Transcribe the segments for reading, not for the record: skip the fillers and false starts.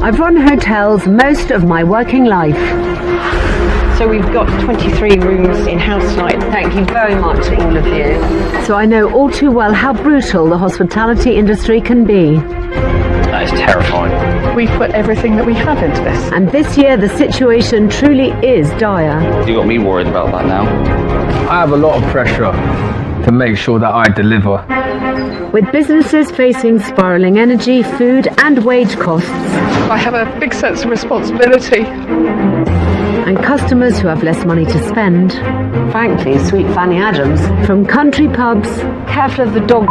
I've run hotels most of my working life. So we've got 23 rooms in-house tonight. Thank you very much, all of you. So I know all too well how brutal the hospitality industry can be. That is terrifying. We've put everything that we have into this. And this year the situation truly is dire. You got me worried about that now. I have a lot of pressure to make sure that I deliver. With businesses facing spiralling energy, food and wage costs. I have a big sense of responsibility. And customers who have less money to spend. Frankly, sweet Fanny Adams. From country pubs, careful of the dog,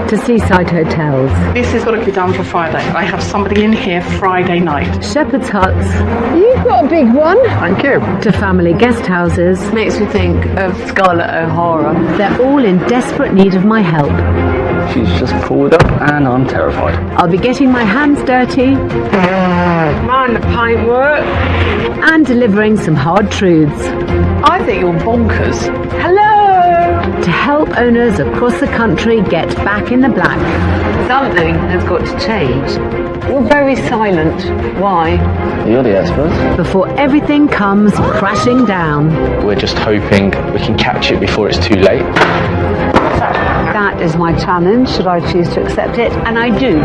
to seaside hotels. This has got to be done for Friday. I have somebody in here Friday night. Shepherd's huts. You've got a big one. Thank you. To family guest houses. Makes me think of Scarlett O'Hara. They're all in desperate need of my help. She's just pulled up and I'm terrified. I'll be getting my hands dirty. Mind the pint work. And delivering some hard truths. I think you're bonkers. Hello! To help owners across the country get back in the black. Something has got to change. You're very silent. Why? You're the expert. Before everything comes crashing down. We're just hoping we can catch it before it's too late. That is my challenge, should I choose to accept it, and I do.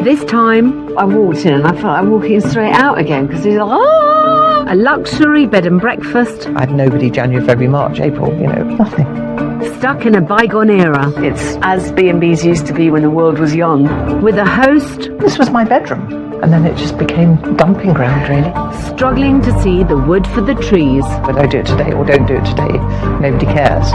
This time, I walked in and I felt like walking straight out again because he's like, ah! A luxury bed and breakfast. I had nobody January, February, March, April, nothing. Stuck in a bygone era. It's as B&Bs used to be when the world was young. With a host. This was my bedroom. And then it just became dumping ground, really. Struggling to see the wood for the trees. But I do it today or don't do it today. Nobody cares.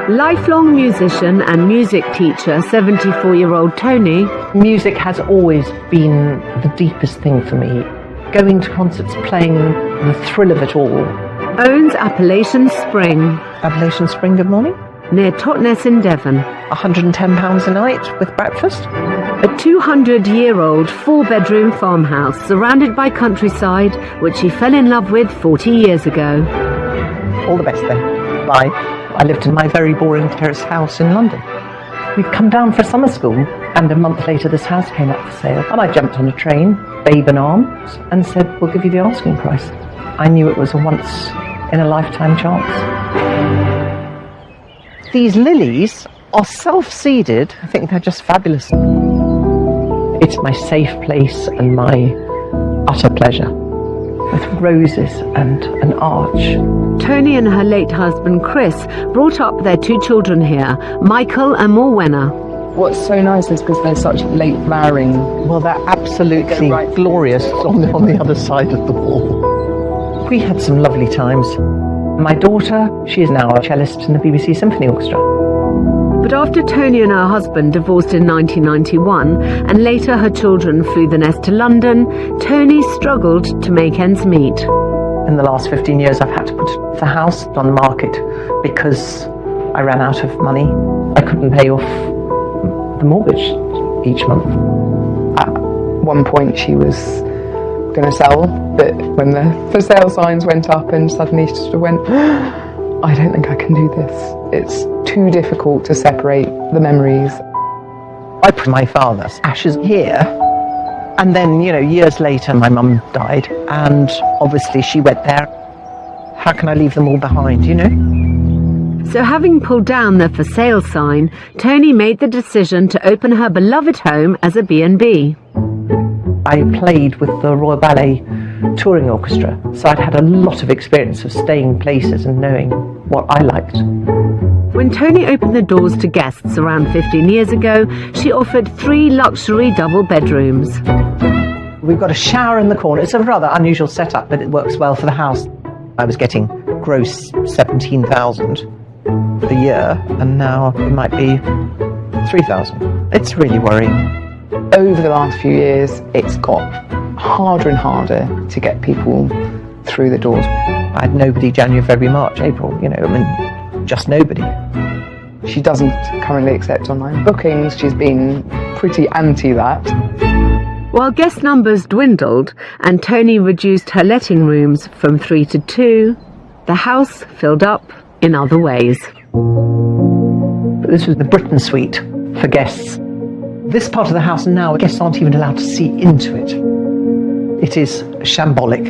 Lifelong musician and music teacher, 74-year-old Tony. Music has always been the deepest thing for me. Going to concerts, playing, the thrill of it all. Owns Appellation Spring. Appellation Spring, good morning. Near Totnes in Devon. £110 a night with breakfast. A 200-year-old 4-bedroom farmhouse surrounded by countryside, which he fell in love with 40 years ago. All the best then. Bye. I lived in my very boring terrace house in London. We'd come down for summer school, and a month later this house came up for sale. And I jumped on a train, babe in arms, and said, we'll give you the asking price. I knew it was a once-in-a-lifetime chance. These lilies are self-seeded. I think they're just fabulous. It's my safe place and my utter pleasure. With roses and an arch. Tony and her late husband Chris brought up their 2 children here, Michael and Morwenna. What's so nice is because they're such late flowering. Well, they're absolutely glorious on the other side of the wall. We had some lovely times. My daughter, she is now a cellist in the BBC Symphony Orchestra. But after Tony and her husband divorced in 1991, and later her children flew the nest to London, Tony struggled to make ends meet. In the last 15 years, I've had to put the house on the market because I ran out of money. I couldn't pay off the mortgage each month. At one point, she was going to sell, but when the for sale signs went up and suddenly she sort of went, I don't think I can do this. It's too difficult to separate the memories. I put my father's ashes here, and then, years later my mum died, and obviously she went there. How can I leave them all behind, So having pulled down the for sale sign, Tony made the decision to open her beloved home as a B&B. I played with the Royal Ballet Touring Orchestra, so I'd had a lot of experience of staying places and knowing what I liked. When Tony opened the doors to guests around 15 years ago, she offered 3 luxury double bedrooms. We've got a shower in the corner. It's a rather unusual setup, but it works well for the house. I was getting gross 17,000 a year, and now it might be 3,000. It's really worrying. Over the last few years, it's got harder and harder to get people through the doors. I had nobody January, February, March, April, just nobody. She doesn't currently accept online bookings. She's been pretty anti that. While guest numbers dwindled and Tony reduced her letting rooms from 3 to 2, The house filled up in other ways. This was the Britain suite for guests. This part of the house now, guests aren't even allowed to see into it. It is shambolic.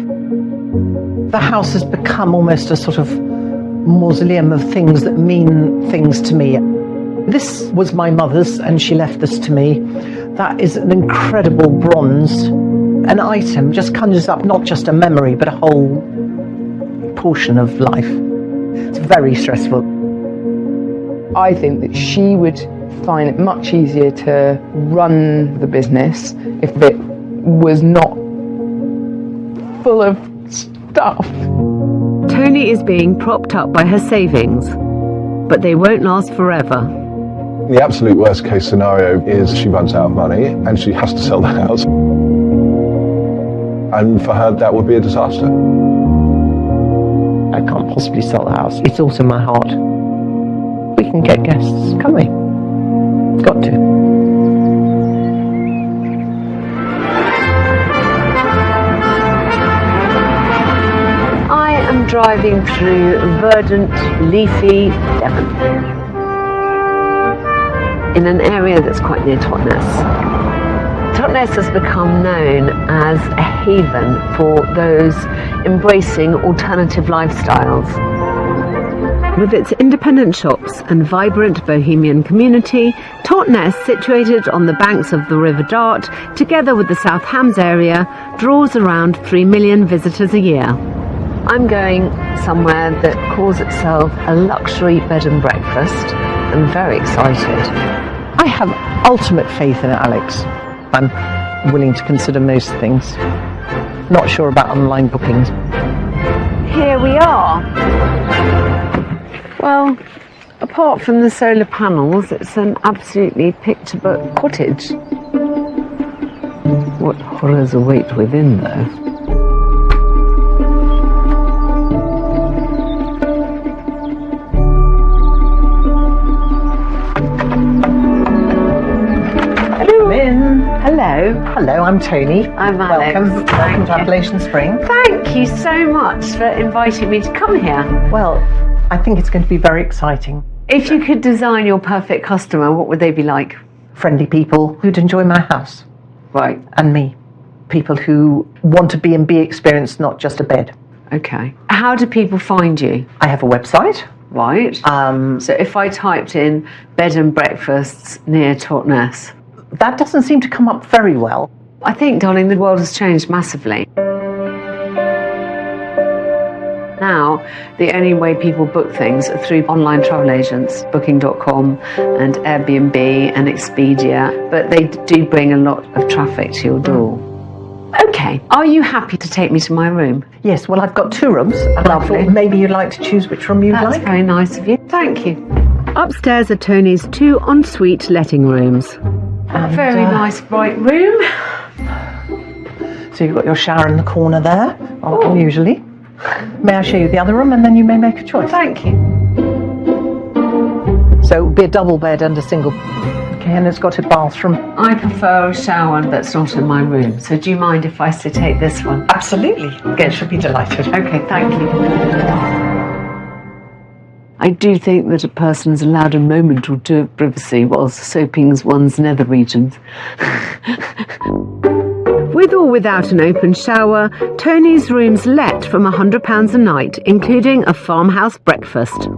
The house has become almost a sort of mausoleum of things that mean things to me. This was my mother's and she left this to me. That is an incredible bronze. An item just conjures up not just a memory but a whole portion of life. It's very stressful. I think that she would find it much easier to run the business if it was not full of stuff. Tony is being propped up by her savings, but they won't last forever. The absolute worst case scenario is she runs out of money and she has to sell the house. And for her, that would be a disaster. I can't possibly sell the house. It's also my heart. We can get guests, can't we? Got to. I am driving through verdant, leafy Devon, in an area that's quite near Totnes. Totnes has become known as a haven for those embracing alternative lifestyles. With its independent shops and vibrant bohemian community, Totnes, situated on the banks of the River Dart, together with the South Hams area, draws around 3 million visitors a year. I'm going somewhere that calls itself a luxury bed and breakfast. I'm very excited. I have ultimate faith in Alex. I'm willing to consider most things. Not sure about online bookings. Here we are. Well, apart from the solar panels, it's an absolutely picture-book cottage. What horrors await within, though? Hello. Hello, I'm Tony. I'm Alex. Welcome to Appalachian Spring. Thank you so much for inviting me to come here. Well, I think it's going to be very exciting. If you could design your perfect customer, what would they be like? Friendly people who'd enjoy my house. Right. And me. People who want a B&B experience, not just a bed. Okay. How do people find you? I have a website. Right. So if I typed in bed and breakfasts near Totnes, that doesn't seem to come up very well. I think, darling, the world has changed massively. Now, the only way people book things are through online travel agents, Booking.com and Airbnb and Expedia, but they do bring a lot of traffic to your door. Okay, are you happy to take me to my room? Yes, well, I've got 2 rooms, and I thought maybe you'd like to choose which room you'd like. That's very nice of you. Thank you. Upstairs are Tony's 2 ensuite letting rooms. And, very nice, bright room. So you've got your shower in the corner there, unusually. May I show you the other room and then you may make a choice? Thank you. So it would be a double bed and a single. Okay, and it's got a bathroom. I prefer a shower that's not in my room, so do you mind if I take this one? Absolutely. Again, she'll be delighted. Okay, thank you. I do think that a person is allowed a moment or 2 of privacy whilst soaping one's nether regions. With or without an open shower, Tony's room's let from £100 a night, including a farmhouse breakfast.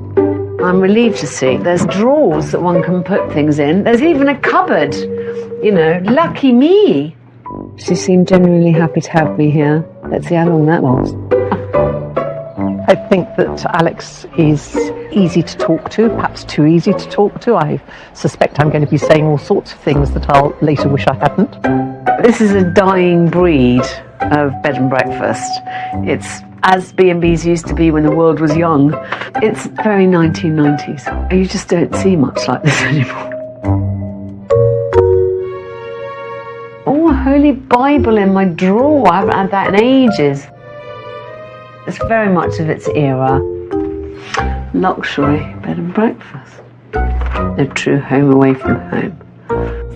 I'm relieved to see there's drawers that one can put things in. There's even a cupboard. You know, lucky me. She seemed genuinely happy to have me here. Let's see how long that lasts. I think that Alex is easy to talk to, perhaps too easy to talk to. I suspect I'm going to be saying all sorts of things that I'll later wish I hadn't. This is a dying breed of bed and breakfast. It's as B&Bs used to be when the world was young. It's very 1990s. You just don't see much like this anymore. Oh, a Holy Bible in my drawer. I haven't had that in ages. It's very much of its era. Luxury bed and breakfast. No true home away from home.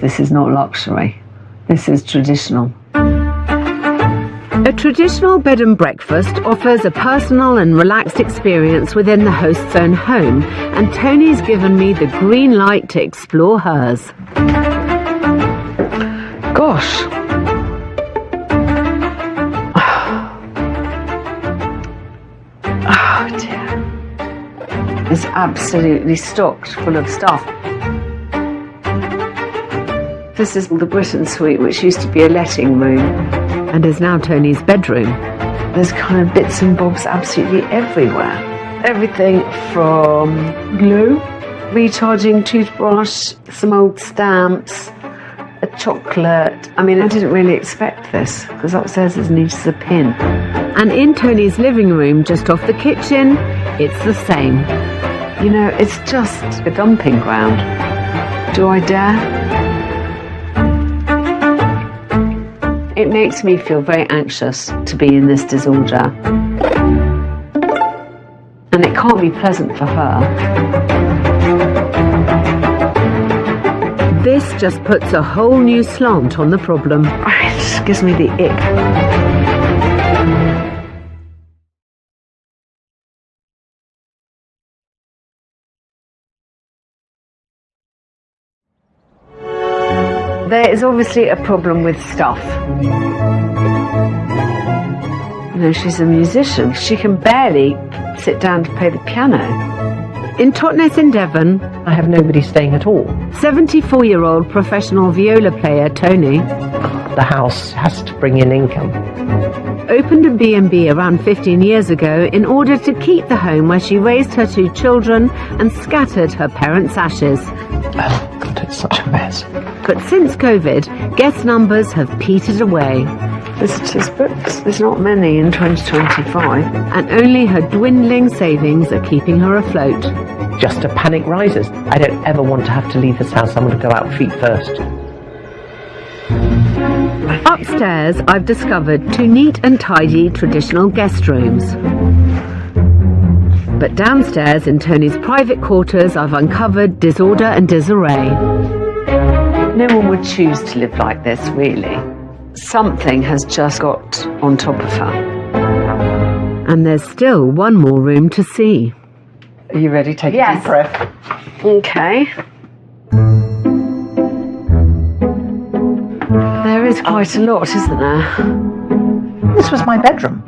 This is not luxury. This is traditional. A traditional bed and breakfast offers a personal and relaxed experience within the host's own home, and Tony's given me the green light to explore hers. Gosh. Oh dear. It's absolutely stocked full of stuff. This is the Britain Suite, which used to be a letting room and is now Tony's bedroom. There's kind of bits and bobs absolutely everywhere. Everything from glue, recharging toothbrush, some old stamps, a chocolate. I mean, I didn't really expect this because upstairs is neat as a pin. And in Tony's living room, just off the kitchen, it's the same. You know, it's just a dumping ground. Do I dare? It makes me feel very anxious to be in this disorder. And it can't be pleasant for her. This just puts a whole new slant on the problem. It just gives me the ick. There is obviously a problem with stuff. You know, she's a musician. She can barely sit down to play the piano. In Totnes in Devon, I have nobody staying at all. 74-year-old professional viola player Tony The house has to bring in income. opened a B&B around 15 years ago in order to keep the home where she raised her 2 children and scattered her parents' ashes. Oh, God, it's such a mess. But since COVID, guest numbers have petered away. Visitors' books, there's not many in 2025, and only her dwindling savings are keeping her afloat. Just a panic rises. I don't ever want to have to leave this house. I want to go out feet first. Upstairs, I've discovered 2 neat and tidy traditional guest rooms. But downstairs in Tony's private quarters, I've uncovered disorder and disarray. No one would choose to live like this, really. Something has just got on top of her. And there's still one more room to see. Are you ready? Take a Yes. deep breath. Okay. There is quite a lot, isn't there? This was my bedroom.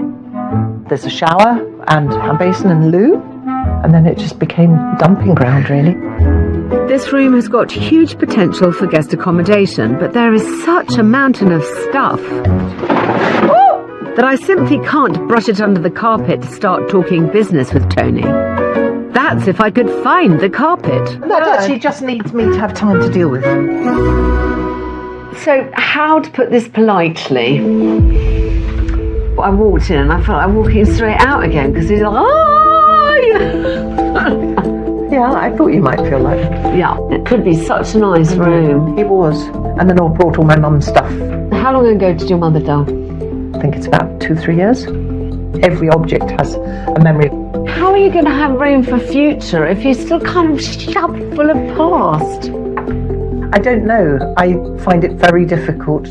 There's a shower and a basin and loo, and then it just became dumping ground, really. This room has got huge potential for guest accommodation, but there is such a mountain of stuff that I simply can't brush it under the carpet to start talking business with Tony. That's if I could find the carpet. That actually just needs me to have time to deal with. So, how to put this politely? I walked in and I felt like walking straight out again because he's like, oh! Yeah, I thought you might feel like that. Yeah, it could be such a nice room. It was. And then I brought all my mum's stuff. How long ago did your mother die? I think it's about 2-3 years. Every object has a memory. How are you going to have room for future if you're still kind of shoved full of past? I don't know. I find it very difficult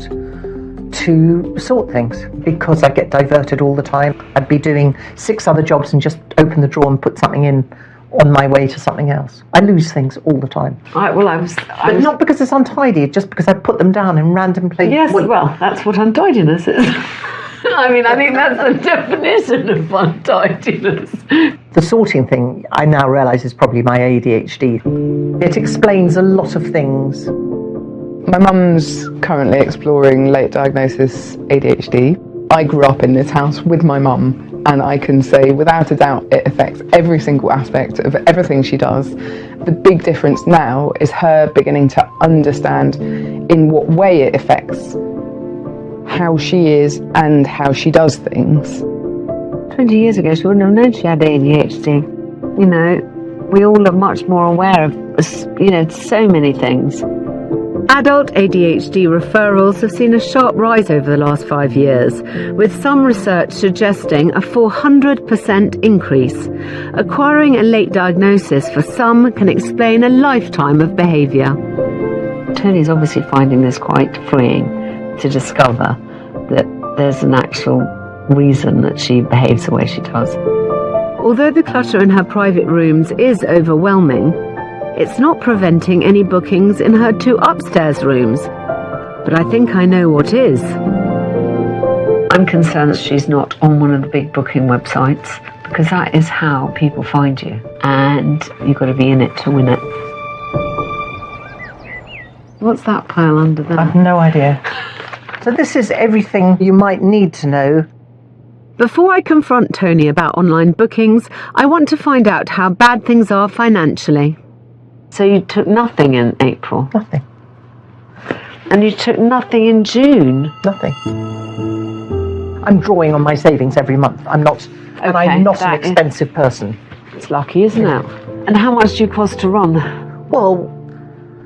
to sort things because I get diverted all the time. I'd be doing 6 other jobs and just open the drawer and put something in on my way to something else. I lose things all the time. I was not because it's untidy, just because I put them down in random places. Yes, well, that's what untidiness is. I mean, I think that's the definition of untidiness. The sorting thing, I now realise, is probably my ADHD. It explains a lot of things. My mum's currently exploring late diagnosis ADHD. I grew up in this house with my mum, and I can say without a doubt it affects every single aspect of everything she does. The big difference now is her beginning to understand in what way it affects how she is and how she does things. 20 years ago, she wouldn't have known she had ADHD. You know, we all are much more aware of, so many things. Adult ADHD referrals have seen a sharp rise over the last 5 years, with some research suggesting a 400% increase. Acquiring a late diagnosis for some can explain a lifetime of behaviour. Tony's obviously finding this quite freeing to discover that there's an actual reason that she behaves the way she does. Although the clutter in her private rooms is overwhelming, it's not preventing any bookings in her 2 upstairs rooms. But I think I know what is. I'm concerned that she's not on one of the big booking websites, because that is how people find you, and you've got to be in it to win it. What's that pile under there? I've no idea. So this is everything you might need to know. Before I confront Tony about online bookings, I want to find out how bad things are financially. So you took nothing in April? Nothing. And you took nothing in June? Nothing. I'm drawing on my savings every month. I'm not an expensive person. It's lucky, isn't it? And how much do you cost to run? Well,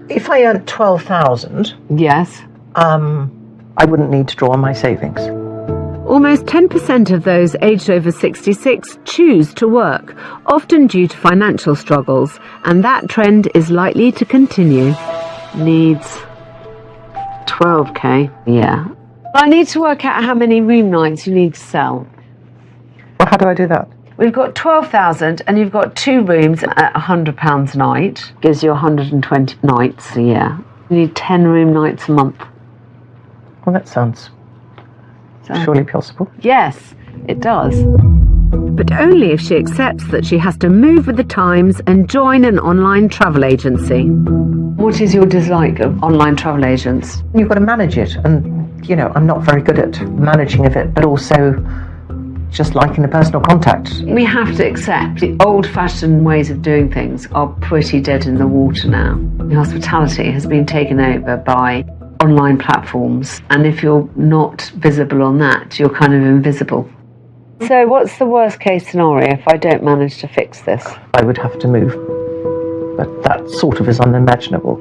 if I earned 12,000, yes, I wouldn't need to draw on my savings. Almost 10% of those aged over 66 choose to work, often due to financial struggles, and that trend is likely to continue. Needs 12k. Yeah. I need to work out how many room nights you need to sell. Well, how do I do that? We've got 12,000 and you've got 2 rooms at £100 a night. Gives you 120 nights a year. You need 10 room nights a month. Well, that sounds surely possible. Yes, it does. But only if she accepts that she has to move with the times and join an online travel agency. What is your dislike of online travel agents? You've got to manage it, and I'm not very good at managing of it, but also just liking the personal contact. We have to accept the old-fashioned ways of doing things are pretty dead in the water now. Hospitality has been taken over by online platforms, and if you're not visible on that, you're kind of invisible. So what's the worst case scenario if I don't manage to fix this? I would have to move, but that sort of is unimaginable.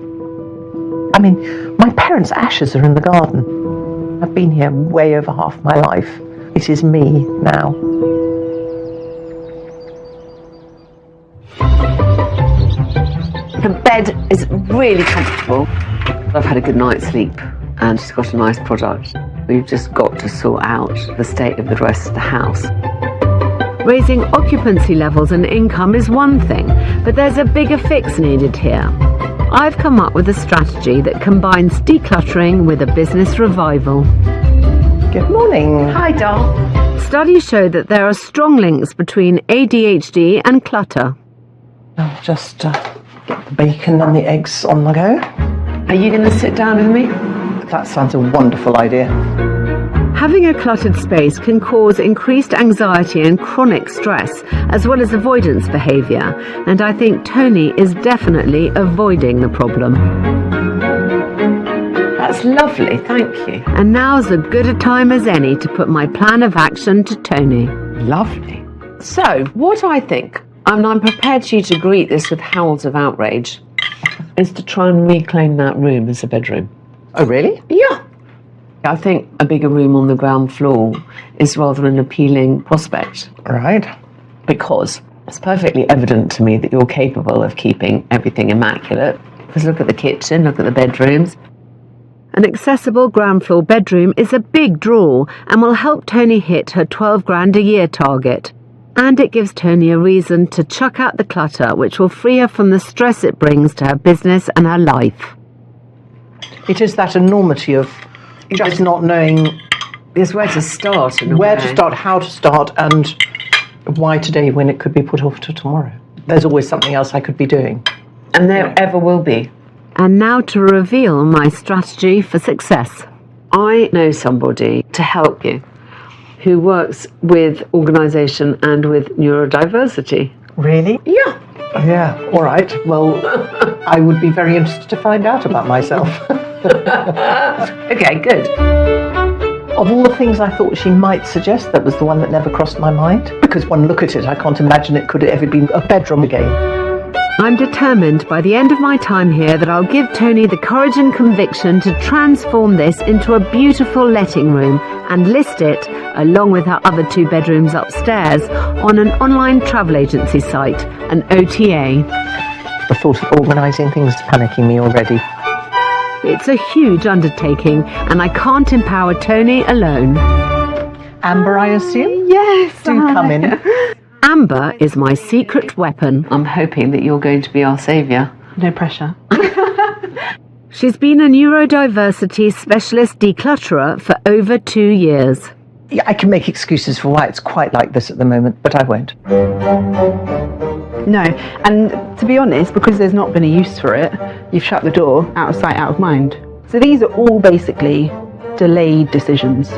I mean, my parents' ashes are in the garden. I've been here way over half my life. It is me now. The bed is really comfortable. I've had a good night's sleep and she's got a nice product. We've just got to sort out the state of the rest of the house. Raising occupancy levels and income is one thing, but there's a bigger fix needed here. I've come up with a strategy that combines decluttering with a business revival. Good morning. Hi, doll. Studies show that there are strong links between ADHD and clutter. I'll just get the bacon and the eggs on the go. Are you going to sit down with me? That sounds a wonderful idea. Having a cluttered space can cause increased anxiety and chronic stress, as well as avoidance behaviour, and I think Tony is definitely avoiding the problem. That's lovely, thank you. And now's as good a time as any to put my plan of action to Tony. Lovely. So, what I think, and I'm prepared for you to greet this with howls of outrage, is to try and reclaim that room as a bedroom. Oh, really? Yeah. I think a bigger room on the ground floor is rather an appealing prospect. Right. Because it's perfectly evident to me that you're capable of keeping everything immaculate. Because look at the kitchen, look at the bedrooms. An accessible ground floor bedroom is a big draw and will help Tony hit her 12 grand a year target. And it gives Tony a reason to chuck out the clutter, which will free her from the stress it brings to her business and her life. It is that enormity of just not knowing It's where to start. where to start, how to start, and why today when it could be put off to tomorrow. There's always something else I could be doing. And there ever will be. And now to reveal my strategy for success. I know somebody to help you who works with organisation and with neurodiversity. Really? Yeah. Yeah, all right. Well, I would be very interested to find out about myself. Okay, good. Of all the things I thought she might suggest, that was the one that never crossed my mind. Because one look at it, I can't imagine it could ever be a bedroom again. I'm determined by the end of my time here that I'll give Tony the courage and conviction to transform this into a beautiful letting room and list it, along with her other 2 bedrooms upstairs, on an online travel agency site, an OTA. The thought of organising things is panicking me already. It's a huge undertaking, and I can't empower Tony alone. Amber, I assume? Yes. Do come in. Amber is my secret weapon. I'm hoping that you're going to be our saviour. No pressure. She's been a neurodiversity specialist declutterer for over 2 years. Yeah, I can make excuses for why it's quite like this at the moment, but I won't. No, and to be honest, because there's not been a use for it, you've shut the door, out of sight, out of mind. So these are all basically delayed decisions.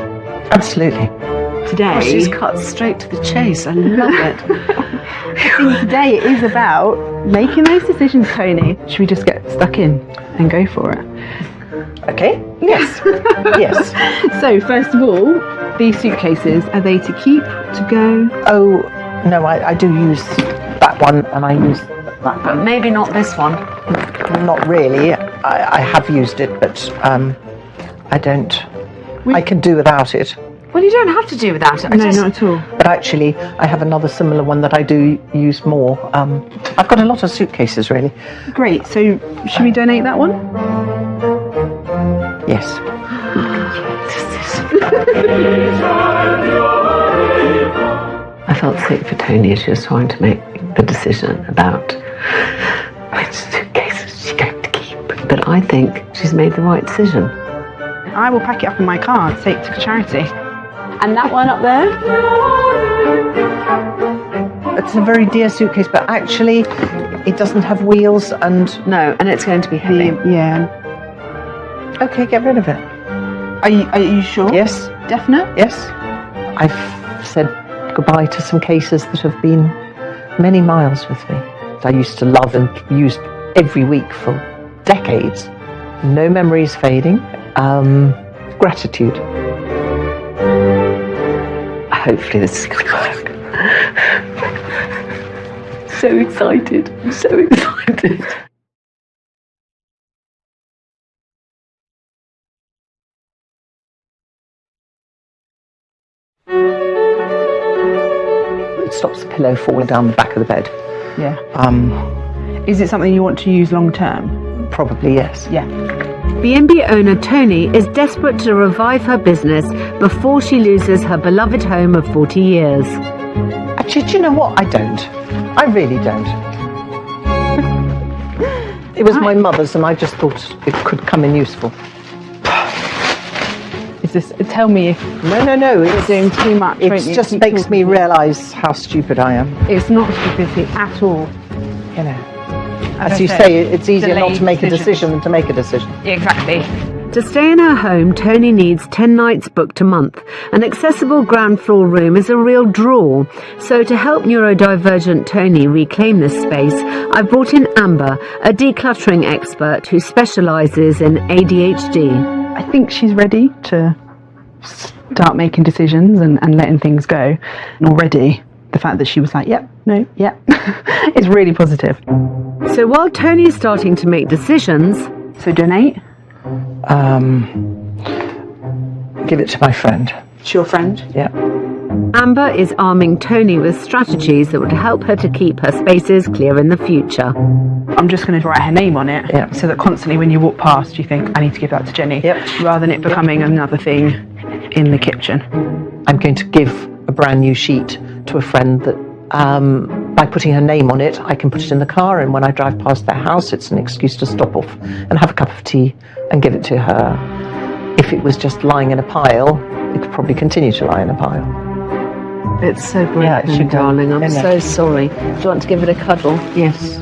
Absolutely. Today, She's cut straight to the chase. I love it. today it is about making those decisions, Tony. Should we just get stuck in and go for it? Okay? Yes. Yes. So, first of all, these suitcases, are they to keep, to go? Oh, no, I do use that one and I use that But one. maybe not this one. Not really. I have used it, but I don't. I can do without it. Well, you don't have to do without it. No, not at all. But actually, I have another similar one that I do use more. I've got a lot of suitcases, really. Great, so should we donate that one? Yes. I felt sick for Tony as she was trying to make the decision about which suitcases she's going to keep. But I think she's made the right decision. I will pack it up in my car and take it to charity. And that one up there? It's a very dear suitcase, but actually, it doesn't have wheels and... No, and it's going to be heavy. Yeah. Okay, get rid of it. Are you sure? Yes. Definite? Yes. I've said goodbye to some cases that have been many miles with me. I used to love and used every week for decades. No memories fading. Gratitude. Hopefully this is going to work. So excited. I'm so excited. It stops the pillow falling down the back of the bed. Yeah. Is it something you want to use long term? Probably yes. Yeah. B&B owner Tony is desperate to revive her business before she loses her beloved home of 40 years. Actually, do you know what? I don't. I really don't. It was my mother's and I just thought it could come in useful. Is this? Tell me if No. you're doing too much. It won't you? just Keep makes me talking. realise how stupid I am. It's not stupidity at all. You know. As As I you said, say, it's easier not delayed to make a decisions. decision than to make a decision. Exactly. To stay in her home, Tony needs 10 nights booked a month. An accessible ground floor room is a real draw. So to help neurodivergent Tony reclaim this space, I've brought in Amber, a decluttering expert who specialises in ADHD. I think she's ready to start making decisions and letting things go. And already, the fact that she was like, yep, no, yep, is really positive. So while Tony's starting to make decisions, So donate. Give it to my friend. It's your friend. Yeah. Amber is arming Tony with strategies that would help her to keep her spaces clear in the future. I'm just going to write her name on it, Yeah. so that constantly when you walk past, you think, I need to give that to Jenny, Yep. rather than it becoming another thing in the kitchen. I'm going to give a brand new sheet to a friend that, by putting her name on it, I can put it in the car, and when I drive past their house, it's an excuse to stop off and have a cup of tea and give it to her. If it was just lying in a pile, it could probably continue to lie in a pile. It's so great, Yeah, it should go. darling. I'm Isn't so it? sorry. Do you want to give it a cuddle? Yes.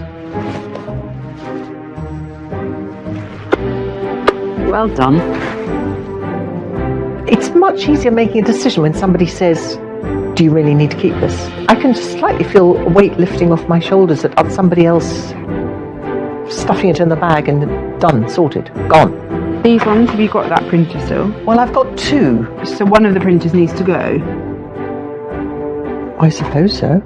Well done. It's much easier making a decision when somebody says, do you really need to keep this? I can just slightly feel a weight lifting off my shoulders at somebody else stuffing it in the bag and done, sorted, gone. These ones, have you got that printer still? Well, I've got two. So one of the printers needs to go. I suppose so.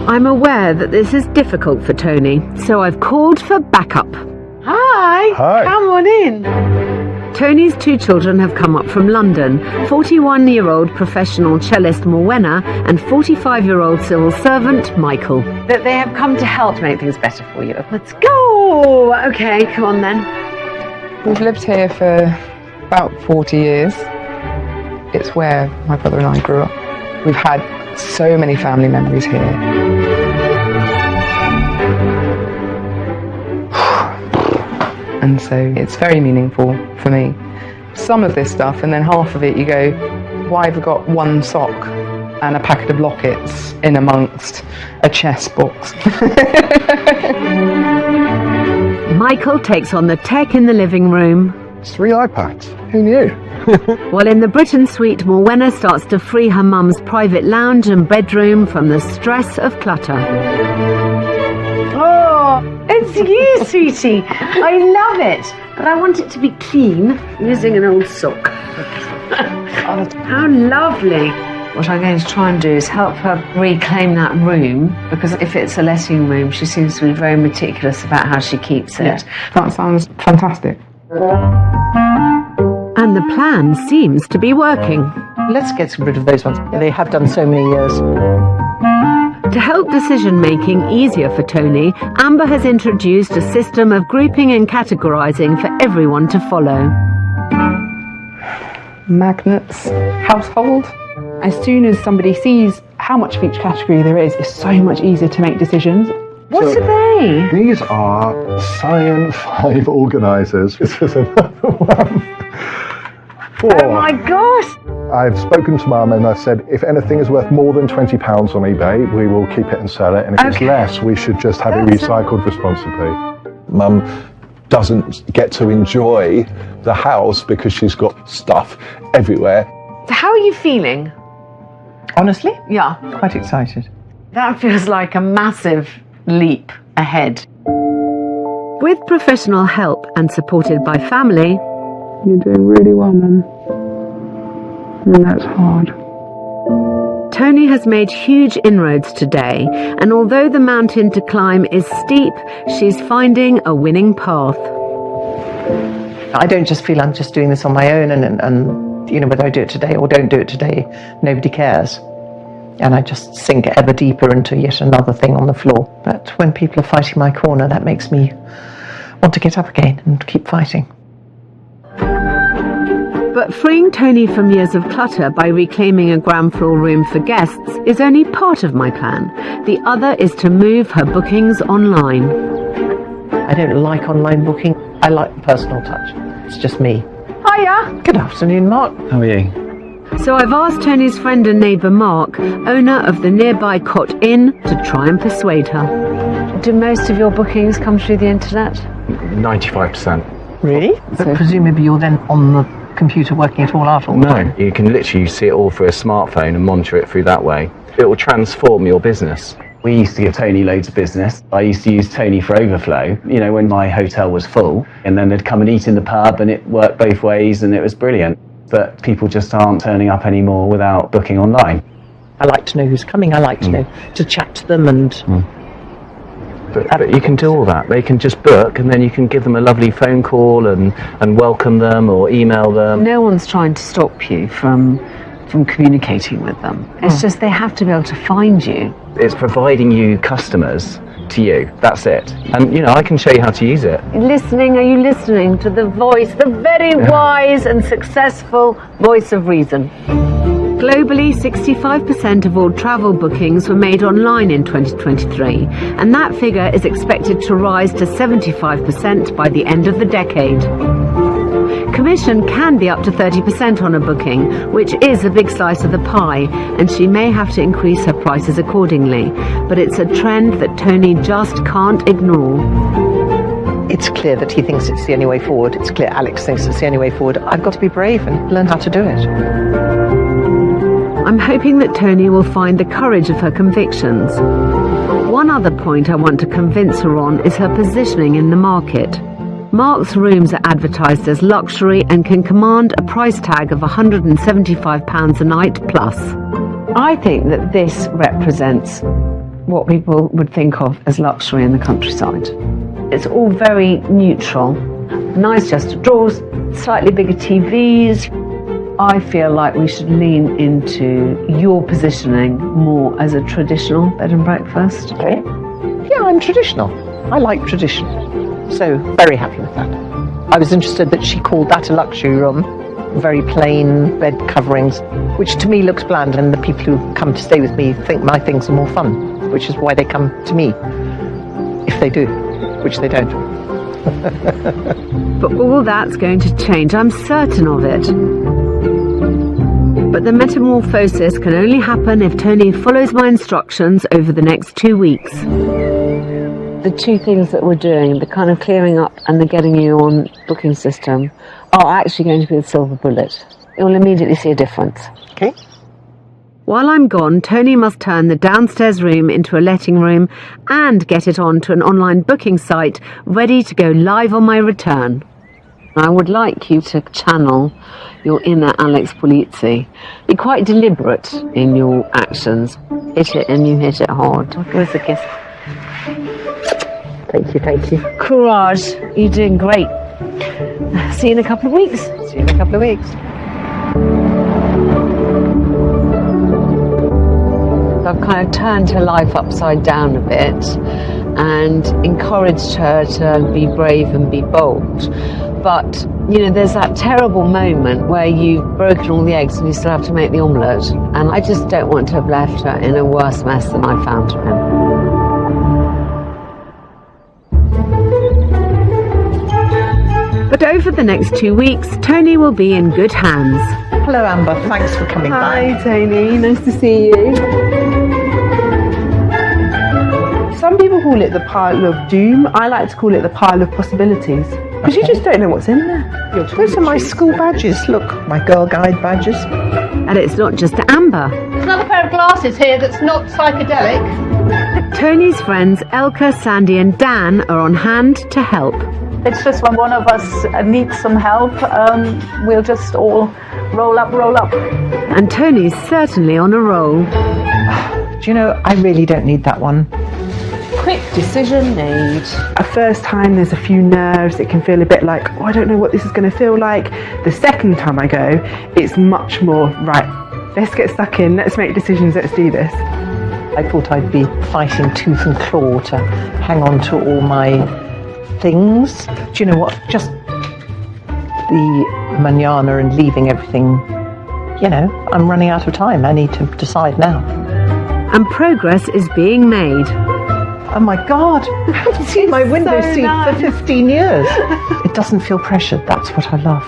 I'm aware that this is difficult for Tony, so I've called for backup. Hi. Hi. Come on in. Tony's 2 children have come up from London, 41-year-old professional cellist Morwenna and 45-year-old civil servant Michael. That they have come to help make things better for you. Let's go. Okay, come on then. We've lived here for about 40 years. It's where my brother and I grew up. We've had so many family memories here. And so it's very meaningful for me. Some of this stuff, and then half of it you go, why have we got one sock and a packet of lockets in amongst a chess box? Michael takes on the tech in the living room, 3 iPads. Who knew? while in the Britain suite, Morwenna starts to free her mum's private lounge and bedroom from the stress of clutter. Oh, it's you, sweetie. I love it. But I want it to be clean, using an old sock. How lovely. What I'm going to try and do is help her reclaim that room, because if it's a letting room, she seems to be very meticulous about how she keeps it. Yeah, that sounds fantastic. And the plan seems to be working. Let's get rid of those ones. They have done so many years. To help decision-making easier for Tony, Amber has introduced a system of grouping and categorising for everyone to follow. Magnets, household. As soon as somebody sees how much of each category there is, it's so much easier to make decisions. What are they? These are Cyan 5 organisers. This is another one. Oh my gosh! I've spoken to Mum and I said, if anything is worth more than £20 on eBay, we will keep it and sell it. And if it's less, we should just have it recycled responsibly. Mum doesn't get to enjoy the house because she's got stuff everywhere. So how are you feeling? Honestly, Yeah. quite excited. That feels like a massive leap ahead. With professional help and supported by family, You're doing really well, Mum. And that's hard. Tony has made huge inroads today, and although the mountain to climb is steep, she's finding a winning path. I don't just feel I'm just doing this on my own and you know, whether I do it today or don't do it today, nobody cares. And I just sink ever deeper into yet another thing on the floor. But when people are fighting my corner, that makes me want to get up again and keep fighting. But freeing Tony from years of clutter by reclaiming a ground floor room for guests is only part of my plan. The other is to move her bookings online. I don't like online booking. I like the personal touch. It's just me. Hiya! Good afternoon, Mark. How are you? So I've asked Tony's friend and neighbour Mark, owner of the nearby Cot Inn, to try and persuade her. Do most of your bookings come through the internet? 95%. Really? But presumably you're then on the computer working it all out all the time. No, you can literally see it all through a smartphone and monitor it through that way. It will transform your business. We used to give Tony loads of business. I used to use Tony for overflow, you know, when my hotel was full, and then they'd come and eat in the pub and it worked both ways and it was brilliant. But people just aren't turning up anymore without booking online. I like to know who's coming. I like to know to chat to them and... But you can do all that. They can just book and then you can give them a lovely phone call and welcome them or email them. No one's trying to stop you from communicating with them. It's just they have to be able to find you. It's providing you customers to you. That's it. And, you know, I can show you how to use it. Are you listening to the voice, the very wise and successful voice of reason? Globally, 65% of all travel bookings were made online in 2023, and that figure is expected to rise to 75% by the end of the decade. Commission can be up to 30% on a booking, which is a big slice of the pie, and she may have to increase her prices accordingly. But it's a trend that Tony just can't ignore. It's clear that he thinks it's the only way forward. It's clear Alex thinks it's the only way forward. I've got to be brave and learn how to do it. I'm hoping that Tony will find the courage of her convictions. One other point I want to convince her on is her positioning in the market. Mark's rooms are advertised as luxury and can command a price tag of £175 a night plus. I think that this represents what people would think of as luxury in the countryside. It's all very neutral. Nice chest of drawers, slightly bigger TVs. I feel like we should lean into your positioning more as a traditional bed and breakfast. Okay. Yeah, I'm traditional. I like tradition. So, very happy with that. I was interested that she called that a luxury room. very plain bed coverings, which to me looks bland, and the people who come to stay with me think my things are more fun, which is why they come to me, if they do, which they don't. But all that's going to change, I'm certain of it. But the metamorphosis can only happen if Tony follows my instructions over the next 2 weeks. The two things that we're doing, the kind of clearing up and the getting you on booking system, are actually going to be the silver bullet. You'll immediately see a difference. Okay. While I'm gone, Tony must turn the downstairs room into a letting room and get it onto an online booking site ready to go live on my return. I would like you to channel your inner Alex Polizzi. Be quite deliberate in your actions. Hit it and you hit it hard. Where's the kiss? Thank you, thank you. Courage. You're doing great. See you in a couple of weeks. See you in a couple of weeks. I've kind of turned her life upside down a bit and encouraged her to be brave and be bold. But, you know, there's that terrible moment where you've broken all the eggs and you still have to make the omelette. And I just don't want to have left her in a worse mess than I found her in. But over the next 2 weeks, Tony will be in good hands. Hello, Amber. Thanks for coming Hi, back. Tony. Nice to see you. Some people call it the pile of doom. I like to call it the pile of possibilities. Because you just don't know what's in there. Those are my school badges. Look, my Girl Guide badges. And it's not just Amber. There's another pair of glasses here that's not psychedelic. Tony's friends Elka, Sandy and Dan are on hand to help. It's just when one of us needs some help, we'll just all roll up. And Tony's certainly on a roll. Do you know, I really don't need that one. Quick decision made. At first time, there's a few nerves. It can feel a bit like, oh, I don't know what this is going to feel like. The second time I go, it's much more, right, let's get stuck in, let's make decisions, let's do this. I thought I'd be fighting tooth and claw to hang on to all my things. Do you know what? Just the manana and leaving everything, you know, I'm running out of time. I need to decide now. And progress is being made. Oh my God, I haven't seen my window seat for 15 years. It doesn't feel pressured, that's what I love.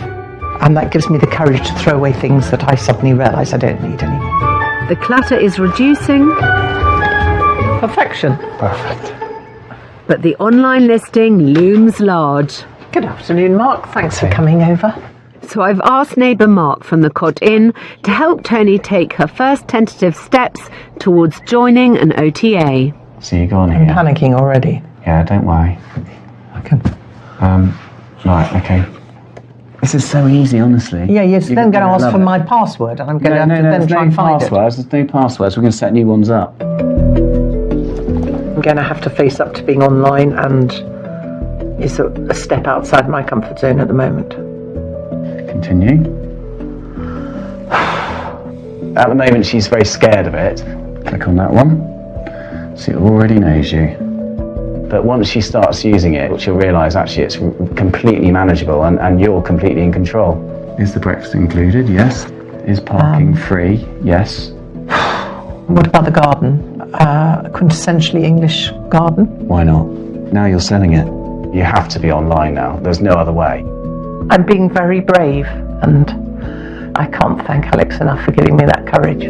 And that gives me the courage to throw away things that I suddenly realise I don't need anymore. The clutter is reducing. Perfection. Perfect. But the online listing looms large. Good afternoon, Mark. Thanks for coming over. So I've asked neighbour Mark from the Cot Inn to help Tony take her first tentative steps towards joining an OTA. So you go on I'm here. panicking already. Yeah, don't worry. Okay. Right, okay. This is so easy, honestly. Yeah, you're then going to ask for my password, and I'm going to have to then try and find it. There's no passwords. We're going to set new ones up. I'm going to have to face up to being online, and it's a step outside my comfort zone at the moment. Continue. At the moment, she's very scared of it. Click on that one. So it already knows you. But once she starts using it, she'll realise actually it's completely manageable and you're completely in control. Is the breakfast included? Yes. Is parking free? Yes. What about the garden? A quintessentially English garden? Why not? Now you're selling it. You have to be online now. There's no other way. I'm being very brave, and I can't thank Alex enough for giving me that courage.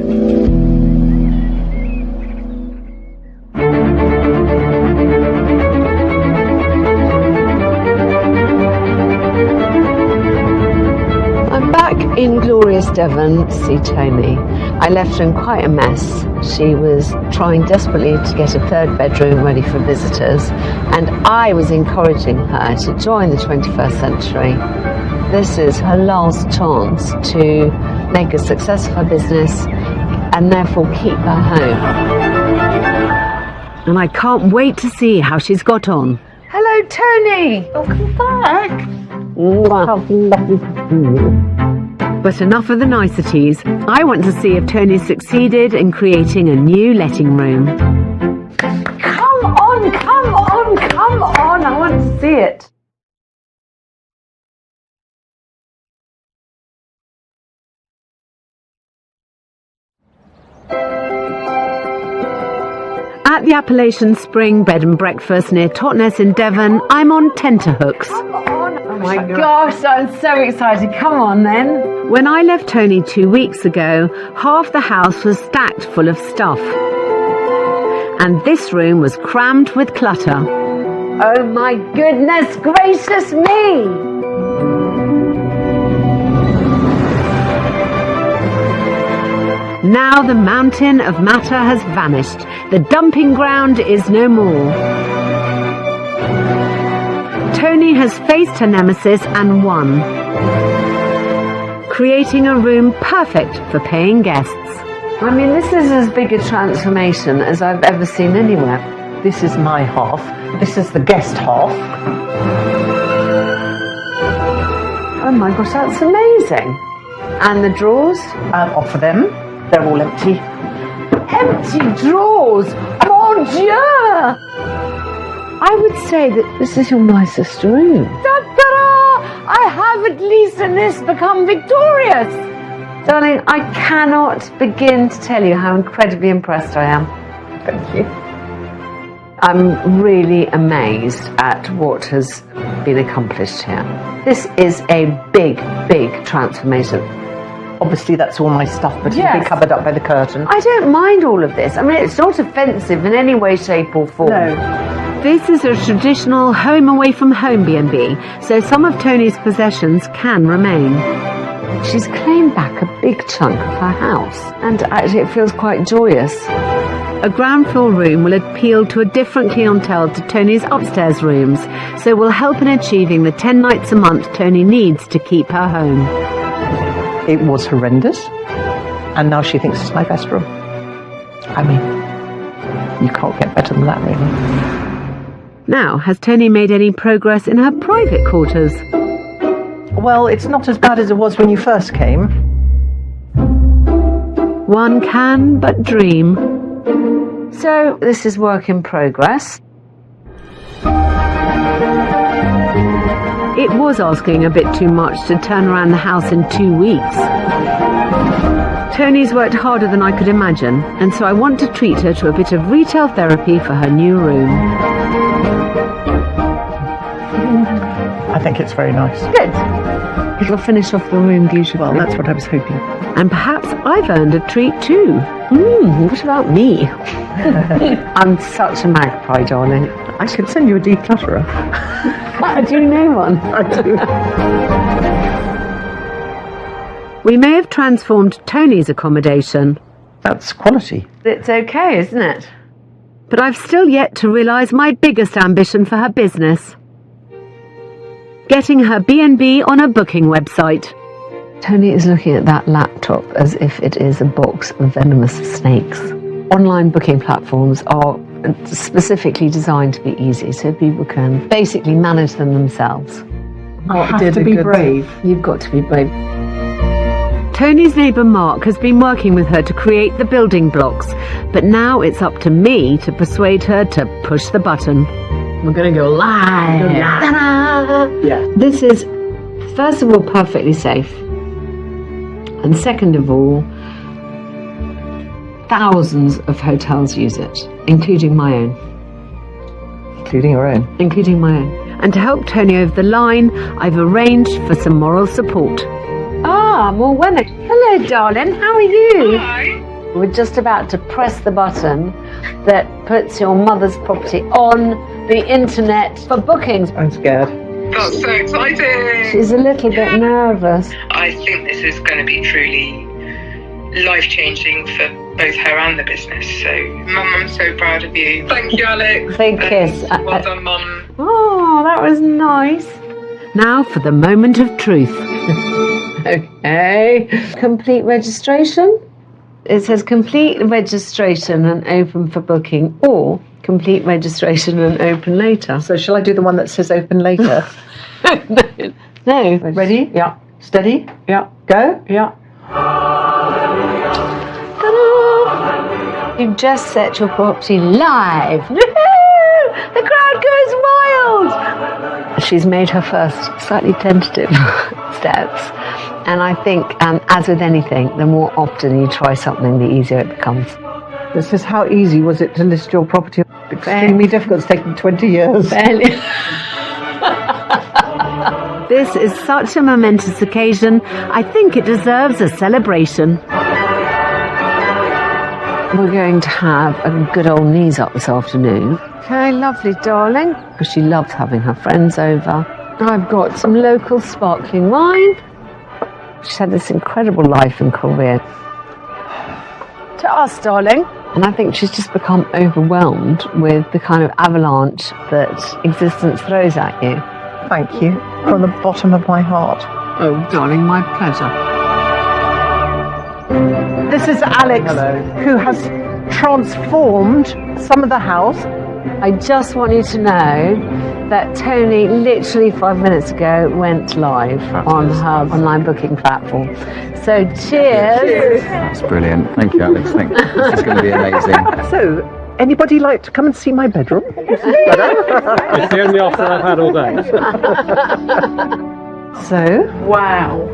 I'm back in glorious Devon to see Tony. I left her in quite a mess. She was trying desperately to get a third bedroom ready for visitors, and I was encouraging her to join the 21st century. This is her last chance to make a success of her business and therefore keep her home. And I can't wait to see how she's got on. Hello, Tony! Welcome back! How lovely to see you. But enough of the niceties. I want to see if Tony succeeded in creating a new letting room. Come on, come on, come on! I want to see it. At the Appalachian Spring Bed and Breakfast near Totnes in Devon, I'm on tenterhooks. Oh my gosh, I'm so excited. Come on then. When I left Tony 2 weeks ago, half the house was stacked full of stuff. And this room was crammed with clutter. Oh my goodness gracious me! Now the mountain of matter has vanished. The dumping ground is no more. Tony has faced her nemesis and won, creating a room perfect for paying guests. I mean, this is as big a transformation as I've ever seen anywhere. This is my half. This is the guest half. Oh my gosh, that's amazing. And the drawers? Offer them. They're all empty. Empty drawers! Mon Dieu! I would say that this is your nicest room. Ta-da! I have at least in this become victorious. Darling, I cannot begin to tell you how incredibly impressed I am. Thank you. I'm really amazed at what has been accomplished here. This is a big, big transformation. Obviously, that's all my stuff, but Yes. it'll be covered up by the curtain. I don't mind all of this. I mean, it's not offensive in any way, shape or form. No. This is a traditional home away from home B&B, so some of Tony's possessions can remain. She's claimed back a big chunk of her house, and actually it feels quite joyous. A ground floor room will appeal to a different clientele to Tony's upstairs rooms, so will help in achieving the 10 nights a month Tony needs to keep her home. It was horrendous, and now she thinks it's my best room. I mean, you can't get better than that, really. Now, has Tony made any progress in her private quarters? Well, it's not as bad as it was when you first came. One can but dream. So this is work in progress. It was asking a bit too much to turn around the house in 2 weeks. Tony's worked harder than I could imagine, and so I want to treat her to a bit of retail therapy for her new room. I think it's very nice. Good. It'll finish off the room beautifully. Well, that's what I was hoping. And perhaps I've earned a treat too. What about me? I'm such a magpie, darling. I could send you a declutterer. Do you know one? I do. We may have transformed Tony's accommodation, That's quality. It's okay, isn't it? but I've still yet to realise my biggest ambition for her business. Getting her B&B on a booking website. Tony is looking at that laptop as if it is a box of venomous snakes. Online booking platforms are specifically designed to be easy, so people can basically manage them themselves. I have to be brave. You've got to be brave. Tony's neighbour Mark has been working with her to create the building blocks, but now it's up to me to persuade her to push the button. We're going to go live. Ta-da! Yeah. This is, first of all, perfectly safe. And second of all, thousands of hotels use it, including my own. Including your own. Including my own. And to help Tony over the line, I've arranged for some moral support. Ah, Morwenna. Hello, darling. How are you? Hi. We're just about to press the button that puts your mother's property on the internet for bookings. I'm scared. That's so exciting. She's a little bit nervous. I think this is going to be truly life-changing for both her and the business. So, Mum, I'm so proud of you. Thank you, Alex. Big kiss. Well done, Mum. Oh, that was nice. Now for the moment of truth. Okay. Complete registration. It says complete registration and open for booking, or complete registration and open later. So shall I do the one that says open later? No. Ready? Yeah. Steady? Yeah. Go? Yeah. Ta-da! You've just set your property live. Woohoo! The crowd goes wild. She's made her first slightly tentative steps. And I think, as with anything, the more often you try something, the easier it becomes. This is how easy was it to list your property? Extremely difficult. It's taken 20 years. This is such a momentous occasion. I think it deserves a celebration. We're going to have a good old knees up this afternoon. Okay, lovely, darling. Because she loves having her friends over. I've got some local sparkling wine. She's had this incredible life and career. To us, darling. And I think she's just become overwhelmed with the kind of avalanche that existence throws at you. Thank you from the bottom of my heart. Oh, darling, my pleasure. This is Alex, who has transformed some of the house. I just want you to know that Tony literally 5 minutes ago went live on her online booking platform. So cheers. That's brilliant. Thank you, Alex. This is going to be amazing. So, anybody like to come and see my bedroom? It's the only offer I've had all day. So, Wow.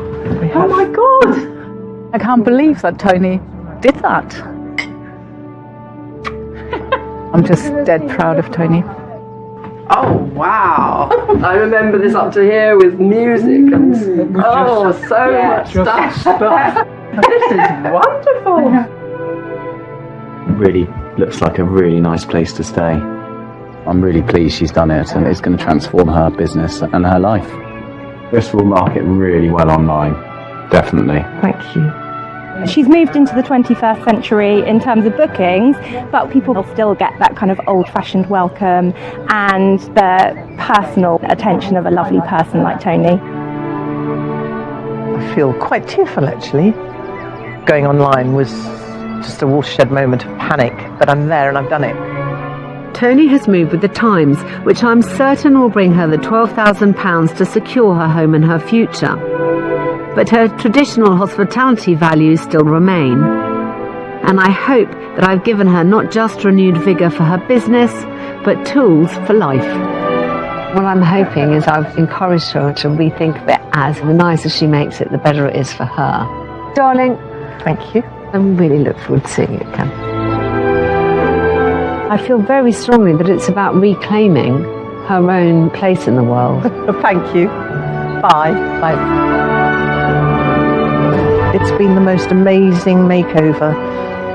Oh my God. I can't believe that Tony did that. I'm just dead proud of Tony. Oh wow! I remember this up to here with music and so much stuff. This is wonderful. Really looks like a really nice place to stay. I'm really pleased she's done it, and it's going to transform her business and her life. This will market really well online, definitely. thank you. She's moved into the 21st century in terms of bookings, but people will still get that kind of old-fashioned welcome and the personal attention of a lovely person like Tony. I feel quite tearful, actually. Going online was just a watershed moment of panic, but I'm there and I've done it. Tony has moved with the times, which I'm certain will bring her the £12,000 to secure her home and her future. But her traditional hospitality values still remain. And I hope that I've given her not just renewed vigour for her business, but tools for life. What I'm hoping is I've encouraged her to rethink of it as the nicer she makes it, the better it is for her. Darling, thank you. I really look forward to seeing it again. I feel very strongly that it's about reclaiming her own place in the world. Thank you. Bye. Bye. It's been the most amazing makeover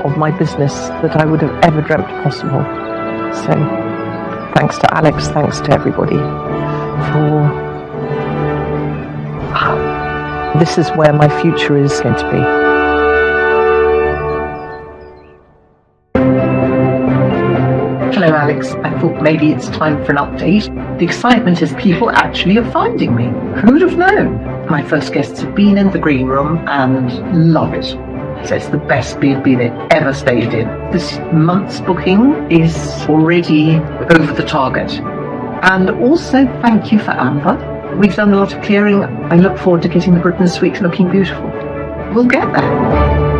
of my business that I would have ever dreamt possible. So, thanks to Alex, thanks to everybody for... This is where my future is going to be. Hello Alex, I thought maybe it's time for an update. The excitement is people actually are finding me. Who'd have known? My first guests have been in the green room and love it. So it's the best B&B they've ever stayed in. This month's booking is already over the target. And also thank you for Amber. We've done a lot of clearing. I look forward to getting the Britain Suite looking beautiful. We'll get there.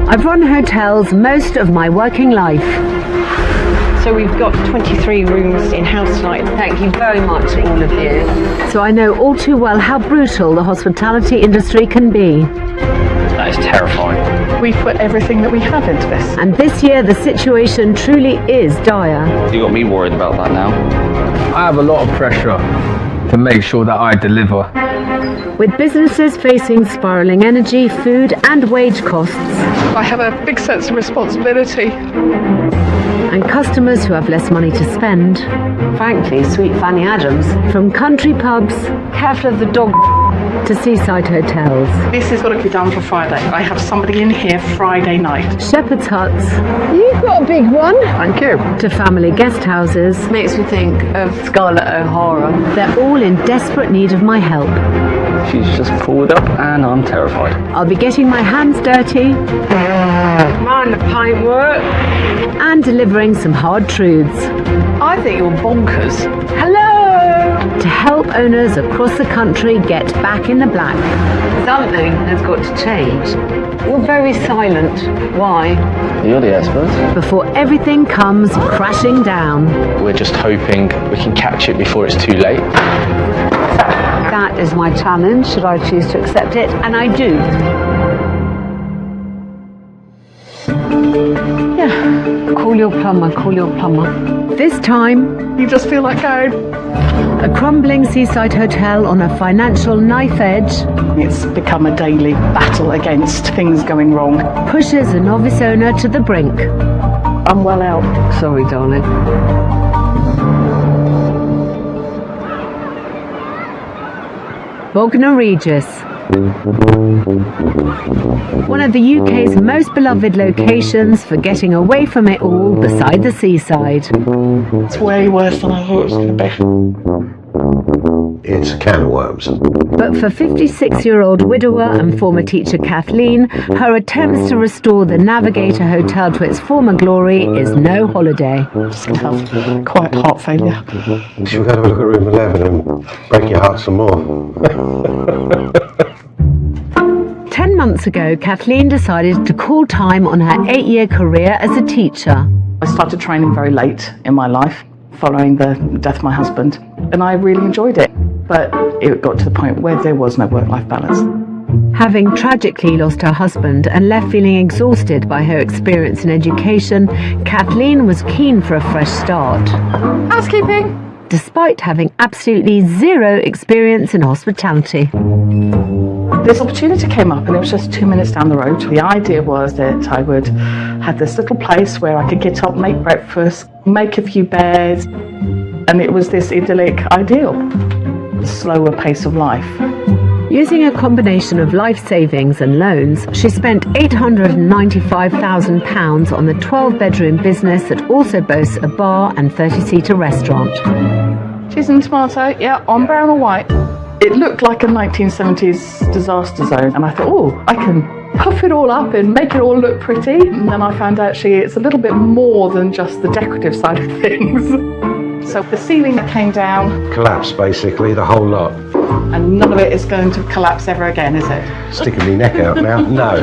I've run hotels most of my working life. So we've got 23 rooms in-house tonight. Thank you very much, all of you. So I know all too well how brutal the hospitality industry can be. That is terrifying. We've put everything that we have into this. And this year the situation truly is dire. You got me worried about that now. I have a lot of pressure to make sure that I deliver. With businesses facing spiralling energy, food and wage costs. I have a big sense of responsibility. And customers who have less money to spend. Frankly, sweet Fanny Adams. From country pubs, careful of the dog, to seaside hotels. This has got to be done for Friday. I have somebody in here Friday night. Shepherd's huts. You've got a big one. Thank you. To family guest houses. Makes me think of Scarlett O'Hara. They're all in desperate need of my help. She's just pulled up and I'm terrified. I'll be getting my hands dirty. Mind the paintwork. And delivering some hard truths. I think you're bonkers. Hello! To help owners across the country get back in the black. Something has got to change. You're very silent. Why? You're the expert. Before everything comes crashing down. We're just hoping we can catch it before it's too late. That is my challenge, should I choose to accept it, and I do. Yeah, call your plumber, call your plumber. This time, you just feel like going. A crumbling seaside hotel on a financial knife edge. It's become a daily battle against things going wrong. Pushes a novice owner to the brink. I'm well out. Sorry, darling. Bognor Regis. One of the UK's most beloved locations for getting away from it all beside the seaside. It's way worse than I thought it was going to be. It's a can of worms. But for 56-year-old widower and former teacher Kathleen, her attempts to restore the Navigator Hotel to its former glory is no holiday. Just going to have quiet heart failure. Should we go to look at room 11 and break your heart some more? 10 months ago, Kathleen decided to call time on her 8-year career as a teacher. I started training very late in my life, following the death of my husband, and I really enjoyed it. But it got to the point where there was no work-life balance. Having tragically lost her husband and left feeling exhausted by her experience in education, Kathleen was keen for a fresh start. Housekeeping! Despite having absolutely zero experience in hospitality. This opportunity came up and it was just 2 minutes down the road. The idea was that I would have this little place where I could get up, make breakfast, make a few beds, and it was this idyllic ideal. Slower pace of life. Using a combination of life savings and loans, she spent £895,000 on the 12-bedroom business that also boasts a bar and 30-seater restaurant. Cheese and tomato, yeah, on brown or white. It looked like a 1970s disaster zone, and I thought, oh, I can puff it all up and make it all look pretty. And then I found out actually it's a little bit more than just the decorative side of things. So the ceiling came down. Collapsed, basically, the whole lot. And none of it is going to collapse ever again, is it? Sticking my neck out now? No.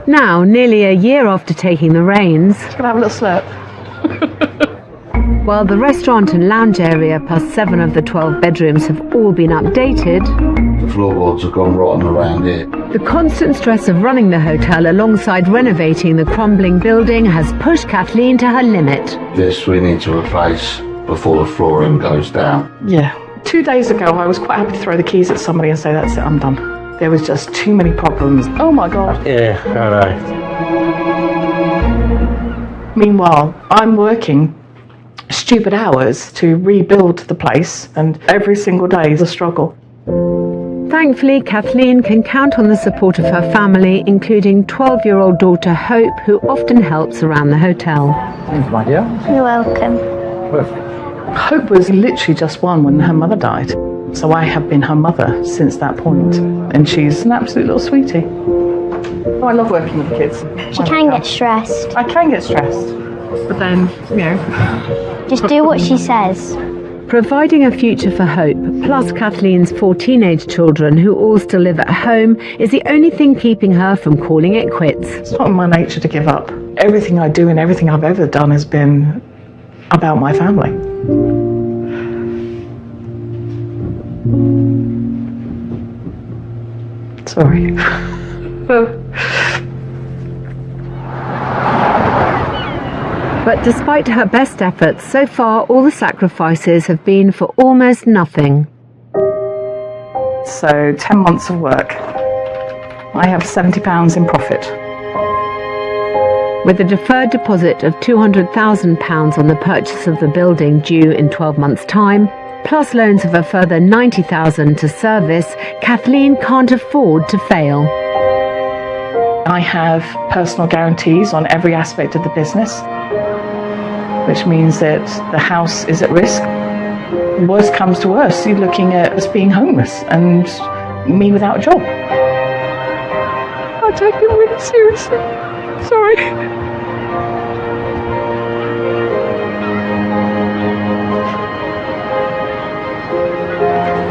Now, nearly a year after taking the reins, just gonna have a little slurp. While the restaurant and lounge area plus 7 of the 12 bedrooms have all been updated, the floorboards have gone rotten around here. The constant stress of running the hotel alongside renovating the crumbling building has pushed Kathleen to her limit. This we need to replace before the flooring goes down. Yeah. 2 days ago I was quite happy to throw the keys at somebody and say, that's it, I'm done. There was just too many problems. Oh my God. Yeah, I know. Meanwhile, I'm working stupid hours to rebuild the place, and every single day is a struggle. Thankfully, Kathleen can count on the support of her family, including 12-year-old daughter Hope, who often helps around the hotel. Thanks, my dear. You're welcome. Perfect. Hope was literally just 1 when her mother died. So I have been her mother since that point. And she's an absolute little sweetie. Oh, I love working with the kids. She can get stressed. I can get stressed. But then, you know. Just do what she says. Providing a future for Hope, plus Kathleen's 4 teenage children who all still live at home, is the only thing keeping her from calling it quits. It's not in my nature to give up. Everything I do and everything I've ever done has been about my family. Sorry. But despite her best efforts, so far all the sacrifices have been for almost nothing. So 10 months of work. I have £70 in profit. With a deferred deposit of £200,000 on the purchase of the building due in 12 months' time, plus loans of a further £90,000 to service, Kathleen can't afford to fail. I have personal guarantees on every aspect of the business, which means that the house is at risk. worst comes to worst, you're looking at us being homeless and me without a job. I take it really seriously. Sorry.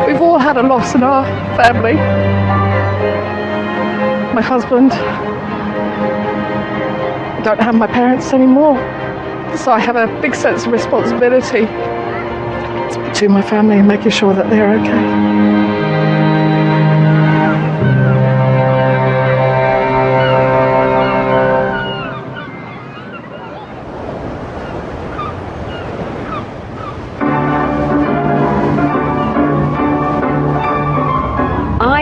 We've all had a loss in our family. My husband. I don't have my parents anymore. So I have a big sense of responsibility to my family and making sure that they're okay.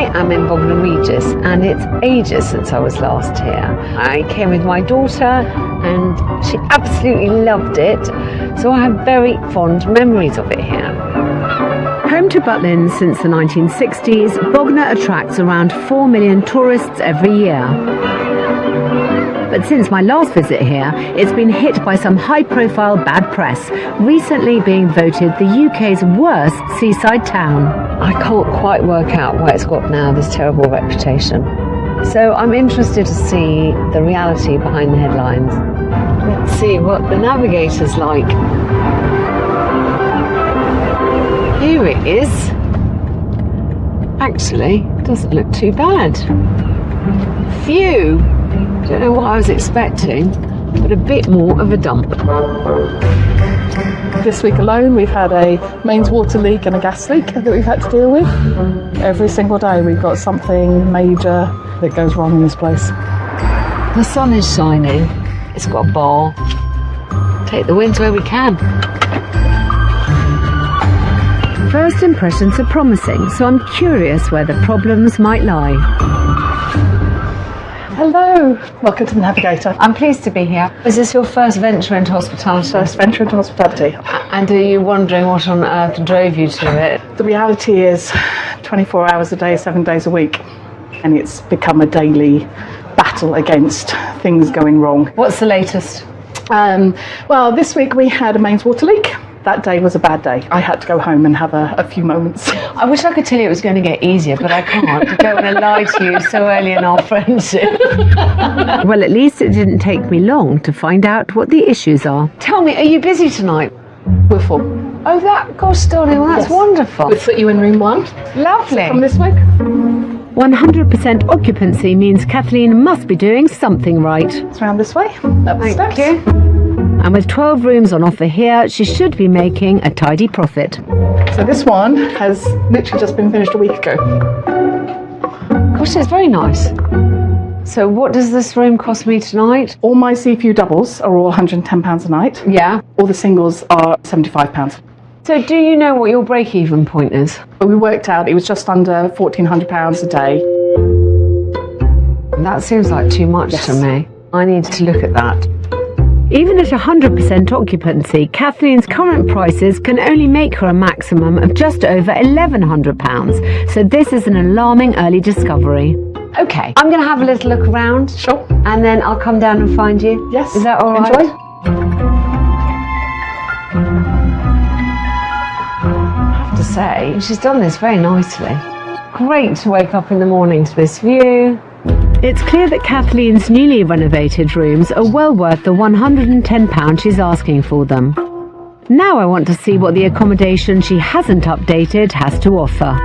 I'm in Bognor Regis, and it's ages since I was last here. I came with my daughter and she absolutely loved it, so I have very fond memories of it here. Home to Butlins since the 1960s, Bognor attracts around 4 million tourists every year. But since my last visit here, it's been hit by some high-profile bad press, recently being voted the UK's worst seaside town. I can't quite work out why it's got now this terrible reputation. So I'm interested to see the reality behind the headlines. Let's see what the navigator's like. Here it is. Actually, doesn't look too bad. Phew! Don't know what I was expecting, but a bit more of a dump. This week alone we've had a mains water leak and a gas leak that we've had to deal with. Every single day we've got something major that goes wrong in this place. The sun is shining, it's got a bar. Take the winds where we can. First impressions are promising, so I'm curious where the problems might lie. Hello, welcome to the Navigator. I'm pleased to be here. Is this your first venture into hospitality? First venture into hospitality. And are you wondering what on earth drove you to it? The reality is 24 hours a day, 7 days a week. And it's become a daily battle against things going wrong. What's the latest? Well, this week we had a mains water leak. That day was a bad day. I had to go home and have a few moments. I wish I could tell you it was going to get easier, but I can't. I don't want to lie to you so early in our friendship. Well, at least it didn't take me long to find out what the issues are. Tell me, are you busy tonight? We're full. Oh, gosh, darling, well, that's wonderful. We'll put you in room 1. Lovely. From this week. 100% occupancy means Kathleen must be doing something right. It's round this way. Up the steps. Thank you. And with 12 rooms on offer here, she should be making a tidy profit. So this one has literally just been finished a week ago. Gosh, it's very nice. So what does this room cost me tonight? All my Seaview doubles are all £110 a night. Yeah. All the singles are £75. So do you know what your break-even point is? But we worked out it was just under £1,400 a day. That seems like too much to me. I need to look at that. Even at 100% occupancy, Kathleen's current prices can only make her a maximum of just over £1,100. So this is an alarming early discovery. Okay, I'm going to have a little look around. Sure. And then I'll come down and find you. Yes. Is that all right? Enjoy. I have to say, she's done this very nicely. Great to wake up in the morning to this view. It's clear that Kathleen's newly renovated rooms are well worth the £110 she's asking for them. Now I want to see what the accommodation she hasn't updated has to offer.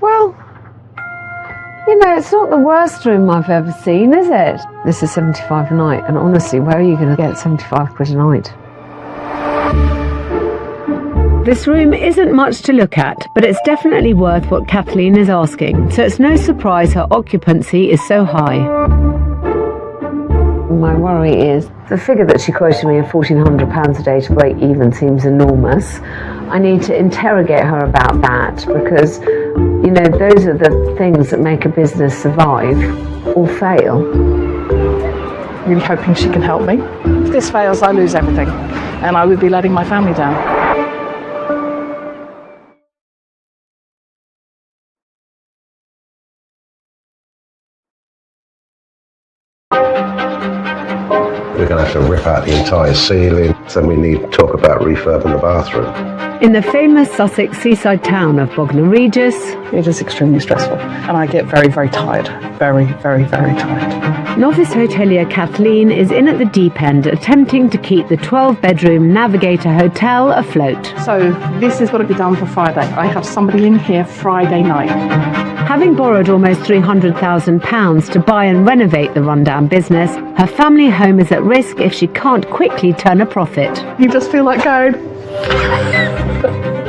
Well, you know, it's not the worst room I've ever seen, is it? This is £75 a night, and honestly, where are you going to get 75 quid a night? This room isn't much to look at, but it's definitely worth what Kathleen is asking, so it's no surprise her occupancy is so high. My worry is the figure that she quoted me of £1,400 a day to break even seems enormous. I need to interrogate her about that because, you know, those are the things that make a business survive or fail. Really hoping she can help me. If this fails, I lose everything, and I would be letting my family down. We're going to have to rip out the entire ceiling. Then we need to talk about refurbing the bathroom. In the famous Sussex seaside town of Bognor Regis, it is extremely stressful and I get very, very tired. Very, very, very tired. novice hotelier Kathleen is in at the deep end, attempting to keep the 12-bedroom Navigator Hotel afloat. So this has got to be done for Friday. I have somebody in here Friday night. Having borrowed almost £300,000 to buy and renovate the rundown business, her family home is at risk if she can't quickly turn a profit. You just feel like going...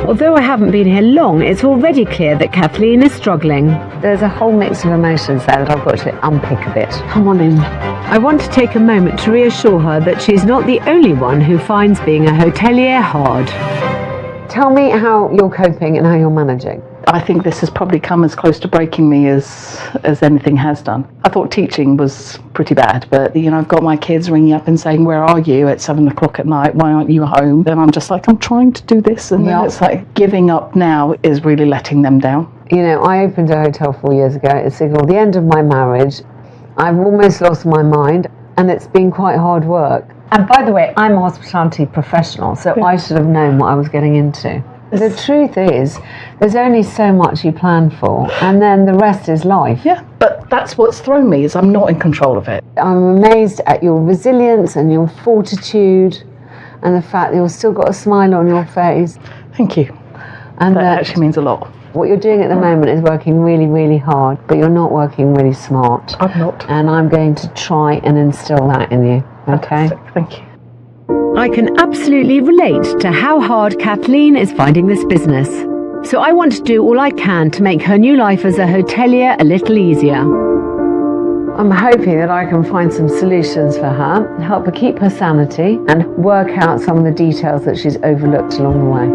Although I haven't been here long, it's already clear that Kathleen is struggling. There's a whole mix of emotions there that I've got to unpick a bit. Come on in. I want to take a moment to reassure her that she's not the only one who finds being a hotelier hard. Tell me how you're coping and how you're managing. I think this has probably come as close to breaking me as anything has done. I thought teaching was pretty bad, but I've got my kids ringing up and saying, where are you at 7 o'clock at night? Why aren't you home? Then I'm just like, I'm trying to do this. And then it's like giving up now is really letting them down. I opened a hotel 4 years ago. It signalled the end of my marriage. I've almost lost my mind and it's been quite hard work. And by the way, I'm a hospitality professional, so I should have known what I was getting into. The truth is, there's only so much you plan for, and then the rest is life. Yeah, but that's what's thrown me, is I'm not in control of it. I'm amazed at your resilience and your fortitude, and the fact that you've still got a smile on your face. Thank you. And that actually means a lot. What you're doing at the moment is working really, really hard, but you're not working really smart. I'm not. And I'm going to try and instill that in you. Okay? Fantastic. Thank you. I can absolutely relate to how hard Kathleen is finding this business. So I want to do all I can to make her new life as a hotelier a little easier. I'm hoping that I can find some solutions for her, help her keep her sanity, and work out some of the details that she's overlooked along the way.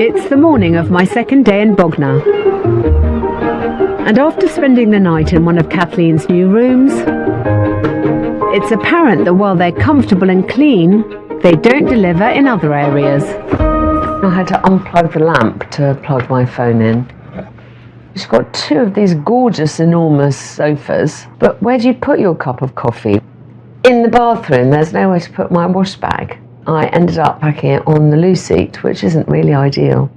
It's the morning of my second day in Bognor. And after spending the night in one of Kathleen's new rooms, it's apparent that while they're comfortable and clean, they don't deliver in other areas. I had to unplug the lamp to plug my phone in. She's got two of these gorgeous, enormous sofas, but where do you put your cup of coffee? In the bathroom, there's nowhere to put my wash bag. I ended up packing it on the loo seat, which isn't really ideal.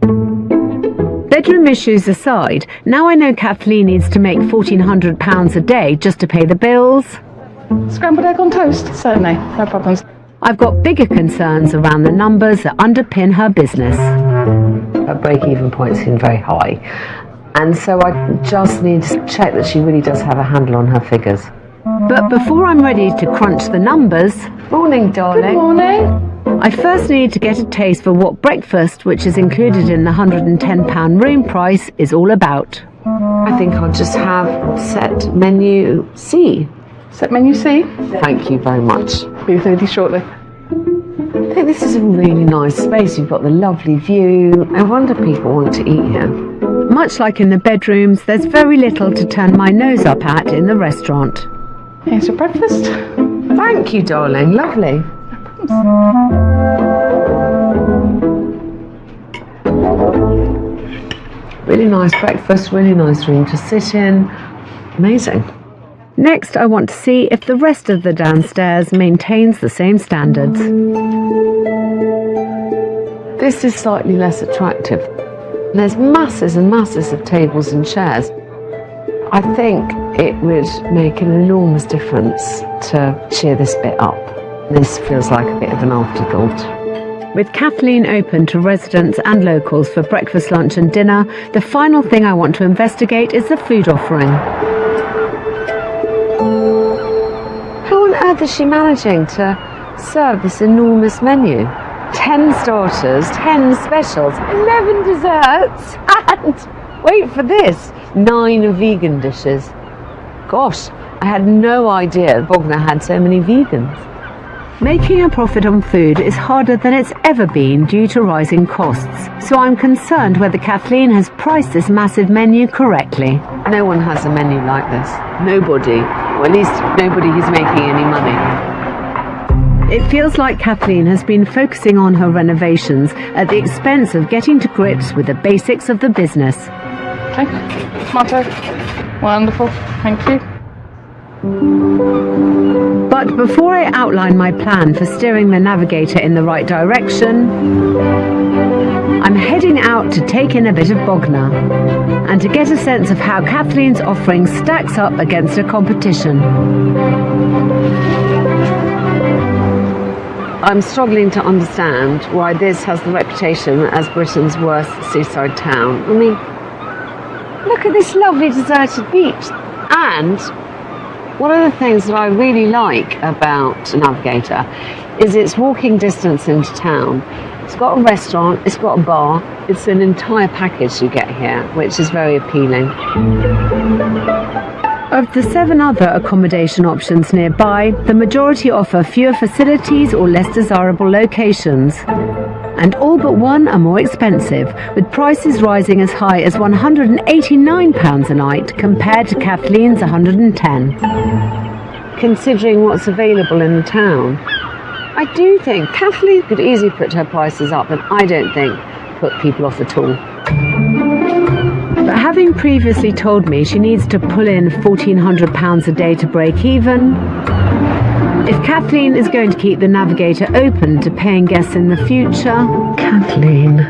Bedroom issues aside, now I know Kathleen needs to make £1,400 a day just to pay the bills. Scrambled egg on toast? Certainly, no problems. I've got bigger concerns around the numbers that underpin her business. Her break-even point seemed very high, and so I just need to check that she really does have a handle on her figures. But before I'm ready to crunch the numbers... Morning, darling. Good morning. I first need to get a taste for what breakfast, which is included in the £110 room price, is all about. I think I'll just have set menu C. Set menu C? Thank you very much. Be with you shortly. I think this is a really nice space. You've got the lovely view. No wonder people want to eat here. Much like in the bedrooms, there's very little to turn my nose up at in the restaurant. Here's your breakfast. Thank you, darling. Lovely. Really nice breakfast, really nice room to sit in. Amazing. Next, I want to see if the rest of the downstairs maintains the same standards. This is slightly less attractive. There's masses and masses of tables and chairs. I think it would make an enormous difference to cheer this bit up. This feels like a bit of an afterthought. With Kathleen open to residents and locals for breakfast, lunch and dinner, the final thing I want to investigate is the food offering. How on earth is she managing to serve this enormous menu? 10 starters, 10 specials, 11 desserts, and, wait for this, 9 vegan dishes. Gosh, I had no idea Bognor had so many vegans. Making a profit on food is harder than it's ever been due to rising costs, so I'm concerned whether Kathleen has priced this massive menu correctly. No one has a menu like this. Nobody. Or at least nobody who's making any money. It feels like Kathleen has been focusing on her renovations at the expense of getting to grips with the basics of the business. Okay, tomato. Wonderful, thank you. But before I outline my plan for steering the Navigator in the right direction, I'm heading out to take in a bit of Bognor and to get a sense of how Kathleen's offering stacks up against her competition. I'm struggling to understand why this has the reputation as Britain's worst seaside town. I mean, look at this lovely deserted beach. And one of the things that I really like about Navigator is its walking distance into town. It's got a restaurant, it's got a bar, it's an entire package you get here, which is very appealing. Of the 7 other accommodation options nearby, the majority offer fewer facilities or less desirable locations. And all but one are more expensive, with prices rising as high as £189 a night compared to Kathleen's £110. Considering what's available in the town, I do think Kathleen could easily put her prices up, and I don't think put people off at all. But having previously told me she needs to pull in £1,400 a day to break even, if Kathleen is going to keep the Navigator open to paying guests in the future, Kathleen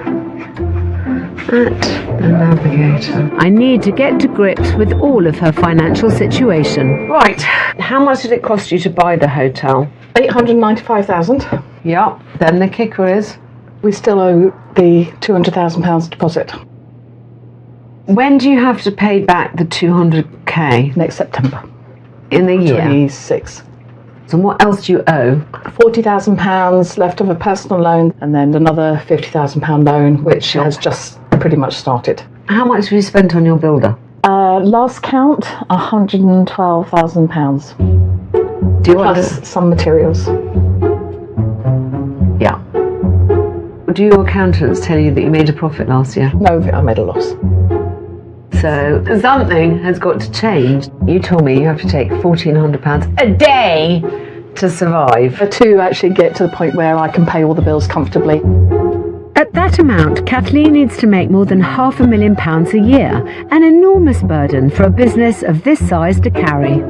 at the Navigator, I need to get to grips with all of her financial situation. Right, how much did it cost you to buy the hotel? 895,000. Yeah, then the kicker is? We still owe the £200,000 deposit. When do you have to pay back the 200k? Next September. In the year? 26. So what else do you owe? £40,000 left of a personal loan, and then another £50,000 loan, which has just pretty much started. How much have you spent on your builder? Last count, £112,000. Do you plus some materials. Yeah. Do your accountants tell you that you made a profit last year? No, I made a loss. So something has got to change. You told me you have to take £1,400 a day to survive. To actually get to the point where I can pay all the bills comfortably. At that amount, Kathleen needs to make more than £500,000 a year, an enormous burden for a business of this size to carry.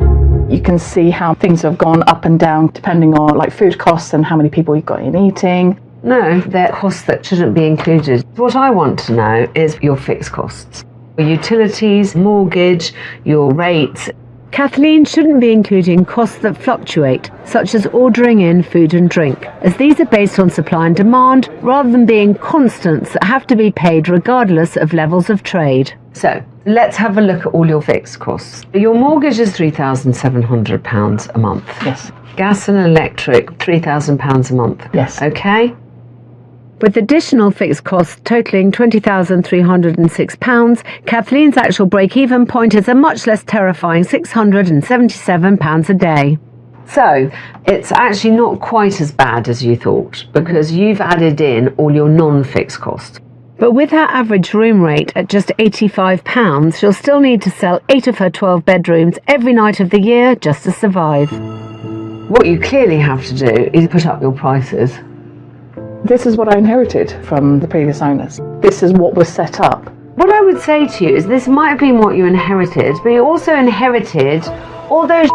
You can see how things have gone up and down depending on like food costs and how many people you've got in eating. No, they're costs that shouldn't be included. What I want to know is your fixed costs. Your utilities, mortgage, your rates. Kathleen shouldn't be including costs that fluctuate, such as ordering in food and drink, as these are based on supply and demand rather than being constants that have to be paid regardless of levels of trade. So, let's have a look at all your fixed costs. Your mortgage is £3,700 a month. Yes. Gas and electric, £3,000 a month. Yes. Okay? With additional fixed costs totalling £20,306, Kathleen's actual break-even point is a much less terrifying £677 a day. So, it's actually not quite as bad as you thought, because you've added in all your non-fixed costs. But with her average room rate at just £85, she'll still need to sell 8 of her 12 bedrooms every night of the year just to survive. What you clearly have to do is put up your prices. This is what I inherited from the previous owners. This is what was set up. What I would say to you is this might have been what you inherited, but you also inherited all those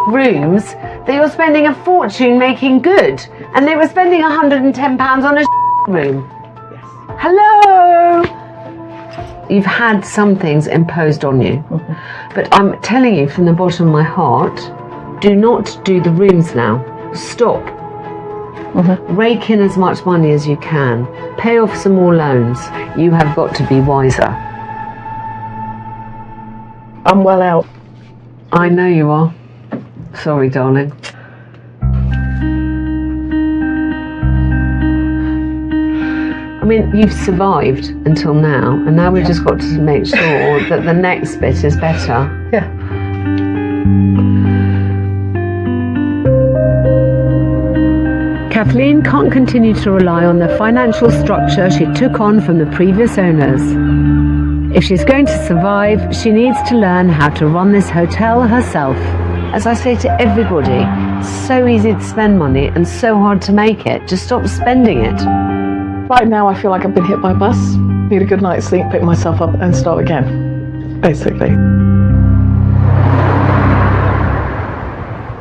rooms that you're spending a fortune making good. And they were spending £110 on a room. Yes. Hello! You've had some things imposed on you. But I'm telling you from the bottom of my heart, do not do the rooms now. Stop. Rake in as much money as you can. Pay off some more loans. You have got to be wiser. I'm well out. I know you are. Sorry, darling. I mean, you've survived until now, and now we've just got to make sure that the next bit is better. Yeah. Kathleen can't continue to rely on the financial structure she took on from the previous owners. If she's going to survive, she needs to learn how to run this hotel herself. As I say to everybody, It's so easy to spend money and so hard to make it. Just stop spending it. Right now I feel like I've been hit by a bus, need a good night's sleep, pick myself up and start again, basically.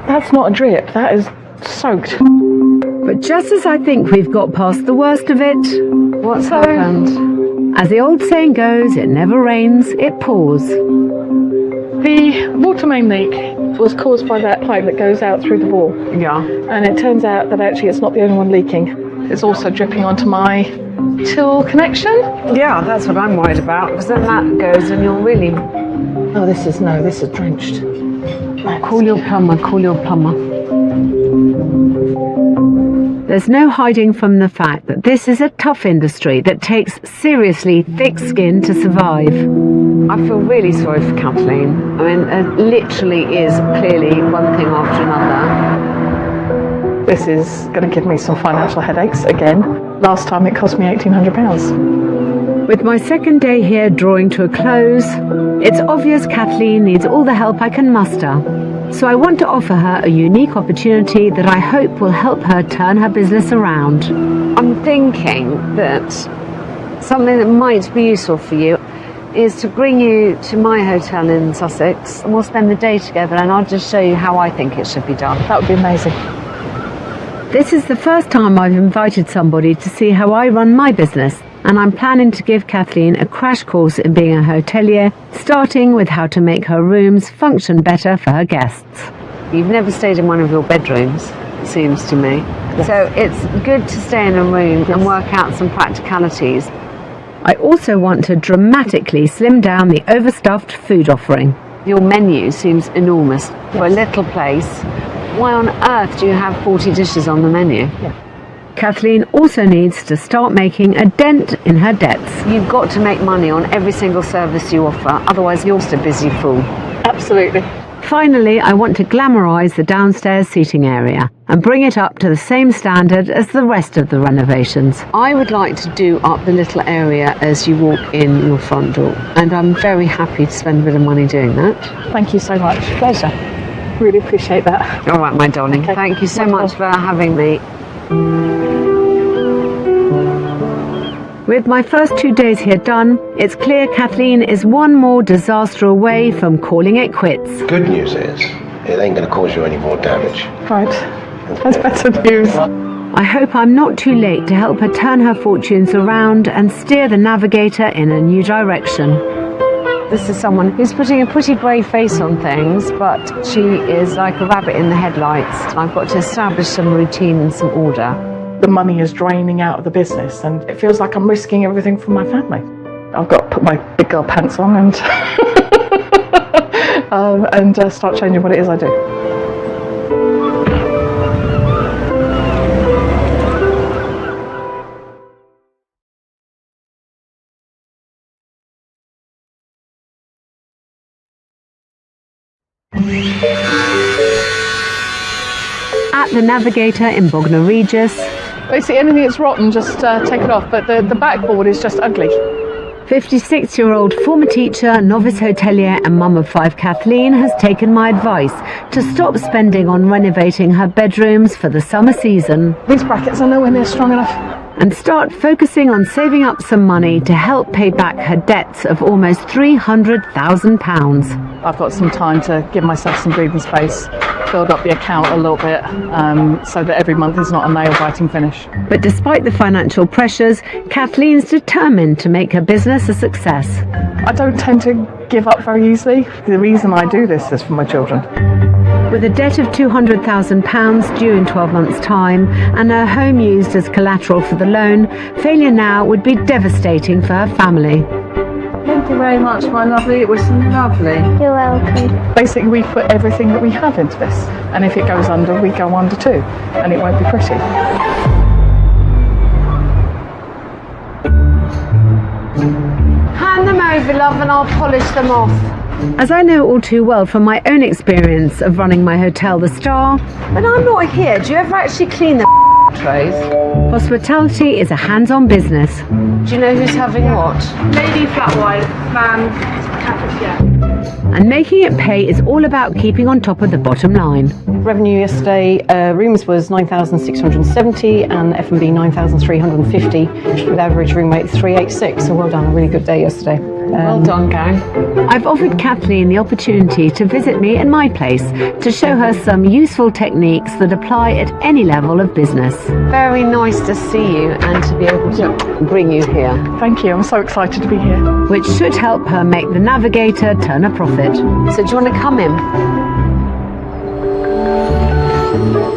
That's not a drip, that is soaked. But just as I think we've got past the worst of it, what's happened? As the old saying goes, it never rains, it pours. The water main leak was caused by that pipe that goes out through the wall. Yeah. And it turns out that actually it's not the only one leaking. It's also dripping onto my till connection. Yeah, that's what I'm worried about, because then that goes and you're really... Oh, this is drenched. Call your plumber. There's no hiding from the fact that this is a tough industry that takes seriously thick skin to survive. I feel really sorry for Kathleen. I mean, it literally is clearly one thing after another. This is going to give me some financial headaches again. Last time it cost me £1,800. With my second day here drawing to a close, it's obvious Kathleen needs all the help I can muster. So I want to offer her a unique opportunity that I hope will help her turn her business around. I'm thinking that something that might be useful for you is to bring you to my hotel in Sussex and we'll spend the day together and I'll just show you how I think it should be done. That would be amazing. This is the first time I've invited somebody to see how I run my business, and I'm planning to give Kathleen a crash course in being a hotelier, starting with how to make her rooms function better for her guests. You've never stayed in one of your bedrooms, it seems to me. Yes. So it's good to stay in a room and work out some practicalities. I also want to dramatically slim down the overstuffed food offering. Your menu seems enormous for a little place. Why on earth do you have 40 dishes on the menu? Yeah. Kathleen also needs to start making a dent in her debts. You've got to make money on every single service you offer, otherwise you're just a busy fool. Absolutely. Finally, I want to glamorise the downstairs seating area and bring it up to the same standard as the rest of the renovations. I would like to do up the little area as you walk in your front door, and I'm very happy to spend a bit of money doing that. Thank you so much. Pleasure. Really appreciate that. All right, my darling. Okay. Thank you so much for having me. With my first 2 days here done, it's clear Kathleen is one more disaster away from calling it quits. Good news is, it ain't going to cause you any more damage. Right. That's better news. I hope I'm not too late to help her turn her fortunes around and steer the Navigator in a new direction. This is someone who's putting a pretty brave face on things, but she is like a rabbit in the headlights. I've got to establish some routine and some order. The money is draining out of the business and it feels like I'm risking everything for my family. I've got to put my big girl pants on and start changing what it is I do. At the Navigator in Bognor Regis, basically anything that's rotten, just take it off, but the backboard is just ugly. 56-year-old former teacher, novice hotelier and mum of 5 Kathleen has taken my advice to stop spending on renovating her bedrooms for the summer season. These brackets are nowhere near strong enough. And start focusing on saving up some money to help pay back her debts of almost £300,000. I've got some time to give myself some breathing space, build up the account a little bit, so that every month is not a nail-biting finish. But despite the financial pressures, Kathleen's determined to make her business a success. I don't tend to give up very easily. The reason I do this is for my children. With a debt of £200,000 due in 12 months' time and her home used as collateral for the loan, failure now would be devastating for her family. Thank you very much, my lovely. It was lovely. You're welcome. Basically, we put everything that we have into this, and if it goes under, we go under too, and it won't be pretty. Hand them over, love, and I'll polish them off. As I know all too well from my own experience of running my hotel, The Star. When I'm not here, do you ever actually clean the trays. Hospitality is a hands-on business. Do you know who's having what? Lady flat white, man, cafetiere. And making it pay is all about keeping on top of the bottom line. Revenue yesterday, rooms was 9,670 and F&B 9,350 with average room rate 386. So well done, a really good day yesterday. Well done, gang. I've offered Kathleen the opportunity to visit me in my place to show her some useful techniques that apply at any level of business. Very nice to see you and to be able to bring you here. Thank you, I'm so excited to be here. Which should help her make the Navigator turn a profit. So do you want to come in?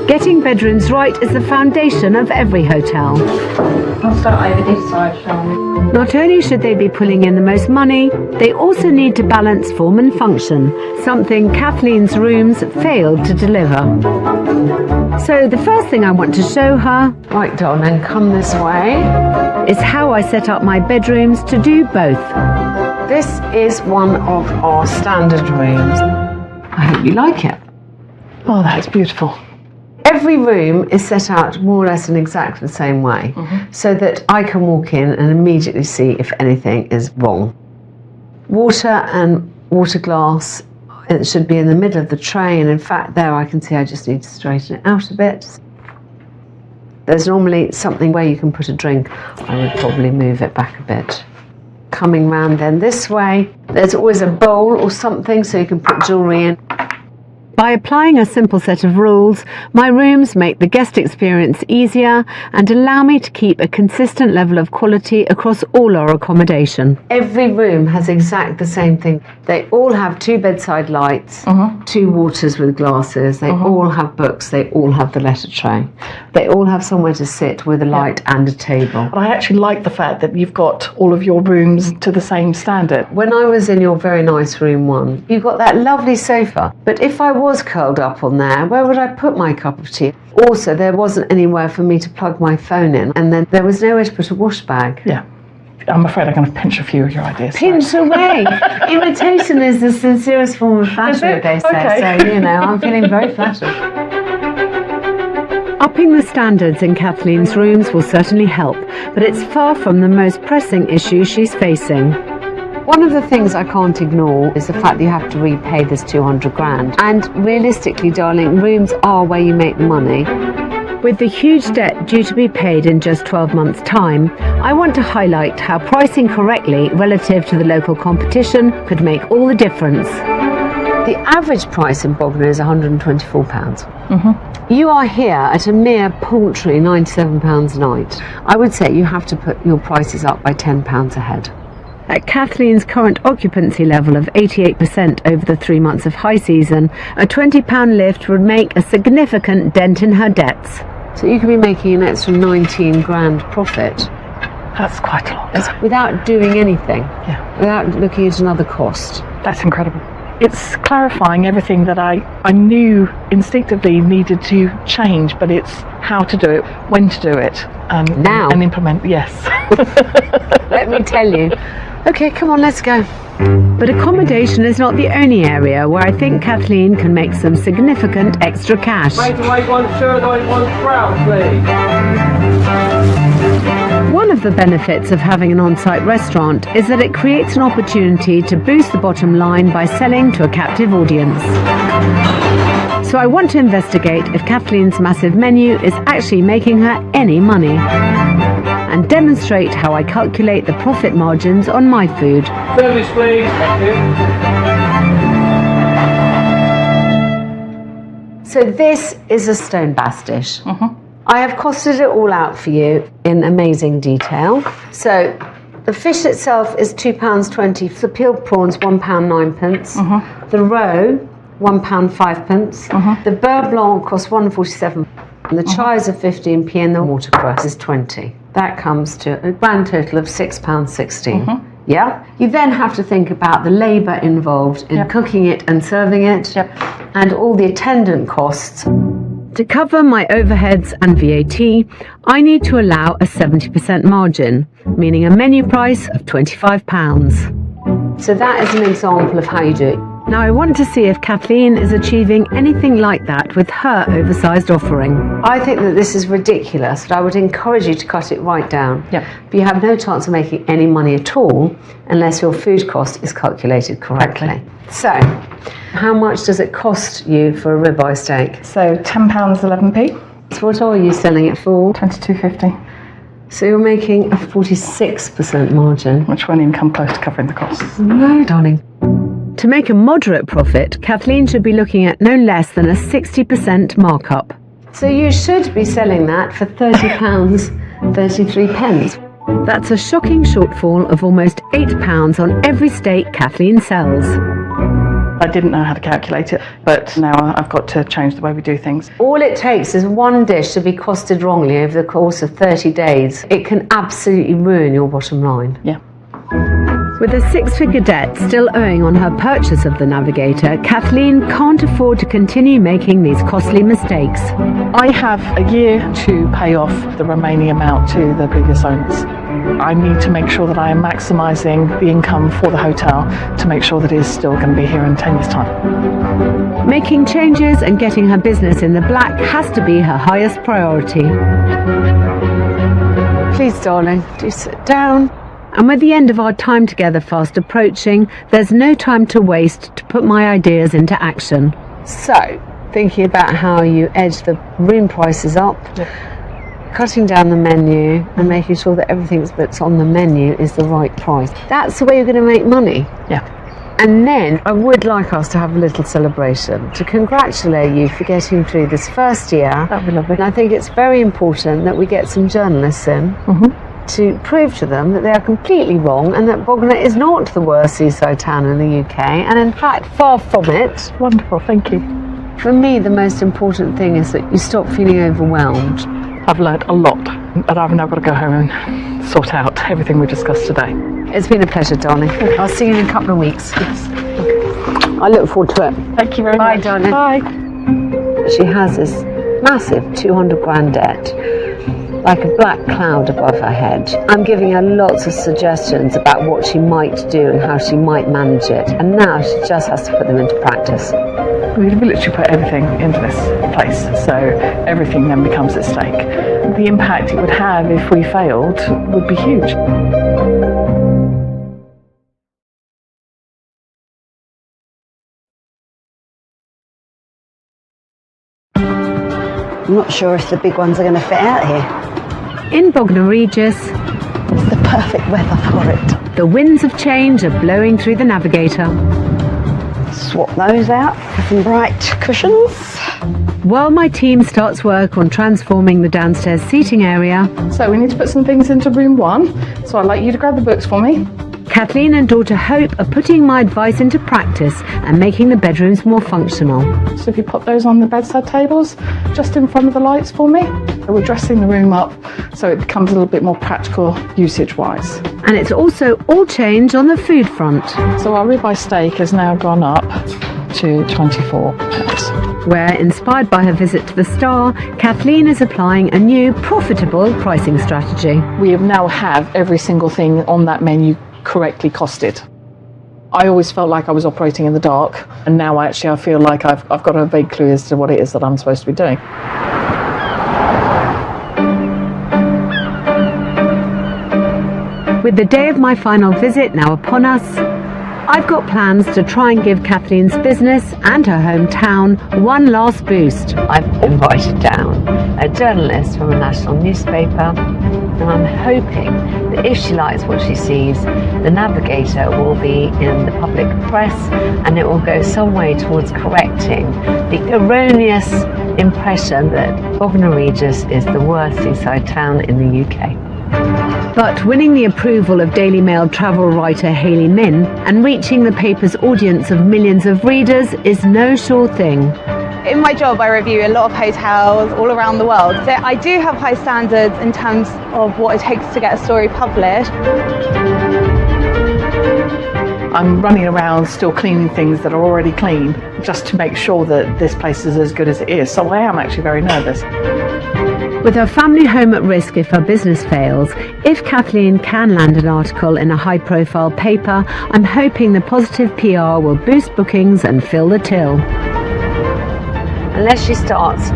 Getting bedrooms right is the foundation of every hotel. I'll start over this side, shall we? Not only should they be pulling in the most money, they also need to balance form and function, something Kathleen's rooms failed to deliver. So the first thing I want to show her, right darling, come this way, is how I set up my bedrooms to do both. This is one of our standard rooms. I hope you like it. Oh, that's beautiful. Every room is set out more or less in exactly the same way, so that I can walk in and immediately see if anything is wrong. Water and water glass, it should be in the middle of the tray, and in fact there I can see I just need to straighten it out a bit. There's normally something where you can put a drink. I would probably move it back a bit. Coming round then this way, there's always a bowl or something so you can put jewellery in. By applying a simple set of rules, my rooms make the guest experience easier and allow me to keep a consistent level of quality across all our accommodation. Every room has exactly the same thing. They all have 2 bedside lights, 2 waters with glasses, they all have books, they all have the letter tray. They all have somewhere to sit with a light and a table. But I actually like the fact that you've got all of your rooms to the same standard. When I was in your very nice room 1, you've got that lovely sofa, but if I was curled up on there, where would I put my cup of tea? Also, there wasn't anywhere for me to plug my phone in, and then there was nowhere to put a wash bag. Yeah. I'm afraid I'm going to pinch a few of your ideas. Pinch away. Imitation is the sincerest form of flattery, they say. Okay. So, you know, I'm feeling very flattered. Upping the standards in Kathleen's rooms will certainly help, but it's far from the most pressing issue she's facing. One of the things I can't ignore is the fact that you have to repay this 200 grand. And realistically, darling, rooms are where you make the money. With the huge debt due to be paid in just 12 months' time, I want to highlight how pricing correctly relative to the local competition could make all the difference. The average price in Bognor is £124. You are here at a mere paltry £97 a night. I would say you have to put your prices up by £10 a head. At Kathleen's current occupancy level of 88% over the 3 months of high season, a £20 lift would make a significant dent in her debts. So you could be making an extra 19 grand profit. That's quite a lot. That's without doing anything. Without looking at another cost. That's incredible. It's clarifying everything that I knew instinctively needed to change, but it's how to do it, when to do it, now and implement. Yes. Let me tell you. Okay, come on, let's go. But accommodation is not the only area where I think Kathleen can make some significant extra cash. Wait, one sirloin, one crown, please. One of the benefits of having an on-site restaurant is that it creates an opportunity to boost the bottom line by selling to a captive audience. So I want to investigate if Kathleen's massive menu is actually making her any money, and demonstrate how I calculate the profit margins on my food. Service, please. So this is a stone bass dish. I have costed it all out for you in amazing detail. So the fish itself is £2.20. The peeled prawns, £1.09. The roe, £1.05. The beurre blanc costs £1.47. And the chives are 15p and the watercress is 20. That comes to a grand total of £6.60. Yeah? You then have to think about the labour involved in cooking it and serving it, and all the attendant costs. To cover my overheads and VAT, I need to allow a 70% margin, meaning a menu price of £25. So that is an example of how you do it. Now I want to see if Kathleen is achieving anything like that with her oversized offering. I think that this is ridiculous, and I would encourage you to cut it right down. Yeah. But you have no chance of making any money at all unless your food cost is calculated correctly. So, how much does it cost you for a ribeye steak? So £10, 11p. So what are you selling it for? £22.50. So you're making a 46% margin. Which won't even come close to covering the costs. No, darling. To make a moderate profit, Kathleen should be looking at no less than a 60% markup. So you should be selling that for £30, 33 pence. That's a shocking shortfall of almost £8 on every steak Kathleen sells. I didn't know how to calculate it, but now I've got to change the way we do things. All it takes is one dish to be costed wrongly over the course of 30 days. It can absolutely ruin your bottom line. Yeah. With a six-figure debt still owing on her purchase of the Navigator, Kathleen can't afford to continue making these costly mistakes. I have a year to pay off the remaining amount to the previous owners. I need to make sure that I am maximising the income for the hotel to make sure that it is still going to be here in 10 years' time. Making changes and getting her business in the black has to be her highest priority. Please, darling, do sit down. And with the end of our time together fast approaching, there's no time to waste to put my ideas into action. So, thinking about how you edge the room prices up, cutting down the menu and making sure that everything that's on the menu is the right price. That's the way you're going to make money. Yeah. And then I would like us to have a little celebration to congratulate you for getting through this first year. That'd be lovely. And I think it's very important that we get some journalists in to prove to them that they are completely wrong and that Bognor is not the worst seaside town in the UK, and in fact far from it. Wonderful, thank you. For me, the most important thing is that you stop feeling overwhelmed. I've learnt a lot, and I've now got to go home and sort out everything we discussed today. It's been a pleasure, darling. I'll see you in a couple of weeks. I look forward to it. Thank you very Bye, much. darling. Bye. She has this massive 200 grand debt, like a black cloud above her head. I'm giving her lots of suggestions about what she might do and how she might manage it, and now she just has to put them into practice. We've literally put everything into this place, so everything then becomes at stake. The impact it would have if we failed would be huge. I'm not sure if the big ones are going to fit out here. In Bognor Regis, it's the perfect weather for it. The winds of change are blowing through the Navigator. Swap those out for some bright cushions. While my team starts work on transforming the downstairs seating area, So we need to put some things into room 1, so I'd like you to grab the books for me. Kathleen and daughter Hope are putting my advice into practice and making the bedrooms more functional. So if you pop those on the bedside tables, just in front of the lights for me. We're dressing the room up so it becomes a little bit more practical usage-wise. And it's also all change on the food front. So our ribeye steak has now gone up to £24. Where, inspired by her visit to the Star, Kathleen is applying a new, profitable pricing strategy. We now have every single thing on that menu correctly costed. I always felt like I was operating in the dark, and now I feel like I've got a vague clue as to what it is that I'm supposed to be doing. With the day of my final visit now upon us, I've got plans to try and give Kathleen's business and her hometown one last boost. I've invited down a journalist from a national newspaper, and I'm hoping that if she likes what she sees, the Navigator will be in the public press, and it will go some way towards correcting the erroneous impression that Bognor Regis is the worst seaside town in the UK. But winning the approval of Daily Mail travel writer Hayley Min and reaching the paper's audience of millions of readers is no sure thing. In my job, I review a lot of hotels all around the world. So I do have high standards in terms of what it takes to get a story published. I'm running around still cleaning things that are already clean, just to make sure that this place is as good as it is. So I am actually very nervous. With her family home at risk if her business fails, if Kathleen can land an article in a high-profile paper, I'm hoping the positive PR will boost bookings and fill the till. Unless she starts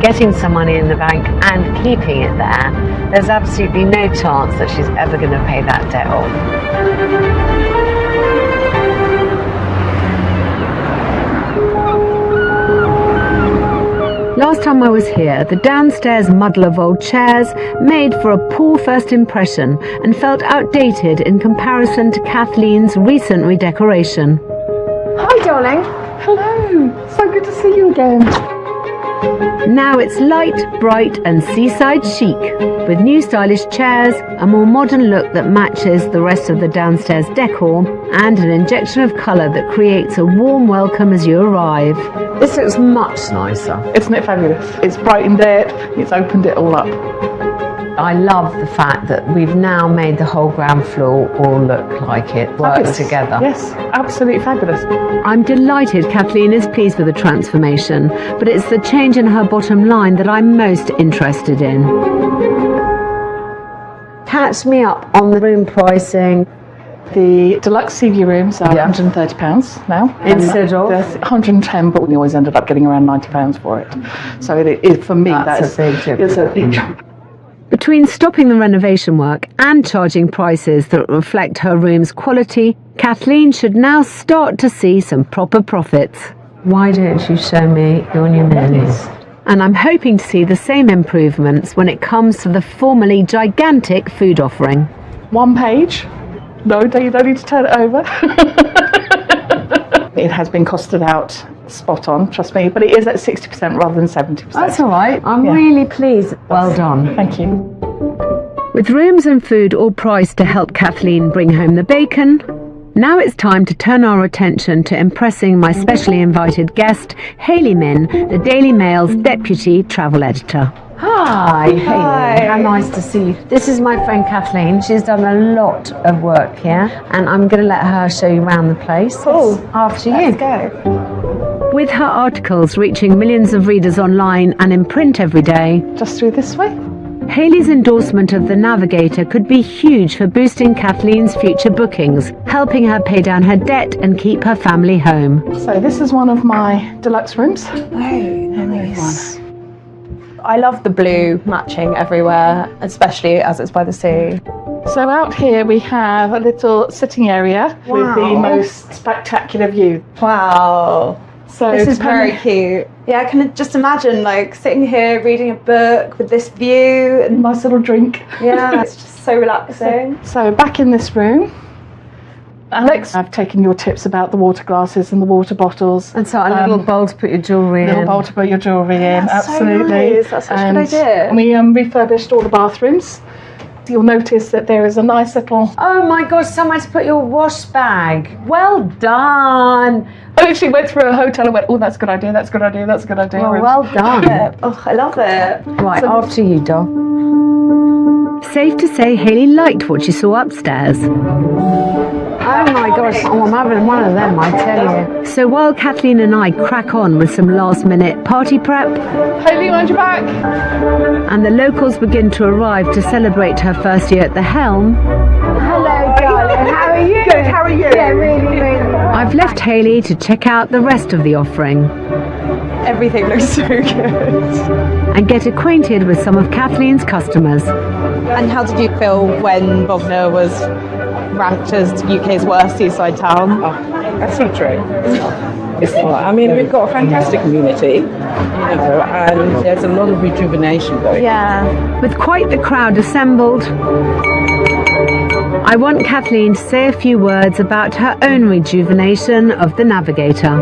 getting some money in the bank and keeping it there, there's absolutely no chance that she's ever going to pay that debt off. Last time I was here, the downstairs muddle of old chairs made for a poor first impression and felt outdated in comparison to Kathleen's recent redecoration. Hi, darling. Hello. So good to see you again. Now it's light, bright and seaside chic, with new stylish chairs, a more modern look that matches the rest of the downstairs decor, and an injection of colour that creates a warm welcome as you arrive. This looks much nicer. Isn't it fabulous? It's brightened it, it's opened it all up. I love the fact that we've now made the whole ground floor all look like it works Fabulous. together. Yes, absolutely fabulous. I'm delighted Kathleen is pleased with the transformation, but it's the change in her bottom line that I'm most interested in. Catch me up on the room pricing. The deluxe sea view rooms are £130 now. Instead of? There's 110, but we always ended up getting around £90 for it. So it is, for me, That's a big difference. It's a big jump. Between stopping the renovation work and charging prices that reflect her room's quality, Kathleen should now start to see some proper profits. Why don't you show me your new menus? And I'm hoping to see the same improvements when it comes to the formerly gigantic food offering. One page. No, you don't need to turn it over. It has been costed out spot on, trust me, but it is at 60% rather than 70%. That's all right. I'm really pleased. Well done. Thank you. With rooms and food all priced to help Kathleen bring home the bacon, now it's time to turn our attention to impressing my specially invited guest, Hayley Min, the Daily Mail's deputy travel editor. Hi, Hayley. How nice to see you. This is my friend Kathleen. She's done a lot of work here, and I'm going to let her show you around the place. Cool. After you. Let's go. With her articles reaching millions of readers online and in print every day, just through this way. Hayley's endorsement of The Navigator could be huge for boosting Kathleen's future bookings, helping her pay down her debt and keep her family home. So this is one of my deluxe rooms. Oh, nice. I love the blue matching everywhere, especially as it's by the sea. So out here we have a little sitting area with the most spectacular view. Wow. So this is very cute. Yeah, I can just imagine like sitting here reading a book with this view and nice little drink. Yeah, it's just so relaxing. So back in this room, Alex, I've taken your tips about the water glasses and the water bottles. And so a little bowl to put your jewellery in. Little bowl to put your jewellery in, That's absolutely. So nice. That's such a good idea. And we refurbished all the bathrooms. You'll notice that there is a nice little... Oh my gosh, somewhere to put your wash bag. Well done. I literally went through a hotel and went, oh, that's a good idea, that's a good idea, that's a good idea. Well done. Oh, I love it. Right, after you, doll. Safe to say Hayley liked what she saw upstairs. Oh my gosh, I'm having one of them, I tell you. So while Kathleen and I crack on with some last-minute party prep, Hayley, mind your back. And the locals begin to arrive to celebrate her first year at the helm. Hello, darling. How are you? Good, how are you? Yeah, really, really. I've left Hayley to check out the rest of the offering. Everything looks so good. And get acquainted with some of Kathleen's customers. And how did you feel when Bognor was ranked as UK's worst seaside town? Oh, that's not true. It's not. I mean, we've got a fantastic community, you know, and there's a lot of rejuvenation going. Yeah. With quite the crowd assembled, I want Kathleen to say a few words about her own rejuvenation of the Navigator.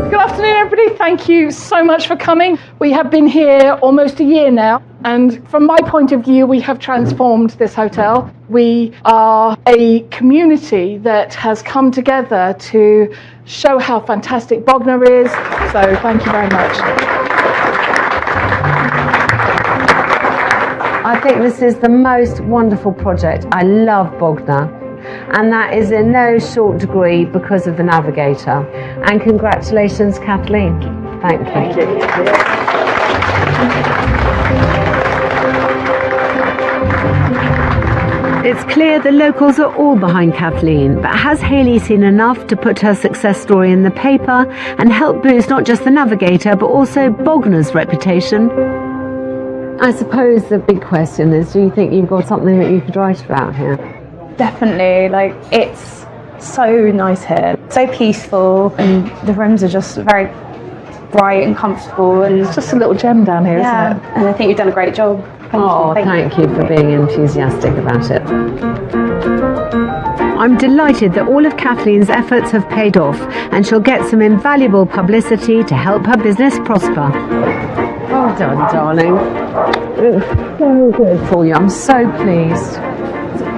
Good afternoon, everybody. Thank you so much for coming. We have been here almost a year now, and from my point of view, we have transformed this hotel. We are a community that has come together to show how fantastic Bognor is, so thank you very much. I think this is the most wonderful project. I love Bognor. And that is in no short degree because of the Navigator. And congratulations, Kathleen. Thank you. Thank you. It's clear the locals are all behind Kathleen, but has Hayley seen enough to put her success story in the paper and help boost not just the Navigator but also Bognor's reputation? I suppose the big question is, do you think you've got something that you could write about here? Definitely, like it's so nice here, so peaceful, and the rooms are just very bright and comfortable, and it's just a little gem down here, isn't it? And I think you've done a great job. Thank you for being enthusiastic about it. I'm delighted that all of Kathleen's efforts have paid off, and she'll get some invaluable publicity to help her business prosper. Well done, darling. So good for you. I'm so pleased.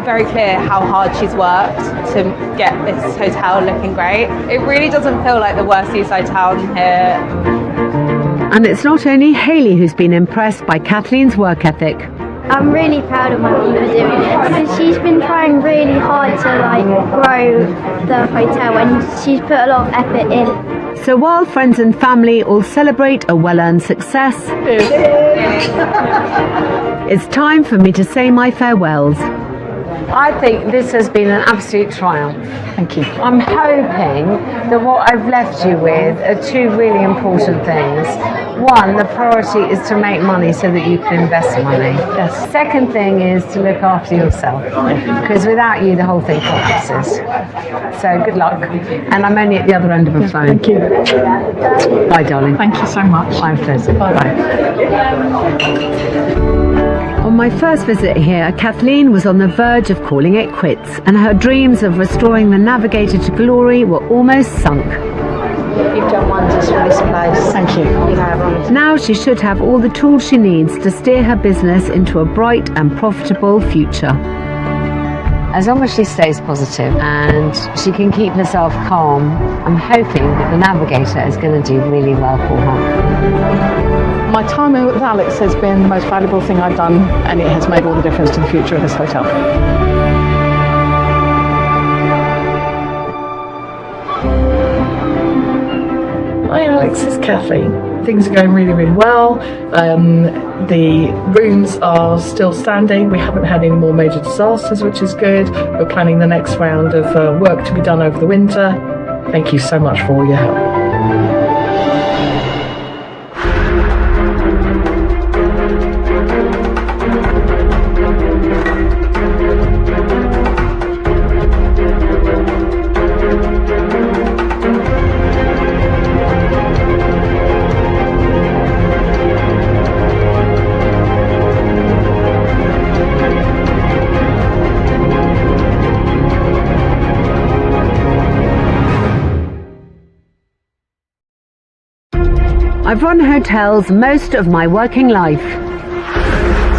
Very clear how hard she's worked to get this hotel looking great. It really doesn't feel like the worst seaside town here. And it's not only Hayley who's been impressed by Kathleen's work ethic. I'm really proud of my mum for doing it because she's been trying really hard to grow the hotel and she's put a lot of effort in. So while friends and family all celebrate a well-earned success, it's time for me to say my farewells. I think this has been an absolute triumph. Thank you. I'm hoping that what I've left you with are two really important things. One, the priority is to make money so that you can invest money. Yes. Second thing is to look after yourself, because without you the whole thing collapses. So good luck. And I'm only at the other end of the phone. Thank you. Bye, darling. Thank you so much. My pleasure. Bye. On my first visit here, Kathleen was on the verge of calling it quits, and her dreams of restoring the Navigator to glory were almost sunk. You've done wonders for this place. Thank you. You have. Now she should have all the tools she needs to steer her business into a bright and profitable future. As long as she stays positive and she can keep herself calm, I'm hoping that the Navigator is going to do really well for her. My time with Alex has been the most valuable thing I've done, and it has made all the difference to the future of this hotel. Hi Alex, it's Kathleen. Things are going really, really well. The rooms are still standing. We haven't had any more major disasters, which is good. We're planning the next round of work to be done over the winter. Thank you so much for all your help. I've run hotels most of my working life.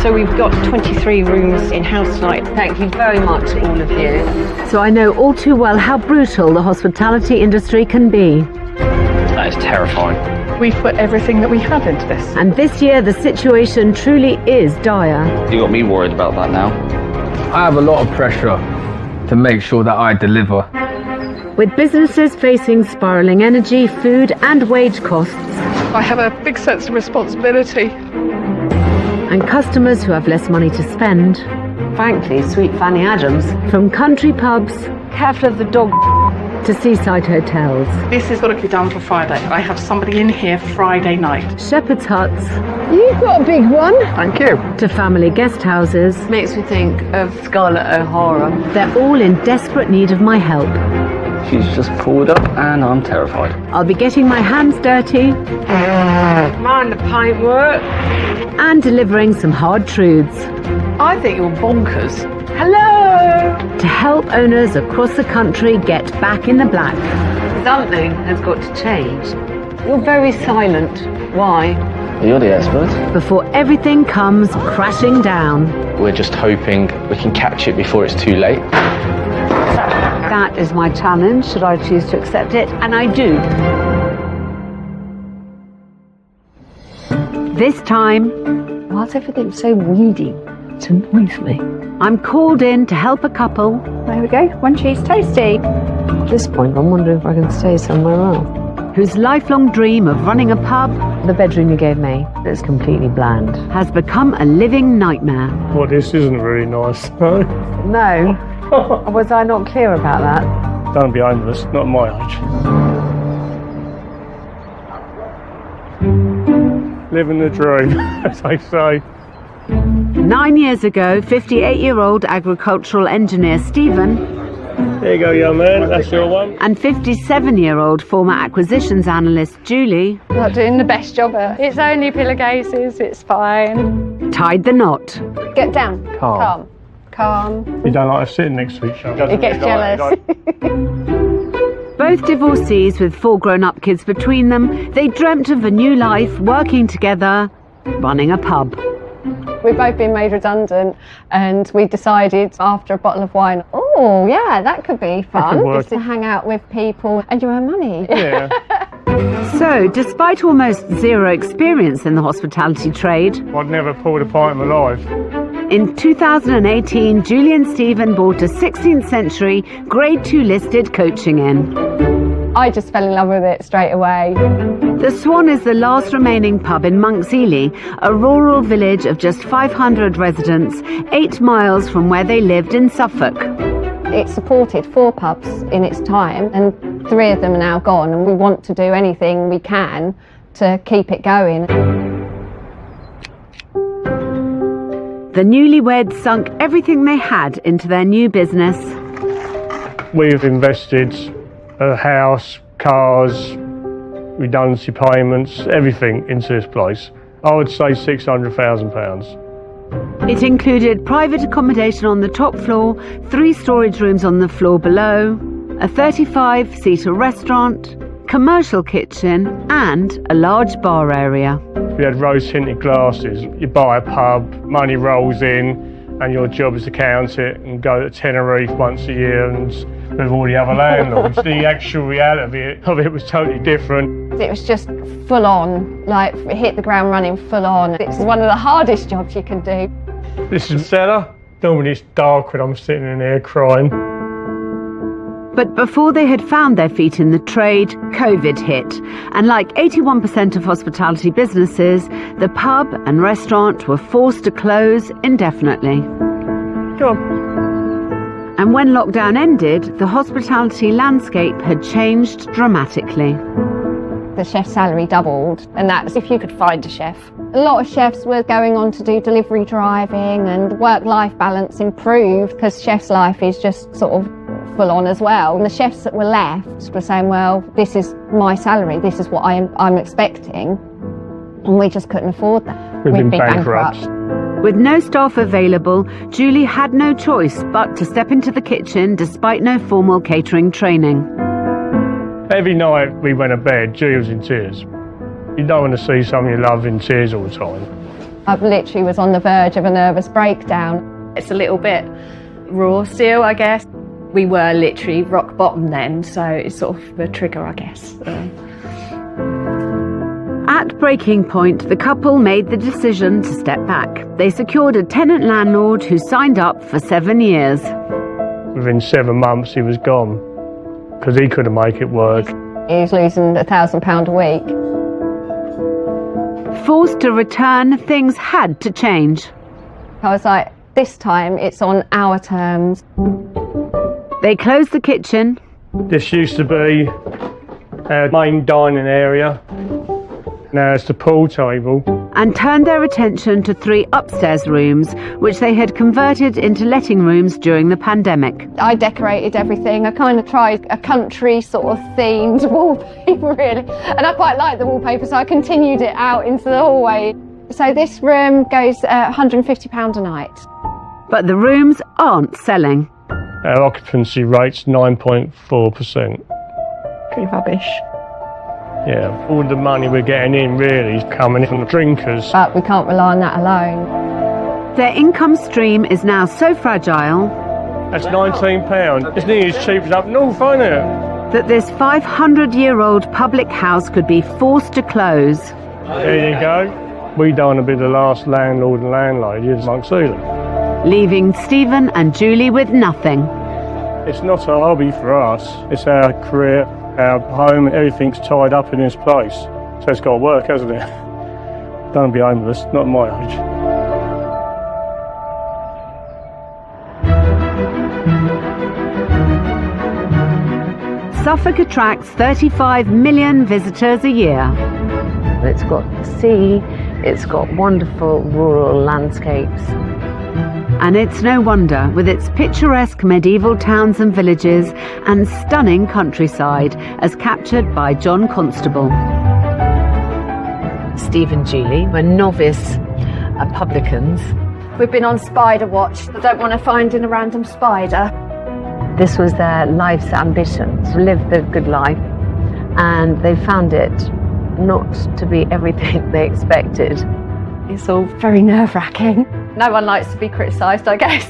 So we've got 23 rooms in-house tonight. Thank you very much, all of you. So I know all too well how brutal the hospitality industry can be. That is terrifying. We've put everything that we have into this. And this year the situation truly is dire. You got me worried about that now. I have a lot of pressure to make sure that I deliver. With businesses facing spiralling energy, food and wage costs, I have a big sense of responsibility. And customers who have less money to spend. Frankly, sweet Fanny Adams, from country pubs, Cafe of the Dog to seaside hotels. This has got to be done for Friday. I have somebody in here Friday night. Shepherd's huts. You've got a big one. Thank you. To family guest houses. Makes me think of Scarlett O'Hara. They're all in desperate need of my help. She's just pulled up and I'm terrified. I'll be getting my hands dirty. Mind the paint work. And delivering some hard truths. I think you're bonkers. Hello! To help owners across the country get back in the black. Something has got to change. You're very silent. Why? You're the expert. Before everything comes crashing down. We're just hoping we can catch it before it's too late. That is my challenge, should I choose to accept it, and I do. This time, why is everything so weedy? It annoys me. I'm called in to help a couple. There we go, one cheese toasty. At this point, I'm wondering if I can stay somewhere else. whose lifelong dream of running a pub, The bedroom you gave me, that's completely bland. has become a living nightmare. Well, this isn't really nice. No. No. Was I not clear about that? Don't be homeless, not my age. Living the dream, as they say. 9 years ago, 58-year-old agricultural engineer Stephen There you go, young man, that's your one. and 57-year-old former acquisitions analyst Julie Not doing the best job at it. It's only pillowcases, it's fine. tied the knot. Get down. Calm. Calm. You don't like us sitting next to each other. He gets jealous. Both divorcees with 4 grown-up kids between them, they dreamt of a new life, working together, running a pub. We've both been made redundant and we decided after a bottle of wine, oh yeah, that could be fun. work. Just to hang out with people and you earn money. Yeah. So, despite almost zero experience in the hospitality trade, I'd never pulled a pint in my life. in 2018, Julie and Stephen bought a 16th century Grade 2 listed coaching inn. I just fell in love with it straight away. The Swan is the last remaining pub in Monks Ely, a rural village of just 500 residents, 8 miles from where they lived in Suffolk. It supported 4 pubs in its time and 3 of them are now gone, and we want to do anything we can to keep it going. The newlyweds sunk everything they had into their new business. We've invested a house, cars, redundancy payments, everything into this place. I would say £600,000. It included private accommodation on the top floor, 3 storage rooms on the floor below, a 35-seater restaurant, commercial kitchen and a large bar area. We had rose-tinted glasses. You buy a pub, money rolls in, and your job is to count it and go to Tenerife once a year and with all the other landlords. The actual reality of it was totally different. It was just full on, like hit the ground running full on. It's one of the hardest jobs you can do. This is the cellar. Normally it's dark when I'm sitting in here crying. But before they had found their feet in the trade, COVID hit. And like 81% of hospitality businesses, the pub and restaurant were forced to close indefinitely. Go on. And when lockdown ended, the hospitality landscape had changed dramatically. The chef's salary doubled, and that's if you could find a chef. A lot of chefs were going on to do delivery driving, and work-life balance improved because chef's life is just sort of full on as well. And the chefs that were left were saying, well, this is my salary, this is what I'm expecting, and we just couldn't afford that. We've We'd been be bankrupt. With no staff available, Julie had no choice but to step into the kitchen despite no formal catering training. Every night we went to bed, Julie was in tears. You don't want to see someone you love in tears all the time. I literally was on the verge of a nervous breakdown. It's a little bit raw still, I guess. We were literally rock bottom then, so it's sort of the trigger, I guess. At breaking point, the couple made the decision to step back. They secured a tenant landlord who signed up for 7 years. Within 7 months he was gone because he couldn't make it work. He was losing £1,000 a week. Forced to return, things had to change. I was like, this time it's on our terms. They closed the kitchen. This used to be our main dining area. Now it's the pool table. And turned their attention to 3 upstairs rooms, which they had converted into letting rooms during the pandemic. I decorated everything. I kind of tried a country sort of themed wallpaper, really. And I quite liked the wallpaper, so I continued it out into the hallway. So this room goes £150 a night. But the rooms aren't selling. Our occupancy rate's 9.4%. Pretty rubbish. Yeah, all the money we're getting in really is coming from the drinkers. But we can't rely on that alone. Their income stream is now so fragile That's £19. It's nearly as cheap as up north, isn't it? that this 500-year-old public house could be forced to close. There you go. We don't want to be the last landlord and landlady in Monks Ely. Leaving Stephen and Julie with nothing. It's not a hobby for us, it's our career. Our home, everything's tied up in this place. So it's got to work, hasn't it? Don't be homeless, not at my age. Suffolk attracts 35 million visitors a year. It's got sea, it's got wonderful rural landscapes. And it's no wonder, with its picturesque medieval towns and villages and stunning countryside, as captured by John Constable. Steve and Julie were novice publicans. We've been on spider watch. I don't want to find in a random spider. This was their life's ambition, to live the good life, and they found it not to be everything they expected. It's all very nerve-wracking. No one likes to be criticised, I guess.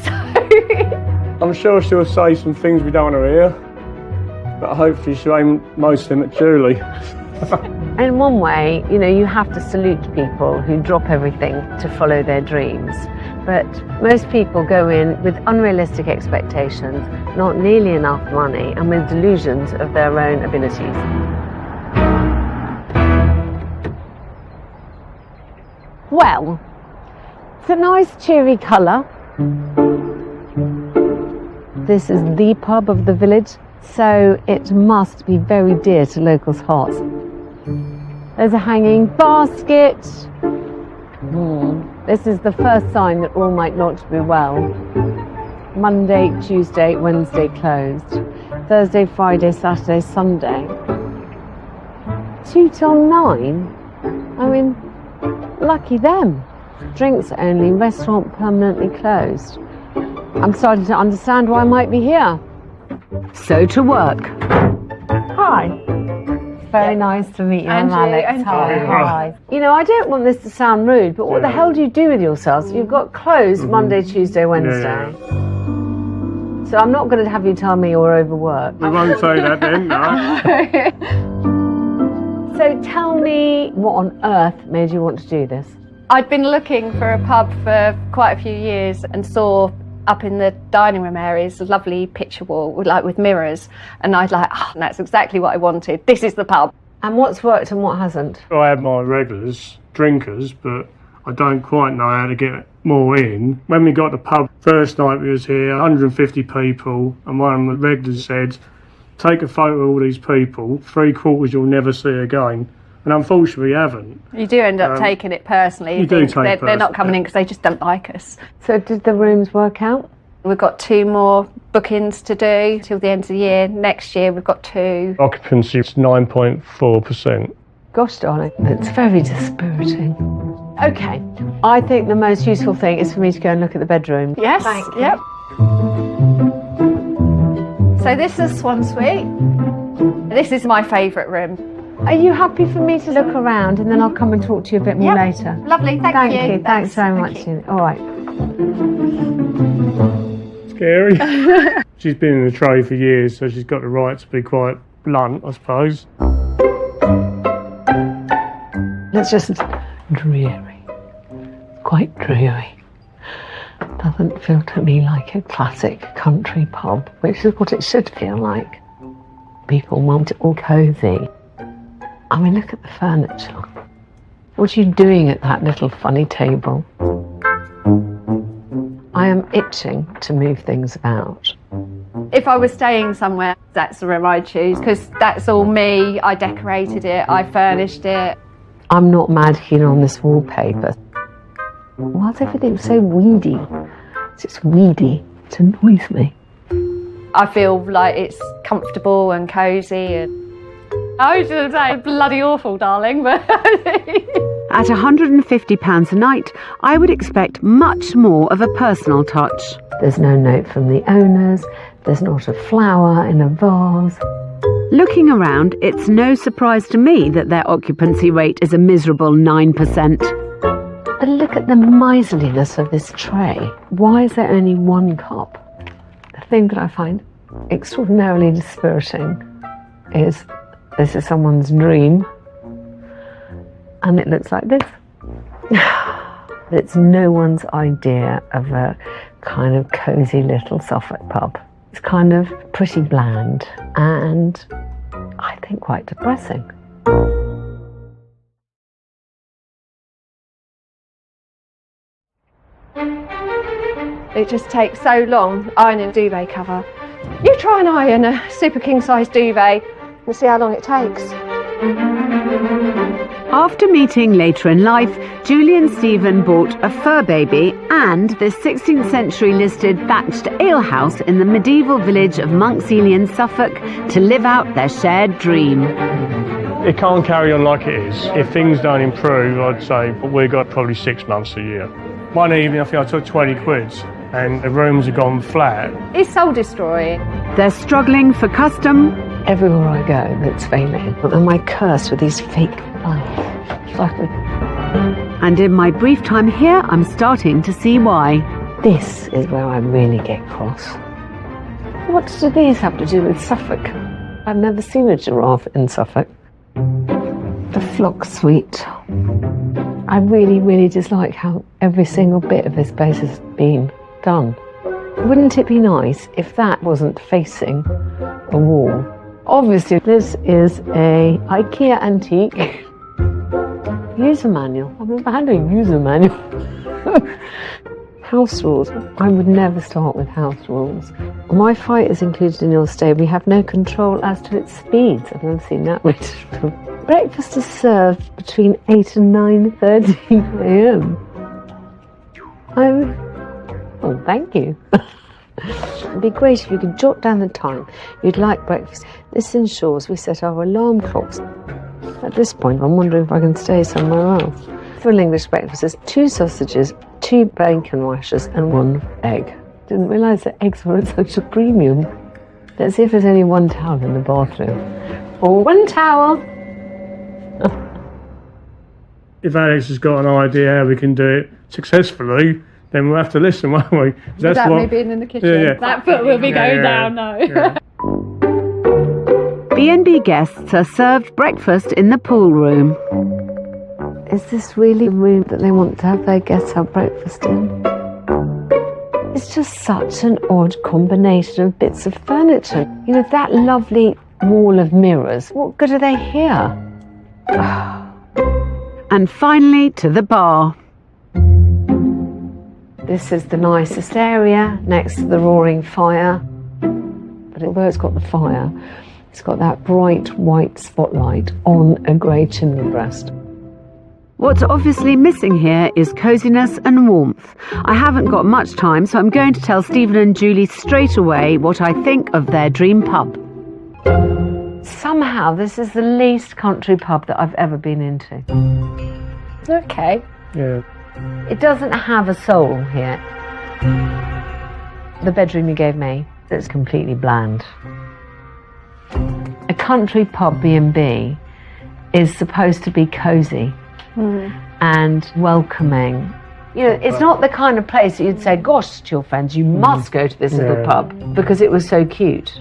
I'm sure she'll say some things we don't want to hear, but hopefully she'll aim most of them at Julie. In one way, you know, you have to salute people who drop everything to follow their dreams. But most people go in with unrealistic expectations, not nearly enough money, and with delusions of their own abilities. Well, it's a nice cheery colour. This is the pub of the village, so it must be very dear to locals' hearts. There's a hanging basket. This is the first sign that all might not be well. Monday, Tuesday, Wednesday closed. Thursday, Friday, Saturday, Sunday. 2 till 9? I mean, lucky them. Drinks only, restaurant permanently closed. I'm starting to understand why I might be here. So to work. Hi. Very nice to meet you. I'm Alex. Hi. You know, I don't want this to sound rude, but what the hell do you do with yourselves? You've got closed Monday, Tuesday, Wednesday. So I'm not going to have you tell me you're overworked. We won't say that then, no. So tell me, what on earth made you want to do this? I'd been looking for a pub for quite a few years and saw up in the dining room areas a lovely picture wall with mirrors, and I'd that's exactly what I wanted. This is the pub. And what's worked and what hasn't? I have my regulars, drinkers, but I don't quite know how to get more in. When we got the pub, first night we was here, 150 people, and one of the regulars said, take a photo of all these people, 3/4 you'll never see again. And unfortunately we haven't. You do end up taking it personally. You do take it they're not coming in because they just don't like us. So did the rooms work out? We've got 2 more bookings to do till the end of the year. Next year we've got 2. Occupancy is 9.4%. Gosh darling, that's very dispiriting. Okay, I think the most useful thing is for me to go and look at the bedroom. Yes, yep. So this is Swan Suite. This is my favourite room. Are you happy for me to look around and then I'll come and talk to you a bit more later? Lovely, thank you. Thanks very much. All right. Scary. She's been in the trade for years, so she's got the right to be quite blunt, I suppose. It's just dreary. Quite dreary. Doesn't feel to me like a classic country pub, which is what it should feel like. People want it all cosy. I mean, look at the furniture. What are you doing at that little funny table? I am itching to move things about. If I was staying somewhere, that's the room I'd choose, because that's all me. I decorated it, I furnished it. I'm not mad keen on this wallpaper. Why's everything so weedy? It's just weedy. It annoys me. I feel like it's comfortable and cosy. And I shouldn't say bloody awful, darling, but At £150 a night, I would expect much more of a personal touch. There's no note from the owners. There's not a flower in a vase. Looking around, it's no surprise to me that their occupancy rate is a miserable 9%. But look at the miserliness of this tray. Why is there only 1 cup? The thing that I find extraordinarily dispiriting is this is someone's dream and it looks like this. It's no one's idea of a kind of cosy little Suffolk pub. It's kind of pretty bland, and I I think, quite depressing. It just takes so long ironing a duvet cover. You try and iron a super king size duvet and see how long it takes. After meeting later in life, Julie and Stephen bought a fur baby and this 16th century listed thatched alehouse in the medieval village of Monks Ely in Suffolk to live out their shared dream. It can't carry on like it is. If things don't improve, I'd say we've got probably 6 months a year. One evening, I think I took 20 quid and the rooms have gone flat. It's soul destroying. They're struggling for custom. Everywhere I go, it's failing. Am I cursed with these fake lives? And in my brief time here, I'm starting to see why. This is where I really get cross. What do these have to do with Suffolk? I've never seen a giraffe in Suffolk. The flock suite. I really, really dislike how every single bit of this place has been done. Wouldn't it be nice if that wasn't facing a wall? Obviously, this is a IKEA antique user manual. I've never had a user manual. House rules. I would never start with house rules. Wi-Fi is included in your stay. We have no control as to its speeds. I've never seen that written. Breakfast is served between 8 and 9:30 a.m. Oh, thank you. It'd be great if you could jot down the time you'd like breakfast. This ensures we set our alarm clocks. At this point, I'm wondering if I can stay somewhere else. Full English breakfast is 2 sausages, 2 bacon rashers and 1 egg. Didn't realise that eggs were at such a premium. Let's see if there's only 1 towel in the bathroom. Or 1 towel. If Alex has got an idea how we can do it successfully, then we'll have to listen, won't we? That's that me being in the kitchen? Yeah. That foot will be going down now. Yeah. B&B guests are served breakfast in the pool room. Is this really a room that they want to have their guests have breakfast in? It's just such an odd combination of bits of furniture. You know, that lovely wall of mirrors. What good are they here? And finally to the bar. This is the nicest area next to the roaring fire. But although it's got the fire, it's got that bright white spotlight on a grey chimney breast. What's obviously missing here is coziness and warmth. I haven't got much time, so I'm going to tell Stephen and Julie straight away what I think of their dream pub. Somehow this is the least country pub that I've ever been into. Okay. Yeah. It doesn't have a soul here. The bedroom you gave me, it's completely bland. A country pub B&B is supposed to be cosy and welcoming. You know, it's not the kind of place that you'd say, gosh, to your friends, you must go to this little pub because it was so cute.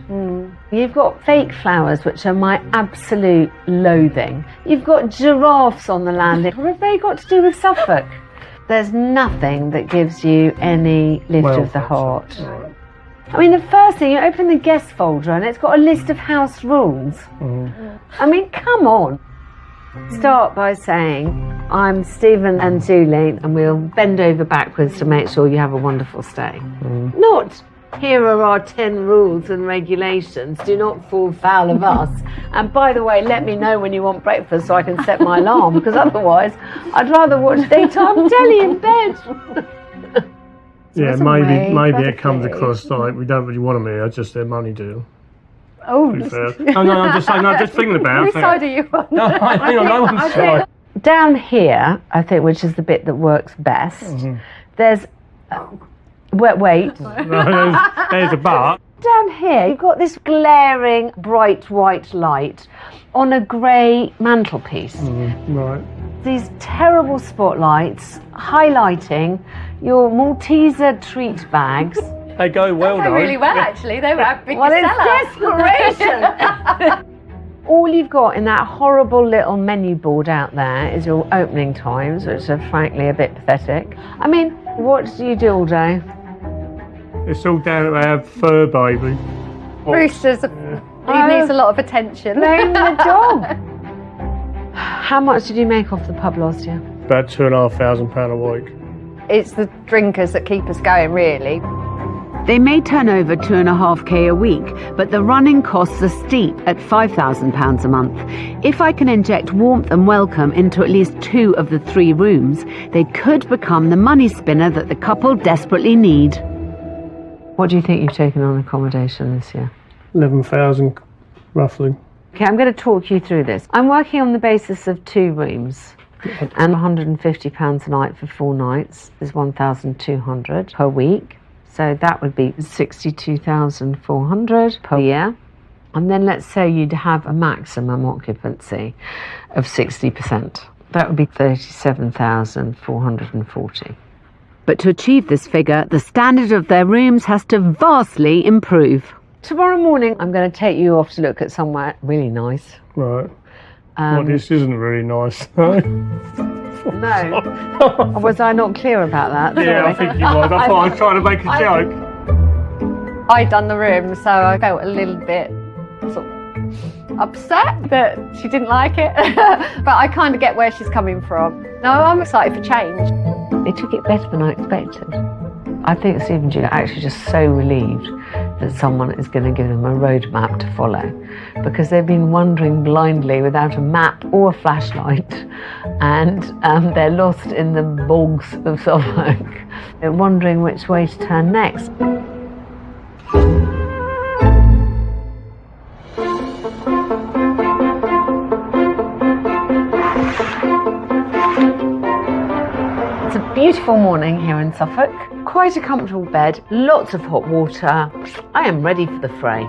You've got fake flowers, which are my absolute loathing. You've got giraffes on the landing. What have they got to do with Suffolk? There's nothing that gives you any lift of the heart. I mean, the first thing, you open the guest folder and it's got a list of house rules. I mean, come on. Start by saying, I'm Stephen and Julie, and we'll bend over backwards to make sure you have a wonderful stay. Not, here are our 10 rules and regulations, do not fall foul of us. And by the way, let me know when you want breakfast so I can set my alarm, because otherwise I'd rather watch daytime telly in bed. Yeah, maybe it comes across like we don't really want them here, just their money deal. Oh, I'm just saying, I'm just thinking about it. Which side are you on? No, hang on, no one's side. Down here, I think, which is the bit that works best, there's... wait. There's a bar. Down here, you've got this glaring, bright white light on a grey mantelpiece. Right. These terrible spotlights highlighting your Malteser treat bags. They go well, though. Really well, actually. They were our biggest Well, it's desperation. All you've got in that horrible little menu board out there is your opening times, which are frankly a bit pathetic. I mean, what do you do all day? It's all down to our fur baby. Roosters. He needs a lot of attention. Blame the dog. How much did you make off the pub last year? About £2,500 a week. It's the drinkers that keep us going, really. They may turn over 2.5k a week, but the running costs are steep at £5,000 a month. If I can inject warmth and welcome into at least 2 of the 3 rooms, they could become the money spinner that the couple desperately need. What do you think you've taken on accommodation this year? 11,000, roughly. Okay, I'm going to talk you through this. I'm working on the basis of 2 rooms. And £150 a night for 4 nights is £1,200 per week. So that would be £62,400 per year. And then let's say you'd have a maximum occupancy of 60%. That would be £37,440. But to achieve this figure, the standard of their rooms has to vastly improve. Tomorrow morning, I'm going to take you off to look at somewhere really nice. Right. Well, this isn't really nice, though. No. Was I not clear about that? Yeah, I think you were. That's why I was trying to make a joke. I'd done the room, so I felt a little bit sort of upset that she didn't like it. But I kind of get where she's coming from. No, I'm excited for change. They took it better than I expected. I think Steve and Julie are actually just so relieved that someone is going to give them a roadmap to follow, because they've been wandering blindly without a map or a flashlight, and they're lost in the bogs of Suffolk. They're wondering which way to turn next. It's a beautiful morning here in Suffolk. Quite a comfortable bed, lots of hot water. I am ready for the fray.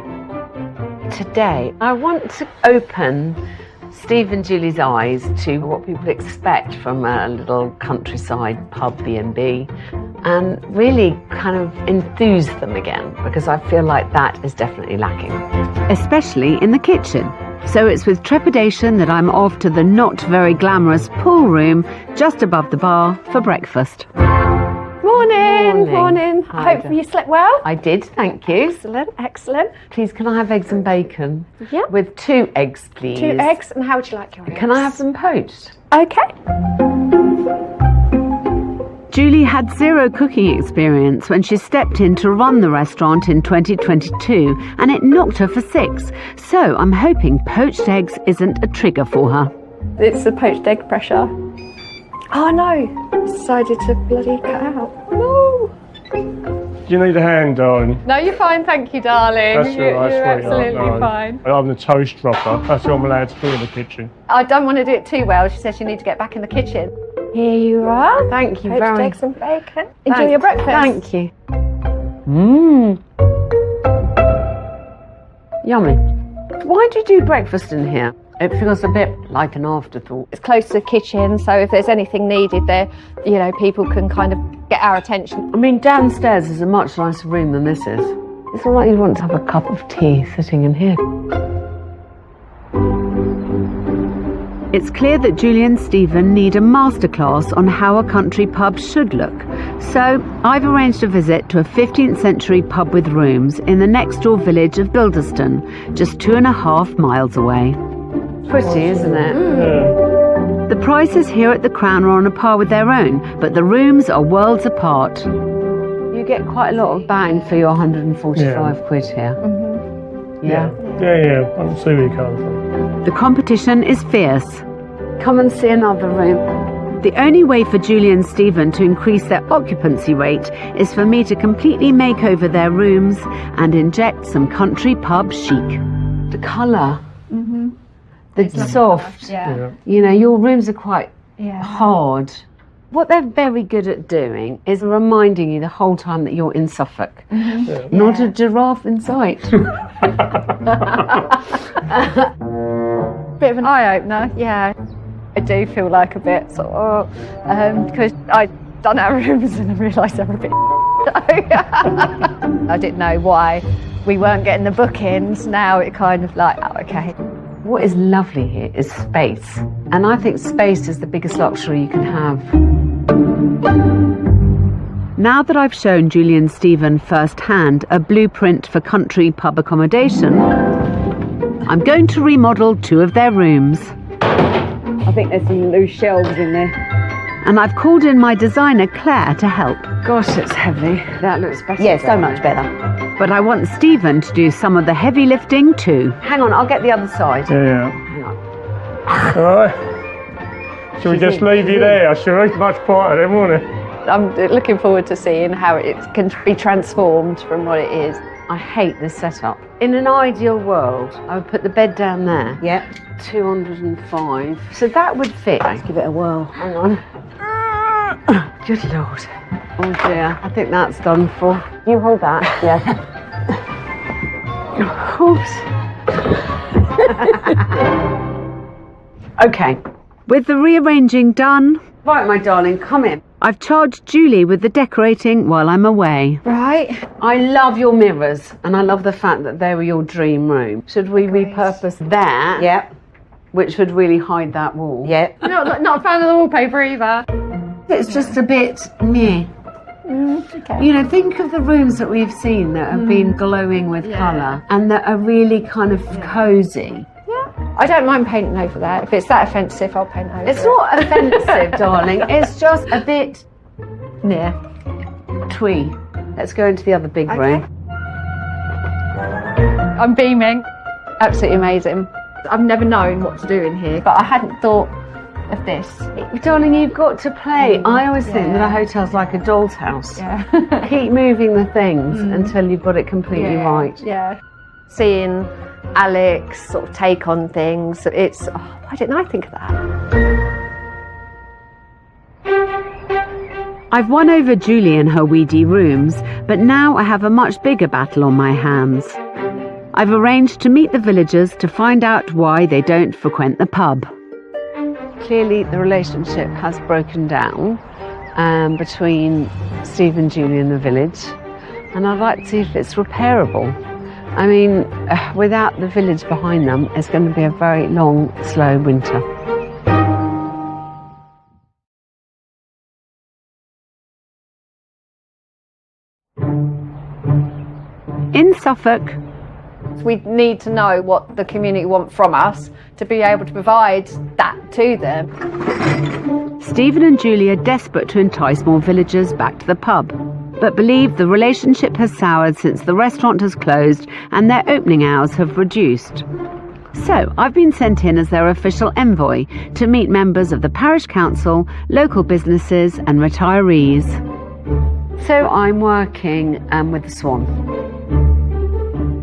Today, I want to open Steve and Julie's eyes to what people expect from a little countryside pub B&B, and really kind of enthuse them again, because I feel like that is definitely lacking. Especially in the kitchen. So it's with trepidation that I'm off to the not very glamorous pool room just above the bar for breakfast. Morning. I hope you slept well. I did, thank you. Excellent. Please, can I have eggs and bacon? Yeah. With 2 eggs, please. 2 eggs, and how would you like your eggs? Can I have them poached? Okay. Julie had 0 cooking experience when she stepped in to run the restaurant in 2022, and it knocked her for 6. So I'm hoping poached eggs isn't a trigger for her. It's the poached egg pressure. Oh no, decided to bloody cut out. No. Do you need a hand, darling? No, you're fine, thank you, darling. That's all right, You're sweetheart. absolutely No. fine. I'm the toast dropper. That's all I'm allowed to do in the kitchen. I don't want to do it too well. She says you need to get back in the kitchen. Here you are. Thank you Poached very eggs and bacon. Enjoy your breakfast. Thank you. Yummy. Why do you do breakfast in here? It feels a bit like an afterthought. It's close to the kitchen, so if there's anything needed there, you know, people can kind of get our attention. I mean, downstairs is a much nicer room than this is. It's not like you'd want to have a cup of tea sitting in here. It's clear that Julie and Stephen need a masterclass on how a country pub should look. So I've arranged a visit to a 15th century pub with rooms in the next door village of Bilderston, just 2.5 miles away. Pretty, isn't it? The prices here at the Crown are on a par with their own, but the rooms are worlds apart. You get quite a lot of bang for your 145 quid here. Yeah, I can see where you come from. The competition is fierce. Come and see another room. The only way for Julie and Stephen to increase their occupancy rate is for me to completely make over their rooms and inject some country pub chic. The colour. The soft. You know, your rooms are quite hard. What they're very good at doing is reminding you the whole time that you're in Suffolk. Not a giraffe in sight. Bit of an eye-opener, yeah. I do feel like a bit sort of, because I'd done our rooms and I realised they were a bit I didn't know why we weren't getting the bookings. Now it kind of like, oh, okay. What is lovely here is space. And I think space is the biggest luxury you can have. Now that I've shown Julie and Stephen firsthand a blueprint for country pub accommodation, I'm going to remodel 2 of their rooms. I think there's some loose shelves in there. And I've called in my designer Claire to help. Gosh, it's heavy. That looks better. Yeah, so much better. But I want Stephen to do some of the heavy lifting too. Hang on, I'll get the other side. Yeah. Hang on. All right. Shall we just leave you there? Shall we? Much quieter then, won't it? I'm looking forward to seeing how it can be transformed from what it is. I hate this setup. In an ideal world, I would put the bed down there. Yeah. 205. So that would fit. Let's give it a whirl. Hang on. Good Lord. Oh dear, I think that's done for. You hold that. Yeah. Okay. With the rearranging done, Right, my darling, come in. I've charged Julie with the decorating while I'm away. Right. I love your mirrors, and I love the fact that they were your dream room. Should we repurpose that? Yep. Which would really hide that wall. Yep. Not a fan of the wallpaper either. It's just a bit meh. Okay. You know, think of the rooms that we've seen that have been glowing with colour and that are really kind of cosy. I don't mind painting over that. If it's that offensive, I'll paint over it. It's not offensive, darling. It's just a bit twee. Let's go into the other big room. I'm beaming. Absolutely amazing. I've never known what to do in here, but I hadn't thought of this. Darling, you've got to play. I always think that a hotel's like a doll's house. Yeah. Keep moving the things until you've got it completely right. Yeah. Seeing Alex sort of take on things, it's, why didn't I think of that? I've won over Julie in her weedy rooms, but now I have a much bigger battle on my hands. I've arranged to meet the villagers to find out why they don't frequent the pub. Clearly the relationship has broken down between Steve and Julie in the village, and I'd like to see if it's repairable. I mean, without the village behind them, it's going to be a very long, slow winter. In Suffolk, We need to know what the community want from us to be able to provide that to them. Stephen and Julie are desperate to entice more villagers back to the pub, but believe the relationship has soured since the restaurant has closed and their opening hours have reduced. So I've been sent in as their official envoy to meet members of the parish council, local businesses and retirees. So I'm working with the Swan.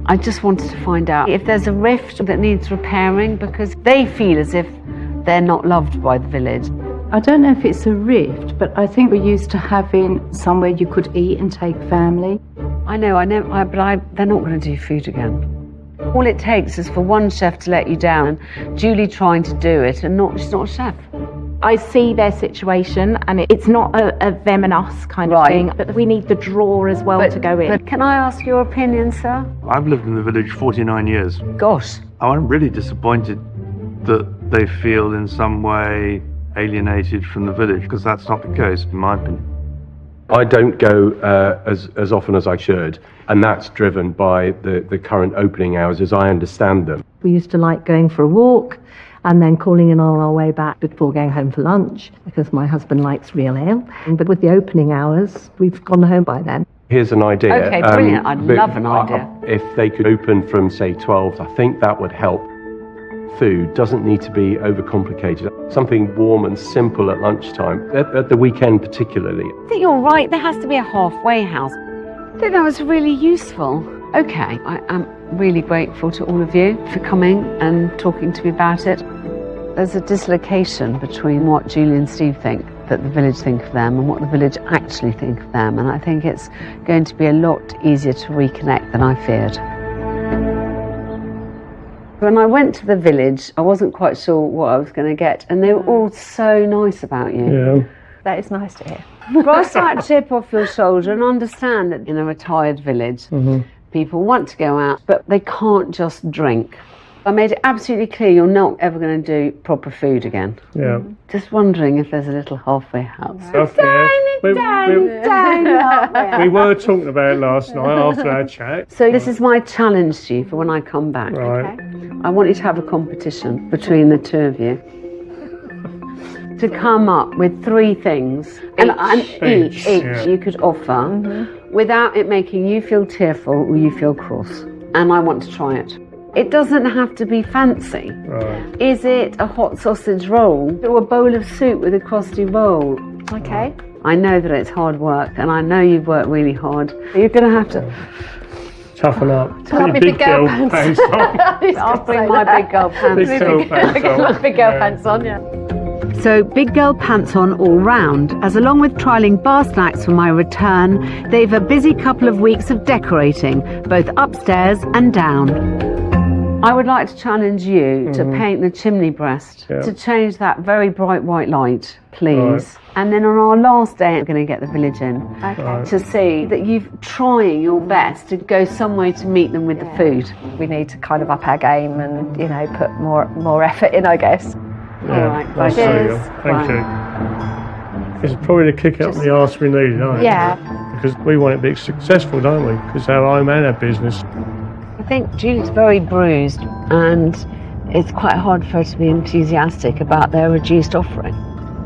I just wanted to find out if there's a rift that needs repairing, because they feel as if they're not loved by the village. I don't know if it's a rift, but I think we're used to having somewhere you could eat and take family. I know, but they're not going to do food again. All it takes is for one chef to let you down, and Julie trying to do it, and she's not a chef. I see their situation, and it's not a them and us kind of thing, but we need the draw as well to go in. But can I ask your opinion, sir? I've lived in the village 49 years. Gosh. I'm really disappointed that they feel in some way alienated from the village, because that's not the case, in my opinion. I don't go as often as I should, and that's driven by the current opening hours as I understand them. We used to like going for a walk and then calling in on our way back before going home for lunch, because my husband likes real ale. But with the opening hours, we've gone home by then. Here's an idea. Okay, brilliant. I'd love an idea. If they could open from, say, 12, I think that would help. Food doesn't need to be overcomplicated. Something warm and simple at lunchtime, at the weekend particularly. I think you're right. There has to be a halfway house. I think that was really useful. Okay, I am really grateful to all of you for coming and talking to me about it. There's a dislocation between what Julie and Steve think that the village think of them and what the village actually think of them, and I think it's going to be a lot easier to reconnect than I feared. When I went to the village, I wasn't quite sure what I was going to get, and they were all so nice about you. Yeah. That is nice to hear. Brush that chip off your shoulder and understand that in a retired village, people want to go out, but they can't just drink. I made it absolutely clear you're not ever going to do proper food again. Yeah. Just wondering if there's a little halfway house. Okay. We We were talking about it last night after our chat. So this is my challenge to you for when I come back. Right. Okay? I want you to have a competition between the two of you. To come up with 3 things and each you could offer without it making you feel tearful or you feel cross. And I want to try it. It doesn't have to be fancy. Right. Is it a hot sausage roll or a bowl of soup with a crusty roll? Okay. I know that it's hard work and I know you've worked really hard. You're going to have to toughen up. Put your big girl pants on. I'll bring my big girl pants. Big girl pants on. Big girl pants on, yeah. So big girl pants on all round, as along with trialling bar snacks for my return, they've a busy couple of weeks of decorating, both upstairs and down. I would like to challenge you to paint the chimney breast, to change that very bright white light, please. Right. And then on our last day, I'm going to get the village in to see that you're trying your best to go some way to meet them with the food. We need to kind of up our game and, you know, put more effort in, I guess. Yeah, All right, nice to see you. Thank you. It's probably the kick up the arse we need, isn't it? Yeah. Because we want it to be successful, don't we? Because our home and our business. I think Julie's very bruised and it's quite hard for her to be enthusiastic about their reduced offering.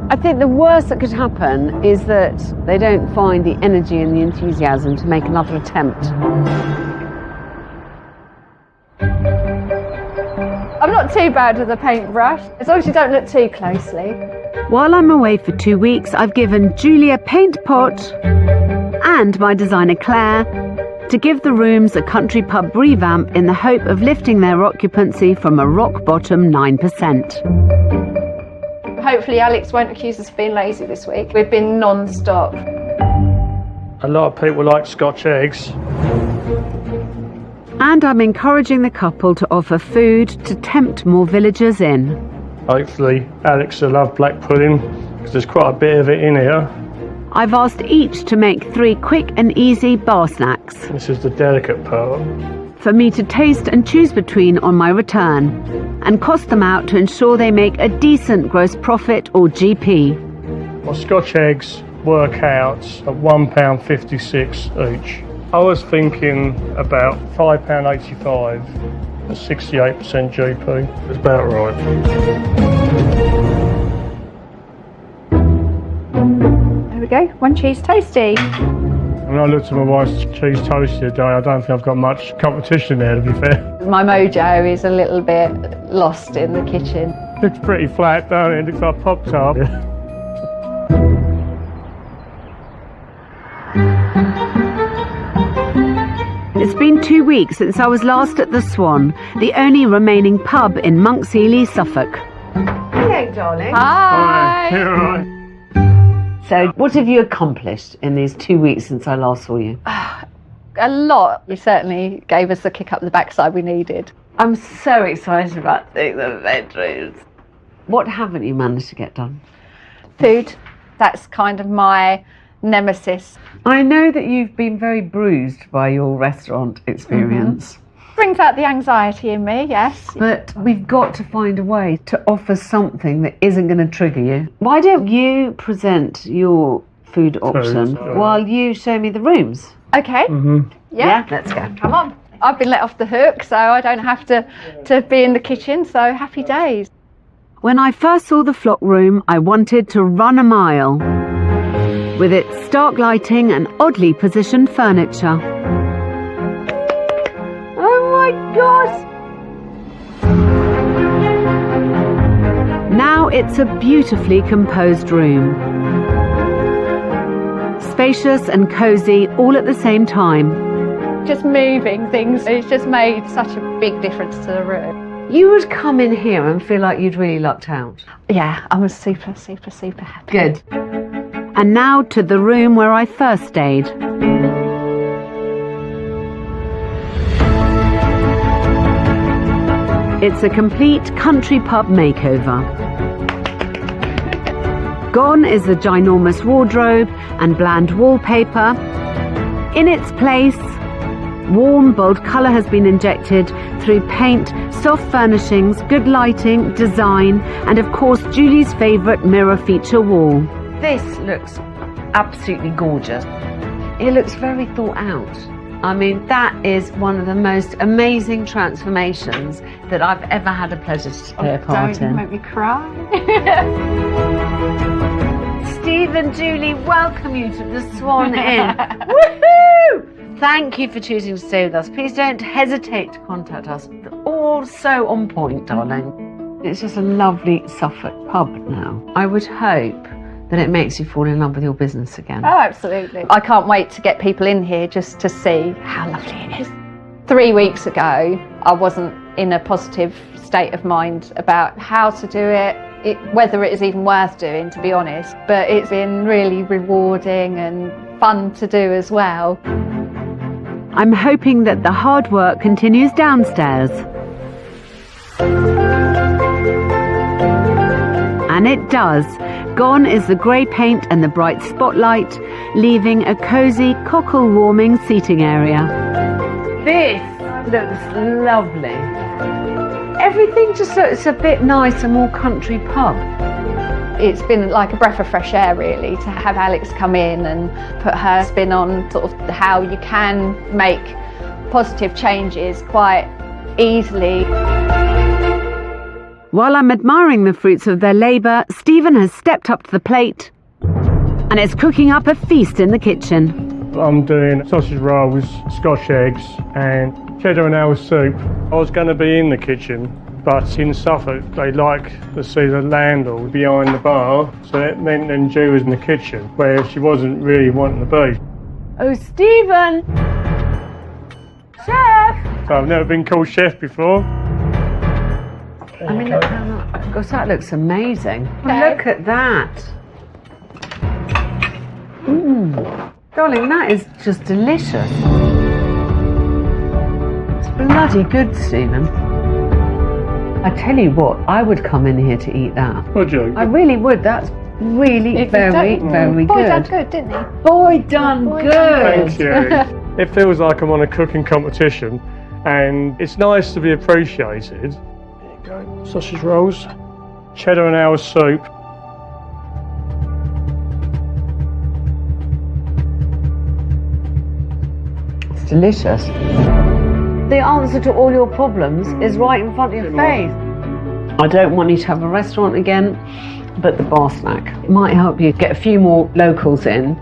I think the worst that could happen is that they don't find the energy and the enthusiasm to make another attempt. I'm not too bad with a paintbrush, as long as you don't look too closely. While I'm away for 2 weeks, I've given Julie a paint pot and my designer Claire to give the rooms a country pub revamp in the hope of lifting their occupancy from a rock bottom 9%. Hopefully Alex won't accuse us of being lazy this week. We've been non-stop. A lot of people like Scotch eggs. And I'm encouraging the couple to offer food to tempt more villagers in. Hopefully Alex will love black pudding, because there's quite a bit of it in here. I've asked each to make 3 quick and easy bar snacks This is the delicate part. for me to taste and choose between on my return, and cost them out to ensure they make a decent gross profit or GP. My Scotch eggs work out at £1.56 each. I was thinking about £5.85 at 68% GP. It's about right. There we go, 1 cheese toasty. When I looked at my wife's cheese toasty today, I don't think I've got much competition there, to be fair. My mojo is a little bit lost in the kitchen. Looks pretty flat, don't it? It looks like Pop-Tart. It's been 2 weeks since I was last at the Swan, the only remaining pub in Monks Ely, Suffolk. Hello, darling. Hi. You're right. So, what have you accomplished in these 2 weeks since I last saw you? A lot. You certainly gave us the kick up the backside we needed. I'm so excited about seeing the bedrooms. What haven't you managed to get done? Food. That's kind of my nemesis. I know that you've been very bruised by your restaurant experience. Brings out the anxiety in me, yes. But we've got to find a way to offer something that isn't going to trigger you. Why don't you present your food option while you show me the rooms? Okay. Yeah, let's go. Come on. I've been let off the hook, so I don't have to be in the kitchen, so happy days. When I first saw the flock room, I wanted to run a mile. With its stark lighting and oddly positioned furniture. Oh my God! Now it's a beautifully composed room. Spacious and cosy all at the same time. Just moving things, it's just made such a big difference to the room. You would come in here and feel like you'd really lucked out. Yeah, I was super happy. Good. And now to the room where I first stayed. It's a complete country pub makeover. Gone is the ginormous wardrobe and bland wallpaper. In its place, warm, bold colour has been injected through paint, soft furnishings, good lighting, design, and of course Julie's favourite mirror feature wall. This looks absolutely gorgeous. It looks very thought out. I mean, that is one of the most amazing transformations that I've ever had a pleasure to play a part in. Don't make me cry. Steve and Julie welcome you to the Swan Inn. Woohoo! Thank you for choosing to stay with us. Please don't hesitate to contact us. They're all so on point, darling. It's just a lovely Suffolk pub now. I would hope that it makes you fall in love with your business again. Oh, absolutely. I can't wait to get people in here just to see how lovely it is. 3 weeks ago, I wasn't in a positive state of mind about how to do it, whether it is even worth doing, to be honest. But it's been really rewarding and fun to do as well. I'm hoping that the hard work continues downstairs. And it does. Gone is the grey paint and the bright spotlight, leaving a cosy, cockle-warming seating area. This looks lovely. Everything just looks a bit nicer, more country pub. It's been like a breath of fresh air, really, to have Alex come in and put her spin on sort of how you can make positive changes quite easily. While I'm admiring the fruits of their labour, Stephen has stepped up to the plate and is cooking up a feast in the kitchen. I'm doing sausage rolls, Scotch eggs and cheddar and ale soup. I was going to be in the kitchen, but in Suffolk they like to see the landlord behind the bar, so it meant then Ju was in the kitchen, where she wasn't really wanting to be. Oh, Stephen! Chef! So I've never been called chef before. I mean, look how gosh, that looks amazing. Look at that. Darling, that is just delicious. It's bloody good, Stephen. I tell you what, I would come in here to eat that. Would you? I really would. That's really very good. Boy done good, didn't he? Boy done good. Thank you. It feels like I'm on a cooking competition, and it's nice to be appreciated. There you go. Sausage rolls, cheddar and ale soup. It's delicious. The answer to all your problems is right in front of your face. I don't want you to have a restaurant again, but the bar snack might help you get a few more locals in.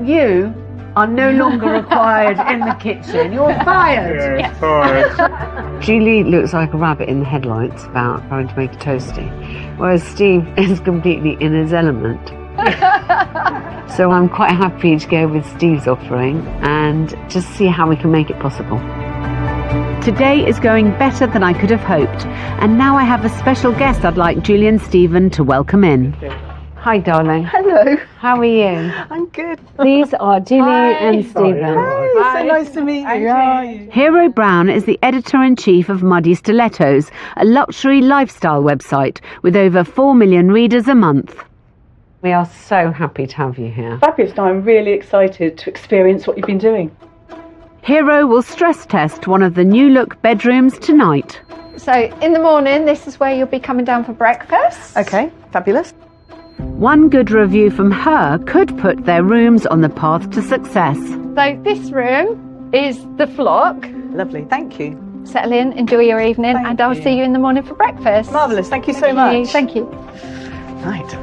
You are no longer required in the kitchen. You're fired. Yeah, fired. Julie looks like a rabbit in the headlights about having to make a toasty, whereas Steve is completely in his element. So I'm quite happy to go with Steve's offering and just see how we can make it possible. Today is going better than I could have hoped, and now I have a special guest I'd like Julie and Stephen to welcome in. Hi, darling. Hello. How are you? I'm good. These are Julie and Stephen. Hi, so nice to meet you. How are you? Hero Brown is the editor-in-chief of Muddy Stilettos, a luxury lifestyle website with over 4 million readers a month. We are so happy to have you here. Fabulous. Now I'm really excited to experience what you've been doing. Hero will stress test one of the new look bedrooms tonight. So in the morning, this is where you'll be coming down for breakfast. Okay, fabulous. One good review from her could put their rooms on the path to success. So this room is the flock. Lovely, thank you. Settle in, enjoy your evening, and I'll see you in the morning for breakfast. Marvellous, thank you so much. Thank you. Right.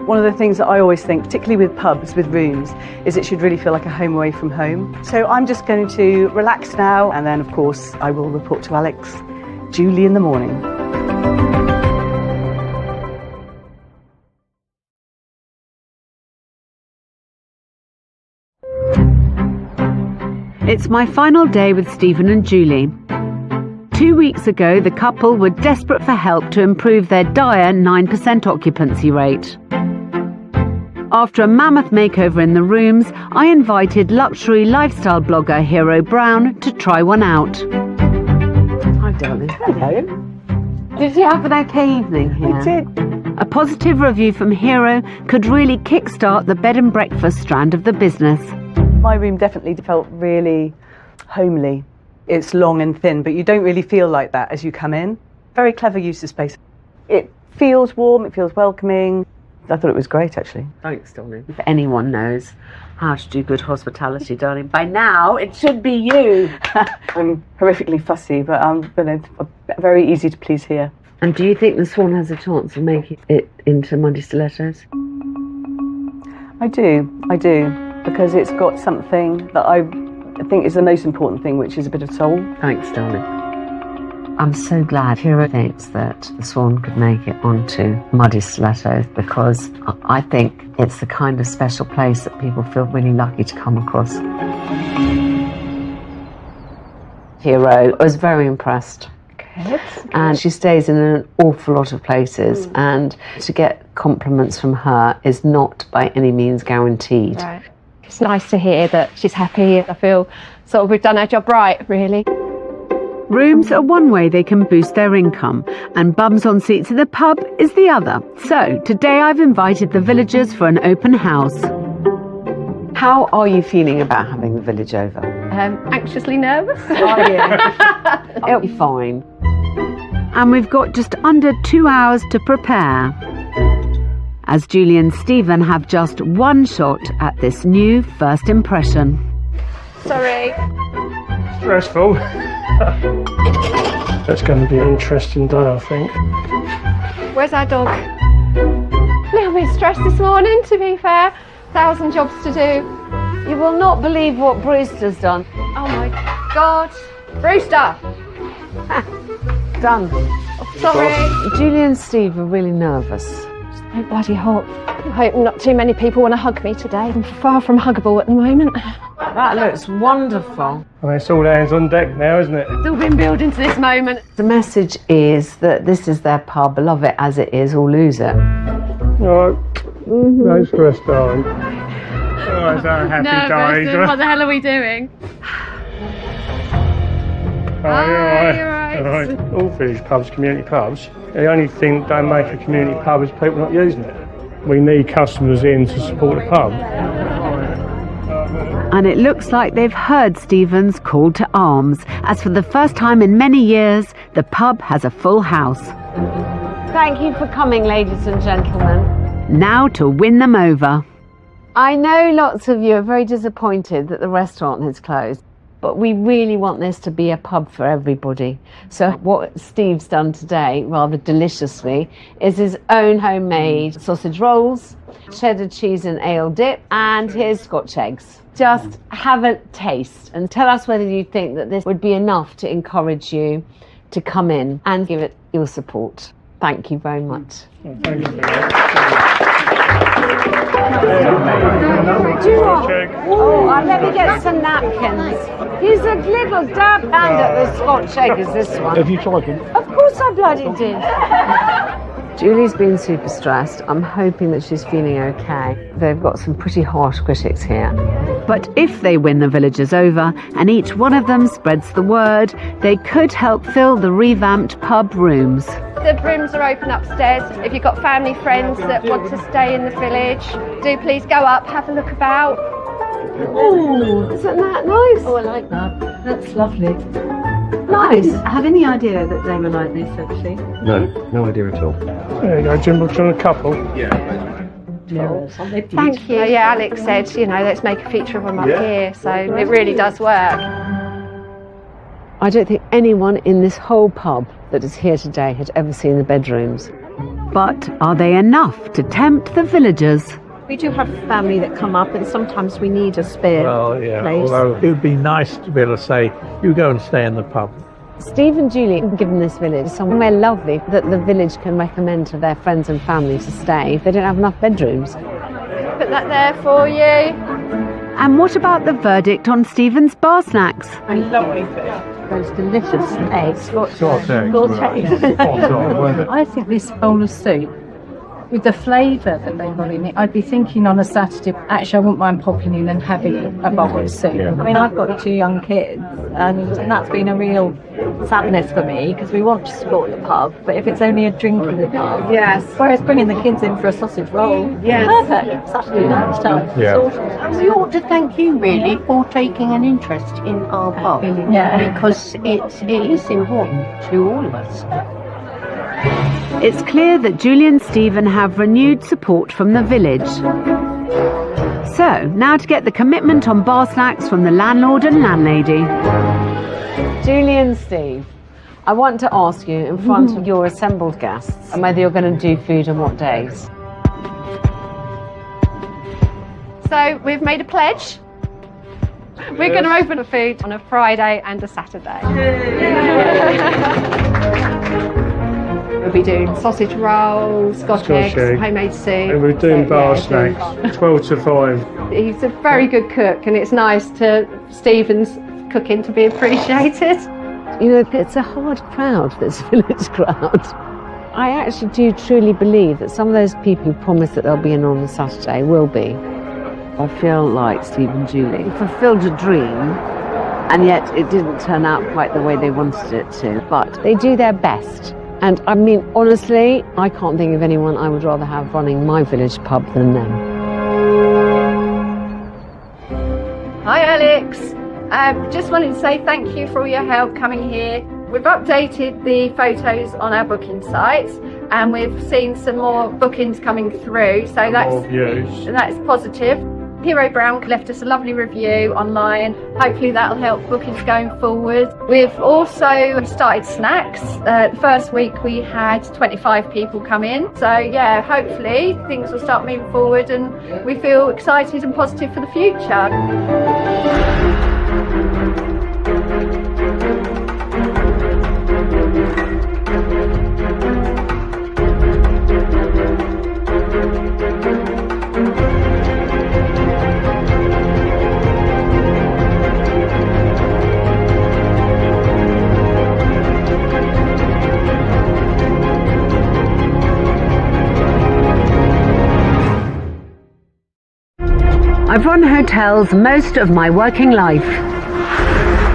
One of the things that I always think, particularly with pubs, with rooms, is it should really feel like a home away from home. So I'm just going to relax now, and then of course I will report to Alex, Julie in the morning. It's my final day with Stephen and Julie. 2 weeks ago, the couple were desperate for help to improve their dire 9% occupancy rate. After a mammoth makeover in the rooms, I invited luxury lifestyle blogger Hero Brown to try one out. Hi, darling. Hello. Did you have an okay evening here? I did. A positive review from Hero could really kickstart the bed and breakfast strand of the business. My room definitely felt really homely. It's long and thin, but you don't really feel like that as you come in. Very clever use of space. It feels warm, it feels welcoming. I thought it was great, actually. Thanks, darling. If anyone knows how to do good hospitality, darling, by now it should be you. I'm horrifically fussy, but I'm very easy to please here. And do you think the Swan has a chance of making it into Muddy Stilettos? I do, because it's got something that I think is the most important thing, which is a bit of soul. Thanks, darling. I'm so glad Hero thinks that the Swan could make it onto Muddy Stilettos, because I think it's the kind of special place that people feel really lucky to come across. Hero, I was very impressed. Good. And she stays in an awful lot of places, and to get compliments from her is not by any means guaranteed. Right. It's nice to hear that she's happy. I feel sort of we've done our job right, really. Rooms are one way they can boost their income, and bums on seats at the pub is the other. So today I've invited the villagers for an open house. How are you feeling about having the village over? Anxiously nervous. Are you? It'll be fine. And we've got just under 2 hours to prepare, as Julie and Stephen have just one shot at this new first impression. Sorry. Stressful. That's going to be an interesting day, I think. Where's our dog? A little bit stressed this morning, to be fair. 1,000 jobs to do. You will not believe what Brewster's done. Oh my God. Brewster! Done. Oh, sorry. Julie and Steve are really nervous. It's so bloody hot. I hope not too many people want to hug me today. I'm far from huggable at the moment. That looks wonderful. Well, it's all hands on deck now, isn't it? Still been building to this moment. The message is that this is their pub, love it as it is or lose it. All right. No stress, darling. Oh, it's our happy days. What the hell are we doing? You're right. All village pubs, community pubs. The only thing that don't make a community pub is people not using it. We need customers in to support the pub. And it looks like they've heard Stephen's call to arms, as for the first time in many years, the pub has a full house. Thank you for coming, ladies and gentlemen. Now to win them over. I know lots of you are very disappointed that the restaurant has closed, but we really want this to be a pub for everybody. So what Steve's done today, rather deliciously, is his own homemade sausage rolls, cheddar cheese and ale dip, and his Scotch eggs. Just have a taste and tell us whether you think that this would be enough to encourage you to come in and give it your support. Thank you very much. Thank you. Let me get some napkins. He's a little dab hand at the Scotch egg as this one. Have you tried them? Of course I bloody did. Julie's been super stressed. I'm hoping that she's feeling okay. They've got some pretty harsh critics here. But if they win the villagers over, and each one of them spreads the word, they could help fill the revamped pub rooms. The rooms are open upstairs. If you've got family, friends that want to stay in the village, do please go up, have a look about. Oh, isn't that nice? Oh, I like that. That's lovely. Nice. Have any idea that they were like this, actually? No idea at all. There you go, Jim, we've done a couple. Thank you. Yeah, Alex said, let's make a feature of them up here, so it really does work. I don't think anyone in this whole pub that is here today had ever seen the bedrooms. But are they enough to tempt the villagers? We do have family that come up, and sometimes we need a spare place. Although it would be nice to be able to say, you go and stay in the pub. Steve and Julie have given this village somewhere lovely that the village can recommend to their friends and family to stay if they don't have enough bedrooms. Put that there for you. And what about the verdict on Stephen's bar snacks? I lovely fish. Those delicious eggs. Scotch eggs. I think this bowl of soup, with the flavour that they've got in it, I'd be thinking on a Saturday, actually I wouldn't mind popping in and having a bowl of soup. I mean, I've got 2 young kids, and that's been a real sadness for me, because we want to support the pub, but if it's only a drink in the pub, whereas bringing the kids in for a sausage roll, perfect, Saturday lunchtime. We ought to thank you, really, for taking an interest in our pub, because it is important to all of us. It's clear that Julie and Stephen have renewed support from the village. So, now to get the commitment on bar snacks from the landlord and landlady. Julie and Steve, I want to ask you in front of your assembled guests whether you're going to do food on what days. So we've made a pledge. We're going to open the food on a Friday and a Saturday. We'll be doing sausage rolls, Scotch eggs, homemade soup. And we're doing bar snacks, 12 to 5. He's a very good cook, and it's nice to Stephen's cooking to be appreciated. You know, it's a hard crowd, this village crowd. I actually do truly believe that some of those people who promised that they'll be in on a Saturday will be. I feel like Steve and Julie fulfilled a dream, and yet it didn't turn out quite the way they wanted it to. But they do their best. And I mean, honestly, I can't think of anyone I would rather have running my village pub than them. Hi Alex, just wanted to say thank you for all your help coming here. We've updated the photos on our booking sites and we've seen some more bookings coming through, so that's positive. Hero Brown left us a lovely review online. Hopefully that'll help bookings going forward. We've also started snacks. The first week we had 25 people come in. So yeah, hopefully things will start moving forward and we feel excited and positive for the future. I've run hotels most of my working life.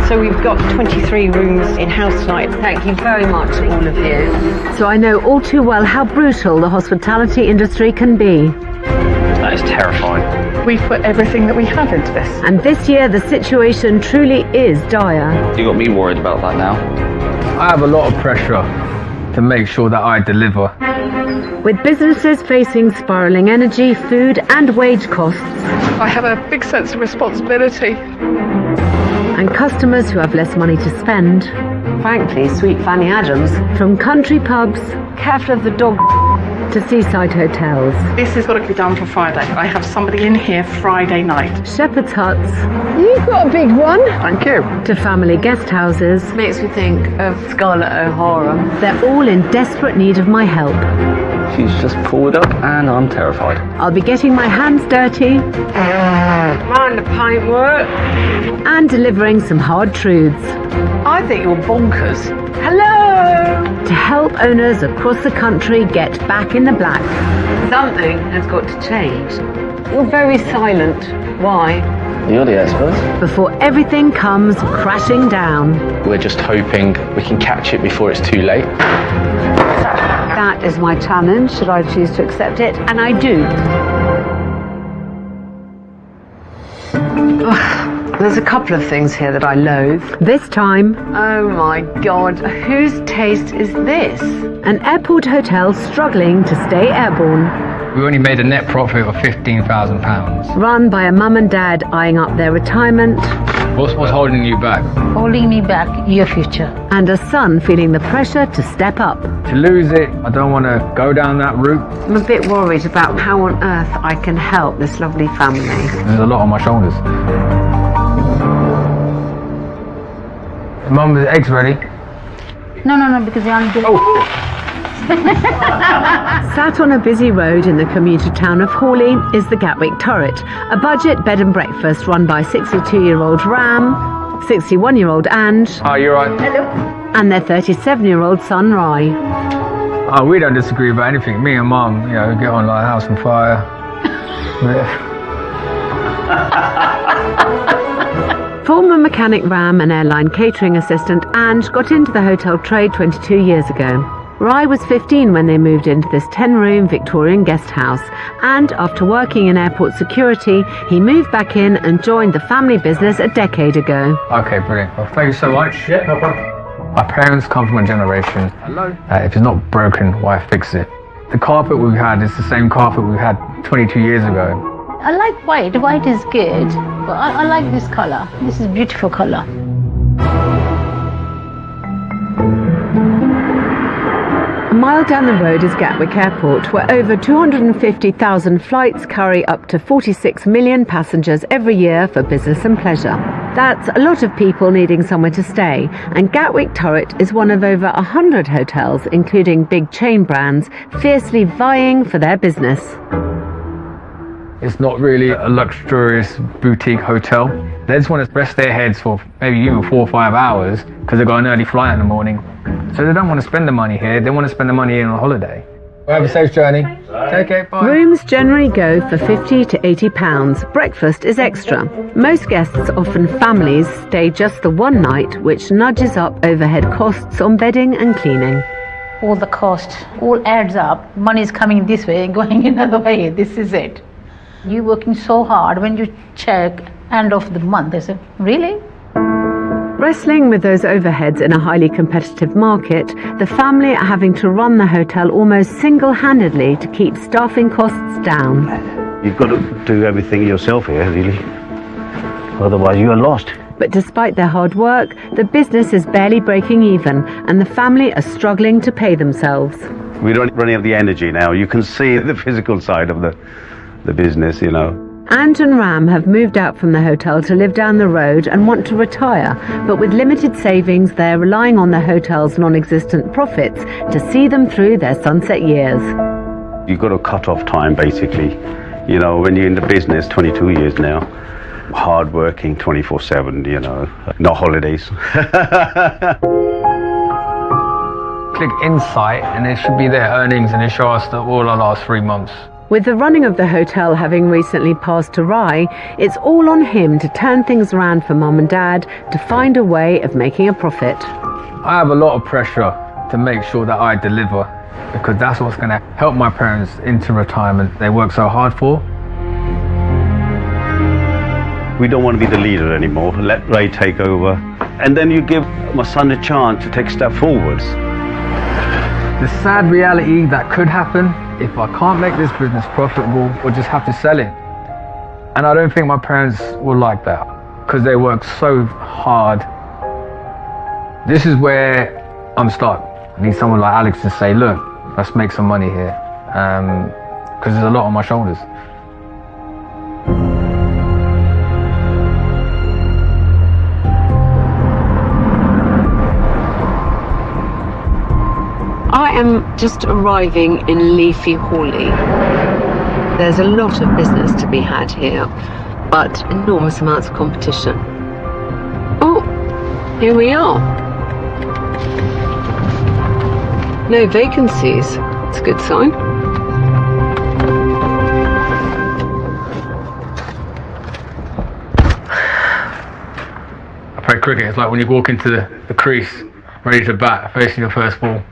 So we've got 23 rooms in-house tonight. Thank you very much, all of you. So I know all too well how brutal the hospitality industry can be. That is terrifying. We've put everything that we have into this. And this year the situation truly is dire. You got me worried about that now. I have a lot of pressure to make sure that I deliver. With businesses facing spiralling energy, food and wage costs. I have a big sense of responsibility. And customers who have less money to spend. Frankly, sweet Fanny Adams. From country pubs, careful of the dog, to seaside hotels. This has got to be done for Friday. I have somebody in here Friday night. Shepherd's huts. You've got a big one. Thank you. To family guest houses. Makes me think of Scarlett O'Hara. They're all in desperate need of my help. She's just pulled up and I'm terrified. I'll be getting my hands dirty. Mind the paintwork. And delivering some hard truths. I think you're bonkers. Hello! To help owners across the country get back in the black. Something has got to change. You're very silent. Why? You're the expert. Before everything comes crashing down. We're just hoping we can catch it before it's too late. That is my challenge, should I choose to accept it, and I do. There's a couple of things here that I loathe. This time... Oh my God, whose taste is this? An airport hotel struggling to stay airborne. We only made a net profit of £15,000. Run by a mum and dad eyeing up their retirement. What's holding you back? Holding me back, your future. And a son feeling the pressure to step up. To lose it, I don't want to go down that route. I'm a bit worried about how on earth I can help this lovely family. There's a lot on my shoulders. Mum, the eggs ready? No, because they aren't doing Sat on a busy road in the commuter town of Hawley is the Gatwick Turret, a budget bed and breakfast run by 62-year-old Ram, 61-year-old Ange. Oh, you're right. Hello. And their 37-year-old son Rai. Oh, we don't disagree about anything. Me and Mum, get on like a house on fire. Former mechanic Ram and airline catering assistant Ange got into the hotel trade 22 years ago. Rai was 15 when they moved into this 10-room Victorian guest house, and after working in airport security, he moved back in and joined the family business a decade ago. Okay, brilliant. Well, thank you so much. Yeah, no problem. My parents come from a generation, if it's not broken, why fix it? The carpet we've had is the same carpet we had 22 years ago. I like white. White is good. But I like this color. This is beautiful color. A mile down the road is Gatwick Airport, where over 250,000 flights carry up to 46 million passengers every year for business and pleasure. That's a lot of people needing somewhere to stay, and Gatwick Turret is one of over 100 hotels, including big chain brands, fiercely vying for their business. It's not really a luxurious boutique hotel. They just want to rest their heads for maybe even 4 or 5 hours because they've got an early flight in the morning. So they don't want to spend the money here, they want to spend the money on a holiday. Have a safe journey. Take care, bye. Rooms generally go for £50 to £80. Breakfast is extra. Most guests, often families, stay just the one night, which nudges up overhead costs on bedding and cleaning. All the cost, all adds up. Money is coming this way, going another way. This is it. You're working so hard. When you check end of the month, they say, really? Wrestling with those overheads in a highly competitive market, the family are having to run the hotel almost single-handedly to keep staffing costs down. You've got to do everything yourself here, really. Otherwise you are lost. But despite their hard work, the business is barely breaking even, and the family are struggling to pay themselves. We don't running out of the energy now. You can see the physical side of the business, you know. Ant and Ram have moved out from the hotel to live down the road and want to retire, but with limited savings, they're relying on the hotel's non-existent profits to see them through their sunset years. You've got a cut-off time, basically. You know, when you're in the business, 22 years now, hard-working, 24/7, you know, no holidays. Click Insight and it should be their earnings, and it shows us all our last 3 months. With the running of the hotel having recently passed to Rai, it's all on him to turn things around for Mum and Dad to find a way of making a profit. I have a lot of pressure to make sure that I deliver, because that's what's going to help my parents into retirement they work so hard for. We don't want to be the leader anymore. Let Ray take over. And then you give my son a chance to take a step forwards. The sad reality that could happen, if I can't make this business profitable, we'll just have to sell it. And I don't think my parents will like that, because they work so hard. This is where I'm stuck. I need someone like Alex to say, look, let's make some money here, because there's a lot on my shoulders. I am just arriving in Leafy Hawley. There's a lot of business to be had here, but enormous amounts of competition. Oh, here we are. No vacancies. It's a good sign. I play cricket. It's like when you walk into the crease, ready to bat, facing your first ball.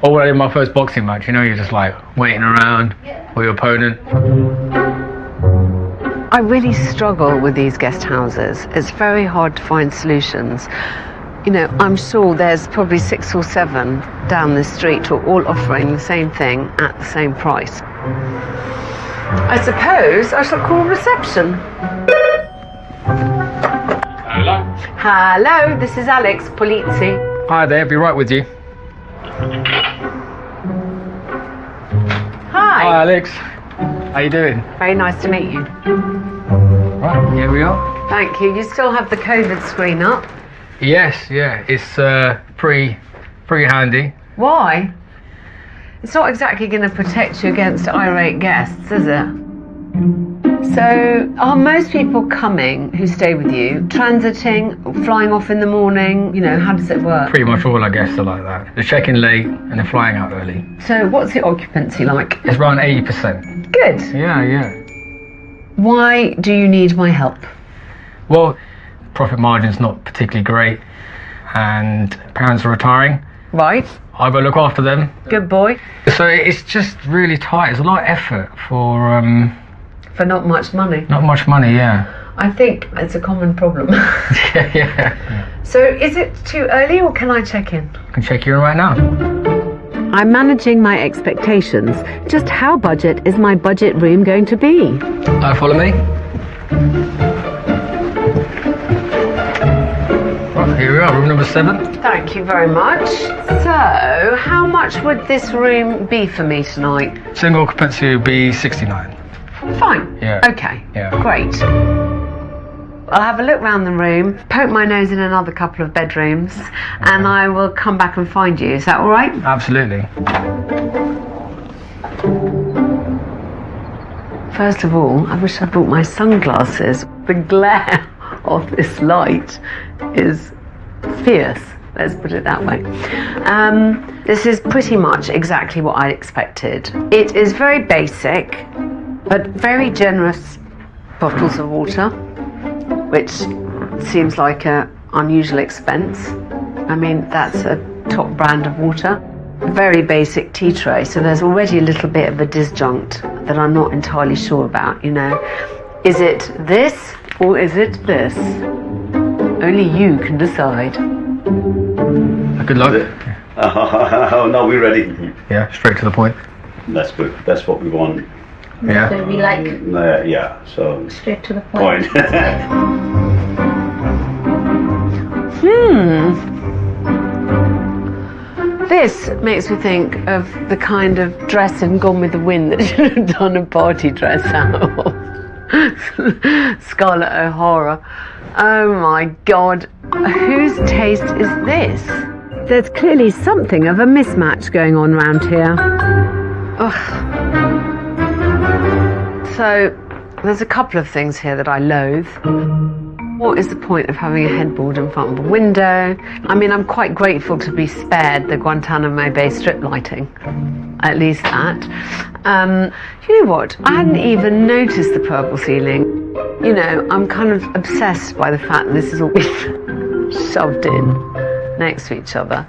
Or when I did my first boxing match, you know, you're just like waiting around for your opponent. I really struggle with these guest houses. It's very hard to find solutions. You know, I'm sure there's probably 6 or 7 down the street who are all offering the same thing at the same price. I suppose I shall call reception. Hello? Hello, this is Alex Polizzi. Hi there, be right with you. Hi. Hi Alex, how you doing? Very nice to meet you. Right, here we are. Thank you. You still have the COVID screen up? Yes, yeah, it's pretty handy. Why? It's not exactly going to protect you against irate guests, is it? So, are most people coming who stay with you, transiting, flying off in the morning? You know, how does it work? Pretty much all our guests are like that. They're checking late and they're flying out early. So, what's the occupancy like? It's around 80%. Good. Yeah. Why do you need my help? Well, profit margin's not particularly great, and parents are retiring. Right. I've got to look after them. Good boy. So it's just really tight. It's a lot of effort for not much money. Not much money, yeah. I think it's a common problem. Yeah. So is it too early or can I check in? I can check you in right now. I'm managing my expectations. Just how budget is my budget room going to be? Follow me. Right, here we are, room number 7. Thank you very much. So, how much would this room be for me tonight? Single occupancy would be 69. Fine. Yeah. Okay. Yeah. Great. I'll have a look round the room, poke my nose in another couple of bedrooms, and I will come back and find you. Is that all right? Absolutely. First of all, I wish I brought my sunglasses. The glare of this light is fierce. Let's put it that way. This is pretty much exactly what I expected. It is very basic, but very generous bottles of water, which seems like an unusual expense. I mean, that's a top brand of water. Very basic tea tray, so there's already a little bit of a disjunct that I'm not entirely sure about, you know. Is it this or is it this? Only you can decide. Good luck. Oh, no, we're ready. Yeah, straight to the point. That's good. That's what we want. Yeah. So we like Yeah, so... straight to the point. This makes me think of the kind of dress in Gone with the Wind that should have done a party dress out of. Scarlett O'Hara. Oh my God, whose taste is this? There's clearly something of a mismatch going on round here. Ugh. So, there's a couple of things here that I loathe. What is the point of having a headboard in front of a window? I mean, I'm quite grateful to be spared the Guantanamo Bay strip lighting. At least that. You know what? I hadn't even noticed the purple ceiling. You know, I'm kind of obsessed by the fact that this has all been shoved in next to each other.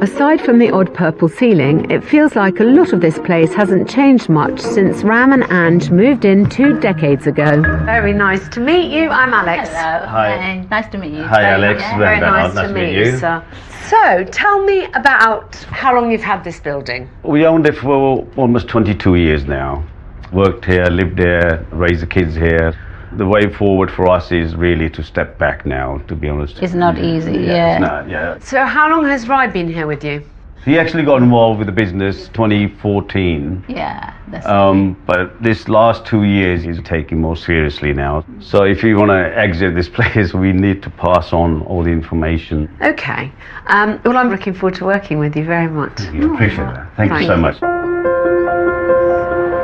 Aside from the odd purple ceiling, it feels like a lot of this place hasn't changed much since Ram and Ange moved in 2 decades ago. Very nice to meet you. I'm Alex. Hello. Hi. Nice to meet you. Hi, Alex. Very nice to meet you, sir. So, tell me about how long you've had this building. We owned it for almost 22 years now. Worked here, lived there, raised the kids here. The way forward for us is really to step back now, to be honest. It's not easy, It's not, yeah. So how long has Rai been here with you? He actually got involved with the business 2014. Yeah, that's but this last 2 years he's taking more seriously now. So if you want to exit this place, we need to pass on all the information. Okay. Well, I'm looking forward to working with you very much. You appreciate that. Thank you so much.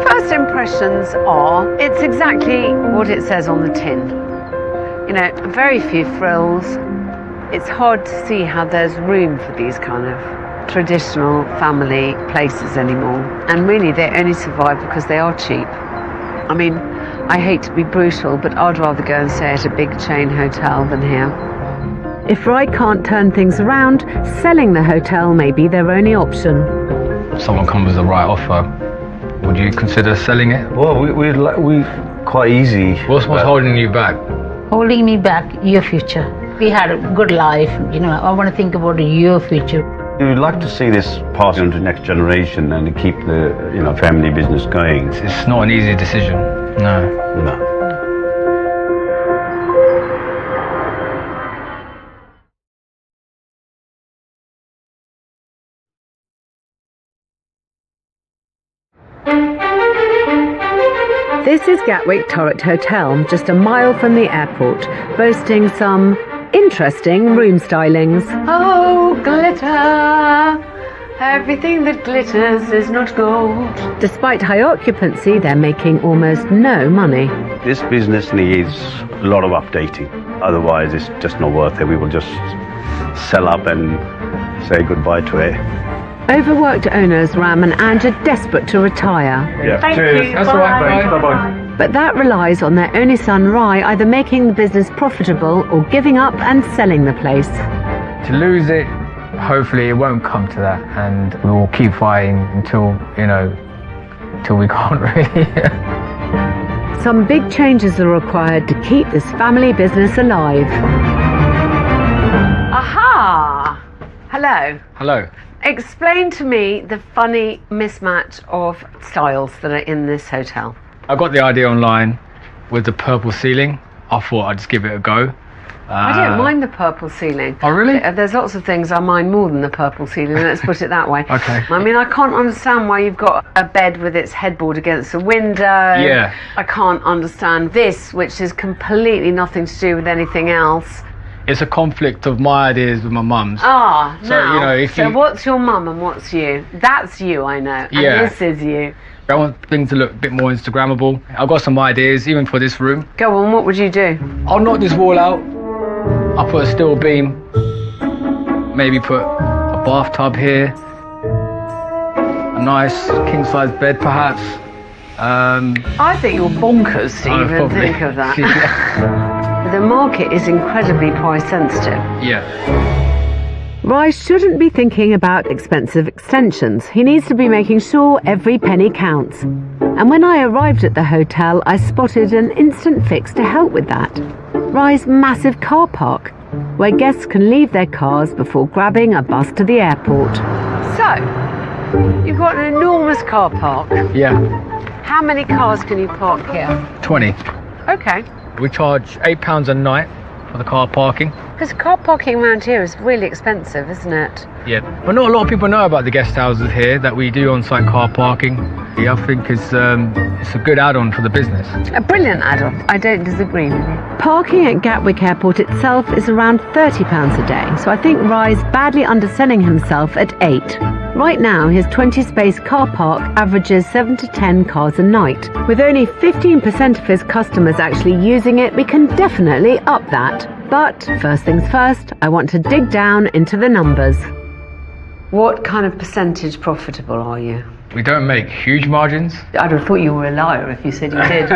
First impressions are, it's exactly what it says on the tin. You know, very few frills. It's hard to see how there's room for these kind of traditional family places anymore. And really, they only survive because they are cheap. I mean, I hate to be brutal, but I'd rather go and stay at a big chain hotel than here. If Rai can't turn things around, selling the hotel may be their only option. If someone comes with the right offer, would you consider selling it? Well, we quite easy. What's holding you back? holding me back, your future. We had a good life, you know, I want to think about your future. We would like to see this pass on to the next generation and to keep the family business going. It's not an easy decision. No. This is Gatwick Turret Hotel, just a mile from the airport, boasting some interesting room stylings. Oh, glitter! Everything that glitters is not gold. Despite high occupancy, they're making almost no money. This business needs a lot of updating. Otherwise, it's just not worth it. We will just sell up and say goodbye to it. Overworked owners Ram and Ange are desperate to retire. Yeah. Thank you. That's all right. Thanks. Bye-bye. But that relies on their only son Rai either making the business profitable or giving up and selling the place. To lose it, hopefully it won't come to that, and we will keep fighting until we can't really. some big changes are required to keep this family business alive. Aha! Hello. Hello. Explain to me the funny mismatch of styles that are in this hotel. I got the idea online with the purple ceiling. I thought I'd just give it a go. I don't mind the purple ceiling. Oh, really? There's lots of things I mind more than the purple ceiling, let's put it that way. Okay. I mean, I can't understand why you've got a bed with its headboard against a window. Yeah. I can't understand this, which is completely nothing to do with anything else. It's a conflict of my ideas with my mum's. Ah, So, now, you know, if so you- what's your mum and what's you? That's you, I know. And Yeah. this is you. I want things to look a bit more Instagrammable. I've got some ideas, even for this room. Go on, what would you do? I'll knock this wall out. I'll put a steel beam. Maybe put a bathtub here. A nice king-size bed, perhaps. I think you're bonkers to even probably. think of that. The market is incredibly price sensitive. Yeah. Rise shouldn't be thinking about expensive extensions. He needs to be making sure every penny counts. And when I arrived at the hotel, I spotted an instant fix to help with that. Rise massive car park, where guests can leave their cars before grabbing a bus to the airport. So, you've got an enormous car park. Yeah. How many cars can you park here? 20. Okay. We charge £8 a night for the car parking. Because car parking around here is really expensive, isn't it? Yeah, but not a lot of people know about the guest houses here, that we do on-site car parking. Yeah, I think it's a good add-on for the business. A brilliant add-on. I don't disagree with you. Parking at Gatwick Airport itself is around £30 a day, so I think Rye's badly underselling himself at 8. Right now, his 20-space car park averages 7 to 10 cars a night. With only 15% of his customers actually using it, we can definitely up that. But first things first, I want to dig down into the numbers. What kind of percentage profitable are you? We don't make huge margins. I'd have thought you were a liar if you said you did.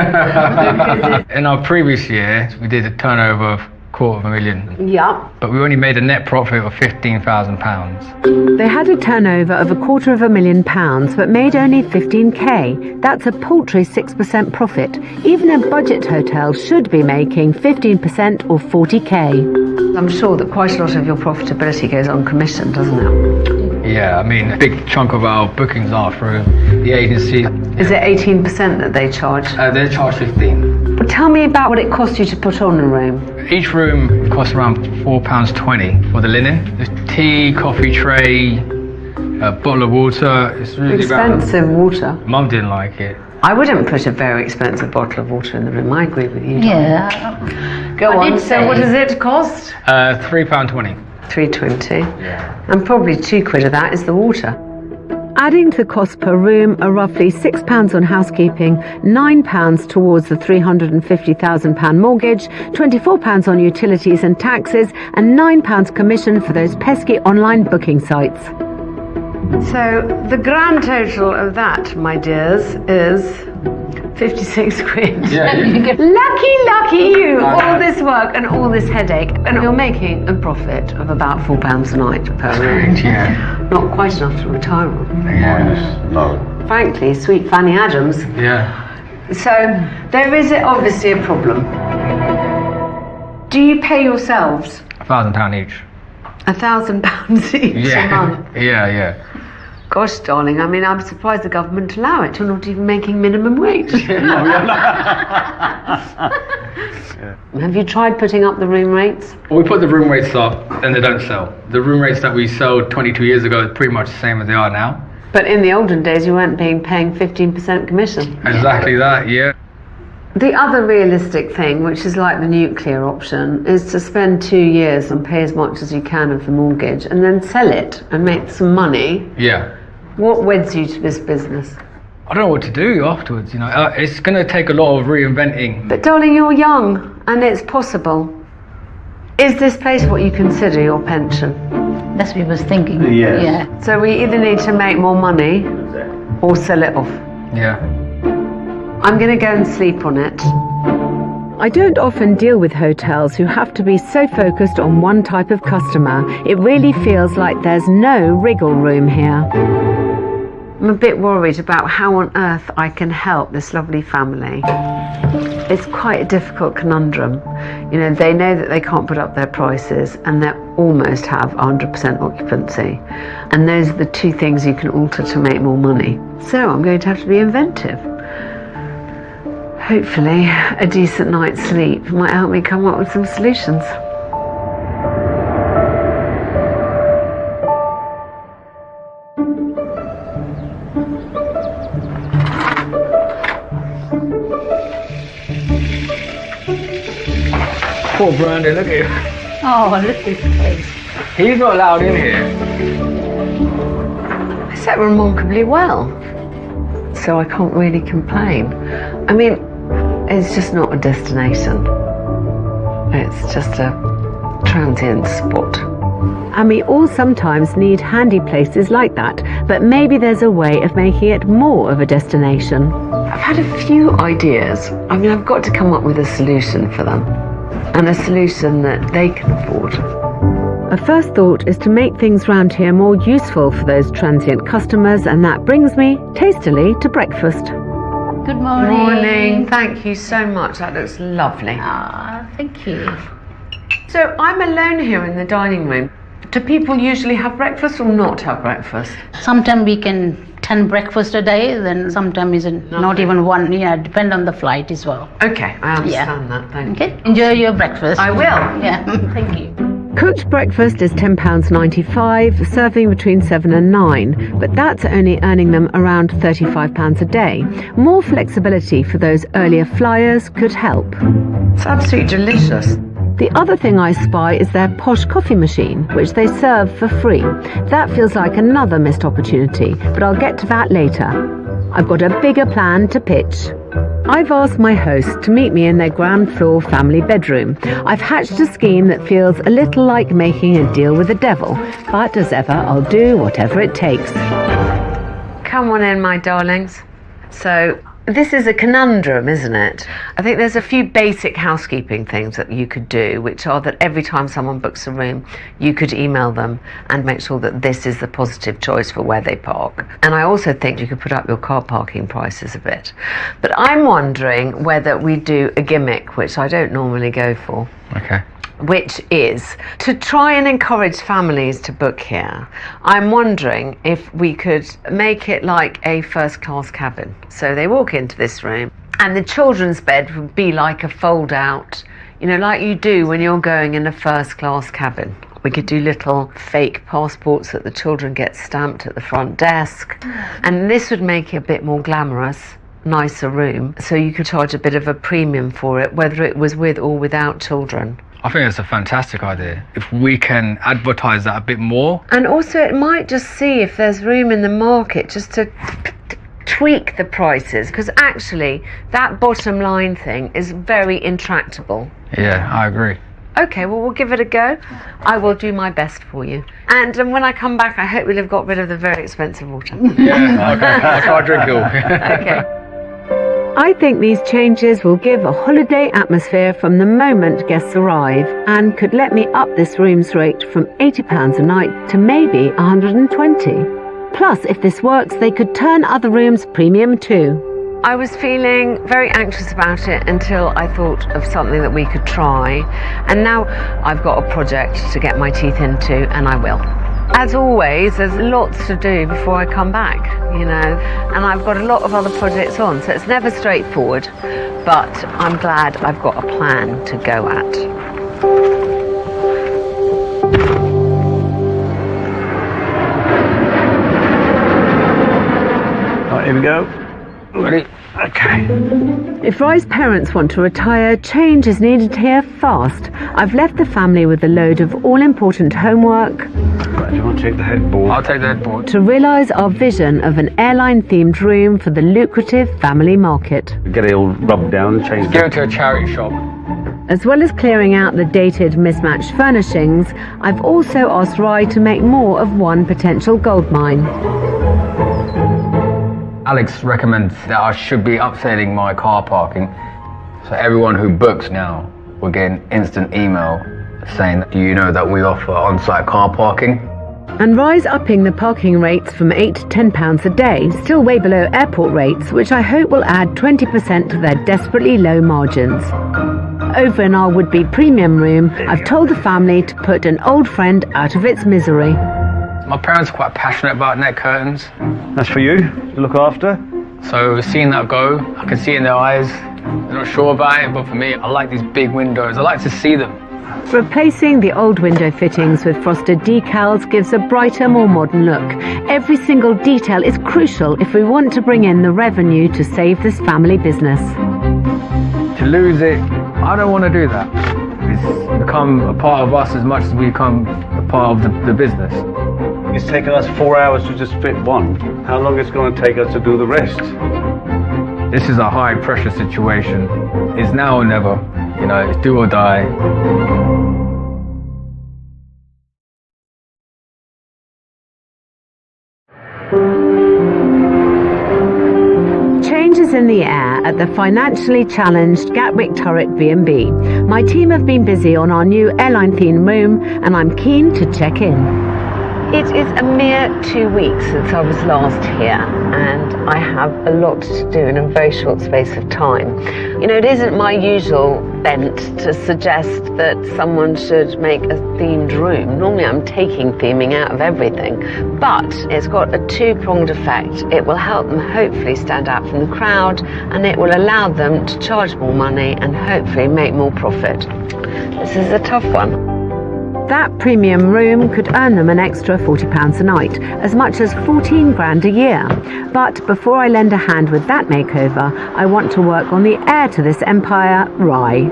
In our previous year, we did a turnover of £250,000. Yeah. But we only made a net profit of £15,000. They had a turnover of £250,000 but made only 15k. That's a paltry 6% profit. Even a budget hotel should be making 15% or 40k. I'm sure that quite a lot of your profitability goes on commission, doesn't it? Yeah, I mean, a big chunk of our bookings are through the agency. Is it 18% that they charge? They charge 15. But tell me about what it costs you to put on a room. Each room costs around £4.20 for the linen. There's tea, coffee tray, a bottle of water. It's really Expensive water. Mum didn't like it. I wouldn't put a very expensive bottle of water in the room. I agree with you. Yeah. Go on. So what does it cost? £3.20. £3.20. Yeah. And probably £2 of that is the water. Adding to the cost per room are roughly £6 on housekeeping, £9 towards the £350,000 mortgage, £24 on utilities and taxes, and £9 commission for those pesky online booking sites. So the grand total of that, my dears, is 56 quid. Yeah. Lucky you! All this work and all this headache, and you're making a profit of about £4 a night per room. Yeah. Not quite enough to retire on. Yeah. No. Frankly, sweet Fanny Adams. Yeah. So there is obviously a problem. Do you pay yourselves £1,000 each. £1,000 each a month? Yeah. Gosh, darling, I mean, I'm surprised the government allow it. You're not even making minimum wage. Have you tried putting up the room rates? We put the room rates up and they don't sell. The room rates that we sold 22 years ago are pretty much the same as they are now. But in the olden days, you weren't paying 15% commission. Exactly that, yeah. The other realistic thing, which is like the nuclear option, is to spend 2 years and pay as much as you can of the mortgage and then sell it and make some money. Yeah. What weds you to this business? I don't know what to do afterwards, you know. It's going to take a lot of reinventing. But darling, you're young and it's possible. Is this place what you consider your pension? That's what I was thinking. Yes. Yeah. So we either need to make more money or sell it off. Yeah. I'm going to go and sleep on it. I don't often deal with hotels who have to be so focused on one type of customer. It really feels like there's no wriggle room here. I'm a bit worried about how on earth I can help this lovely family. It's quite a difficult conundrum. You know, they know that they can't put up their prices and they almost have 100% occupancy. And those are the two things you can alter to make more money. So I'm going to have to be inventive. Hopefully a decent night's sleep might help me come up with some solutions. Poor Brandon, look at him. Oh, look at his face. He's not allowed in here. I slept remarkably well, so I can't really complain. I mean, it's just not a destination. It's just a transient spot. And we all sometimes need handy places like that, but maybe there's a way of making it more of a destination. I've had a few ideas. I mean, I've got to come up with a solution for them, and a solution that they can afford. A first thought is to make things round here more useful for those transient customers, and that brings me, tastily, to breakfast. Good morning. Morning. Thank you so much. That looks lovely. Ah, thank you. So I'm alone here in the dining room. Do people usually have breakfast or not have breakfast? Sometimes we can 10 breakfast a day, then sometimes not even one. Yeah, depend on the flight as well. Okay, I understand that. Thank you. Okay, enjoy your breakfast. I will. Yeah, thank you. Cooked breakfast is £10.95, serving between 7 and 9, but that's only earning them around £35 a day. More flexibility for those earlier flyers could help. It's absolutely delicious. The other thing I spy is their posh coffee machine, which they serve for free. That feels like another missed opportunity, but I'll get to that later. I've got a bigger plan to pitch. I've asked my host to meet me in their ground floor family bedroom. I've hatched a scheme that feels a little like making a deal with the devil, but as ever, I'll do whatever it takes. Come on in, my darlings. So, this is a conundrum, isn't it? I think there's a few basic housekeeping things that you could do, which are that every time someone books a room, you could email them and make sure that this is the positive choice for where they park. And I also think you could put up your car parking prices a bit. But I'm wondering whether we do a gimmick, which I don't normally go for. Okay. Which is to try and encourage families to book here. I'm wondering if we could make it like a first-class cabin. So they walk into this room and the children's bed would be like a fold-out, you know, like you do when you're going in a first-class cabin. We could do little fake passports that the children get stamped at the front desk. And this would make it a bit more glamorous, nicer room. So you could charge a bit of a premium for it, whether it was with or without children. I think it's a fantastic idea. If we can advertise that a bit more. And also it might just see if there's room in the market just to tweak the prices, because actually that bottom line thing is very intractable. Yeah, I agree. Okay, well, we'll give it a go. I will do my best for you. And when I come back, I hope we'll have got rid of the very expensive water. Yeah, okay. That's why I drink it all. Okay. I think these changes will give a holiday atmosphere from the moment guests arrive and could let me up this room's rate from £80 a night to maybe £120. Plus, if this works, they could turn other rooms premium too. I was feeling very anxious about it until I thought of something that we could try. And now I've got a project to get my teeth into, and I will. As always, there's lots to do before I come back, you know, and I've got a lot of other projects on, so it's never straightforward, but I'm glad I've got a plan to go at. Right, here we go. Ready? Okay. If Roy's parents want to retire, change is needed here fast. I've left the family with a load of all-important homework. Right, do you want to take the headboard? I'll take the headboard. To realise our vision of an airline-themed room for the lucrative family market. Get it all rubbed down and change Go to a charity shop. As well as clearing out the dated, mismatched furnishings, I've also asked Roy to make more of one potential goldmine. Alex recommends that I should be upselling my car parking. So everyone who books now will get an instant email saying, do you know that we offer on-site car parking? And Rye's upping the parking rates from £8 to £10 a day, still way below airport rates, which I hope will add 20% to their desperately low margins. Over in our would-be premium room, I've told the family to put an old friend out of its misery. My parents are quite passionate about net curtains. That's for you to look after. So seeing that go, I can see it in their eyes. They're not sure about it, but for me, I like these big windows. I like to see them. Replacing the old window fittings with frosted decals gives a brighter, more modern look. Every single detail is crucial if we want to bring in the revenue to save this family business. To lose it, I don't want to do that. It's become a part of us as much as we become a part of the business. It's taken us 4 hours to just fit one. How long is it going to take us to do the rest? This is a high pressure situation. It's now or never. You know, it's do or die. Changes in the air at the financially challenged Gatwick Turret B&B. My team have been busy on our new airline-themed room, and I'm keen to check in. It is a mere 2 weeks since I was last here, and I have a lot to do in a very short space of time. You know, it isn't my usual bent to suggest that someone should make a themed room. Normally I'm taking theming out of everything, but it's got a two-pronged effect. It will help them hopefully stand out from the crowd, and it will allow them to charge more money and hopefully make more profit. This is a tough one. That premium room could earn them an extra £40 a night, as much as 14 grand a year. But before I lend a hand with that makeover, I want to work on the heir to this empire, Rye.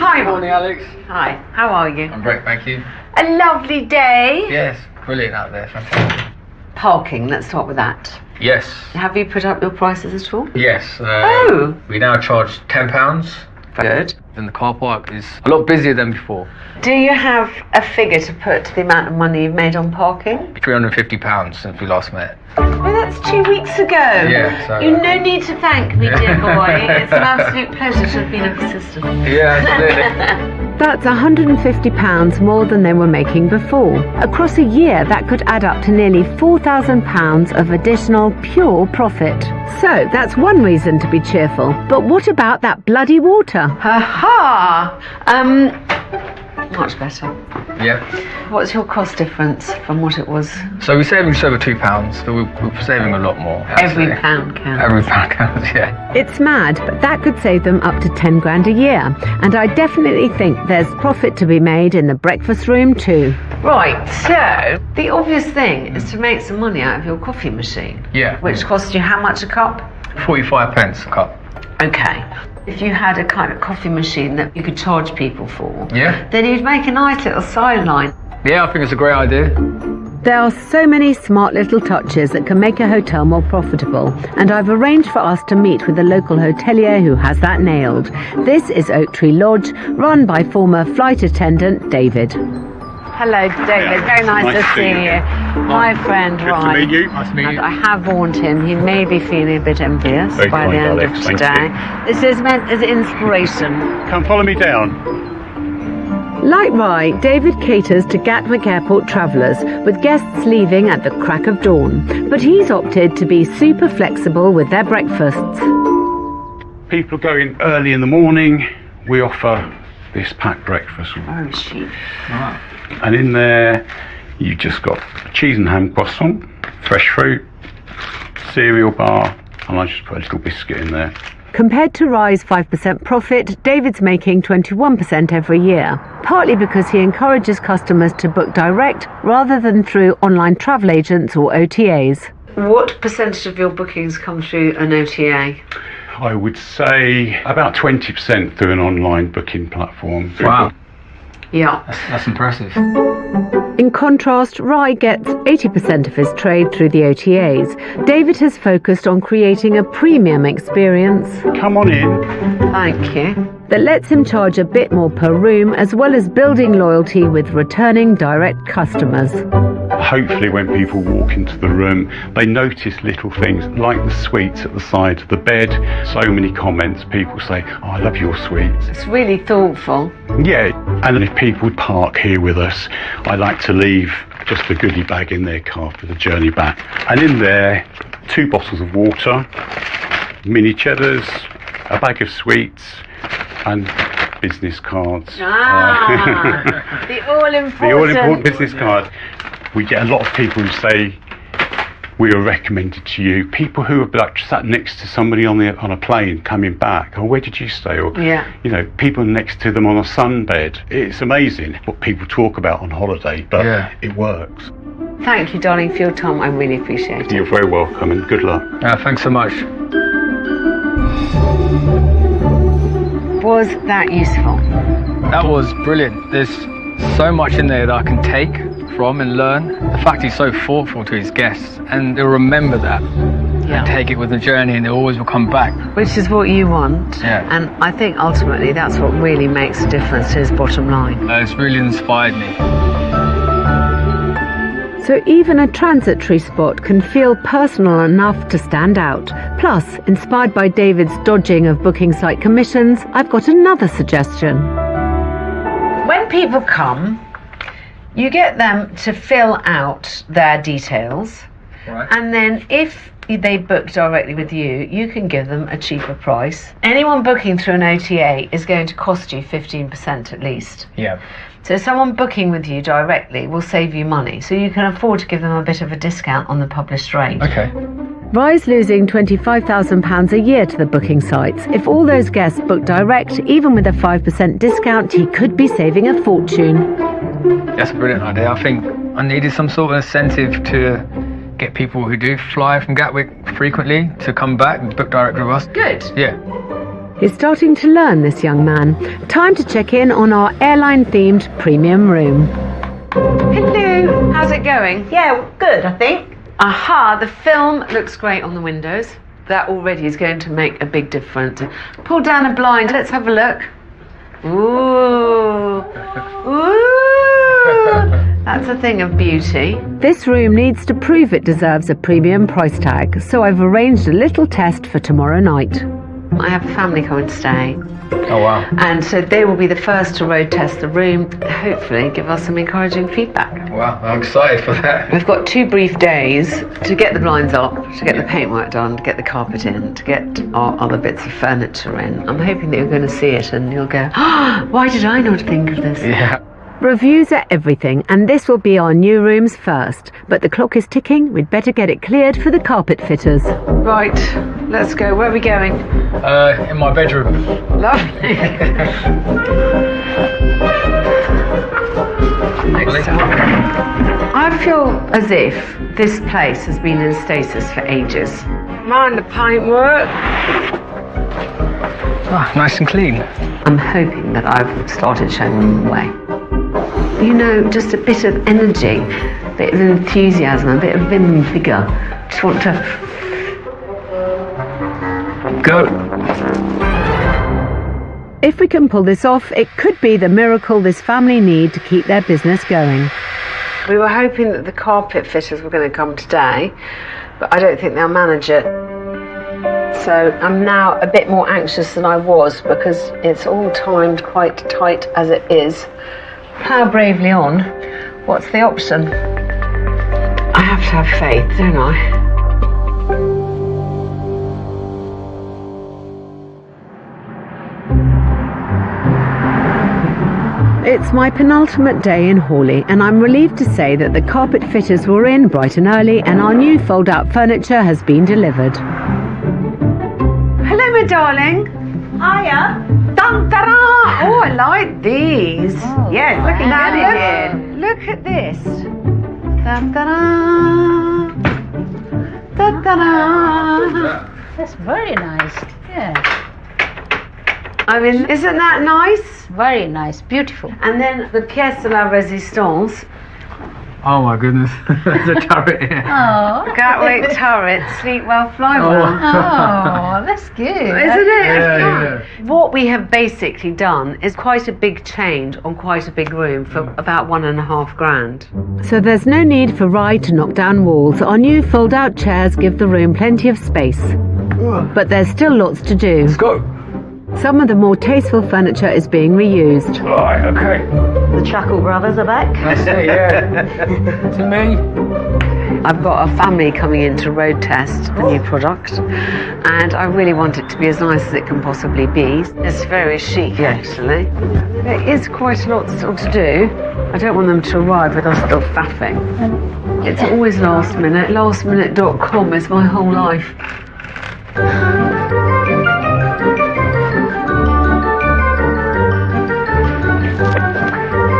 Hi. Morning, Alex. Hi, how are you? I'm great, thank you. A lovely day. Yes, brilliant out there, fantastic. Parking, let's start with that. Yes. Have you put up your prices at all? Yes. We now charge £10. Good. And the car park is a lot busier than before. Do you have a figure to put to the amount of money you've made on parking? £350 since we last met. Oh, that's 2 weeks ago. Yeah, so... You no need to thank me, dear boy. It's an absolute pleasure to have been of assistance. Yeah, absolutely. That's £150 more than they were making before. Across a year, that could add up to nearly £4,000 of additional pure profit. So that's one reason to be cheerful. But what about that bloody water? Ha-ha! Much better. Yeah. What's your cost difference from what it was? So we're saving just over £2, so we're saving a lot more. Every pound counts. Every pound counts, yeah. It's mad, but that could save them up to 10 grand a year. And I definitely think there's profit to be made in the breakfast room too. Right, so the obvious thing is to make some money out of your coffee machine. Yeah. Which costs you how much a cup? 45p a cup. Okay. If you had a kind of coffee machine that you could charge people for, yeah, then you'd make a nice little sideline. Yeah, I think it's a great idea. There are so many smart little touches that can make a hotel more profitable, and I've arranged for us to meet with a local hotelier who has that nailed. This is Oak Tree Lodge, run by former flight attendant David. Hello, David. Very nice to see you. My friend Ryan. Good to meet you. Nice to meet you. And I have warned him he may be feeling a bit envious by the end of today. This is meant as inspiration. Come follow me down. Like Rye, David caters to Gatwick Airport travellers, with guests leaving at the crack of dawn. But he's opted to be super flexible with their breakfasts. People go in early in the morning. We offer this packed breakfast. Oh, cheap. Right. And in there, you've just got a cheese and ham croissant, fresh fruit, cereal bar, and I just put a little biscuit in there. Compared to Rye's 5% profit, David's making 21% every year, partly because he encourages customers to book direct rather than through online travel agents or OTAs. What percentage of your bookings come through an OTA? I would say about 20% through an online booking platform. Wow. Yeah. That's impressive. In contrast, Rye gets 80% of his trade through the OTAs. David has focused on creating a premium experience. Come on in. Thank you. That lets him charge a bit more per room, as well as building loyalty with returning direct customers. hopefully when people walk into the room, they notice little things like the sweets at the side of the bed. So many comments, people say, oh, I love your sweets. It's really thoughtful. Yeah, and if people park here with us, I like to leave just a goodie bag in their car for the journey back. And in there, 2 bottles of water, mini cheddars, a bag of sweets, and business cards. The all-important. The all-important business card. We get a lot of people who say, we were recommended to you. People who have like sat next to somebody on a plane coming back. Oh, where did you stay? Or you know, people next to them on a sunbed. It's amazing what people talk about on holiday, but it works. Thank you, darling, for your time. I really appreciate it. You're very welcome, and good luck. Thanks so much. Was that useful? That was brilliant. There's so much in there that I can take from and learn. The fact he's so thoughtful to his guests, and they'll remember that and take it with the journey, and they always will come back. Which is what you want. And I think ultimately that's what really makes a difference to his bottom line. It's really inspired me. So even a transitory spot can feel personal enough to stand out. Plus, inspired by David's dodging of booking site commissions, I've got another suggestion. When people come, you get them to fill out their details, and then if they book directly with you, you can give them a cheaper price. Anyone booking through an OTA is going to cost you 15% at least. Yeah. So someone booking with you directly will save you money, so you can afford to give them a bit of a discount on the published rate. Okay. Rye's losing £25,000 a year to the booking sites. If all those guests book direct, even with a 5% discount, he could be saving a fortune. That's a brilliant idea. I think I needed some sort of incentive to get people who do fly from Gatwick frequently to come back and book direct with us. Good. Yeah. He's starting to learn, this young man. Time to check in on our airline-themed premium room. Hello, how's it going? Yeah, good, I think. Aha, the film looks great on the windows. That already is going to make a big difference. Pull down a blind, let's have a look. Ooh. Ooh. That's a thing of beauty. This room needs to prove it deserves a premium price tag, so I've arranged a little test for tomorrow night. I have a family coming to stay. Oh, wow. And so they will be the first to road test the room, hopefully give us some encouraging feedback. Wow, I'm excited for that. We've got 2 brief days to get the blinds up, to get the paintwork done, to get the carpet in, to get our other bits of furniture in. I'm hoping that you're going to see it and you'll go, oh, why did I not think of this? Yeah. Reviews are everything, and this will be our new room's first. But the clock is ticking, we'd better get it cleared for the carpet fitters. Right, let's go. Where are we going? In my bedroom. Lovely. Next up. I feel as if this place has been in stasis for ages. Mind the paintwork. Ah, nice and clean. I'm hoping that I've started showing them the way. You know, just a bit of energy, a bit of enthusiasm, a bit of vim and vigour. Just want to go. If we can pull this off, it could be the miracle this family need to keep their business going. We were hoping that the carpet fitters were going to come today, but I don't think they'll manage it. So I'm now a bit more anxious than I was because it's all timed quite tight as it is. Plough bravely on. What's the option? I have to have faith, don't I? It's my penultimate day in Hawley, and I'm relieved to say that the carpet fitters were in bright and early, and our new fold-out furniture has been delivered. Hello, my darling. Hiya. Dun, da, da. Oh, I like these. Oh, yes, look at that. Look at this. Da, da, da. Da, da, da. That's very nice. Yeah. I mean, isn't that nice? Very nice, beautiful. And then the pièce de la résistance. Oh my goodness, there's a turret here. Oh. Gatwick turret, sleep well, fly well. Oh, that's good. Isn't it? Yeah. What we have basically done is quite a big change on quite a big room for about $1,500. So there's no need for Rye to knock down walls. Our new fold-out chairs give the room plenty of space. But there's still lots to do. Let's go. Some of the more tasteful furniture is being reused. Right, okay. The Chuckle Brothers are back. That's it, yeah. To me. I've got a family coming in to road test the new product, and I really want it to be as nice as it can possibly be. It's very chic, actually. There is quite a lot still to do. I don't want them to arrive with us still faffing. It's always last minute. Lastminute.com is my whole life.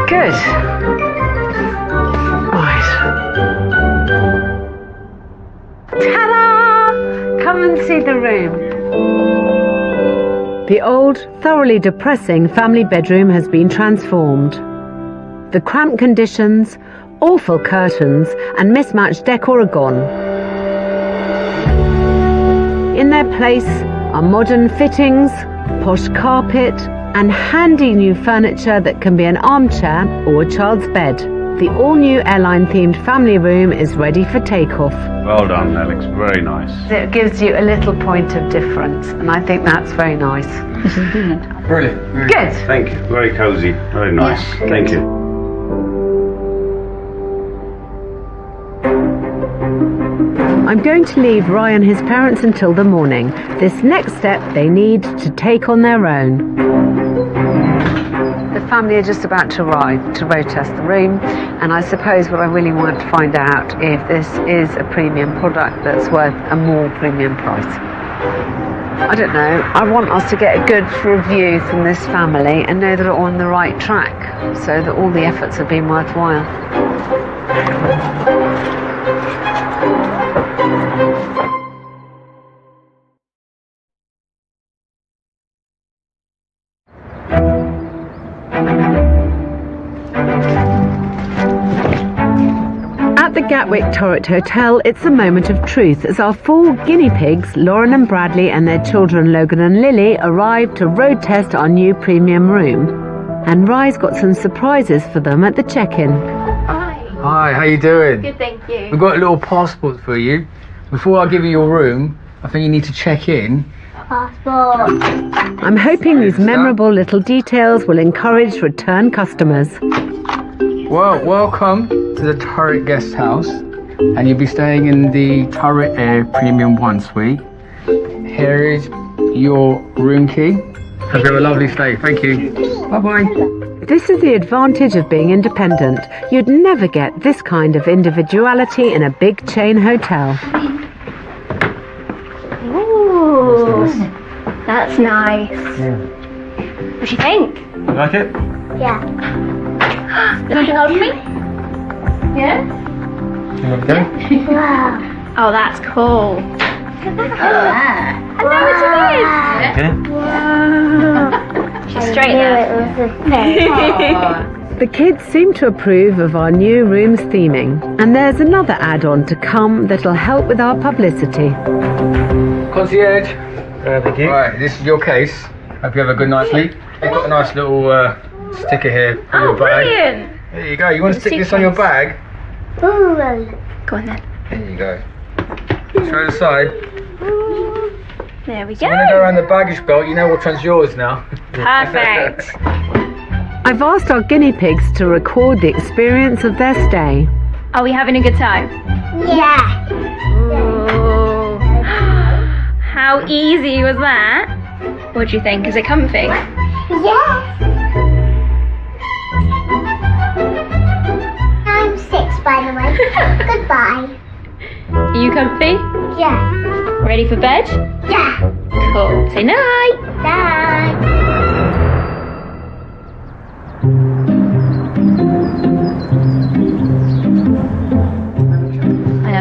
Good. Right. Ta-da! Come and see the room. The old, thoroughly depressing family bedroom has been transformed. The cramped conditions, awful curtains, and mismatched decor are gone. In their place are modern fittings, posh carpet, and handy new furniture that can be an armchair or a child's bed. The all-new airline-themed family room is ready for takeoff. Well done, Alex. Very nice. It gives you a little point of difference, and I think that's very nice. This is brilliant. Brilliant. Good. Thank you. Very cosy. Very nice. Yes. Thank you. I'm going to leave Rye and his parents until the morning. This next step they need to take on their own. The family are just about to arrive to road test the room, and I suppose what I really want to find out if this is a premium product that's worth a more premium price. I don't know. I want us to get a good review from this family and know that we're on the right track, so that all the efforts have been worthwhile. At the Gatwick Turret Hotel, it's a moment of truth as our 4 guinea pigs, Lauren and Bradley, and their children Logan and Lily, arrive to road test our new premium room. And Rye's got some surprises for them at the check-in. Hi, how you doing? Good, thank you. We've got a little passport for you. Before I give you your room, I think you need to check in. Passport. I'm hoping these memorable little details will encourage return customers. Well, welcome to the Turret Guest House, and you'll be staying in the Turret Air Premium 1 suite. Here is your room key. Hope you have a lovely stay. Thank you. Bye-bye. This is the advantage of being independent. You'd never get this kind of individuality in a big chain hotel. Ooh, that's nice. Yeah. What do you think? You like it? Yeah. You want to hold me? Yeah? You want to go? Wow. Oh, that's cool. Look at that. I know what it is. Okay. Wow. She's straight there. The kids seem to approve of our new room's theming, and there's another add-on to come that'll help with our publicity. Concierge. Thank you. Right, this is your case. Hope you have a good night's sleep. You've got a nice little sticker here for your bag. Brilliant. There you go. You want to stick this on your bag? Ooh. Go on then. There you go. Throw it aside. There we So go. when you go around the baggage belt, you know which one's yours now. Perfect. I've asked our guinea pigs to record the experience of their stay. Are we having a good time? Yeah. Ooh. How easy was that? What do you think? Is it comfy? Yes. I'm 6, by the way. Goodbye. Are you comfy? Yeah. Ready for bed? Yeah. Cool. Say night. Bye.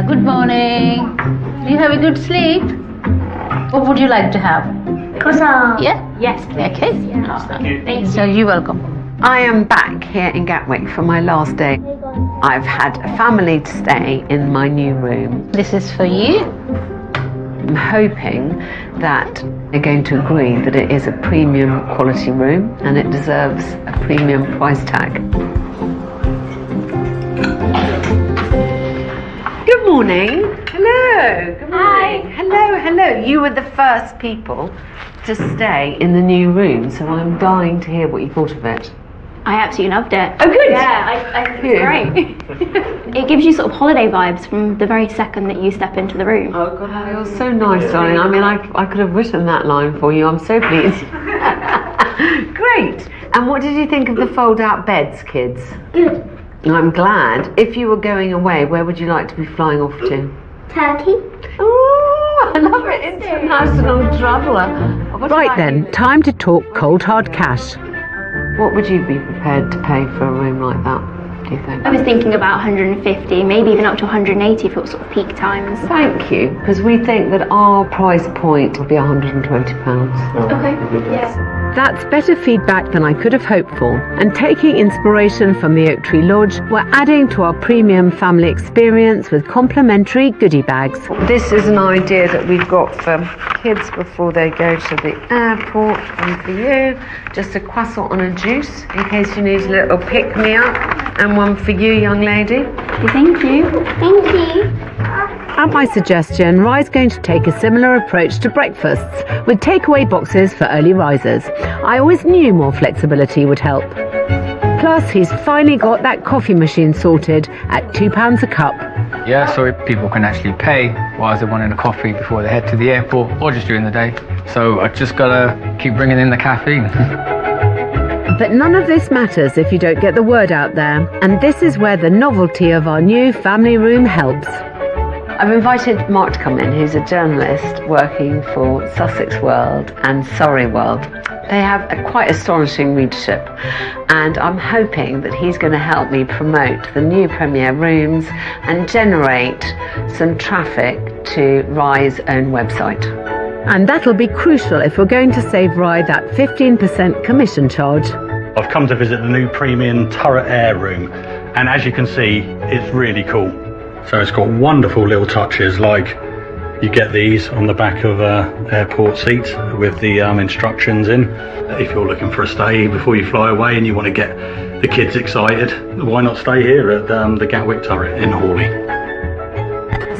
Good morning. Do you have a good sleep? What would you like to have? Croissant. Yeah? Yes. Okay. Thank you. So you're welcome. I am back here in Gatwick for my last day. I've had a family to stay in my new room. This is for you. I'm hoping that they're going to agree that it is a premium quality room and it deserves a premium price tag. Good morning. Hello. Good morning. Hello, hello. You were the first people to stay in the new room, so I'm dying to hear what you thought of it. I absolutely loved it. Oh, good. Yeah, I think it's great. It gives you sort of holiday vibes from the very second that you step into the room. Oh, God, it was so nice, darling. I mean, I could have written that line for you. I'm so pleased. Great. And what did you think of the fold-out beds, kids? Good. I'm glad. If you were going away, where would you like to be flying off to? Turkey. Oh, I love it. International traveller. Right then, time to talk cold hard cash. What would you be prepared to pay for a room like that, do you think? I was thinking about 150, maybe even up to 180 if it was sort of peak times. Thank you, because we think that our price point will be £120. Okay, yes. That's better feedback than I could have hoped for, and taking inspiration from the Oak Tree Lodge, we're adding to our premium family experience with complimentary goodie bags. This is an idea that we've got for kids before they go to the airport, and for you, just a croissant and a juice in case you need a little pick-me-up, and one for you, young lady. Thank you. Thank you. At my suggestion, Rye's going to take a similar approach to breakfasts, with takeaway boxes for early risers. I always knew more flexibility would help. Plus, he's finally got that coffee machine sorted at £2 a cup. Yeah, so people can actually pay while they're wanting a coffee before they head to the airport or just during the day. So I just gotta keep bringing in the caffeine. But none of this matters if you don't get the word out there, and this is where the novelty of our new family room helps. I've invited Mark to come in, who's a journalist working for Sussex World and Surrey World. They have a quite astonishing readership, and I'm hoping that he's going to help me promote the new Premier rooms and generate some traffic to Rye's own website. And that'll be crucial if we're going to save Rye that 15% commission charge. I've come to visit the new Premium Turret Air Room, and as you can see, it's really cool. So it's got wonderful little touches, like you get these on the back of airport seats with the instructions in. If you're looking for a stay before you fly away and you want to get the kids excited, why not stay here at the Gatwick Turret in Hawley?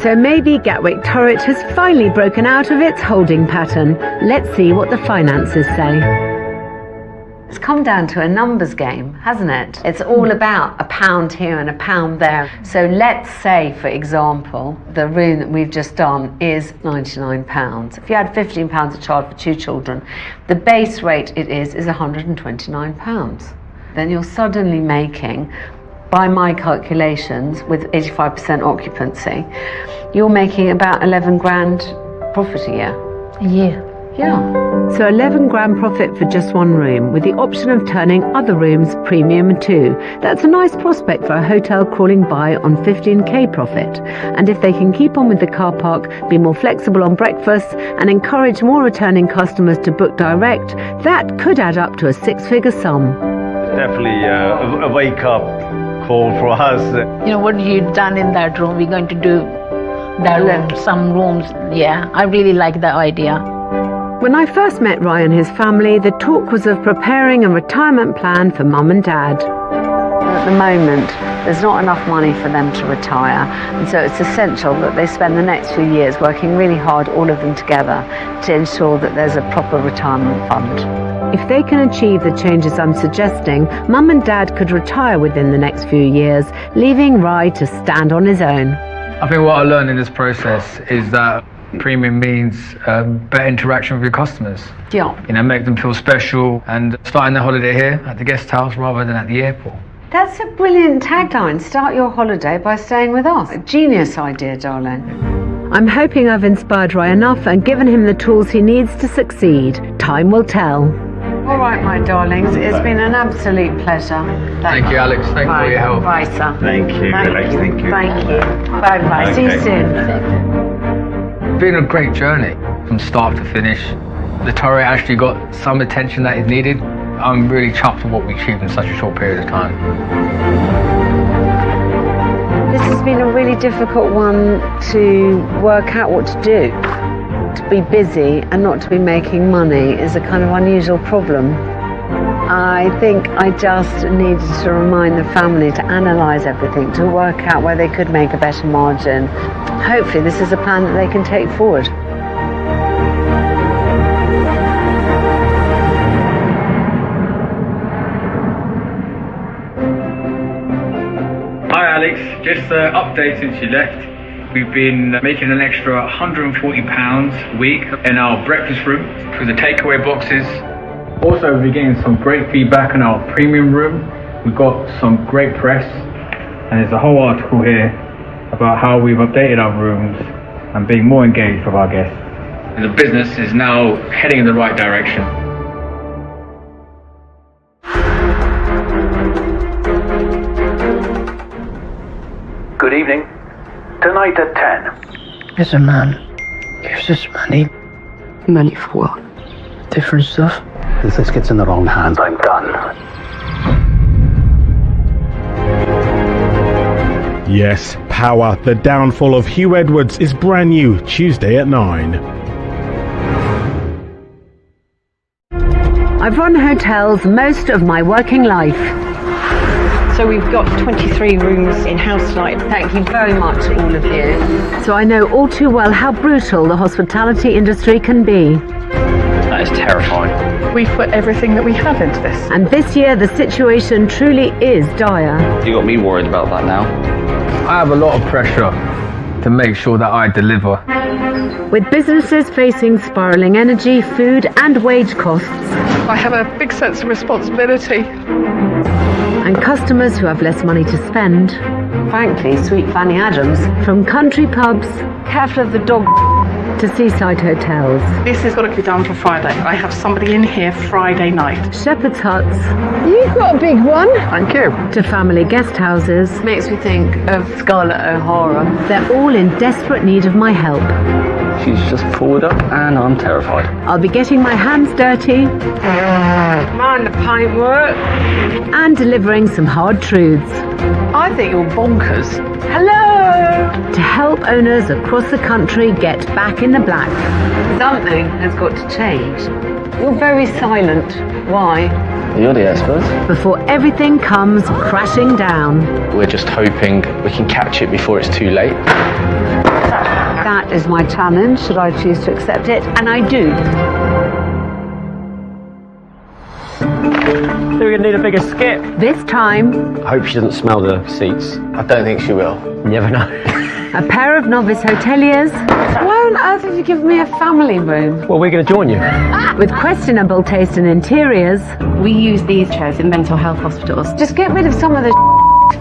So maybe Gatwick Turret has finally broken out of its holding pattern. Let's see what the finances say. It's come down to a numbers game, hasn't it? It's all about a pound here and a pound there. So let's say, for example, the room that we've just done is £99. If you had £15 a child for 2 children, the base rate it is £129. Then you're suddenly making, by my calculations, with 85% occupancy, you're making about 11 grand profit a year. A year? Yeah. So 11 grand profit for just one room, with the option of turning other rooms premium too. That's a nice prospect for a hotel crawling by on 15k profit. And if they can keep on with the car park, be more flexible on breakfasts, and encourage more returning customers to book direct, that could add up to a 6-figure sum. Definitely a wake-up call for us. You know, what you've done in that room, we're going to do that room, some rooms. Yeah, I really like that idea. When I first met Rye and his family, the talk was of preparing a retirement plan for Mum and Dad. At the moment, there's not enough money for them to retire, and so it's essential that they spend the next few years working really hard, all of them together, to ensure that there's a proper retirement fund. If they can achieve the changes I'm suggesting, Mum and Dad could retire within the next few years, leaving Rye to stand on his own. I think what I learned in this process is that premium means better interaction with your customers. Yeah. You know, make them feel special and starting their holiday here at the guest house rather than at the airport. That's a brilliant tagline. Start your holiday by staying with us. A genius idea, darling. I'm hoping I've inspired Rye enough and given him the tools he needs to succeed. Time will tell. All right, my darlings. It's been an absolute pleasure. Thank you, Alex. Thank you for your help. Bye, sir. Thank you, Alex. Thank you. Thank you. Bye-bye. See you soon. It's been a great journey from start to finish. The turret actually got some attention that it needed. I'm really chuffed with what we achieved in such a short period of time. really difficult one to work out what to do. To be busy and not to be making money is a kind of unusual problem. I think I just needed to remind the family to analyse everything, to work out where they could make a better margin. Hopefully this is a plan that they can take forward. Hi Alex, just an update since you left. We've been making an extra £140 a week in our breakfast room through the takeaway boxes. Also, we're getting some great feedback in our premium room. We've got some great press, and there's a whole article here about how we've updated our rooms and being more engaged with our guests. The business is now heading in the right direction. Good evening. Tonight at 10. There's a man gives us money. Money for what? Different stuff. If this gets in the wrong hands, I'm done. Yes, Power, the downfall of Hugh Edwards is brand new, Tuesday at 9. I've run hotels most of my working life. So we've got 23 rooms in-house tonight. Thank you very much, all of you. So I know all too well how brutal the hospitality industry can be. That is terrifying. We've put everything that we have into this. And this year the situation truly is dire. You got me worried about that now. I have a lot of pressure to make sure that I deliver. With businesses facing spiralling energy, food and wage costs. I have a big sense of responsibility. And customers who have less money to spend. Frankly, sweet Fanny Adams. From country pubs, careful of the dog, to seaside hotels. This has got to be done for Friday. I have somebody in here Friday night. Shepherd's huts. You've got a big one. Thank you. To family guest houses. Makes me think of Scarlett O'Hara. They're all in desperate need of my help. She's just pulled up and I'm terrified. I'll be getting my hands dirty. Mind the paint work. And delivering some hard truths. I think you're bonkers. Hello! To help owners across the country get back in the black. Something has got to change. You're very silent. Why? You're the expert. Before everything comes crashing down. We're just hoping we can catch it before it's too late. That is my challenge, should I choose to accept it, and I do. So we're going to need a bigger skip. This time... I hope she doesn't smell the seats. I don't think she will. You never know. A pair of novice hoteliers. Why on earth have you given me a family room? Well, we're going to join you. With questionable taste in interiors. We use these chairs in mental health hospitals. Just get rid of some of the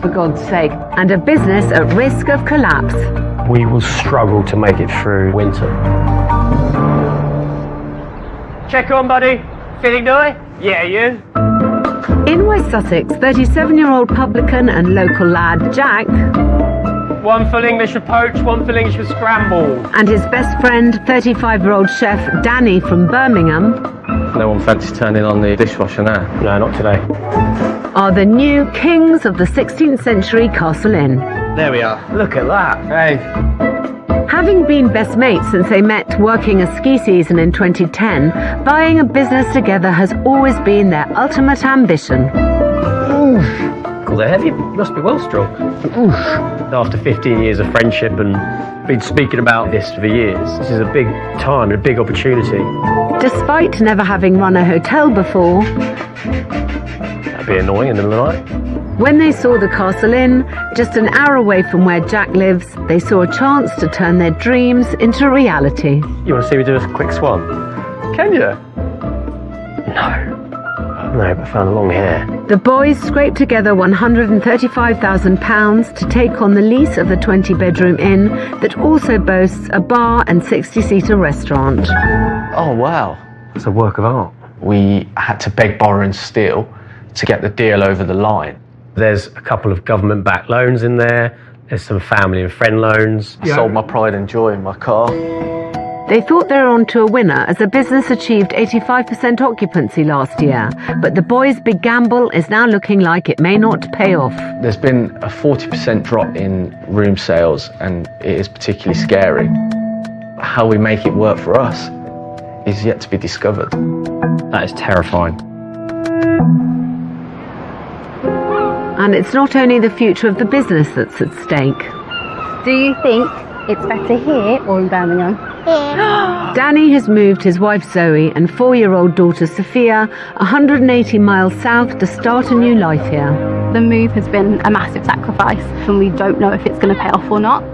for God's sake. And a business at risk of collapse. We will struggle to make it through winter. Check on, buddy. Feeling naughty? Yeah, you? In West Sussex, 37-year-old publican and local lad Jack. One full English with poach, one full English with scramble. And his best friend, 35-year-old chef Danny from Birmingham. No one fancies turning on the dishwasher now? No, not today. Are the new kings of the 16th century Castle Inn. There we are. Look at that. Hey. Having been best mates since they met working a ski season in 2010, buying a business together has always been their ultimate ambition. Cool, they're heavy. Must be well strong. After 15 years of friendship and been speaking about this for years, this is a big time and a big opportunity. Despite never having run a hotel before, that'd be annoying in the middle of the night. When they saw the Castle Inn, just an hour away from where Jack lives, they saw a chance to turn their dreams into reality. You want to see me do a quick swan? Can you? No, but I found the long hair. The boys scraped together £135,000 to take on the lease of the 20-bedroom inn that also boasts a bar and 60-seater restaurant. Oh, wow. It's a work of art. We had to beg, borrow and steal to get the deal over the line. There's a couple of government-backed loans in there. There's some family and friend loans. I sold my pride and joy in my car. They thought they were onto a winner as the business achieved 85% occupancy last year, but the boys' big gamble is now looking like it may not pay off. There's been a 40% drop in room sales, and it is particularly scary. How we make it work for us is yet to be discovered. That is terrifying. And it's not only the future of the business that's at stake. Do you think it's better here or in Birmingham? Danny has moved his wife Zoe and 4-year-old daughter Sophia 180 miles south to start a new life here. The move has been a massive sacrifice and we don't know if it's going to pay off or not.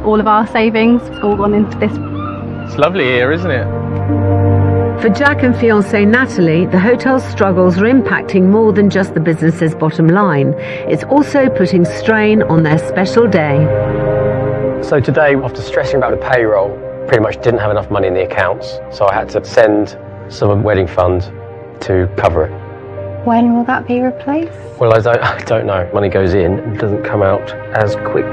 All of our savings all gone into this. It's lovely here, isn't it? For Jack and fiancée Natalie, the hotel's struggles are impacting more than just the business's bottom line. It's also putting strain on their special day. So today, after stressing about the payroll, pretty much didn't have enough money in the accounts, so I had to send some wedding fund to cover it. When will that be replaced? Well, I don't know. Money goes in and doesn't come out as quick.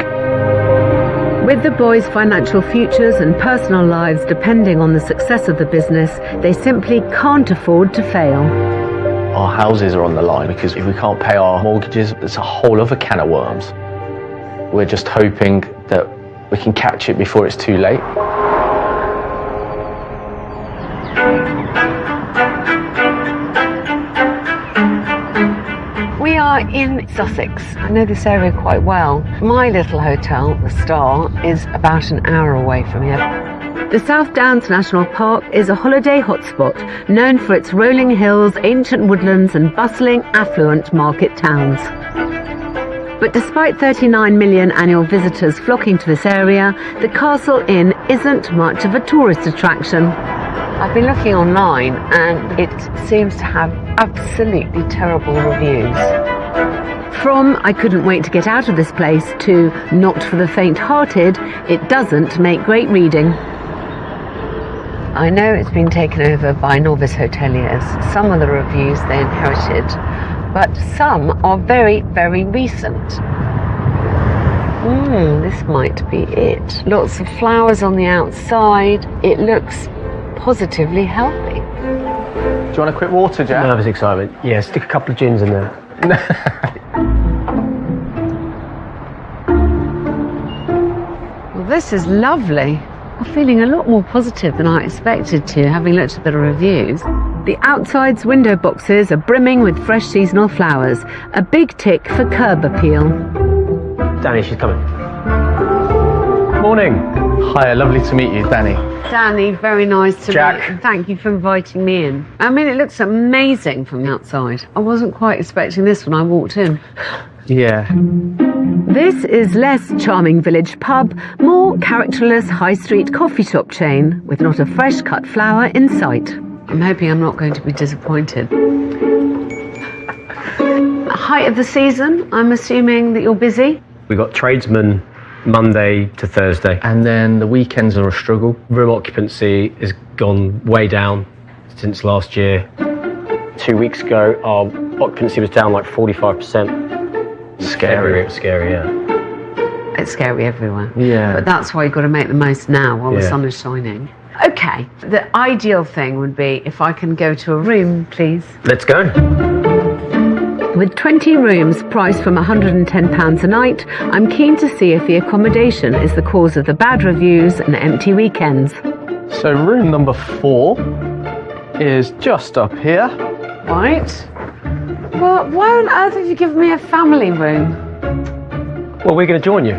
With the boys' financial futures and personal lives depending on the success of the business, they simply can't afford to fail. Our houses are on the line because if we can't pay our mortgages, it's a whole other can of worms. We're just hoping that we can catch it before it's too late. We are in Sussex. I know this area quite well. My little hotel, the Star, is about an hour away from here. The South Downs National Park is a holiday hotspot known for its rolling hills, ancient woodlands and bustling, affluent market towns. But despite 39 million annual visitors flocking to this area, the Castle Inn isn't much of a tourist attraction. I've been looking online and it seems to have absolutely terrible reviews. From "I couldn't wait to get out of this place" to "not for the faint-hearted," it doesn't make great reading. I know it's been taken over by novice hoteliers. Some of the reviews they inherited, but some are very, very recent. This might be it. Lots of flowers on the outside. It looks positively healthy. Do you want a quick water, Jack? Nervous excitement. Yeah, stick a couple of gins in there. Well, this is lovely. I'm feeling a lot more positive than I expected to, having looked at the reviews. The outside's window boxes are brimming with fresh seasonal flowers, a big tick for curb appeal. Danny, she's coming. Morning. Hi, lovely to meet you, Danny. Danny, very nice to Jack. meet you. Thank you for inviting me in. I mean, it looks amazing from the outside. I wasn't quite expecting this when I walked in. Yeah. This is less charming village pub, more characterless high street coffee shop chain, with not a fresh cut flower in sight. I'm hoping I'm not going to be disappointed. Height of the season, I'm assuming that you're busy? We've got tradesmen Monday to Thursday. And then the weekends are a struggle. Room occupancy has gone way down since last year. 2 weeks ago, our occupancy was down like 45%. Scary, yeah. It's scary everywhere. Yeah. But that's why you've got to make the most now while the Yeah. sun is shining. Okay, the ideal thing would be if I can go to a room, please. Let's go. With 20 rooms priced from £110 a night, I'm keen to see if the accommodation is the cause of the bad reviews and empty weekends. So room number 4 is just up here. Right. Well, why on earth have you given me a family room? Well, we're going to join you.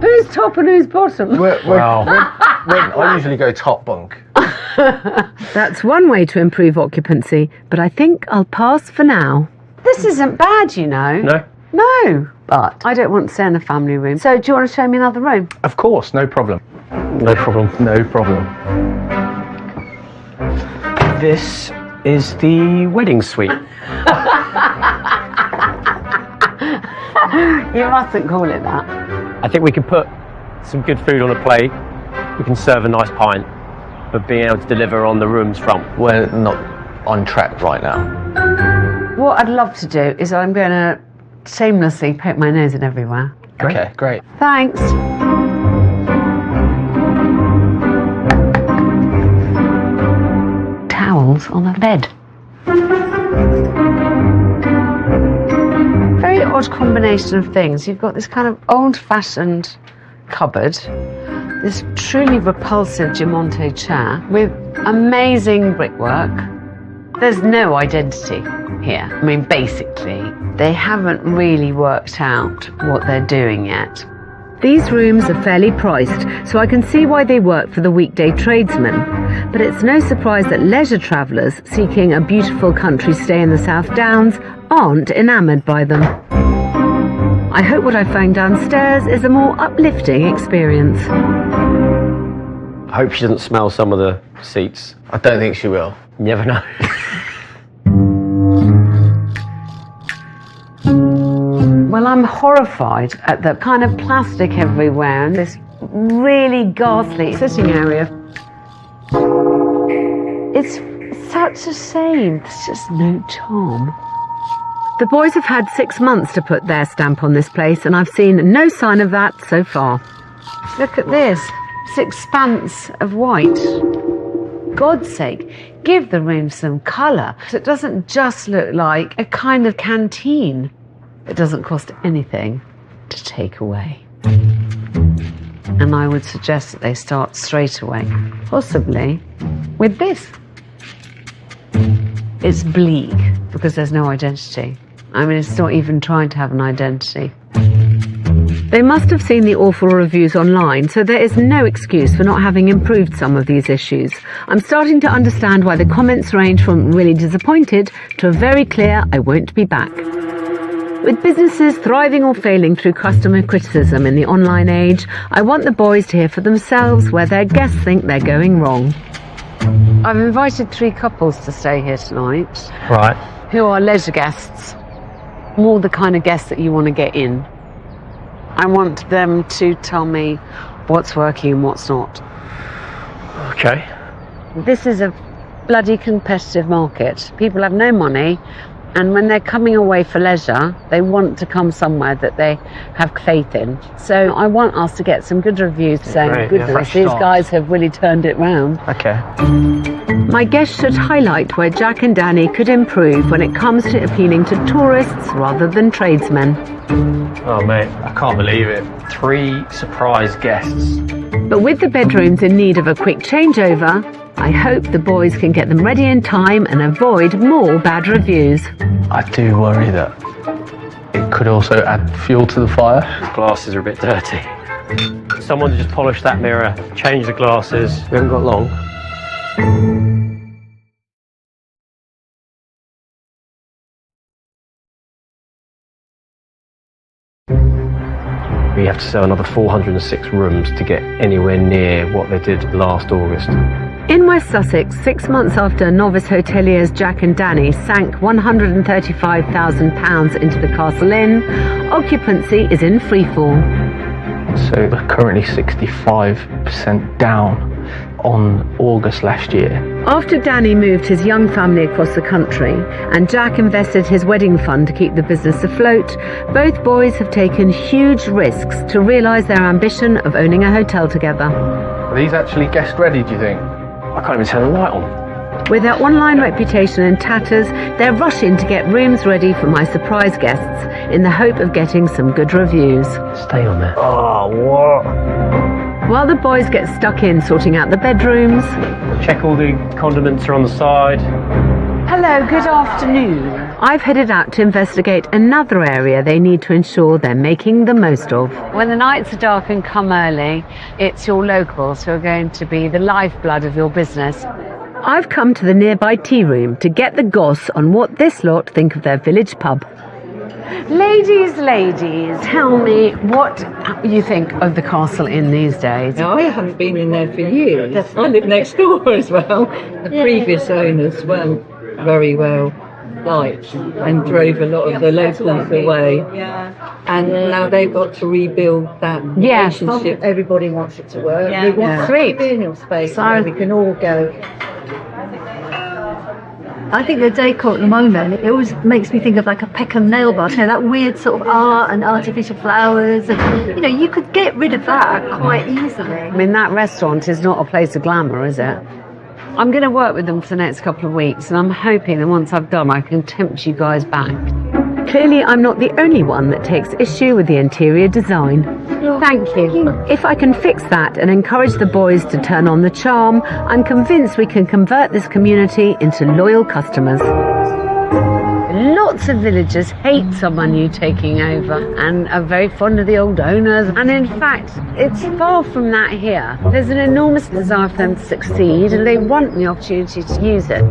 Who's top and who's bottom? I usually go top bunk. That's one way to improve occupancy, but I think I'll pass for now. This isn't bad, you know. No? No, but I don't want to stay in a family room. So do you want to show me another room? Of course, no problem. No problem. No problem. This is the wedding suite. You mustn't call it that. I think we can put some good food on a plate. We can serve a nice pint, but being able to deliver on the room's front. We're not on track right now. What I'd love to do is I'm going to shamelessly poke my nose in everywhere. Okay, great. Thanks. towels on the bed. Very odd combination of things. You've got this kind of old-fashioned cupboard, this truly repulsive Giamonte chair with amazing brickwork. There's no identity here. I mean, basically, they haven't really worked out what they're doing yet. These rooms are fairly priced, so I can see why they work for the weekday tradesman. But it's no surprise that leisure travellers seeking a beautiful country stay in the South Downs aren't enamoured by them. I hope what I found downstairs is a more uplifting experience. I hope she doesn't smell some of the seats. I don't think she will. You never know. Well, I'm horrified at the kind of plastic everywhere and this really ghastly sitting area. It's such a shame. There's just no charm. The boys have had 6 months to put their stamp on this place, and I've seen no sign of that so far. Look at this. This expanse of white. God's sake, give the room some colour. It doesn't just look like a kind of canteen. It doesn't cost anything to take away. And I would suggest that they start straight away, possibly with this. It's bleak because there's no identity. I mean, it's not even trying to have an identity. They must have seen the awful reviews online, so there is no excuse for not having improved some of these issues. I'm starting to understand why the comments range from really disappointed to a very clear I won't be back. With businesses thriving or failing through customer criticism in the online age, I want the boys to hear for themselves where their guests think they're going wrong. I've invited 3 couples to stay here tonight. Right. Who are leisure guests. More the kind of guests that you want to get in. I want them to tell me what's working and what's not. Okay. This is a bloody competitive market. People have no money, and when they're coming away for leisure, they want to come somewhere that they have faith in. So I want us to get some good reviews saying, Great, goodness, these guys have really turned it round. Okay. My guests should highlight where Jack and Danny could improve when it comes to appealing to tourists rather than tradesmen. Oh, mate, I can't believe it. 3 surprise guests. But with the bedrooms in need of a quick changeover, I hope the boys can get them ready in time and avoid more bad reviews. I do worry that it could also add fuel to the fire. The glasses are a bit dirty. Someone just polished that mirror, changed the glasses. We haven't got long. We have to sell another 406 rooms to get anywhere near what they did last August. In West Sussex, 6 months after novice hoteliers Jack and Danny sank £135,000 into the Castle Inn, occupancy is in freefall. So we're currently 65% down on August last year. After Danny moved his young family across the country and Jack invested his wedding fund to keep the business afloat, both boys have taken huge risks to realise their ambition of owning a hotel together. Are these actually guest ready, do you think? I can't even turn the light on. With their online reputation in tatters, they're rushing to get rooms ready for my surprise guests in the hope of getting some good reviews. Stay on there. Oh, what? While the boys get stuck in sorting out the bedrooms. Check all the condiments are on the side. Hello, good afternoon. I've headed out to investigate another area they need to ensure they're making the most of. When the nights are dark and come early, it's your locals who are going to be the lifeblood of your business. I've come to the nearby tea room to get the goss on what this lot think of their village pub. Ladies, tell me what you think of the Castle Inn these days. Now, I haven't been in there for years. I live next door as well. The previous owners weren't very well liked and drove a lot of the locals away. And now they've got to rebuild that relationship. Everybody wants it to work. We want a communal space where we can all go. I think the decor at the moment, it always makes me think of like a Peckham nail bar, you know, that weird sort of art and artificial flowers. And, you know, you could get rid of that quite easily. I mean, that restaurant is not a place of glamour, is it? I'm going to work with them for the next couple of weeks, and I'm hoping that once I've done, I can tempt you guys back. Clearly, I'm not the only one that takes issue with the interior design. Thank you. If I can fix that and encourage the boys to turn on the charm, I'm convinced we can convert this community into loyal customers. Lots of villagers hate someone new taking over and are very fond of the old owners. And in fact, it's far from that here. There's an enormous desire for them to succeed, and they want the opportunity to use it.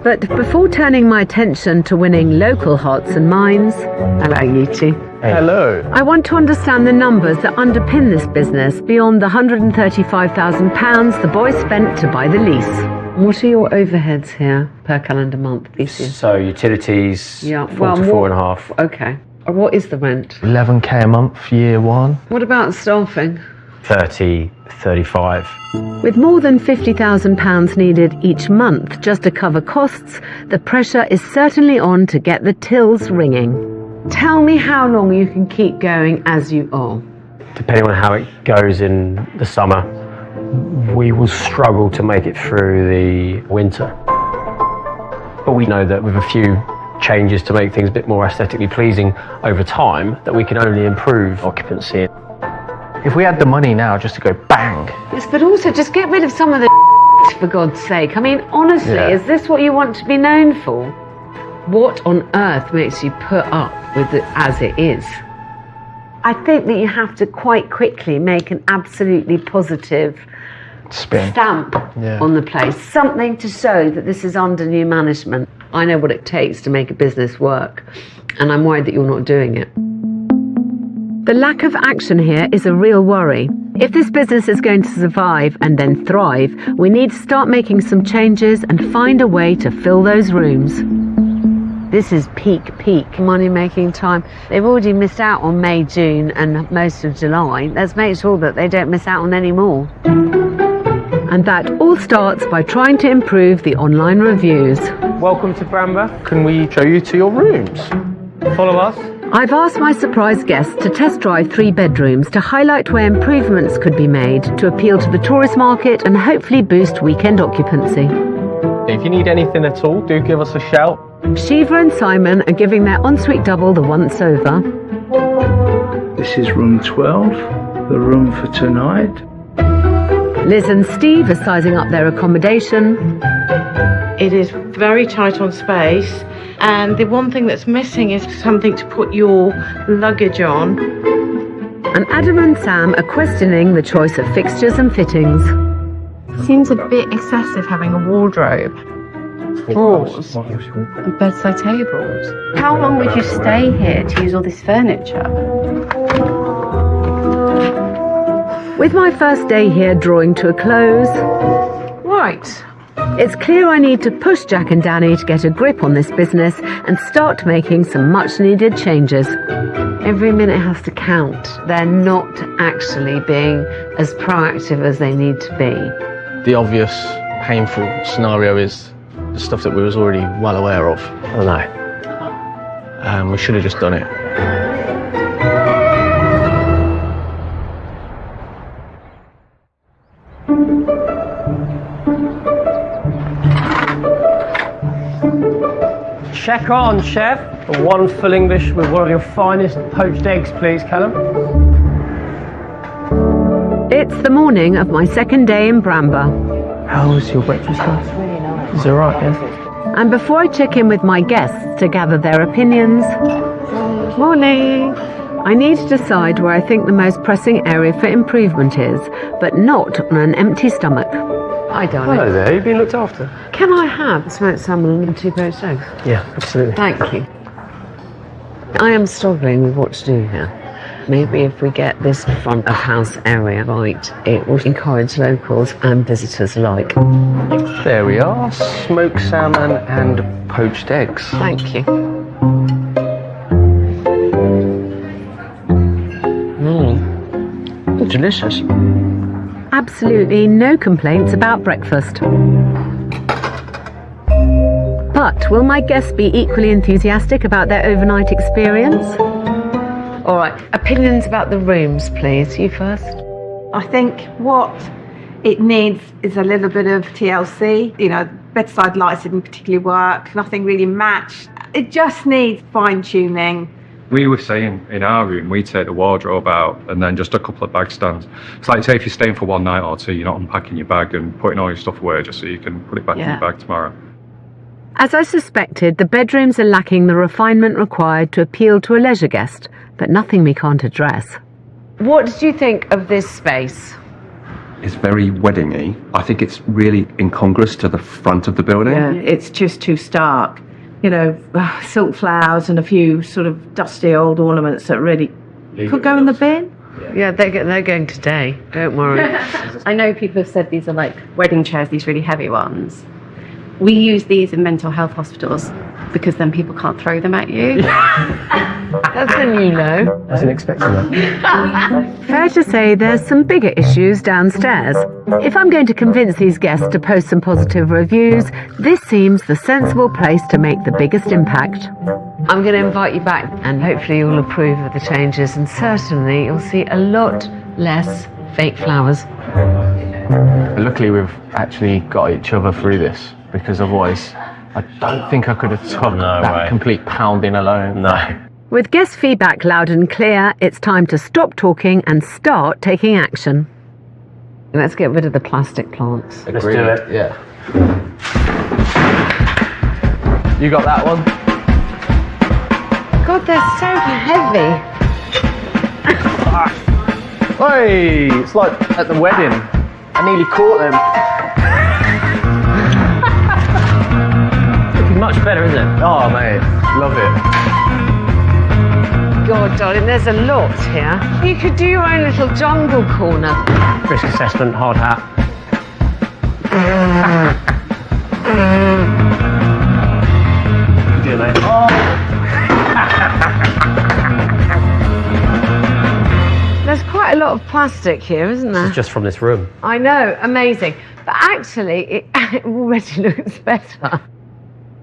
But before turning my attention to winning local hearts and minds, hello, you two. Hello. I want to understand the numbers that underpin this business beyond the £135,000 the boys spent to buy the lease. What are your overheads here per calendar month this year? So utilities, yeah, 4 to 4.5. Okay. What is the rent? 11k a month, year one. What about staffing? 30, 35. With more than £50,000 needed each month just to cover costs, the pressure is certainly on to get the tills ringing. Tell me how long you can keep going as you are. Depending on how it goes in the summer, we will struggle to make it through the winter. But we know that with a few changes to make things a bit more aesthetically pleasing over time, that we can only improve occupancy. If we had the money now just to go bang. Yes, but also just get rid of some of the for God's sake. I mean, honestly, is this what you want to be known for? What on earth makes you put up with it as it is? I think that you have to quite quickly make an absolutely positive stamp on the place. Something to show that this is under new management. I know what it takes to make a business work, and I'm worried that you're not doing it. The lack of action here is a real worry. If this business is going to survive and then thrive, we need to start making some changes and find a way to fill those rooms. This is peak money-making time. They've already missed out on May, June and most of July. Let's make sure that they don't miss out on any more. And that all starts by trying to improve the online reviews. Welcome to Bramber. Can we show you to your rooms? Follow us. I've asked my surprise guests to test drive 3 bedrooms to highlight where improvements could be made to appeal to the tourist market and hopefully boost weekend occupancy. If you need anything at all, do give us a shout. Shiva and Simon are giving their ensuite double the once over. This is room 12, the room for tonight. Liz and Steve are sizing up their accommodation. It is very tight on space, and the one thing that's missing is something to put your luggage on. And Adam and Sam are questioning the choice of fixtures and fittings. Seems a bit excessive having a wardrobe, drawers, and bedside tables. How long would you stay here to use all this furniture? With my first day here drawing to a close, right, it's clear I need to push Jack and Danny to get a grip on this business and start making some much needed changes. Every minute has to count. They're not actually being as proactive as they need to be. The obvious, painful scenario is the stuff that we was already well aware of. I know. We should have just done it. Check on, chef. One full English with one of your finest poached eggs, please, Callum. It's the morning of my second day in Bramber. How was your breakfast, guys? Really nice. Is it alright, yeah? And before I check in with my guests to gather their opinions, morning, I need to decide where I think the most pressing area for improvement is, but not on an empty stomach. Hi, darling. Hello there, you've been looked after. Can I have smoked salmon and 2 poached eggs? Yeah, absolutely. Thank you. I am struggling with what to do here. Maybe if we get this front of house area right, it will encourage locals and visitors alike. There we are, smoked salmon and poached eggs. Thank you. Delicious. Absolutely no complaints about breakfast. But will my guests be equally enthusiastic about their overnight experience? All right, opinions about the rooms, please. You first. I think what it needs is a little bit of TLC. You know, bedside lights didn't particularly work. Nothing really matched. It just needs fine tuning. We were saying in our room, we'd take the wardrobe out and then just a couple of bag stands. It's like, say, if you're staying for one night or two, you're not unpacking your bag and putting all your stuff away just so you can put it back in your bag tomorrow. As I suspected, the bedrooms are lacking the refinement required to appeal to a leisure guest, but nothing we can't address. What did you think of this space? It's very wedding-y. I think it's really incongruous to the front of the building. Yeah, it's just too stark. You know, silk flowers and a few sort of dusty old ornaments that really could go in the bin. Yeah, they're going today. Don't worry. I know people have said these are like wedding chairs, these really heavy ones. We use these in mental health hospitals because then people can't throw them at you. That's a new low. Wasn't expecting that. Fair to say there's some bigger issues downstairs. If I'm going to convince these guests to post some positive reviews, this seems the sensible place to make the biggest impact. I'm going to invite you back and hopefully you'll approve of the changes and certainly you'll see a lot less fake flowers. Luckily, we've actually got each other through this because otherwise I don't think I could have took that complete pounding alone. No. With guest feedback loud and clear, it's time to stop talking and start taking action. Let's get rid of the plastic plants. Let's do it. Yeah. You got that one? God, they're so heavy. Hey, it's like at the wedding. I nearly caught them. Looking much better, isn't it? Oh, mate, love it. God, darling, there's a lot here. You could do your own little jungle corner. Risk assessment, hard hat. You do it, mate. There's quite a lot of plastic here, isn't there? This is just from this room. I know, amazing. But actually, it already looks better.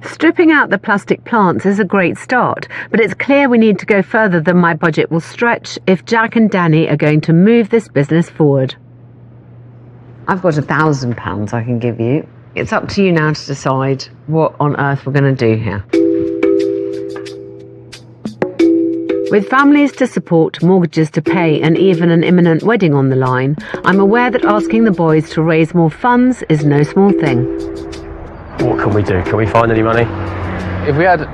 Stripping out the plastic plants is a great start, but it's clear we need to go further than my budget will stretch if Jack and Danny are going to move this business forward. I've got £1,000 I can give you. It's up to you now to decide what on earth we're going to do here. With families to support, mortgages to pay, and even an imminent wedding on the line, I'm aware that asking the boys to raise more funds is no small thing. What can we do? Can we find any money? If we had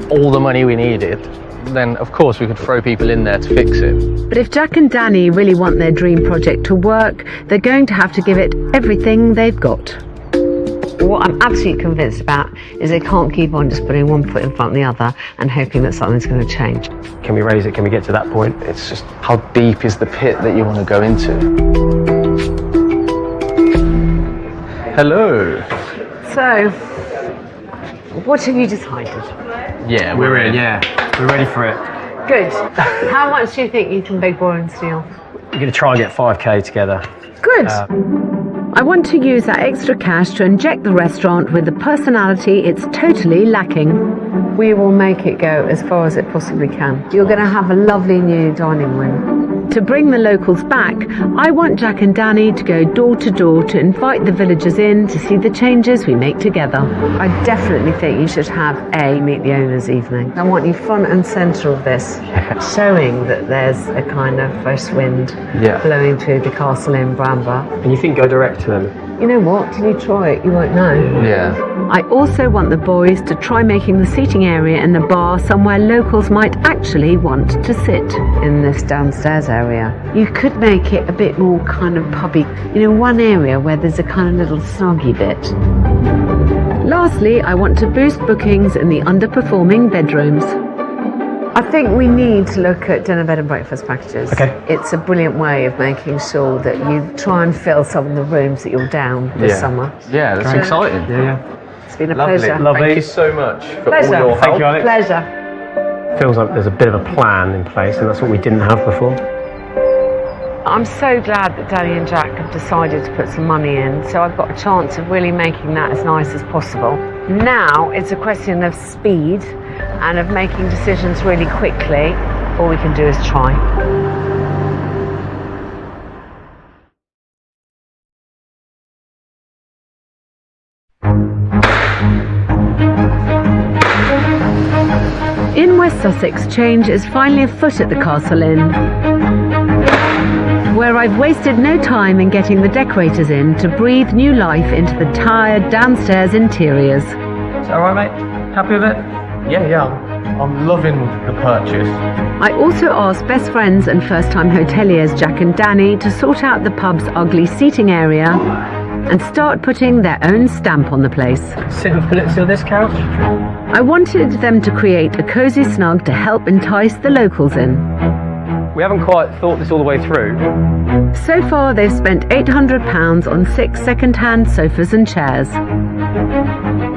all the money we needed, then of course we could throw people in there to fix it. But if Jack and Danny really want their dream project to work, they're going to have to give it everything they've got. What I'm absolutely convinced about is they can't keep on just putting one foot in front of the other and hoping that something's going to change. Can we raise it? Can we get to that point? It's just how deep is the pit that you want to go into? Hello. So, what have you decided? Yeah, we're in. Yeah, we're ready for it. Good. How much do you think you can beg, borrow and steal? We're going to try and get 5k together. Good. I want to use that extra cash to inject the restaurant with the personality it's totally lacking. We will make it go as far as it possibly can. You're going to have a lovely new dining room. To bring the locals back, I want Jack and Danny to go door to door to invite the villagers in to see the changes we make together. I definitely think you should have a Meet the Owners evening. I want you front and centre of this, showing that there's a kind of fresh wind blowing through the castle in Bramber. And you think go direct to them? You know what, till you try it, you won't know. Yeah. I also want the boys to try making the seating area in the bar somewhere locals might actually want to sit. In this downstairs area, you could make it a bit more kind of pubby. You know, one area where there's a kind of little snuggy bit. Lastly, I want to boost bookings in the underperforming bedrooms. I think we need to look at dinner, bed and breakfast packages. Okay. It's a brilliant way of making sure that you try and fill some of the rooms that you're down this summer. Yeah, that's exciting. Yeah. It's been a Lovely. pleasure. Lovely. Thank you so much for Pleasure. all your help. Thank you, Alex. Pleasure. Feels like there's a bit of a plan in place and that's what we didn't have before. I'm so glad that Danny and Jack have decided to put some money in, so I've got a chance of really making that as nice as possible. Now it's a question of speed and of making decisions really quickly. All we can do is try. West Sussex change is finally afoot at the Castle Inn, where I've wasted no time in getting the decorators in to breathe new life into the tired downstairs interiors. Is that all right, mate? Happy with it? Yeah. I'm loving the purchase. I also asked best friends and first-time hoteliers Jack and Danny to sort out the pub's ugly seating area and start putting their own stamp on the place. Sit with Pulitzer on this couch? I wanted them to create a cosy snug to help entice the locals in. We haven't quite thought this all the way through. So far, they've spent £800 on 6 second-hand sofas and chairs.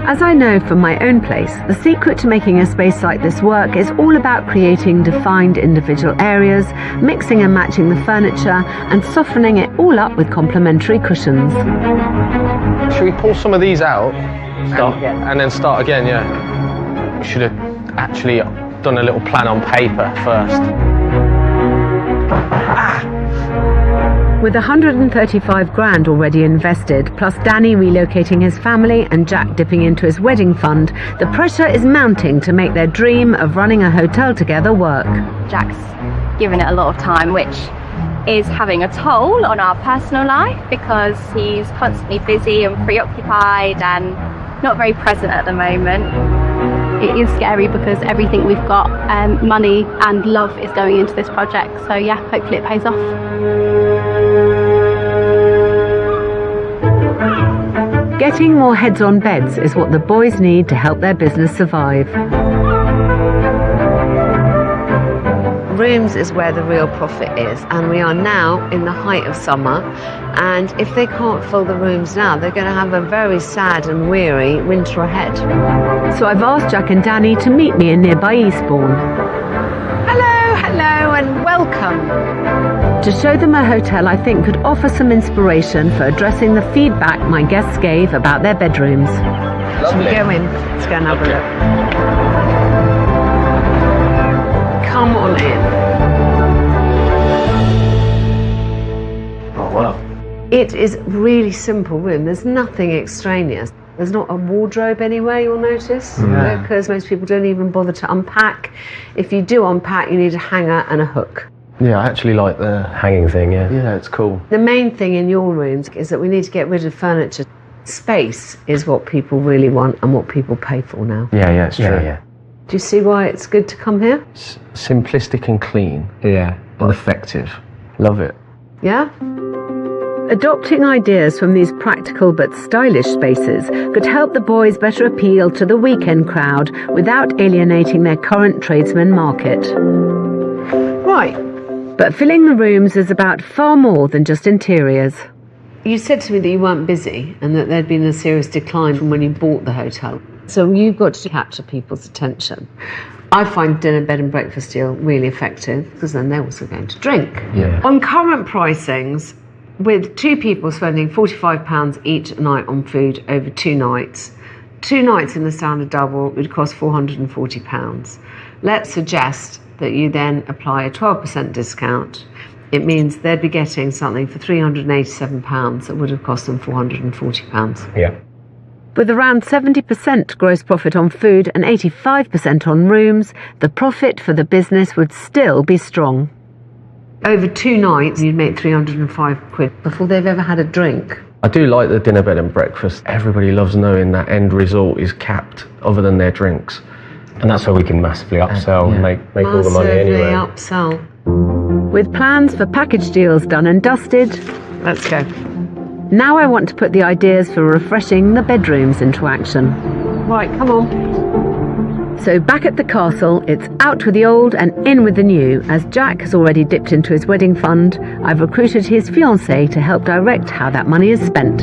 As I know from my own place, the secret to making a space like this work is all about creating defined individual areas, mixing and matching the furniture, and softening it all up with complementary cushions. Should we pull some of these out? And then start again, yeah. We should have actually done a little plan on paper first. With 135 grand already invested, plus Danny relocating his family and Jack dipping into his wedding fund, the pressure is mounting to make their dream of running a hotel together work. Jack's given it a lot of time, which is having a toll on our personal life because he's constantly busy and preoccupied and not very present at the moment. It is scary because everything we've got, money and love, is going into this project. So yeah, hopefully it pays off. Getting more heads on beds is what the boys need to help their business survive. Rooms is where the real profit is, and we are now in the height of summer, and if they can't fill the rooms now, they're going to have a very sad and weary winter ahead. So I've asked Jack and Danny to meet me in nearby Eastbourne. Hello and welcome. To show them a hotel I think could offer some inspiration for addressing the feedback my guests gave about their bedrooms. Shall we go in? Let's go and have a look. Come on in. Oh, wow. It is really simple room. There's nothing extraneous. There's not a wardrobe anywhere, you'll notice, because most people don't even bother to unpack. If you do unpack, you need a hanger and a hook. Yeah, I actually like the hanging thing, yeah. Yeah, it's cool. The main thing in your rooms is that we need to get rid of furniture. Space is what people really want and what people pay for now. Yeah, it's true. Yeah. Do you see why it's good to come here? Simplistic and clean. Yeah. But effective. Love it. Yeah? Adopting ideas from these practical but stylish spaces could help the boys better appeal to the weekend crowd without alienating their current tradesman market. Right. But filling the rooms is about far more than just interiors. You said to me that you weren't busy and that there'd been a serious decline from when you bought the hotel. So you've got to capture people's attention. I find dinner, bed and breakfast deal really effective because then they're also going to drink. Yeah. On current pricings, with 2 people spending £45 each night on food over 2 nights, 2 nights in the standard double would cost £440. Let's suggest that you then apply a 12% discount. It means they'd be getting something for £387 that would have cost them £440. Yeah. With around 70% gross profit on food and 85% on rooms, the profit for the business would still be strong. Over 2 nights, you'd make £305 before they've ever had a drink. I do like the dinner, bed and breakfast. Everybody loves knowing that end result is capped other than their drinks. And that's where we can massively upsell and make all the money anyway. Massively upsell. With plans for package deals done and dusted, let's go. Now I want to put the ideas for refreshing the bedrooms into action. Right, come on. So back at the castle, it's out with the old and in with the new. As Jack has already dipped into his wedding fund, I've recruited his fiancée to help direct how that money is spent.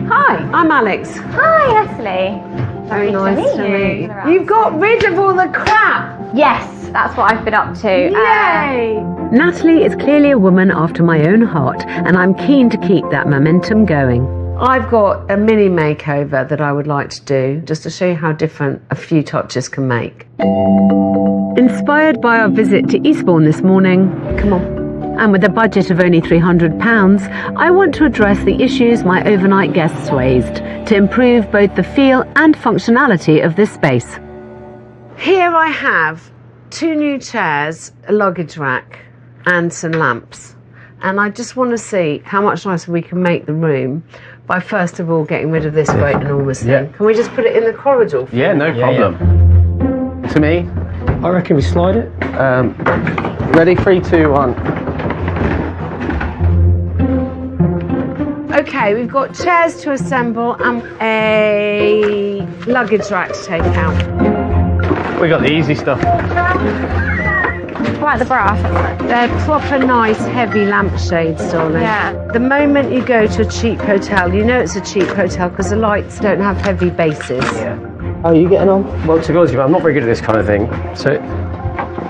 Hi, I'm Alex. Hi, Leslie. Very nice to meet you. You've got rid of all the crap. Yes, that's what I've been up to. Yay! Natalie is clearly a woman after my own heart, and I'm keen to keep that momentum going. I've got a mini makeover that I would like to do, just to show you how different a few touches can make. Inspired by our visit to Eastbourne this morning, come on. And with a budget of only £300, I want to address the issues my overnight guests raised to improve both the feel and functionality of this space. Here I have 2 new chairs, a luggage rack and some lamps. And I just want to see how much nicer we can make the room by first of all getting rid of this great enormous thing. Can we just put it in the corridor? Yeah, no problem. To me, I reckon we slide it. Ready? 3, 2, 1. Okay, we've got chairs to assemble and a luggage rack to take out. We got the easy stuff. Quite the brass. They're proper nice heavy lampshades, darling. Yeah. The moment you go to a cheap hotel, you know it's a cheap hotel because the lights don't have heavy bases. Yeah. How are you getting on? Well, to be honest with you, I'm not very good at this kind of thing. So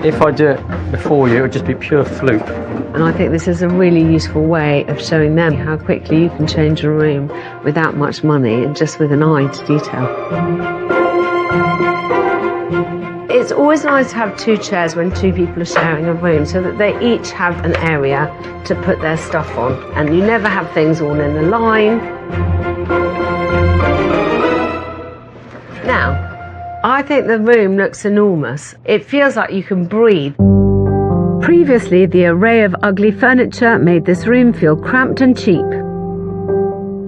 if I do it before you, it would just be pure fluke. And I think this is a really useful way of showing them how quickly you can change a room without much money and just with an eye to detail. It's always nice to have 2 chairs when 2 people are sharing a room so that they each have an area to put their stuff on and you never have things all in a line. Now, I think the room looks enormous. It feels like you can breathe. Previously, the array of ugly furniture made this room feel cramped and cheap.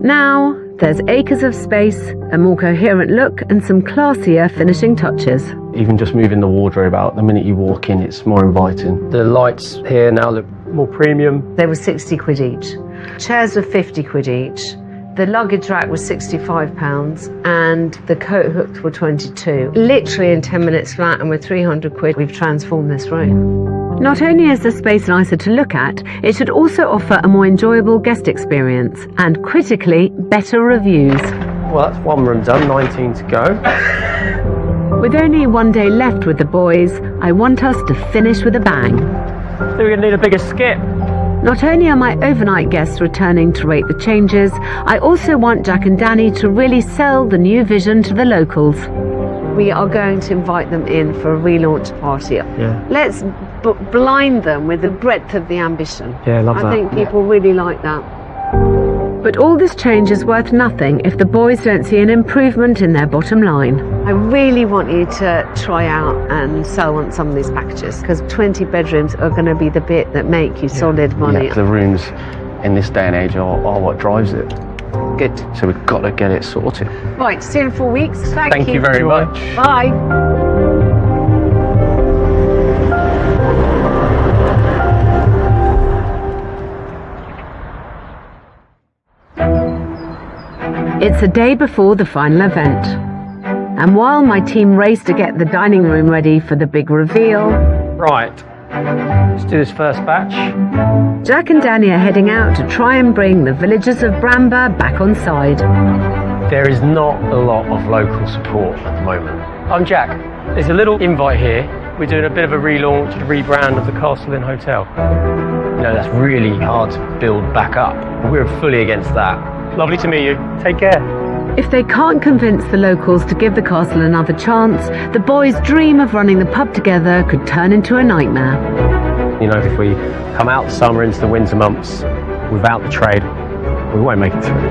Now, there's acres of space, a more coherent look, and some classier finishing touches. Even just moving the wardrobe out, the minute you walk in, it's more inviting. The lights here now look more premium. They were 60 quid each. Chairs were 50 quid each. The luggage rack was £65 and the coat hooks were 22. Literally in 10 minutes flat and with 300 quid, we've transformed this room. Not only is the space nicer to look at, it should also offer a more enjoyable guest experience and, critically, better reviews. Well, that's 1 room done, 19 to go. With only 1 day left with the boys, I want us to finish with a bang. So we're going to need a bigger skip. Not only are my overnight guests returning to rate the changes, I also want Jack and Danny to really sell the new vision to the locals. We are going to invite them in for a relaunch party. Yeah. Let's blind them with the breadth of the ambition. Yeah, love that. I think people really like that. But all this change is worth nothing if the boys don't see an improvement in their bottom line. I really want you to try out and sell on some of these packages because 20 bedrooms are going to be the bit that make you solid money. Yeah, the rooms in this day and age are what drives it. Good. So we've got to get it sorted. Right, see you in 4 weeks. Thank you very much. Bye. It's a day before the final event. And while my team race to get the dining room ready for the big reveal... Right, let's do this first batch. Jack and Danny are heading out to try and bring the villagers of Bramber back on side. There is not a lot of local support at the moment. I'm Jack. There's a little invite here. We're doing a bit of a relaunch, a rebrand of the Castle Inn Hotel. You know, that's really hard to build back up. We're fully against that. Lovely to meet you. Take care. If they can't convince the locals to give the castle another chance, the boys' dream of running the pub together could turn into a nightmare. You know, if we come out the summer into the winter months without the trade, we won't make it through.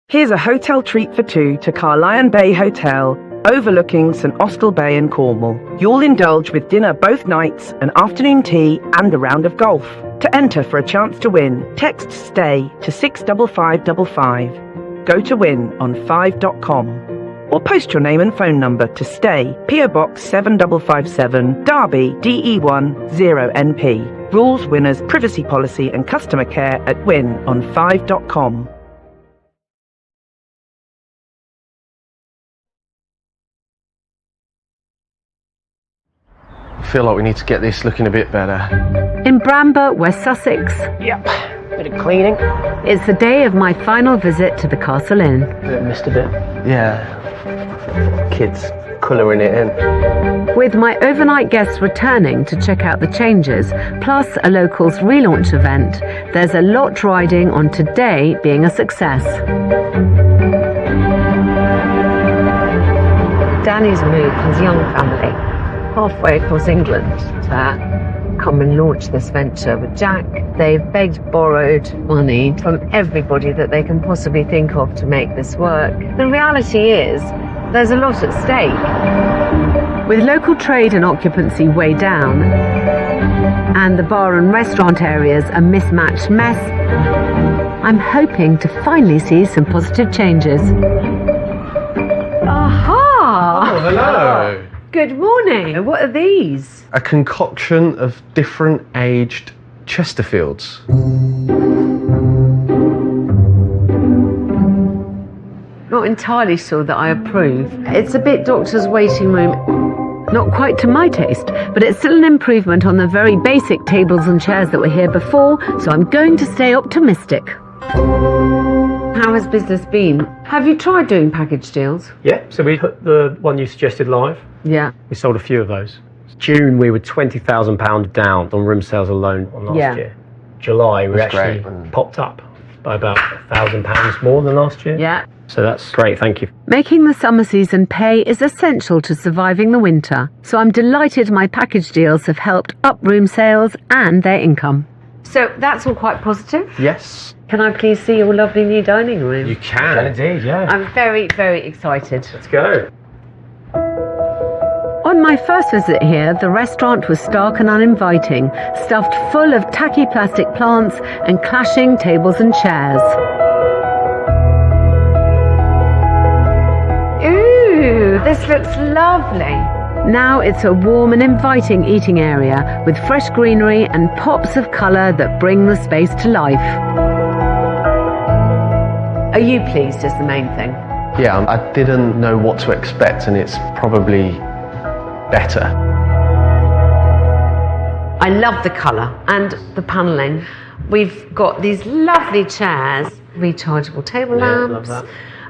Here's a hotel treat for 2 to Carlion Bay Hotel, overlooking St Austell Bay in Cornwall. You'll indulge with dinner both nights, an afternoon tea and a round of golf. To enter for a chance to win, text STAY to 65555. Go to win on 5.com. Or post your name and phone number to STAY, PO Box 7557, Derby, DE1 0NP. Rules, winners, privacy policy and customer care at win on 5.com. I feel like we need to get this looking a bit better. In Bramber, West Sussex. Yep, bit of cleaning. It's the day of my final visit to the Castle Inn. Missed a bit. Yeah. Kids colouring it in. With my overnight guests returning to check out the changes, plus a locals relaunch event, there's a lot riding on today being a success. Danny's moved his young family halfway across England to come and launch this venture with Jack. They've begged, borrowed money from everybody that they can possibly think of to make this work. The reality is, There's a lot at stake. With local trade and occupancy way down, and the bar and restaurant areas a mismatched mess, I'm hoping to finally see some positive changes. Aha! Oh, hello. Good morning. What are these? A concoction of different aged Chesterfields. Not entirely sure that I approve. It's a bit doctor's waiting room. Not quite to my taste, but it's still an improvement on the very basic tables and chairs that were here before, so I'm going to stay optimistic. How has business been? Have you tried doing package deals? Yeah, so we put the one you suggested live. Yeah. We sold a few of those. June, we were £20,000 down on room sales alone on last year. July, we actually popped up by about £1,000 more than last year. Yeah. So that's great, thank you. Making the summer season pay is essential to surviving the winter, so I'm delighted my package deals have helped up room sales and their income. So that's all quite positive? Yes. Can I please see your lovely new dining room? You can. Indeed, yeah. I'm very, very excited. Let's go. On my first visit here, the restaurant was stark and uninviting, stuffed full of tacky plastic plants and clashing tables and chairs. Ooh, this looks lovely. Now it's a warm and inviting eating area with fresh greenery and pops of colour that bring the space to life. Are you pleased is the main thing? Yeah, I didn't know what to expect, and it's probably better. I love the colour and the panelling. We've got these lovely chairs, rechargeable table lamps. Love that.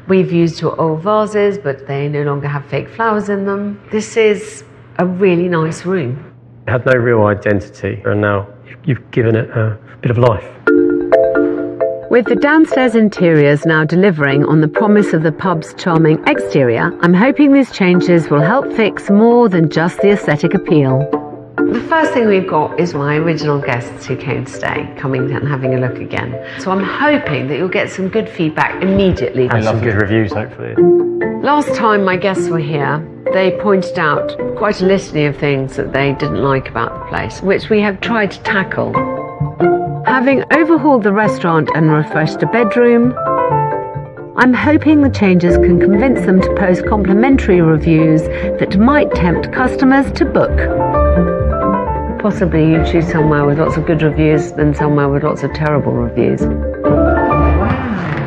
We've used your old vases, but they no longer have fake flowers in them. This is a really nice room. It had no real identity, and now you've given it a bit of life. With the downstairs interiors now delivering on the promise of the pub's charming exterior, I'm hoping these changes will help fix more than just the aesthetic appeal. The first thing we've got is my original guests who came to stay, coming and having a look again. So I'm hoping that you'll get some good feedback immediately. And some good reviews, hopefully. Last time my guests were here, they pointed out quite a litany of things that they didn't like about the place, which we have tried to tackle. Having overhauled the restaurant and refreshed a bedroom, I'm hoping the changes can convince them to post complimentary reviews that might tempt customers to book. Possibly you choose somewhere with lots of good reviews than somewhere with lots of terrible reviews.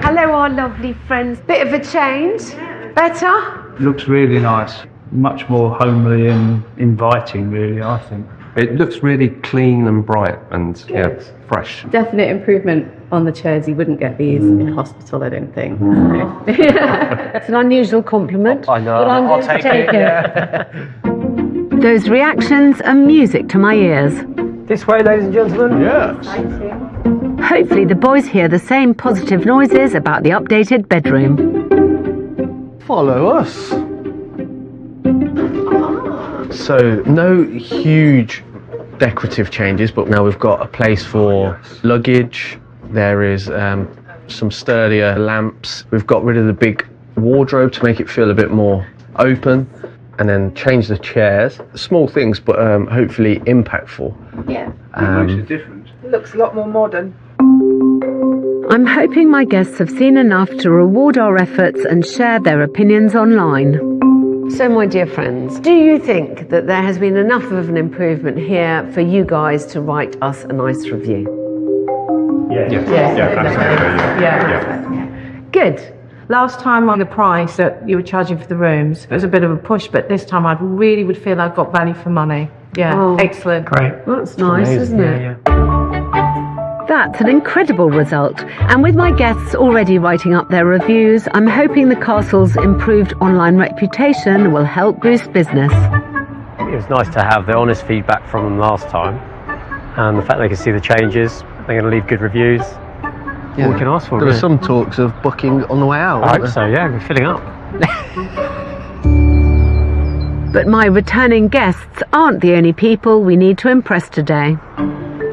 Hello, our lovely friends. Bit of a change. Better? Looks really nice. Much more homely and inviting, really, I think. It looks really clean and bright and fresh. Definite improvement on the chairs. You wouldn't get these in hospital, I don't think. It's an unusual compliment. I know. But I'm I'll going to take it. it. Those reactions are music to my ears. This way, ladies and gentlemen. Yes. Hopefully the boys hear the same positive noises about the updated bedroom. Follow us. So, no huge decorative changes, but now we've got a place for luggage. There is some sturdier lamps. We've got rid of the big wardrobe to make it feel a bit more open, and then change the chairs. Small things, but hopefully impactful. Yeah. Makes a difference. Looks a lot more modern. I'm hoping my guests have seen enough to reward our efforts and share their opinions online. So, my dear friends, do you think that there has been enough of an improvement here for you guys to write us a nice review? Yeah. Good. Last time on the price that you were charging for the rooms, it was a bit of a push, but this time I really would feel I got value for money. Yeah, Oh. excellent. Great. That's nice, isn't it? Yeah. That's an incredible result. And with my guests already writing up their reviews, I'm hoping the castle's improved online reputation will help boost business. It was nice to have the honest feedback from them last time, and the fact they can see the changes, they're going to leave good reviews. All we can ask for. There were really. some talks of booking on the way out. I hope so, yeah, we're filling up. But my returning guests aren't the only people we need to impress today.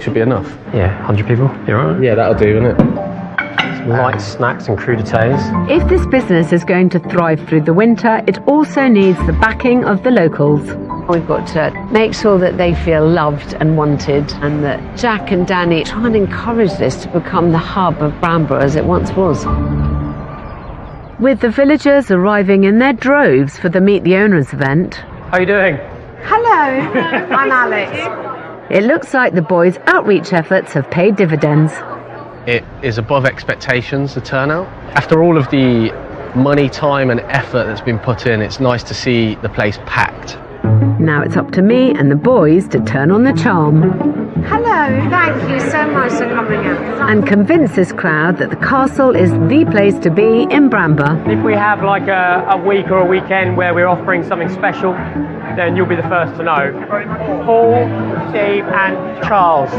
Should be enough. Yeah, 100 people, you're all right. Yeah, that'll do, isn't it? light snacks and crudités. If this business is going to thrive through the winter, it also needs the backing of the locals. We've got to make sure that they feel loved and wanted, and that Jack and Danny try and encourage this to become the hub of Bramber as it once was. With the villagers arriving in their droves for the Meet the Owners event. How are you doing? Hello, I'm Alex. It looks like the boys' outreach efforts have paid dividends. It is above expectations, the turnout. After all of the money, time and effort that's been put in, it's nice to see the place packed. Now it's up to me and the boys to turn on the charm. Hello, thank you so much for coming out. And convince this crowd that the castle is the place to be in Bramber. If we have like a week or a weekend where we're offering something special, then you'll be the first to know. Paul, Steve and Charles.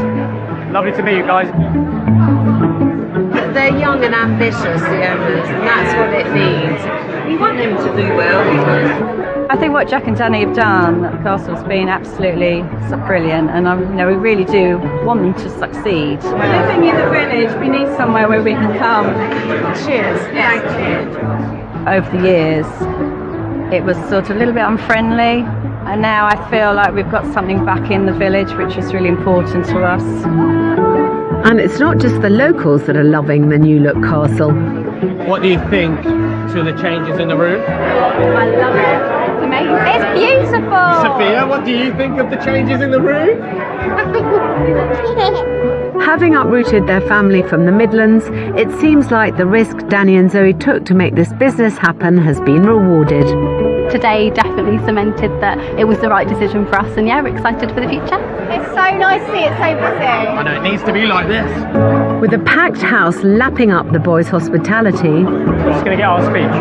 Lovely to meet you guys. They're young and ambitious, the owners, and that's what it needs. We want them to do well. I think what Jack and Danny have done at the castle has been absolutely brilliant, and we really do want them to succeed. Living in the village, we need somewhere where we can come. Cheers. Thank you. Over the years, it was sort of a little bit unfriendly, and now I feel like we've got something back in the village which is really important to us. And it's not just the locals that are loving the new look castle. What do you think to the changes in the room? I love it. It's amazing. It's beautiful. Sophia, what do you think of the changes in the room? Having uprooted their family from the Midlands, it seems like the risk Danny and Zoe took to make this business happen has been rewarded. Today definitely cemented that it was the right decision for us, and yeah, we're excited for the future. It's so nice to see it so busy. I know, it needs to be like this. With a packed house lapping up the boys' hospitality, We're just going to get our speech.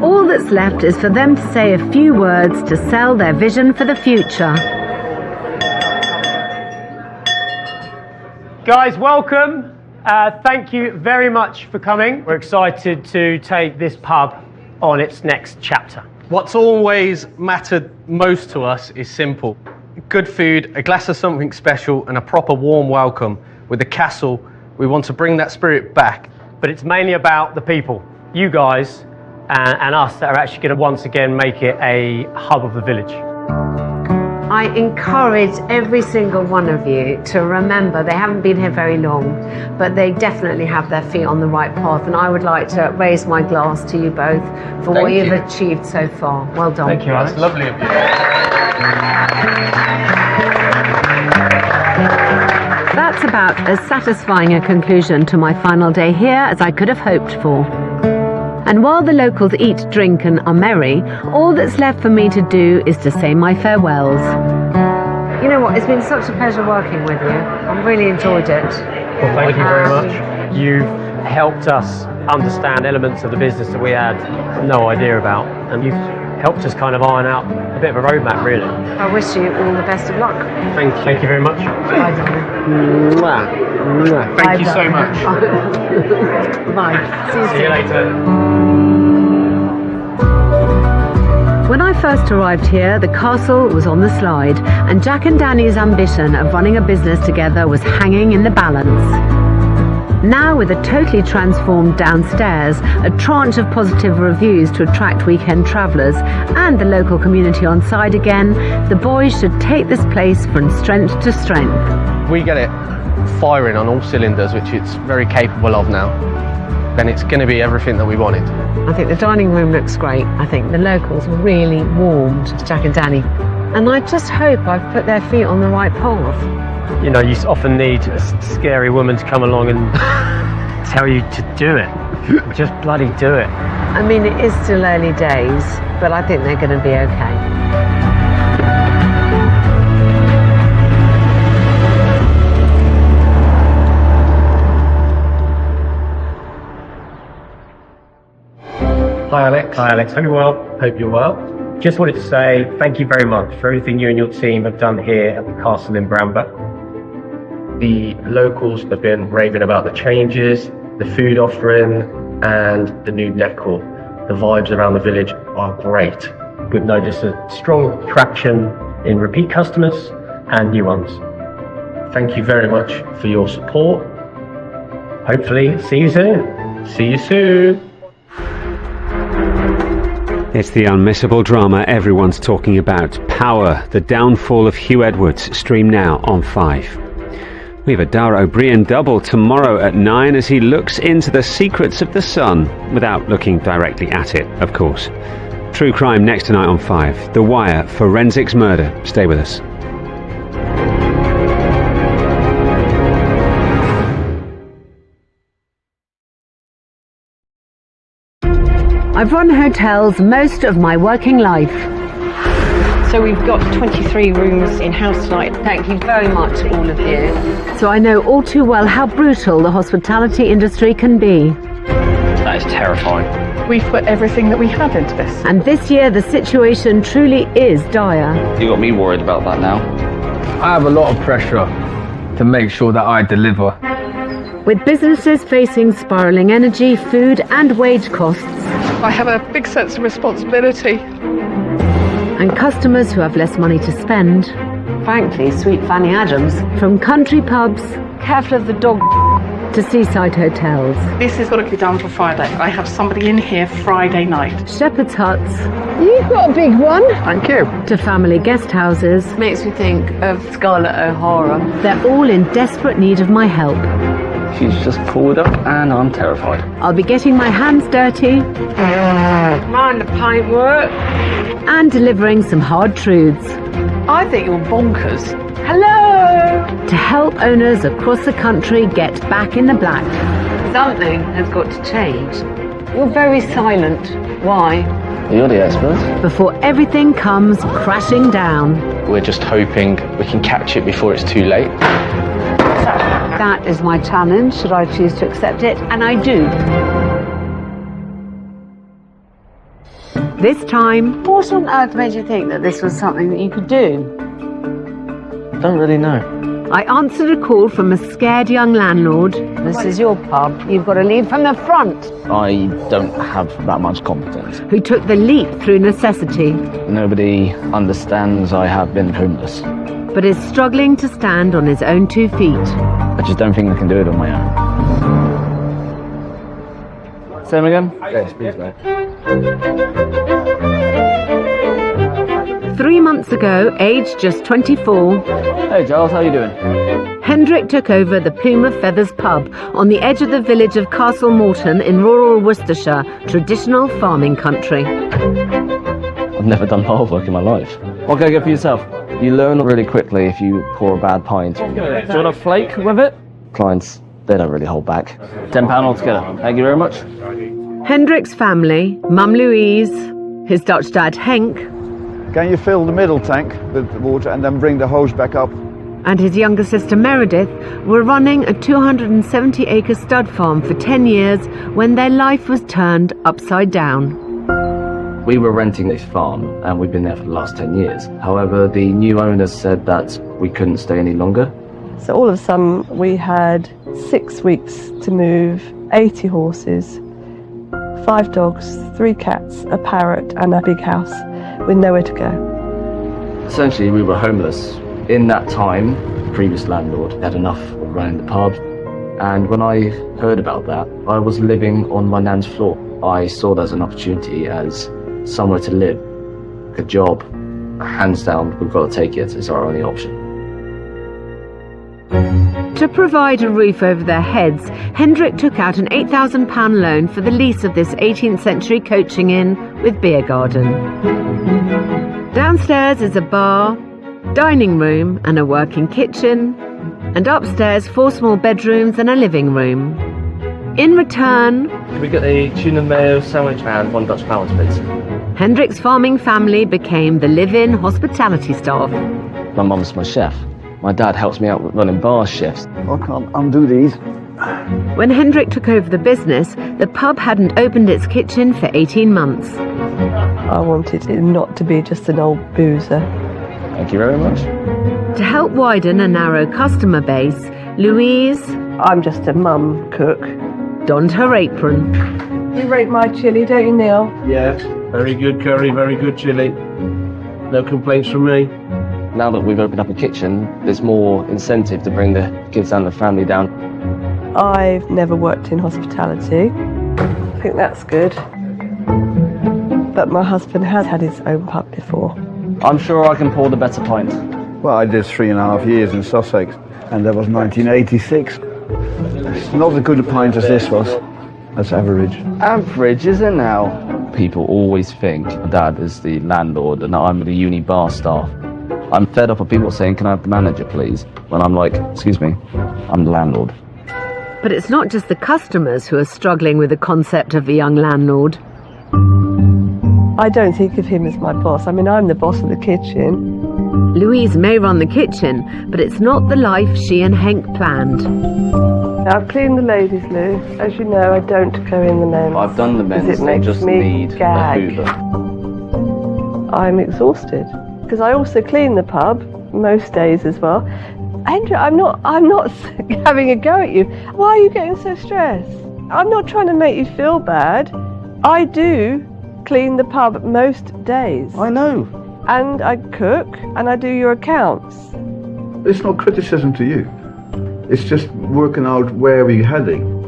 all that's left is for them to say a few words to sell their vision for the future. Guys, welcome. Thank you very much for coming. We're excited to take this pub on its next chapter. What's always mattered most to us is simple. Good food, a glass of something special and a proper warm welcome. With the castle, we want to bring that spirit back. But it's mainly about the people, you guys and us, that are actually going to once again make it a hub of the village. I encourage every single one of you to remember they haven't been here very long, but they definitely have their feet on the right path, and I would like to raise my glass to you both for what you've achieved so far. Well done. Thank you, Alex. That's lovely of you. That's about as satisfying a conclusion to my final day here as I could have hoped for. And while the locals eat, drink and are merry, all that's left for me to do is to say my farewells. You know what, it's been such a pleasure working with you. I've really enjoyed it. Well, thank you very much. You've helped us understand elements of the business that we had no idea about, and you've helped us kind of iron out a bit of a roadmap, really. I wish you all the best of luck. Thank you very much. Bye, darling. Thank you so much. Bye. See you later. When I first arrived here, the castle was on the slide, and Jack and Danny's ambition of running a business together was hanging in the balance. Now, with a totally transformed downstairs, a tranche of positive reviews to attract weekend travellers, and the local community on side again, the boys should take this place from strength to strength. We get it firing on all cylinders, which it's very capable of now, then it's going to be everything that we wanted. I think the dining room looks great. I think the locals really warmed to Jack and Danny. And I just hope I've put their feet on the right path. You know, you often need a scary woman to come along and tell you to do it. Just bloody do it. I mean, it is still early days, but I think they're going to be okay. Hi Alex. Hi Alex. Hope you're well. Hope you're well. Just wanted to say thank you very much for everything you and your team have done here at the castle in Bramber. The locals have been raving about the changes, the food offering and the new decor. The vibes around the village are great. We've noticed a strong traction in repeat customers and new ones. Thank you very much for your support. Hopefully see you soon. See you soon. It's the unmissable drama everyone's talking about. Power, the downfall of Hugh Edwards, stream now on 5. We have a Dara Ó Briain double tomorrow at 9 as he looks into the secrets of the sun, without looking directly at it, of course. True crime next tonight on 5. The Wire, forensics murder. Stay with us. I've run hotels most of my working life. So we've got 23 rooms in house tonight. Thank you very much, all of you. So I know all too well how brutal the hospitality industry can be. That is terrifying. We've put everything that we have into this. And this year the situation truly is dire. You got me worried about that now. I have a lot of pressure to make sure that I deliver. With businesses facing spiralling energy, food and wage costs. I have a big sense of responsibility. And customers who have less money to spend. Frankly, sweet Fanny Adams. From country pubs, careful of the dog, to seaside hotels. This has got to be done for Friday. I have somebody in here Friday night. Shepherd's huts. You've got a big one. Thank you. To family guest houses. Makes me think of Scarlett O'Hara. They're all in desperate need of my help. She's just pulled up and I'm terrified. I'll be getting my hands dirty. Mind the paintwork. And delivering some hard truths. I think you're bonkers. Hello! To help owners across the country get back in the black. Something has got to change. You're very silent. Why? You're the expert. Before everything comes crashing down. We're just hoping we can catch it before it's too late. That is my challenge, should I choose to accept it, and I do. This time... What on earth made you think that this was something that you could do? I don't really know. I answered a call from a scared young landlord. This is your pub. You've got to lead from the front. I don't have that much competence. Who took the leap through necessity. Nobody understands I have been homeless. But is struggling to stand on his own 2 feet. I just don't think I can do it on my own. Same again? Yes, please, mate. 3 months ago, aged just 24. Hey Giles, how you doing? Hendrik took over the Plume of Feathers pub on the edge of the village of Castle Morton in rural Worcestershire, traditional farming country. I've never done hard work in my life. What can I get for yourself? You learn really quickly if you pour a bad pint. Do you want a flake with it? Clients, they don't really hold back. £10 altogether. Thank you very much. Hendrik's family, Mum Louise, his Dutch dad Henk. Can you fill the middle tank with water and then bring the hose back up? And his younger sister Meredith were running a 270-acre stud farm for 10 years when their life was turned upside down. We were renting this farm and we've been there for the last 10 years. However, the new owners said that we couldn't stay any longer. So all of a sudden we had 6 weeks to move 80 horses, 5 dogs, 3 cats, a parrot and a big house with nowhere to go. Essentially we were homeless. In that time, the previous landlord had enough of running the pub, and when I heard about that, I was living on my nan's floor. I saw that as an opportunity, as somewhere to live, a job. Hands down, we've got to take it. It's our only option. To provide a roof over their heads, Hendrik took out an £8,000 loan for the lease of this 18th century coaching inn with beer garden. Downstairs is a bar, dining room and a working kitchen, and upstairs 4 small bedrooms and a living room. In return, Can we get a tuna mayo sandwich and 1 Dutch balance, please? Hendrik's farming family became the live-in hospitality staff. My mum's my chef. My dad helps me out with running bar shifts. I can't undo these. When Hendrik took over the business, the pub hadn't opened its kitchen for 18 months. I wanted it not to be just an old boozer. Thank you very much. To help widen a narrow customer base, Louise, I'm just a mum cook, donned her apron. You rate my chilli, don't you, Neil? Yeah, very good curry, very good chilli. No complaints from me. Now that we've opened up a kitchen, there's more incentive to bring the kids and the family down. I've never worked in hospitality. think that's good. But my husband has had his own pub before. I'm sure I can pour the better pint. Well, I did 3.5 years in Sussex, and that was 1986. It's not as good a pint as this was. That's average. Average, is it now? People always think Dad is the landlord and I'm the uni bar staff. I'm fed up of people saying, can I have the manager, please? When I'm like, excuse me, I'm the landlord. But it's not just the customers who are struggling with the concept of the young landlord. I don't think of him as my boss. I mean, I'm the boss of the kitchen. Louise may run the kitchen, but it's not the life she and Henk planned. I've cleaned the ladies' loo. As you know, I don't go in the men's. I've done the men's, it they makes just me need gag. the Hoover. I'm exhausted because I also clean the pub most days as well. Andrew, I'm not having a go at you. Why are you getting so stressed? I'm not trying to make you feel bad. I do clean the pub most days. I know. And I cook and I do your accounts. It's not criticism to you. It's just working out where we're heading.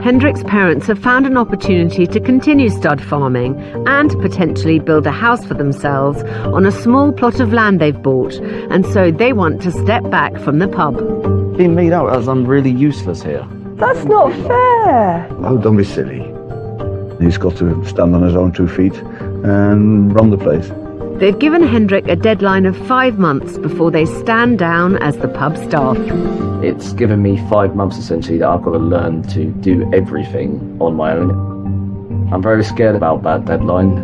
Hendrik's parents have found an opportunity to continue stud farming and potentially build a house for themselves on a small plot of land they've bought, and so they want to step back from the pub. Being made out as I'm really useless here. That's not fair. Oh, don't be silly. He's got to stand on his own 2 feet and run the place. They've given Hendrik a deadline of 5 months before they stand down as the pub staff. It's given me 5 months essentially that I've got to learn to do everything on my own. I'm very scared about that deadline.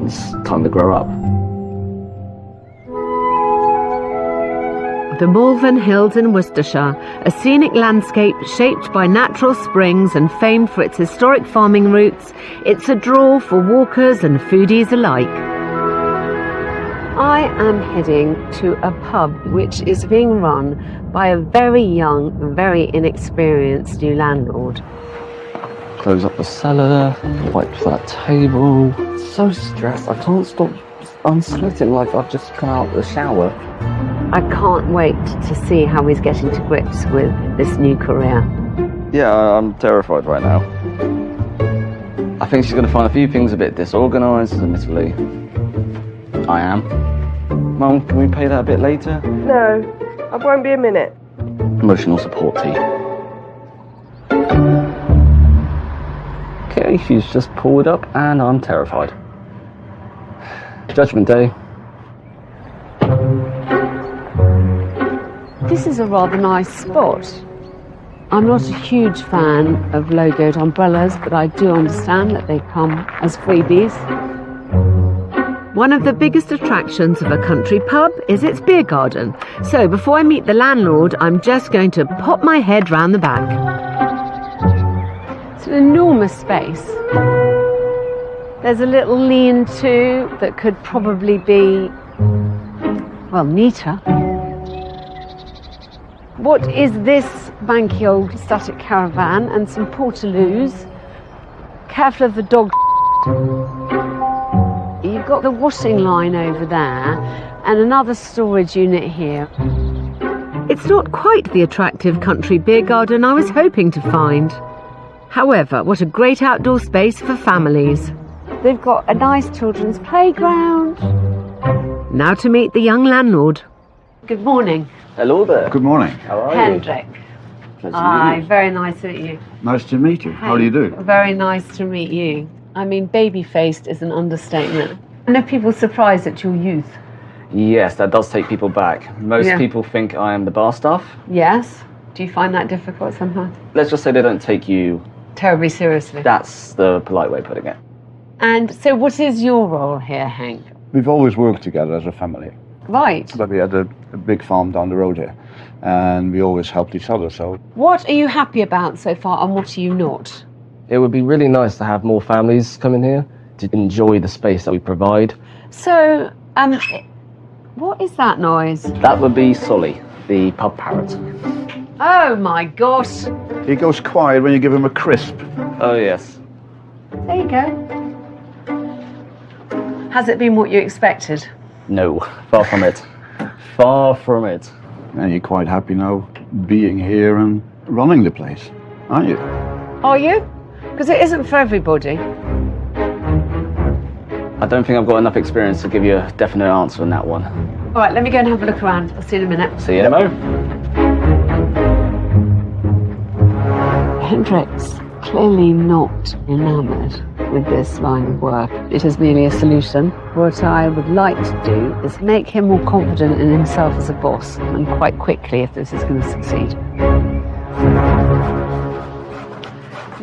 It's time to grow up. The Malvern Hills in Worcestershire, a scenic landscape shaped by natural springs and famed for its historic farming routes, it's a draw for walkers and foodies alike. I am heading to a pub which is being run by a very young, very inexperienced new landlord. Close up the cellar, wipe that table. So stressed, I can't stop. I'm sweating like I've just come out of the shower. I can't wait to see how he's getting to grips with this new career. Yeah, I'm terrified right now. I think she's going to find a few things a bit disorganised, admittedly. I am. Mum, can we pay that a bit later? No, I won't be a minute. Emotional support tea. Okay, she's just pulled up and I'm terrified. Judgment Day. This is a rather nice spot. I'm not a huge fan of logoed umbrellas, but I do understand that they come as freebies. One of the biggest attractions of a country pub is its beer garden. So before I meet the landlord, I'm just going to pop my head round the back. It's an enormous space. There's a little lean-to that could probably be, well, neater. What is this banky old static caravan and some portaloos? Careful of the dog. You've got the washing line over there and another storage unit here. It's not quite the attractive country beer garden I was hoping to find. However, what a great outdoor space for families. They've got a nice children's playground. Now to meet the young landlord. Good morning. Hello there. Good morning. How are Hendrik. you? Hi, very nice to meet you. Nice to meet you. How do you do? Very nice to meet you. I mean, baby-faced is an understatement. I know people surprised at your youth. Yes, that does take people back. Most Yeah. people think I am the bar staff. Yes? Do you find that difficult somehow? Let's just say they don't take you Terribly seriously. That's the polite way of putting it. And so what is your role here, Henk? We've always worked together as a family. Right. But we had a big farm down the road here, and we always helped each other, so... What are you happy about so far, and what are you not? It would be really nice to have more families come in here to enjoy the space that we provide. So, what is that noise? That would be Solly, the pub parrot. Oh my gosh. He goes quiet when you give him a crisp. Oh, yes. There you go. Has it been what you expected? No, far from it. Far from it. And you're quite happy now being here and running the place, aren't you? Are you? Because it isn't for everybody. I don't think I've got enough experience to give you a definite answer on that one. All right, let me go and have a look around. I'll see you in a minute. See you in a mo. Hendrik's clearly not enamoured with this line of work. It is merely a solution. What I would like to do is make him more confident in himself as a boss, and quite quickly if this is going to succeed.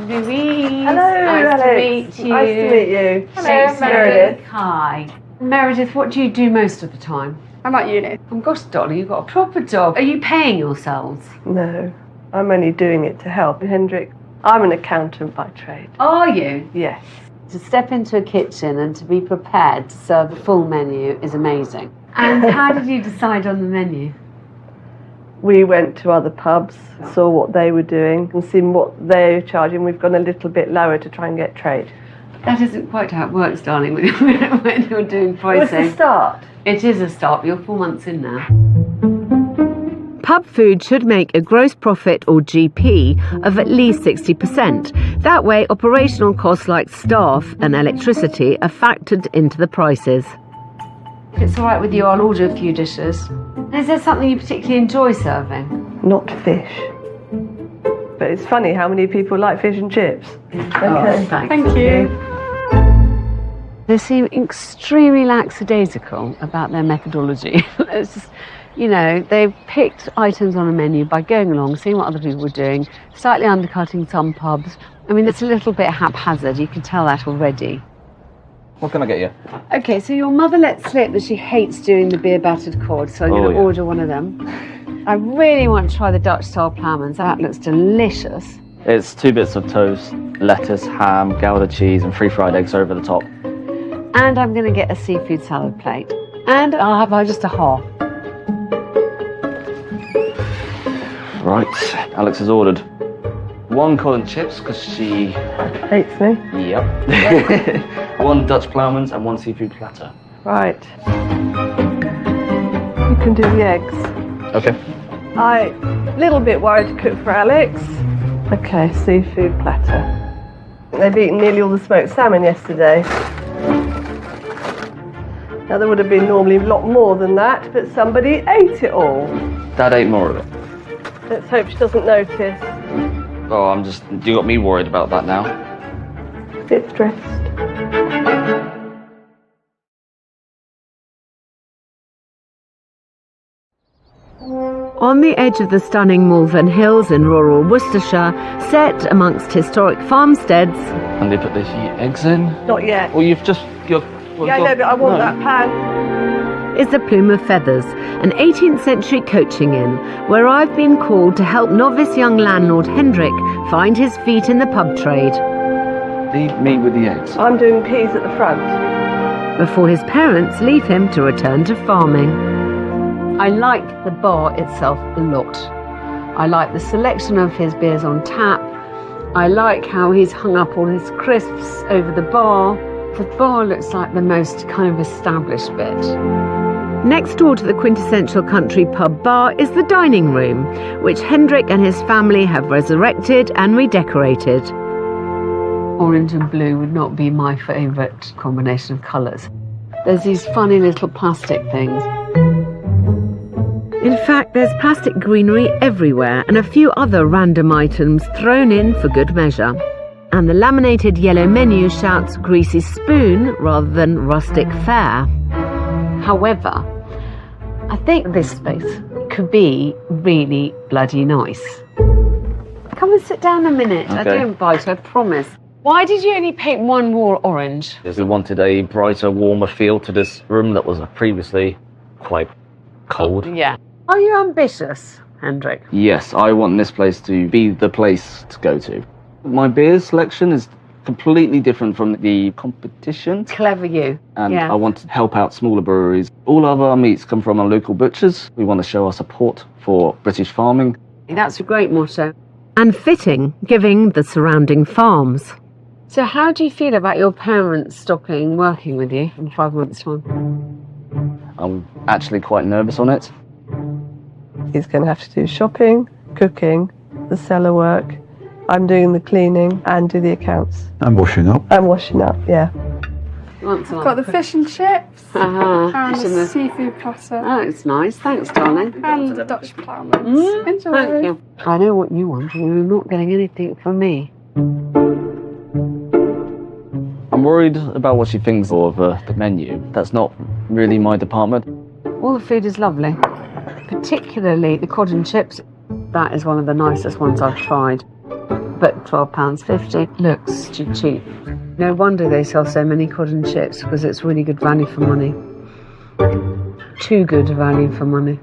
Louise. Hello, nice Alex. to meet you. Nice to meet you. Hello, Meredith. Hi. Meredith, what do you do most of the time? I'm at uni. Oh gosh, darling, you've got a proper job. Are you paying yourselves? No, I'm only doing it to help Hendrik. I'm an accountant by trade. Are you? Yes. To step into a kitchen and to be prepared to serve a full menu is amazing. And how did you decide on the menu? We went to other pubs, saw what they were doing and seen what they were charging. We've gone a little bit lower to try and get trade. That isn't quite how it works, darling, when you're doing pricing. What's the start? It is a start, but you're 4 months in now. Pub food should make a gross profit, or GP, of at least 60%. That way, operational costs like staff and electricity are factored into the prices. If it's all right with you, I'll order a few dishes. Is there something you particularly enjoy serving? Not fish. But it's funny how many people like fish and chips. Okay, thank you. They seem extremely lackadaisical about their methodology. It's just, you know, they've picked items on a menu by going along, seeing what other people were doing, slightly undercutting some pubs. I mean, it's a little bit haphazard, you can tell that already. What can I get you? Okay, so your mother let slip that she hates doing the beer battered cod, so I'm going to order one of them. I really want to try the Dutch style ploughmans. That looks delicious. It's 2 bits of toast, lettuce, ham, Gouda cheese, and 3 fried eggs over the top. And I'm going to get a seafood salad plate. And I'll have just a half. Right, Alex has ordered 1 cod and chips because she hates me. Yep. 1 Dutch ploughmans and 1 seafood platter. Right. You can do the eggs. Okay. I'm a little bit worried to cook for Alex. Okay, seafood platter. They've eaten nearly all the smoked salmon yesterday. Now there would have been normally a lot more than that, but somebody ate it all. Dad ate more of it. Let's hope she doesn't notice. Oh, you got me worried about that now. A bit stressed. On the edge of the stunning Malvern Hills in rural Worcestershire, set amongst historic farmsteads. And they put the eggs in? Not yet. Well, yeah, I know, but I want that pan. Is the Plume of Feathers, an 18th century coaching inn, where I've been called to help novice young landlord Hendrik find his feet in the pub trade. Leave me with the eggs. I'm doing peas at the front. Before his parents leave him to return to farming. I like the bar itself a lot. I like the selection of his beers on tap. I like how he's hung up all his crisps over the bar. The bar looks like the most kind of established bit. Next door to the quintessential country pub bar is the dining room, which Hendrik and his family have resurrected and redecorated. Orange and blue would not be my favourite combination of colours. There's these funny little plastic things. In fact, there's plastic greenery everywhere and a few other random items thrown in for good measure. And the laminated yellow menu shouts greasy spoon rather than rustic fare. However, I think this space could be really bloody nice. Come and sit down a minute. Okay. I don't bite, I promise. Why did you only paint one wall orange? Because we wanted a brighter, warmer feel to this room that was previously quite cold. Yeah. Are you ambitious, Hendrik? Yes, I want this place to be the place to go to. My beer selection is completely different from the competition. Clever you. And yeah. I want to help out smaller breweries. All of our meats come from our local butchers. We want to show our support for British farming. That's a great motto. And fitting, given the surrounding farms. So how do you feel about your parents stopping working with you in 5 months' time? I'm actually quite nervous on it. He's going to have to do shopping, cooking, the cellar work. I'm doing the cleaning and do the accounts. I'm washing up. I'm washing up, yeah. Got the fish and chips and Fish and the the- seafood platter Oh, it's nice. Thanks, darling. and the Dutch ploughmans. Enjoy. Thank you. I know what you want, and you're not getting anything from me. I'm worried about what she thinks of the menu. That's not really my department. All the food is lovely, particularly the cod and chips. That is one of the nicest ones I've tried. But £12.50 looks too cheap. No wonder they sell so many cod and chips, because it's really good value for money. Too good value for money.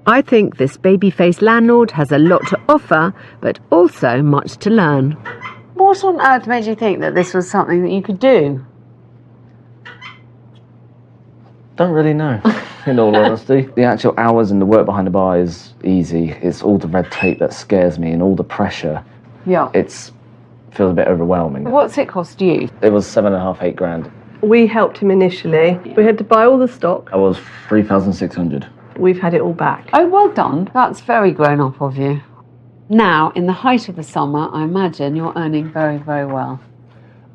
I think this baby-faced landlord has a lot to offer, but also much to learn. What on earth made you think that this was something that you could do? Don't really know, in all honesty. The actual hours and the work behind the bar is easy. It's all the red tape that scares me and all the pressure. Yeah. Feels a bit overwhelming. What's it cost you? It was 7.5, 8 grand. We helped him initially. We had to buy all the stock. I was 3,600. We've had it all back. Oh, well done. That's very grown up of you. Now, in the height of the summer, I imagine you're earning very, very well.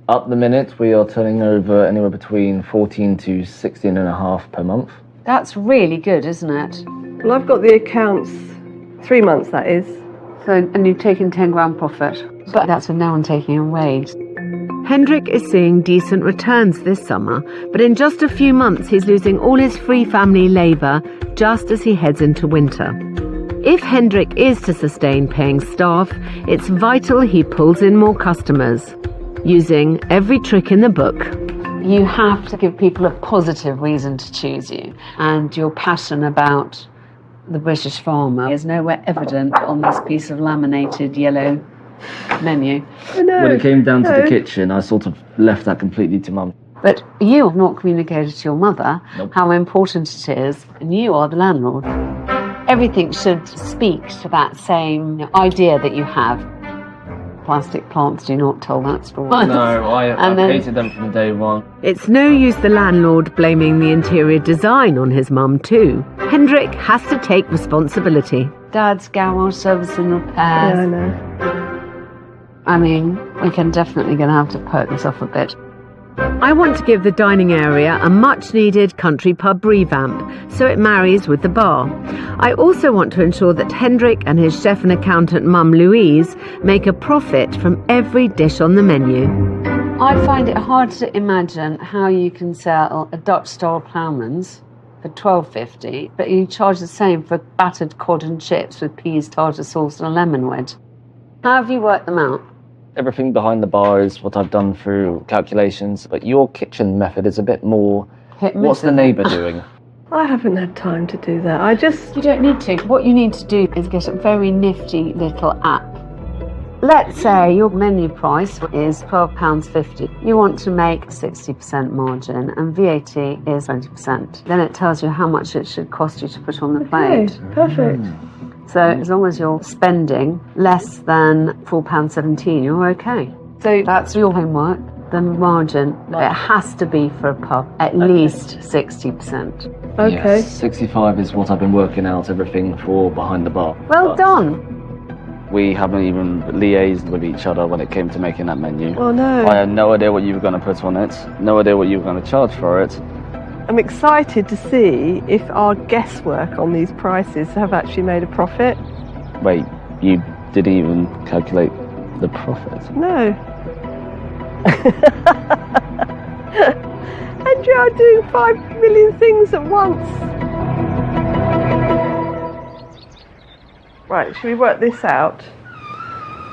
Up the minute, we are turning over anywhere between 14 to 16.5 per month. That's really good, isn't it? Well, I've got the accounts, 3 months that is. So, and you've taken 10 grand profit. But that's with no one taking a wage. Hendrik is seeing decent returns this summer, but in just a few months he's losing all his free family labour just as he heads into winter. If Hendrik is to sustain paying staff, it's vital he pulls in more customers, using every trick in the book. You have to give people a positive reason to choose you, and your passion about the British farmer is nowhere evident on this piece of laminated yellow menu. When it came down to the kitchen, I sort of left that completely to Mum. But you have not communicated to your mother how important it is, and you are the landlord. Everything should speak to that same idea that you have. Plastic plants do not tell that story. No, I hated them from day one. It's no use the landlord blaming the interior design on his mum too. Hendrik has to take responsibility. Dad's garage service and repairs. Yeah, I know. I mean, we can definitely going to have to perk this off a bit. I want to give the dining area a much-needed country pub revamp, so it marries with the bar. I also want to ensure that Hendrik and his chef and accountant mum Louise make a profit from every dish on the menu. I find it hard to imagine how you can sell a Dutch-style ploughmans for £12.50, but you charge the same for battered cod and chips with peas, tartar sauce and a lemon wedge. How have you worked them out? Everything behind the bar is what I've done through calculations, but your kitchen method is a bit more... What's the neighbour doing? I haven't had time to do that. You don't need to. What you need to do is get a very nifty little app. Let's say your menu price is £12.50. You want to make 60% margin and VAT is 20%. Then it tells you how much it should cost you to put on the plate. Okay, perfect. So as long as you're spending less than £4.17, you're okay. So that's your homework. The margin, it has to be for a pub, at least 60%. Okay. Yes, 65 is what I've been working out everything for behind the bar. Well done. We haven't even liaised with each other when it came to making that menu. Oh no. I had no idea what you were going to put on it, no idea what you were going to charge for it. I'm excited to see if our guesswork on these prices have actually made a profit. Wait, you didn't even calculate the profit? No. Andrew, I'm doing 5 million things at once. Right, should we work this out?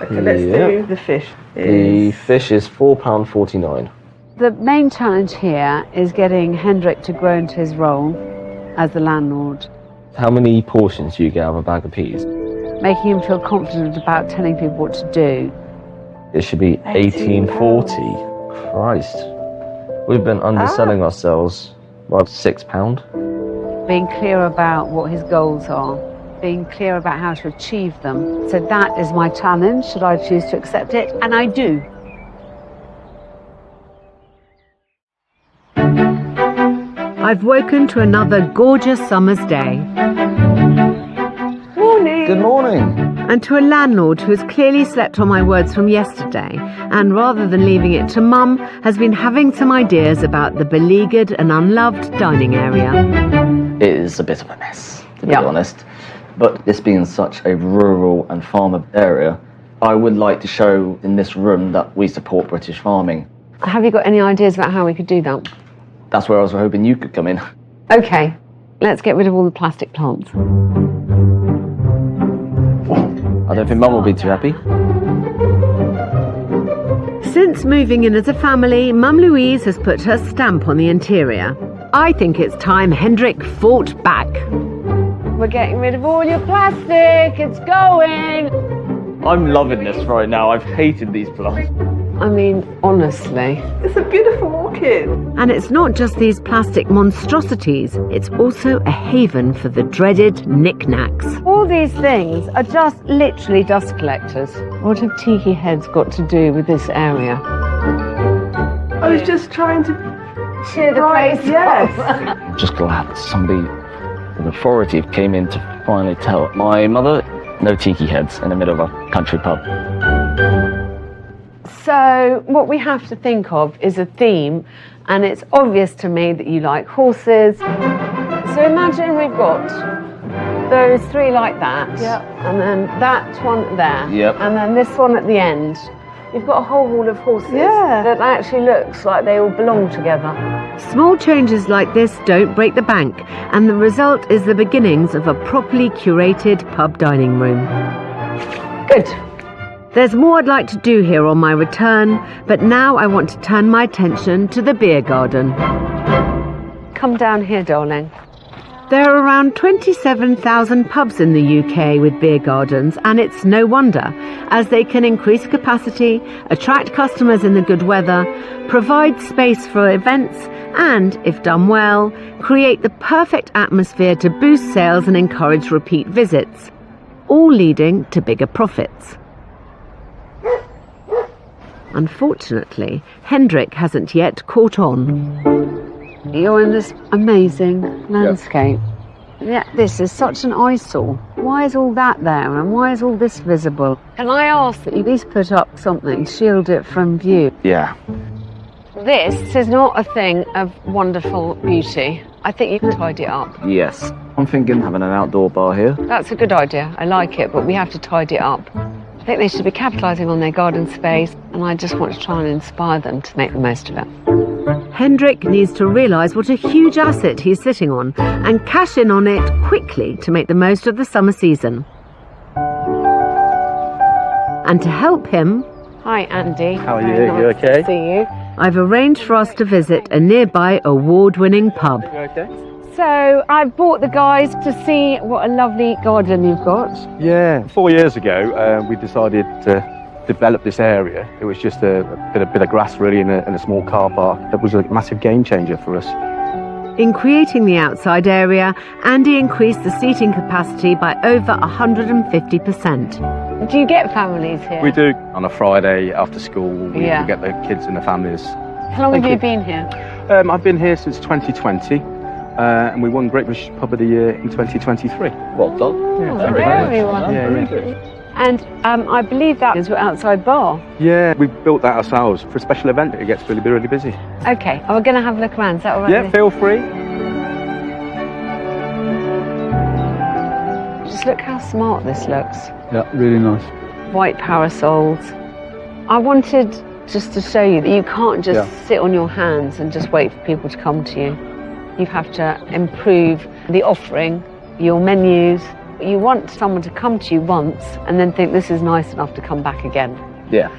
Okay, let's do the fish. The fish is £4.49. The main challenge here is getting Hendrik to grow into his role as the landlord. How many portions do you get out of a bag of peas? Making him feel confident about telling people what to do. It should be 18.40. Christ. We've been underselling ourselves by £6. Being clear about what his goals are. Being clear about how to achieve them. So that is my challenge, should I choose to accept it, and I do. I've woken to another gorgeous summer's day. Morning. Good morning. and to a landlord who has clearly slept on my words from yesterday and, rather than leaving it to Mum, has been having some ideas about the beleaguered and unloved dining area. It is a bit of a mess, to be honest. But this being such a rural and farmer area, I would like to show in this room that we support British farming. Have you got any ideas about how we could do that? That's where I was hoping you could come in. Okay, let's get rid of all the plastic plants. I don't think Mum will be too happy. Since moving in as a family, Mum Louise has put her stamp on the interior. I think it's time Hendrik fought back. We're getting rid of all your plastic, it's going! I'm loving this right now. I've hated these plants. I mean, honestly. It's a beautiful walk-in. And it's not just these plastic monstrosities, it's also a haven for the dreaded knickknacks. All these things are just literally dust collectors. What have tiki heads got to do with this area? I was just trying to cheer the place yes. up. Just glad that somebody with authority came in to finally tell my mother no tiki heads in the middle of a country pub. So what we have to think of is a theme, and it's obvious to me that you like horses. So imagine we've got those three like that, and then that one there, and then this one at the end. You've got a whole wall of horses that actually looks like they all belong together. Small changes like this don't break the bank, and the result is the beginnings of a properly curated pub dining room. Good. There's more I'd like to do here on my return, but now I want to turn my attention to the beer garden. Come down here, darling. There are around 27,000 pubs in the UK with beer gardens, and it's no wonder, as they can increase capacity, attract customers in the good weather, provide space for events, and, if done well, create the perfect atmosphere to boost sales and encourage repeat visits, all leading to bigger profits. Unfortunately, Hendrik hasn't yet caught on. You're in this amazing landscape. Yeah, this is such an eyesore. Why is all that there and why is all this visible? Can I ask that you please put up something, shield it from view? Yeah. This is not a thing of wonderful beauty. I think you can tidy it up. Yes. I'm thinking having an outdoor bar here. That's a good idea. I like it, but we have to tidy it up. I think they should be capitalising on their garden space, and I just want to try and inspire them to make the most of it. Hendrik needs to realise what a huge asset he's sitting on and cash in on it quickly to make the most of the summer season. And to help him... Hi, Andy. How are you? You okay? To see you. I've arranged for us to visit a nearby award-winning pub. You okay? So I've brought the guys to see what a lovely garden you've got. Yeah, 4 years ago we decided to develop this area. It was just a bit of grass really in a small car park. That was a massive game changer for us. In creating the outside area, Andy increased the seating capacity by over 150%. Do you get families here? We do. On a Friday after school, we get the kids and the families. How long have you been here? I've been here since 2020. And we won Great British Pub of the Year in 2023. Well done. Yeah, very well. Yeah. And I believe that is your outside bar. Yeah, we built that ourselves for a special event. It gets really, really busy. Okay, we're going to have a look around. Is that all right? Yeah, feel free. Just look how smart this looks. Yeah, really nice. White parasols. I wanted just to show you that you can't just sit on your hands and just wait for people to come to you. You have to improve the offering, your menus. You want someone to come to you once and then think this is nice enough to come back again. Yeah.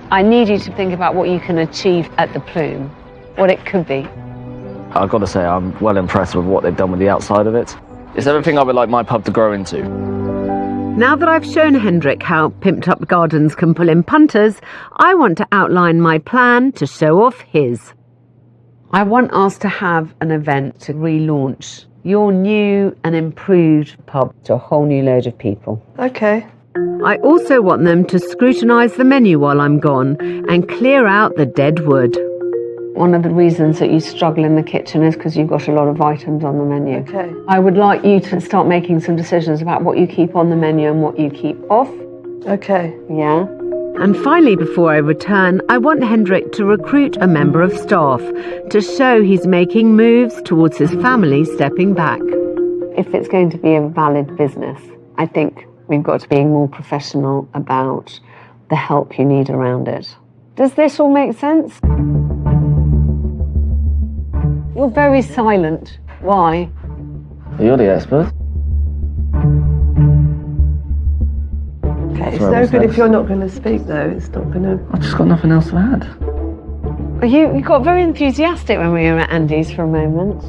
I need you to think about what you can achieve at the Plume, what it could be. I've got to say, I'm well impressed with what they've done with the outside of it. It's everything I would like my pub to grow into. Now that I've shown Hendrik how pimped up gardens can pull in punters, I want to outline my plan to show off his. I want us to have an event to relaunch your new and improved pub to a whole new load of people. Okay. I also want them to scrutinise the menu while I'm gone and clear out the dead wood. One of the reasons that you struggle in the kitchen is because you've got a lot of items on the menu. Okay. I would like you to start making some decisions about what you keep on the menu and what you keep off. Okay. Yeah. And finally, before I return, I want Hendrik to recruit a member of staff to show he's making moves towards his family stepping back. If it's going to be a valid business, I think we've got to be more professional about the help you need around it. Does this all make sense? You're very silent. Why? You're the expert. Okay, it's no good if you're not going to speak though. It's not going to... I've just got nothing else to add. You got very enthusiastic when we were at Andy's for a moment.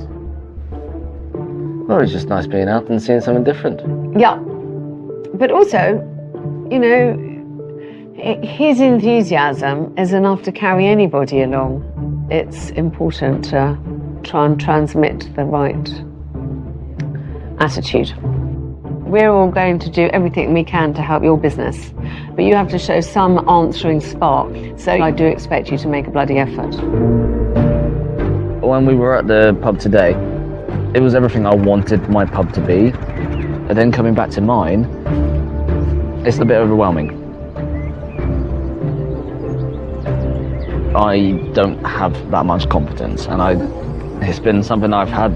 Well, it's just nice being out and seeing something different. Yeah. But also, you know, his enthusiasm is enough to carry anybody along. It's important to try and transmit the right attitude. We're all going to do everything we can to help your business, but you have to show some answering spark, so I do expect you to make a bloody effort. When we were at the pub today, it was everything I wanted my pub to be, and then coming back to mine, it's a bit overwhelming. I don't have that much confidence, and it's been something I've had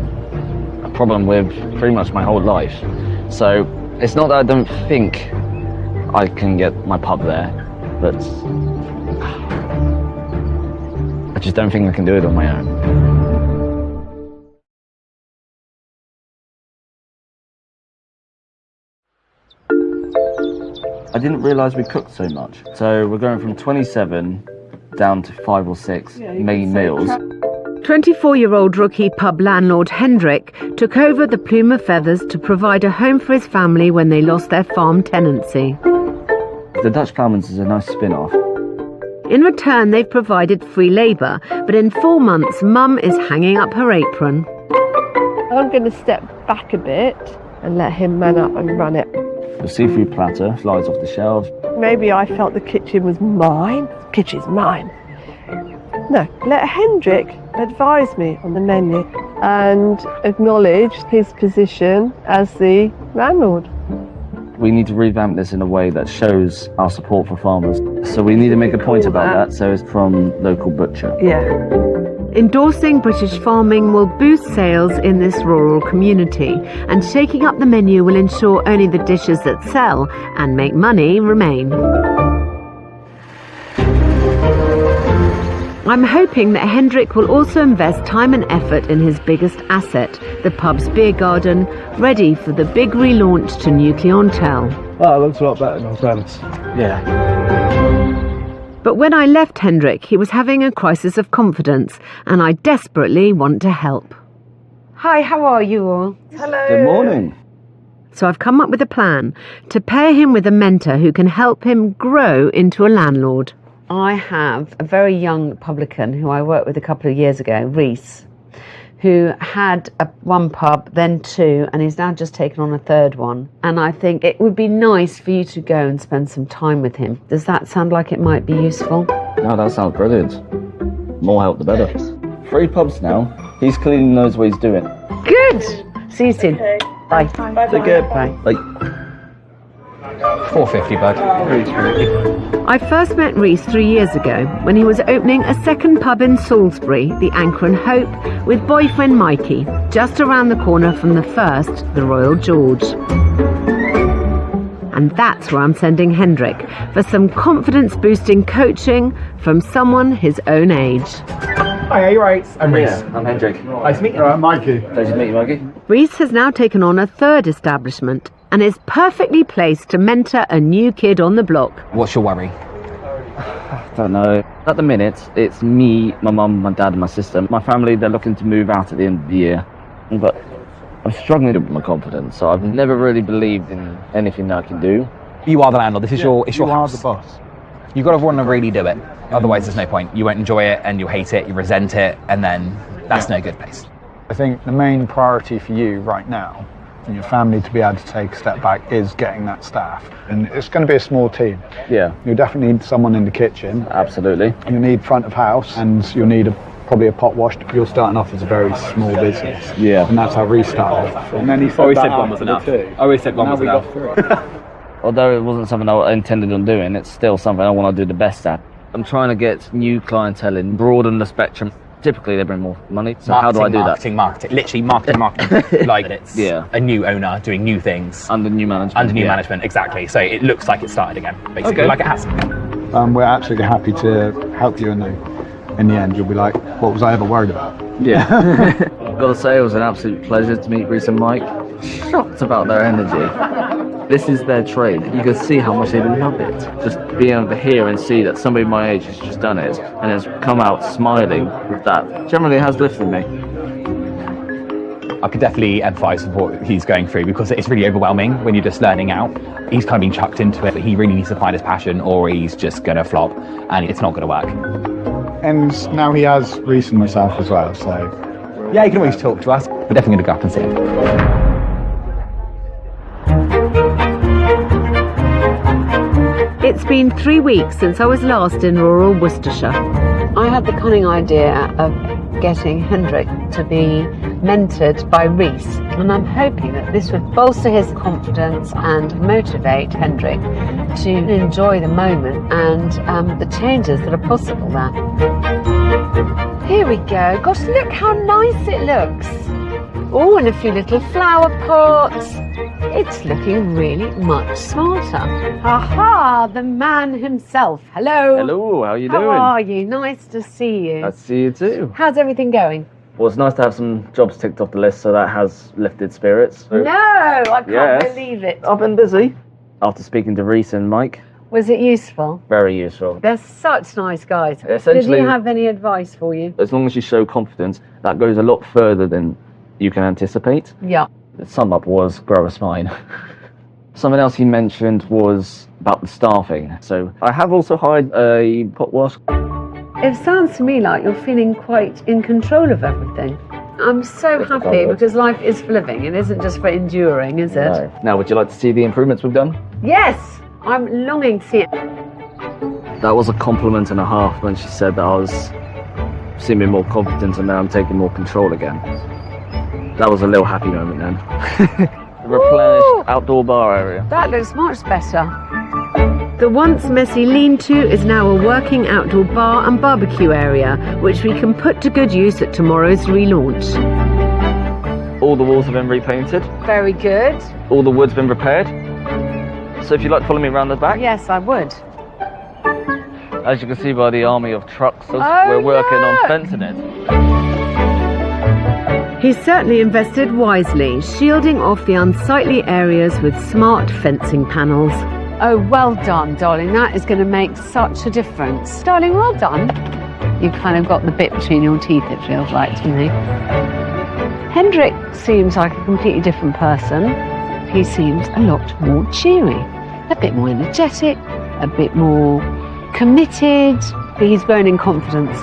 a problem with pretty much my whole life. So it's not that I don't think I can get my pub there, but I just don't think I can do it on my own. I didn't realise we cooked so much. So we're going from 27 down to 5 or 6 main meals. 24-year-old rookie pub landlord Hendrik took over the Plume of Feathers to provide a home for his family when they lost their farm tenancy. The Dutch Ploughmans is a nice spin-off. In return, they've provided free labour, but in 4 months, Mum is hanging up her apron. I'm going to step back a bit and let him man up and run it. The seafood platter flies off the shelves. Maybe I felt the kitchen was mine. The kitchen's mine. No, let Hendrik advise me on the menu and acknowledge his position as the landlord. We need to revamp this in a way that shows our support for farmers. So we need to make a point about that, so it's from local butcher. Yeah. Endorsing British farming will boost sales in this rural community, and shaking up the menu will ensure only the dishes that sell and make money remain. I'm hoping that Hendrik will also invest time and effort in his biggest asset, the pub's beer garden, ready for the big relaunch to new clientele. Oh, it looks a lot better in all fairness. Yeah. But when I left Hendrik, he was having a crisis of confidence, and I desperately want to help. Hi, how are you all? Hello. Good morning. So I've come up with a plan to pair him with a mentor who can help him grow into a landlord. I have a very young publican who I worked with a couple of years ago, Reese, who had one pub, then 2, and he's now just taken on a 3rd one. And I think it would be nice for you to go and spend some time with him. Does that sound like it might be useful? No, that sounds brilliant. More help the better. 3 pubs now. He's clearly knows what he's doing. Good! See you soon. Okay. Bye. Take care. Bye. Bye. 450, bud. I first met Reese 3 years ago when he was opening a second pub in Salisbury, the Anchor and Hope, with boyfriend Mikey, just around the corner from the first, the Royal George. And that's where I'm sending Hendrik, for some confidence-boosting coaching from someone his own age. Hi, you right? I'm Reese. Yeah, I'm Hendrik. Nice to meet you. I'm Mikey. Pleasure to meet you, Mikey. Reese has now taken on a 3rd establishment and is perfectly placed to mentor a new kid on the block. What's your worry? I don't know. At the minute, it's me, my mum, my dad and my sister. My family, they're looking to move out at the end of the year. But I'm struggling with my confidence, so I've never really believed in anything that I can do. You are the landlord. This is your house. You are the boss. You've got to want to really do it. Otherwise, there's no point. You won't enjoy it and you'll hate it, you resent it, and then that's no good place. I think the main priority for you right now and your family to be able to take a step back is getting that staff. And it's going to be a small team. Yeah. You'll definitely need someone in the kitchen. Absolutely. You'll need front of house and you'll need a probably a pot wash. You're starting off as a very small business. Yeah. And that's how we started. And then he said, Always said one was enough. Always said one was Now enough. we got through. Although it wasn't something I intended on doing, it's still something I want to do the best at. I'm trying to get new clientele in, broaden the spectrum. Typically they bring more money, so how do I do Marketing. Literally marketing. Like it's a new owner doing new things. Under new management. Management, exactly. So it looks like it started again, basically, like it has. We're absolutely happy to help you in the end. You'll be like, what was I ever worried about? Yeah. I've got to say it was an absolute pleasure to meet Reese and Mike. Shocked about their energy. This is their trade. You can see how much they love it. Just being able to hear and see that somebody my age has just done it and has come out smiling with that generally has lifted me. I could definitely empathise with what he's going through because it's really overwhelming when you're just learning out. He's kind of been chucked into it, but he really needs to find his passion or he's just going to flop and it's not going to work. And now he has Reese and myself as well, so... Yeah, he can always talk to us. We're definitely going to go up and see him. It's been 3 weeks since I was last in rural Worcestershire. I had the cunning idea of getting Hendrik to be mentored by Reese, and I'm hoping that this would bolster his confidence and motivate Hendrik to enjoy the moment and the changes that are possible there. Here we go. Gosh, look how nice it looks. Oh, and a few little flower pots. It's looking really much smarter. Aha, the man himself. Hello. Hello, how you doing? How are you? Nice to see you. Nice to see you too. How's everything going? Well, it's nice to have some jobs ticked off the list, so that has lifted spirits. So, No, I can't Yes. believe it. I've been busy. After speaking to Reese and Mike, Was it useful? very useful. They're such nice guys. Essentially- Did he have any advice for you? As long as you show confidence, that goes a lot further than you can anticipate. Yeah. The sum up was grow a spine. Something else he mentioned was about the staffing. So I have also hired a pot wash. It sounds to me like you're feeling quite in control of everything. I'm so happy because life is for living. It isn't just for enduring, is it? No. Now, would you like to see the improvements we've done? Yes, I'm longing to see it. That was a compliment and a half when she said that I was seeming more confident and now I'm taking more control again. That was a little happy moment then. Replenished outdoor bar area. That looks much better. The once messy lean-to is now a working outdoor bar and barbecue area, which we can put to good use at tomorrow's relaunch. All the walls have been repainted. Very good. All the wood's been repaired. So if you'd like to follow me around the back. Yes, I would. As you can see by the army of trucks, Oh, we're working on look. fencing it. He's certainly invested wisely, shielding off the unsightly areas with smart fencing panels. Oh, well done, darling. That is going to make such a difference. Darling, well done. You've kind of got the bit between your teeth, it feels like to me. Hendrik seems like a completely different person. He seems a lot more cheery, a bit more energetic, a bit more committed. He's grown in confidence.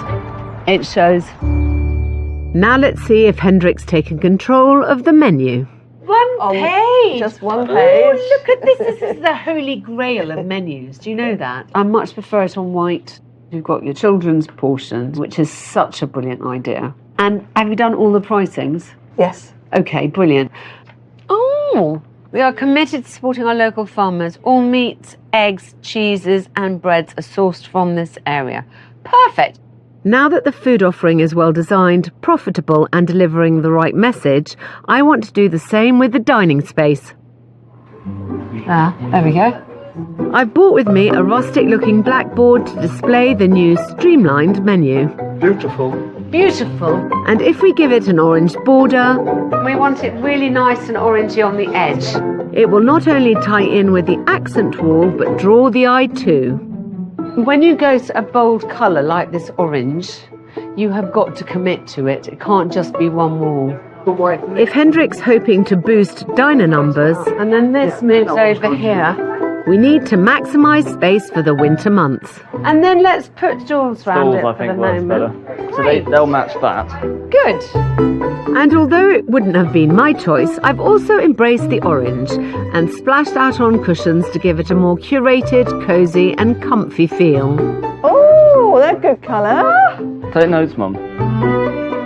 It shows. Now let's see if Hendrik's taken control of the menu. One page. Just one page. Oh, look at this. This is the holy grail of menus. Do you know that? I much prefer it on white. You've got your children's portions, which is such a brilliant idea. And have you done all the pricings? Yes. Okay, brilliant. Oh, we are committed to supporting our local farmers. All meats, eggs, cheeses and breads are sourced from this area. Perfect. Now that the food offering is well designed, profitable and delivering the right message, I want to do the same with the dining space. There we go. I've brought with me a rustic looking blackboard to display the new streamlined menu. Beautiful. Beautiful. And if we give it an orange border, We want it really nice and orangey on the edge. it will not only tie in with the accent wall, but draw the eye too. When you go to a bold colour like this orange, you have got to commit to it. It can't just be one wall. If Hendrik's hoping to boost diner numbers, And then this moves over here. we need to maximise space for the winter months. And then let's put stools round Stalls, it I for think, the works moment. better. So they'll match that. Good. And although it wouldn't have been my choice, I've also embraced the orange and splashed out on cushions to give it a more curated, cosy and comfy feel. Oh, that's good colour. Take notes, Mum.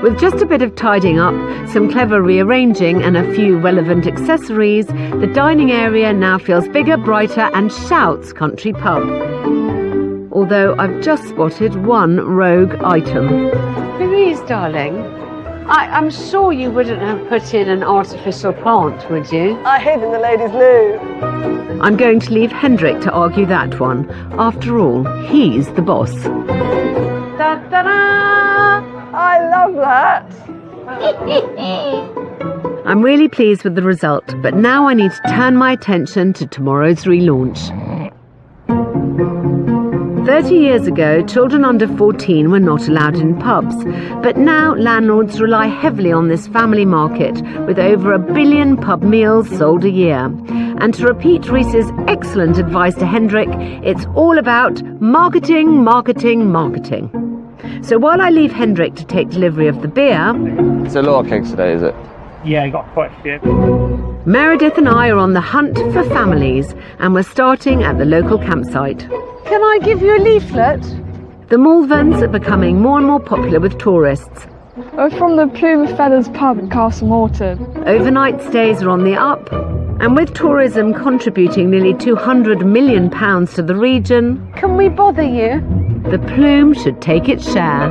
With just a bit of tidying up, some clever rearranging and a few relevant accessories, the dining area now feels bigger, brighter and shouts country pub. Although I've just spotted one rogue item. Louise, darling, I'm sure you wouldn't have put in an artificial plant, would you? I hid in the ladies' loo. I'm going to leave Hendrik to argue that one. After all, he's the boss. Ta-da! I love that. I'm really pleased with the result, but now I need to turn my attention to tomorrow's relaunch. 30 years ago, children under 14 were not allowed in pubs, but now landlords rely heavily on this family market, with over 1 billion pub meals sold a year. And to repeat Reese's excellent advice to Hendrik, it's all about marketing, marketing, marketing. So while I leave Hendrik to take delivery of the beer... It's a lot of kegs today, is it? Yeah, I got quite a few. Meredith and I are on the hunt for families, and we're starting at the local campsite. Can I give you a leaflet? The Malverns are becoming more and more popular with tourists. We're from the Plume of Feathers pub in Castle Morton. Overnight stays are on the up, and with tourism contributing nearly £200 million to the region... Can we bother you? The Plume should take its share.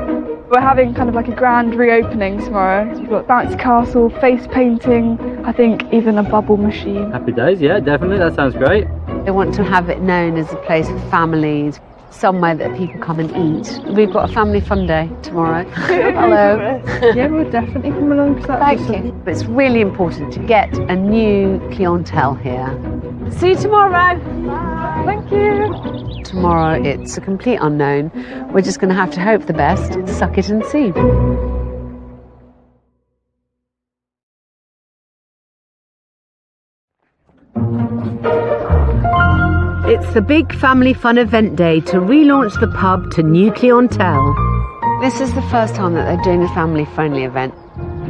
We're having kind of like a grand reopening tomorrow. So we've got bouncy castle, face painting, I think even a bubble machine. Happy days, yeah, definitely, that sounds great. They want to have it known as a place for families, somewhere that people come and eat. We've got a family fun day tomorrow. Hello. Yeah, we'll definitely come along to that. Thank you. But it's really important to get a new clientele here. See you tomorrow. Thank you. Tomorrow it's a complete unknown. We're just going to have to hope the best, suck it and see. It's the big family fun event day to relaunch the pub to new clientele. This is the first time that they're doing a family-friendly event.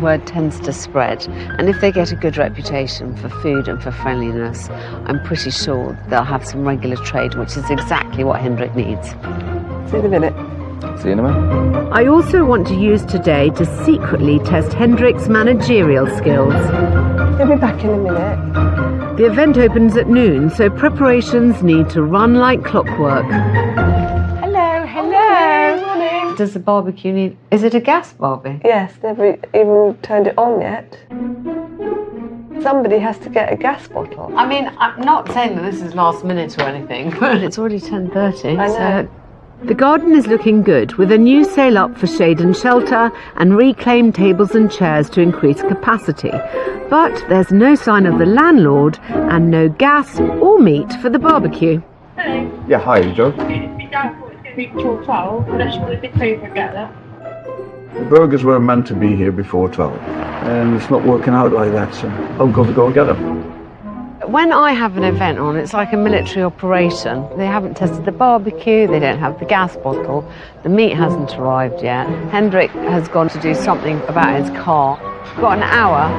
Word tends to spread, and if they get a good reputation for food and for friendliness, I'm pretty sure they'll have some regular trade, which is exactly what Hendrik needs. See you in a minute. See you in a minute. I also want to use today to secretly test Hendrik's managerial skills. He'll be back in a minute. The event opens at noon, so preparations need to run like clockwork. Hello. Morning. Does the barbecue need... Is it a gas barbie? Yes, they haven't even turned it on yet. Somebody has to get a gas bottle. I mean, I'm not saying that this is last minute or anything, but it's already 10:30. I know. So... The garden is looking good, with a new sale up for shade and shelter and reclaimed tables and chairs to increase capacity. But there's no sign of the landlord and no gas or meat for the barbecue. Hello. Yeah, hi, Joe. It's going to be before 12, unless you want a bit over together. The burgers were meant to be here before 12, and it's not working out like that, so I've got to go and get them. When I have an event on, it's like a military operation. They haven't tested the barbecue, they don't have the gas bottle, the meat hasn't arrived yet. Hendrik has gone to do something about his car. We've got an hour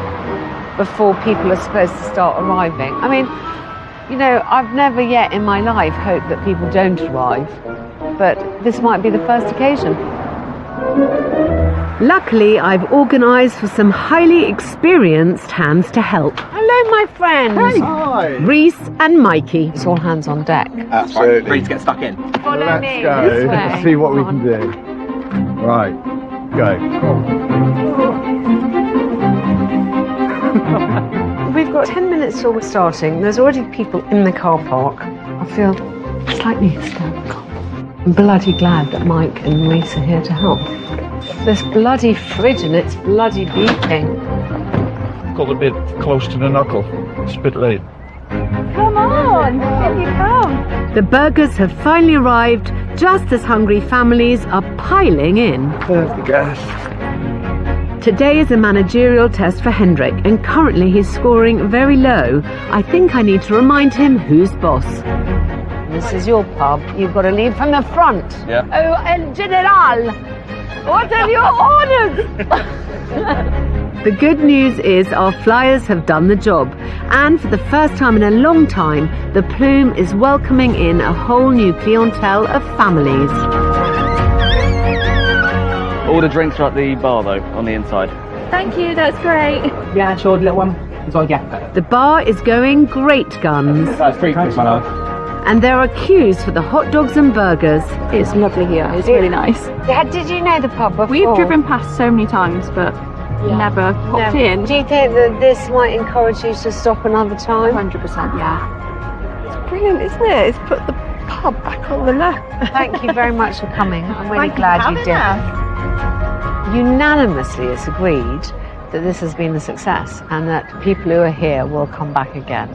before people are supposed to start arriving. I mean, you know, I've never yet in my life hoped that people don't arrive, but this might be the first occasion. Luckily, I've organised for some highly experienced hands to help. Hello, my friends. Hi. Reese and Mikey. It's all hands on deck. Absolutely. Ready to get stuck in. Follow me. Let's This go. way. Let's see what we can do. Right. Go. We've got 10 minutes till we're starting. There's already people in the car park. I feel slightly hysterical. I'm bloody glad that Mike and Reese are here to help. This bloody fridge and it's bloody beeping. Got a bit close to the knuckle. It's a bit late. Come on, can you come? The burgers have finally arrived, just as hungry families are piling in. There's the gas. Today is a managerial test for Hendrik, and currently he's scoring very low. I think I need to remind him who's boss. This is your pub. You've got to lead from the front. Yeah. Oh, El General, what are your orders? The good news is our flyers have done the job, and for the first time in a long time, the Plume is welcoming in a whole new clientele of families. All the drinks are at the bar though, on the inside. Thank you, that's great. Yeah, sure, little one. It's all yeah. The bar is going great guns. That's free, my love. And there are queues for the hot dogs and burgers. It's lovely here. It's really nice. Did you know the pub before? We've driven past so many times, but never popped in. Do you think that this might encourage you to stop another time? 100%, yeah. It's brilliant, isn't it? It's put the pub back on the map. Thank you very much for coming. I'm really Thank glad you you for did. having Unanimously, it's agreed that this has been a success and that people who are here will come back again.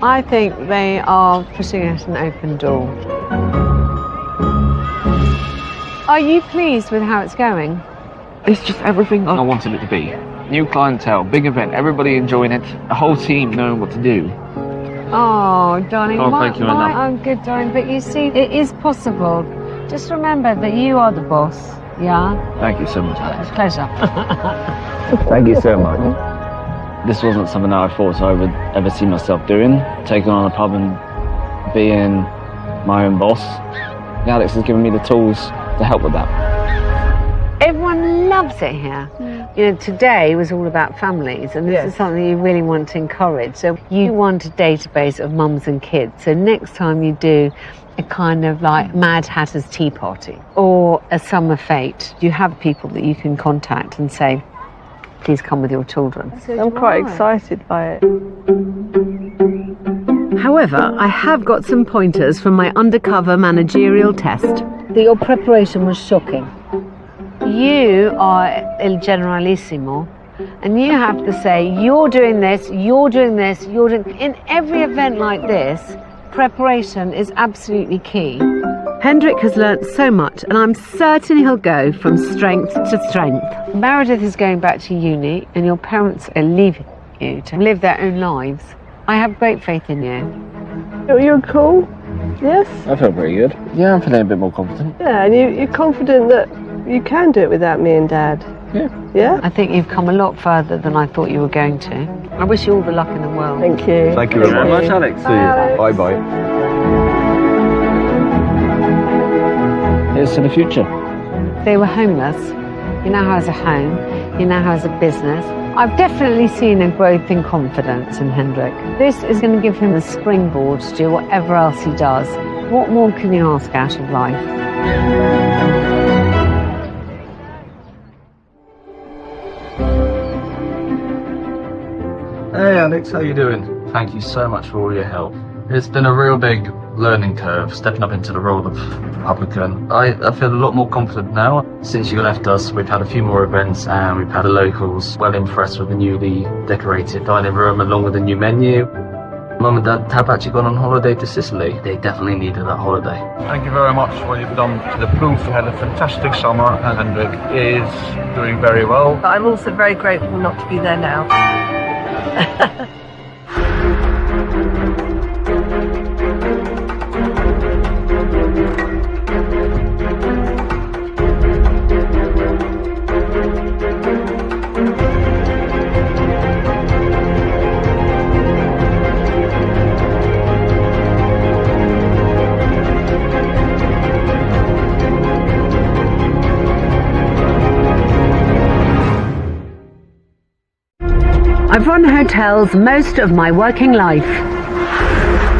I think they are pushing at an open door. Are you pleased with how it's going? It's just everything I wanted it to be. New clientele, big event, everybody enjoying it, a whole team knowing what to do. Oh, darling, Thank you enough. I'm good, darling, but you see, it is possible. Just remember that you are the boss, yeah? Thank you so much, Alex. Pleasure. Thank you so much. This wasn't something that I thought I would ever see myself doing, taking on a pub and being my own boss. Alex has given me the tools to help with that. Everyone loves it here. You know, today was all about families, and this is something you really want to encourage. So you want a database of mums and kids. So next time you do a kind of like Mad Hatter's Tea Party or a summer fete, you have people that you can contact and say, please come with your children. I'm quite excited by it. However, I have got some pointers from my undercover managerial test. Your preparation was shocking. You are il generalissimo, and you have to say, you're doing this, you're doing this, you're doing... In every event like this, preparation is absolutely key. Hendrik has learnt so much, and I'm certain he'll go from strength to strength. Meredith is going back to uni, and your parents are leaving you to live their own lives. I have great faith in you. You're cool? Yes? I feel pretty good. Yeah, I'm feeling a bit more confident. Yeah, and you're confident that you can do it without me and Dad? Yeah. Yeah? I think you've come a lot further than I thought you were going to. I wish you all the luck in the world. Thank you. Thank you very much, Alex. See you. Bye-bye. Here's to the future. They were homeless. He now has a home. He now has a business. I've definitely seen a growth in confidence in Hendrik. This is going to give him a springboard to do whatever else he does. What more can you ask out of life? Hey Alex, how you doing? Thank you so much for all your help. It's been a real big learning curve, stepping up into the role of publican. I feel a lot more confident now. Since you left us, we've had a few more events and we've had the locals well impressed with the newly decorated dining room along with the new menu. Mum and Dad have actually gone on holiday to Sicily. They definitely needed that holiday. Thank you very much for what you've done to the proof. We had a fantastic summer and Hendrik is doing very well. But I'm also very grateful not to be there now. I've run hotels most of my working life.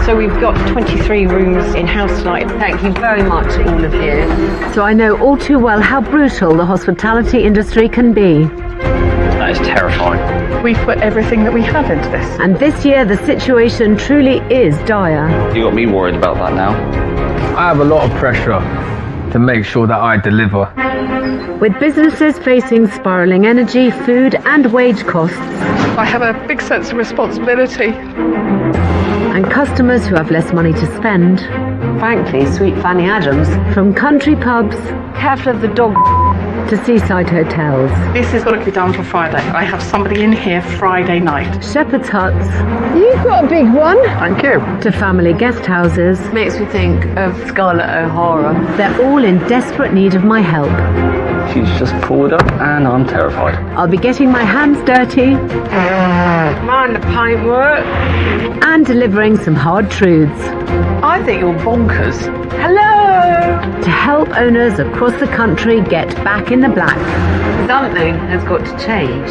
So we've got 23 rooms in-house tonight. Thank you very much, all of you. So I know all too well how brutal the hospitality industry can be. That is terrifying. We've put everything that we have into this. And this year the situation truly is dire. You got me worried about that now. I have a lot of pressure to make sure that I deliver. With businesses facing spiralling energy, food and wage costs. I have a big sense of responsibility. And customers who have less money to spend. Frankly, sweet Fanny Adams. From country pubs, careful of the dog, to seaside hotels. This has got to be done for Friday. I have somebody in here Friday night. Shepherd's huts. You've got a big one. Thank you. To family guest houses. Makes me think of Scarlett O'Hara. They're all in desperate need of my help. She's just pulled up and I'm terrified. I'll be getting my hands dirty. Mind the paint work. And delivering some hard truths. I think you're bonkers. Hello! to help owners across the country get back in the black. Something has got to change.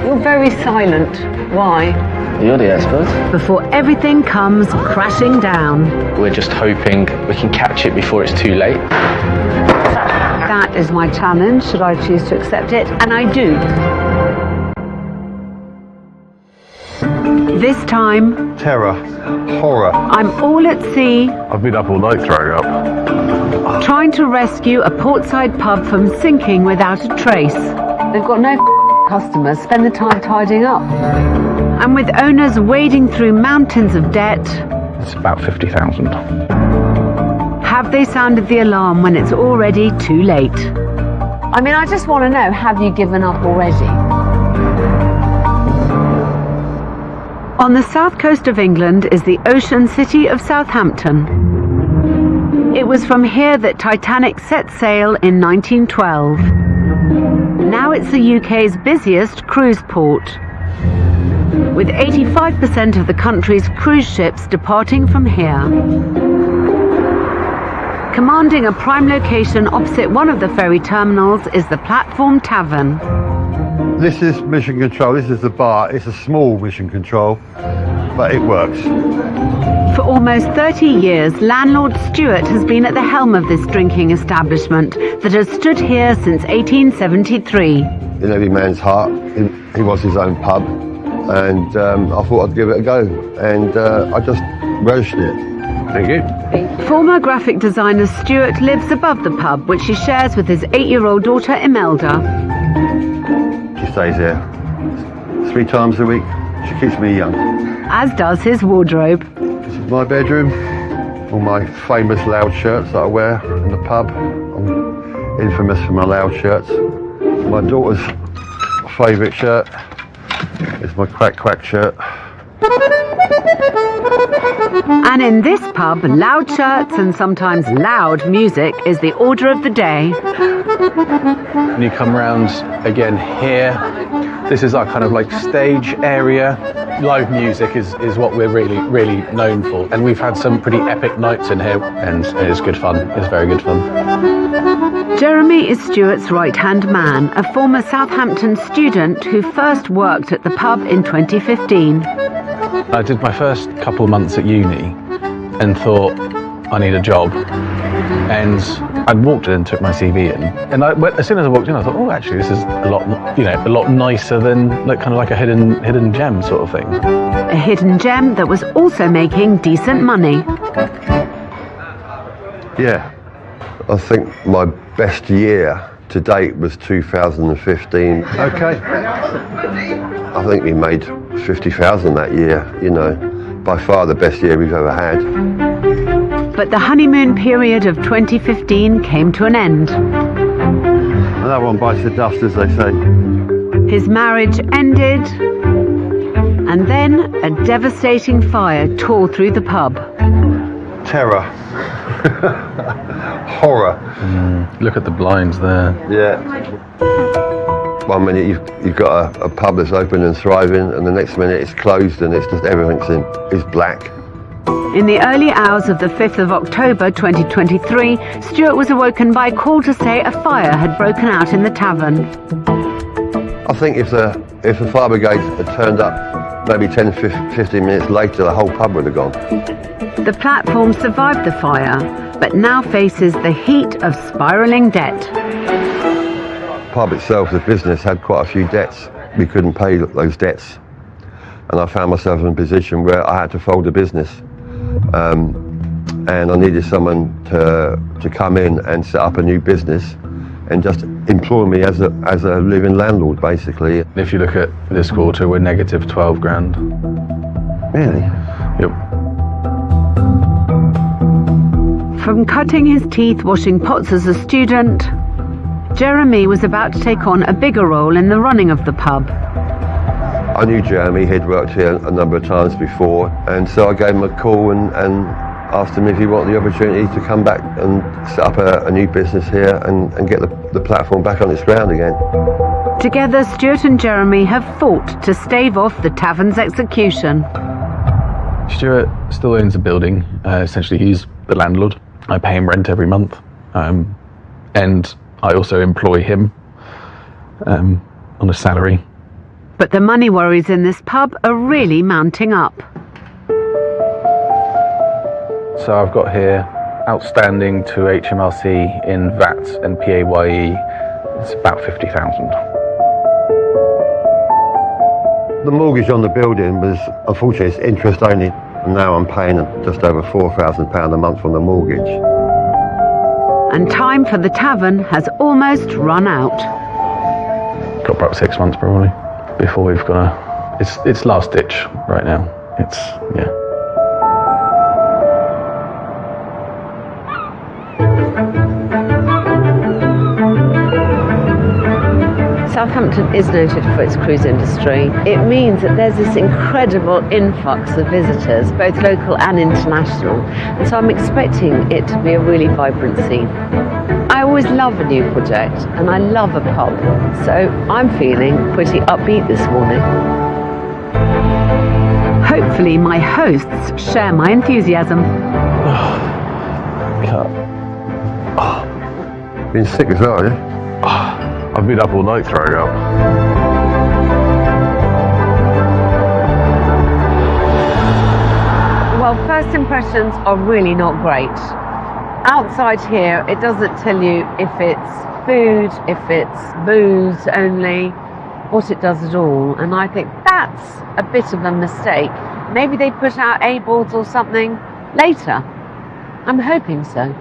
You're very silent. Why? You're the expert. Before everything comes crashing down. We're just hoping we can catch it before it's too late. That is my challenge, should I choose to accept it, and I do. This time, terror, horror. I'm all at sea, I've been up all night throwing up. trying to rescue a portside pub from sinking without a trace. They've got no customers. Spend the time tidying up. And with owners wading through mountains of debt, It's about 50,000. have they sounded the alarm when it's already too late? I mean, I just want to know, have you given up already? On the south coast of England is the ocean city of Southampton. It was from here that Titanic set sail in 1912. Now it's the UK's busiest cruise port, with 85% of the country's cruise ships departing from here. Commanding a prime location opposite one of the ferry terminals is the Platform Tavern. This is Mission Control. This is the bar. It's a small Mission Control, but it works. For almost 30 years, landlord Stuart has been at the helm of this drinking establishment that has stood here since 1873. In every man's heart, he was his own pub, and I thought I'd give it a go, and I just relished it. Thank you. Former graphic designer Stuart lives above the pub, which he shares with his 8-year-old daughter Imelda. She stays there 3 times a week. She keeps me young. As does his wardrobe. This is my bedroom. All my famous loud shirts that I wear in the pub. I'm infamous for my loud shirts. My daughter's favourite shirt is my Quack Quack shirt. And in this pub, loud shirts and sometimes loud music is the order of the day. When you come round again here, this is our kind of like stage area. Live music is what we're really known for. And we've had some pretty epic nights in here, and it's good fun. It's very good fun. Jeremy is Stuart's right-hand man, a former Southampton student who first worked at the pub in 2015. I did my first couple months at uni and thought, I need a job. And I'd walked in and took my CV in. And as soon as I walked in, I thought, oh, actually, this is a lot nicer than kind of like a hidden gem sort of thing. A hidden gem that was also making decent money. Yeah, I think my best year to date was 2015. Okay. I think we made 50,000 that year, you know, by far the best year we've ever had. But the honeymoon period of 2015 came to an end. Another one bites the dust, as they say. His marriage ended, and then a devastating fire tore through the pub. Terror. Horror. Look at the blinds there. Yeah. One minute you've got a pub that's open and thriving, and the next minute it's closed and it's just everything's is black. In the early hours of the 5th of October 2023, Stuart was awoken by a call to say a fire had broken out in the tavern. I think if the fire brigade had turned up maybe 10, 15 minutes later, the whole pub would have gone. The platform survived the fire, but now faces the heat of spiralling debt. The pub itself, the business, had quite a few debts. We couldn't pay those debts. And I found myself in a position where I had to fold the business. And I needed someone to come in and set up a new business and just employ me as a living landlord, basically. If you look at this quarter, we're negative 12 grand. Really? Yep. From cutting his teeth washing pots as a student, Jeremy was about to take on a bigger role in the running of the pub. I knew Jeremy, he'd worked here a number of times before, and so I gave him a call and asked him if he wanted the opportunity to come back and set up a new business here and get the platform back on its ground again. Together, Stuart and Jeremy have fought to stave off the tavern's execution. Stuart still owns the building. Essentially, he's the landlord. I pay him rent every month. and I also employ him on a salary. But the money worries in this pub are really mounting up. So I've got here outstanding to HMRC in VAT and PAYE, it's about 50,000. The mortgage on the building was, unfortunately, it's interest only, and now I'm paying just over £4,000 a month on the mortgage. And time for the tavern has almost run out. Got about 6 months probably before we've got it's last ditch right now. It's, yeah. Southampton is noted for its cruise industry. It means that there's this incredible influx of visitors, both local and international, and so I'm expecting it to be a really vibrant scene. I always love a new project, and I love a pub, so I'm feeling pretty upbeat this morning. Hopefully my hosts share my enthusiasm. Been sick as well, yeah? I've been up all night throwing up. Well, first impressions are really not great. Outside here, it doesn't tell you if it's food, if it's booze only, what it does at all. And I think that's a bit of a mistake. Maybe they put out A-boards or something later. I'm hoping so.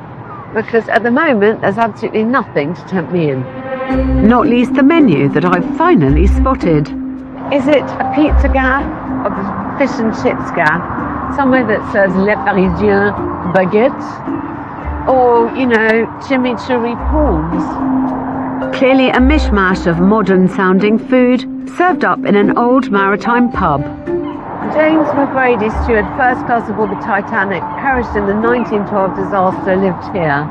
Because at the moment, there's absolutely nothing to tempt me in. Not least the menu that I've finally spotted. Is it a pizza gaff or a fish and chips gaff? Somewhere that serves Le Parisien baguette? Or, you know, chimichurri prawns? Clearly a mishmash of modern-sounding food served up in an old maritime pub. James McGrady, steward, first class aboard the Titanic, perished in the 1912 disaster, lived here.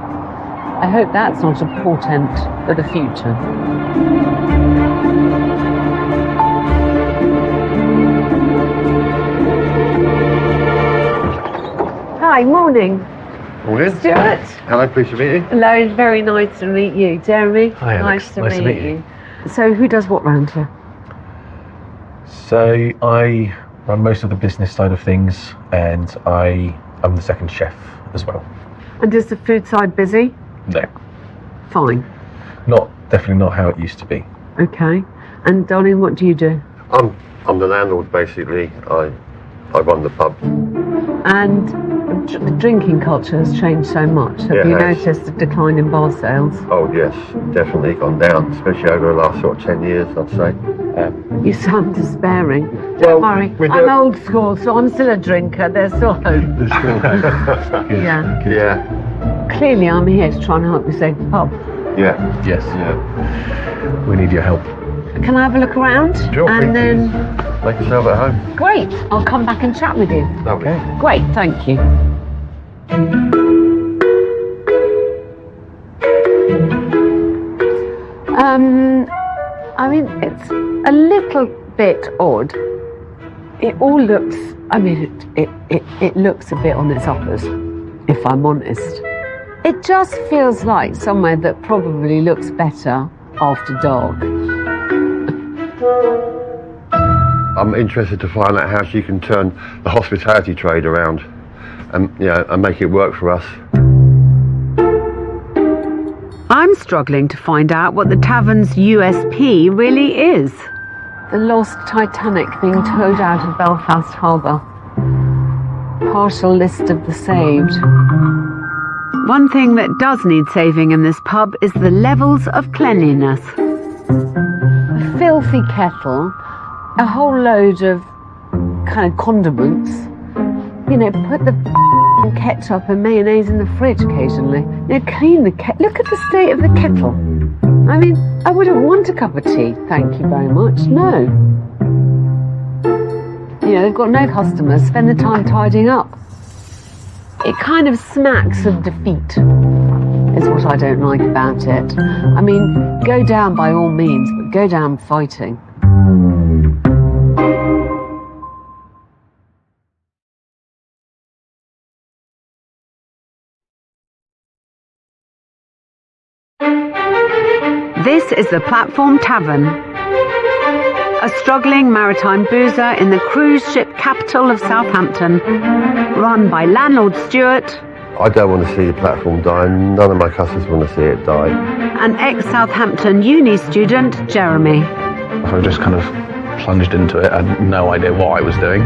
I hope that's not a portent for the future. Hi, morning. Morning. Stuart. Hello, pleased to meet you. Hello, very nice to meet you. Jeremy. Hi, Alex. Nice to meet you. So who does what round here? So I run most of the business side of things, and I'm the second chef as well. And is the food side busy? No. Fine. Definitely not how it used to be. Okay. And darling, what do you do? I'm the landlord, basically. I run the pub. And the drinking culture has changed so much. Have you noticed a decline in bar sales? Oh yes, definitely gone down, especially over the last sort of 10 years, I'd say. You sound despairing. Don't worry, I'm old school, so I'm still a drinker. There's still hope. Yeah. Clearly, I'm here to try and help you save the pub. Yeah. Yes. Yeah. We need your help. Can I have a look around? Sure. And then... Make yourself at home. Great. I'll come back and chat with you. Okay. Great. Thank you. I mean, it's a little bit odd. It all looks, I mean, it looks a bit on its uppers, if I'm honest. It just feels like somewhere that probably looks better after dark. I'm interested to find out how she can turn the hospitality trade around and make it work for us. I'm struggling to find out what the tavern's USP really is. The lost Titanic being towed out of Belfast Harbour. Partial list of the saved. One thing that does need saving in this pub is the levels of cleanliness. A filthy kettle, a whole load of kind of condiments. You know, put the ketchup and mayonnaise in the fridge occasionally. You know, clean the kettle. Look at the state of the kettle. I mean, I wouldn't want a cup of tea, thank you very much. No. You know, they've got no customers. Spend the time tidying up. It kind of smacks of defeat, is what I don't like about it. I mean, go down by all means, but go down fighting. This is the Platform Tavern, a struggling maritime boozer in the cruise ship capital of Southampton, run by landlord Stuart. I don't want to see the platform die, and none of my customers want to see it die. And ex-Southampton uni student Jeremy. So I just kind of plunged into it. I had no idea what I was doing.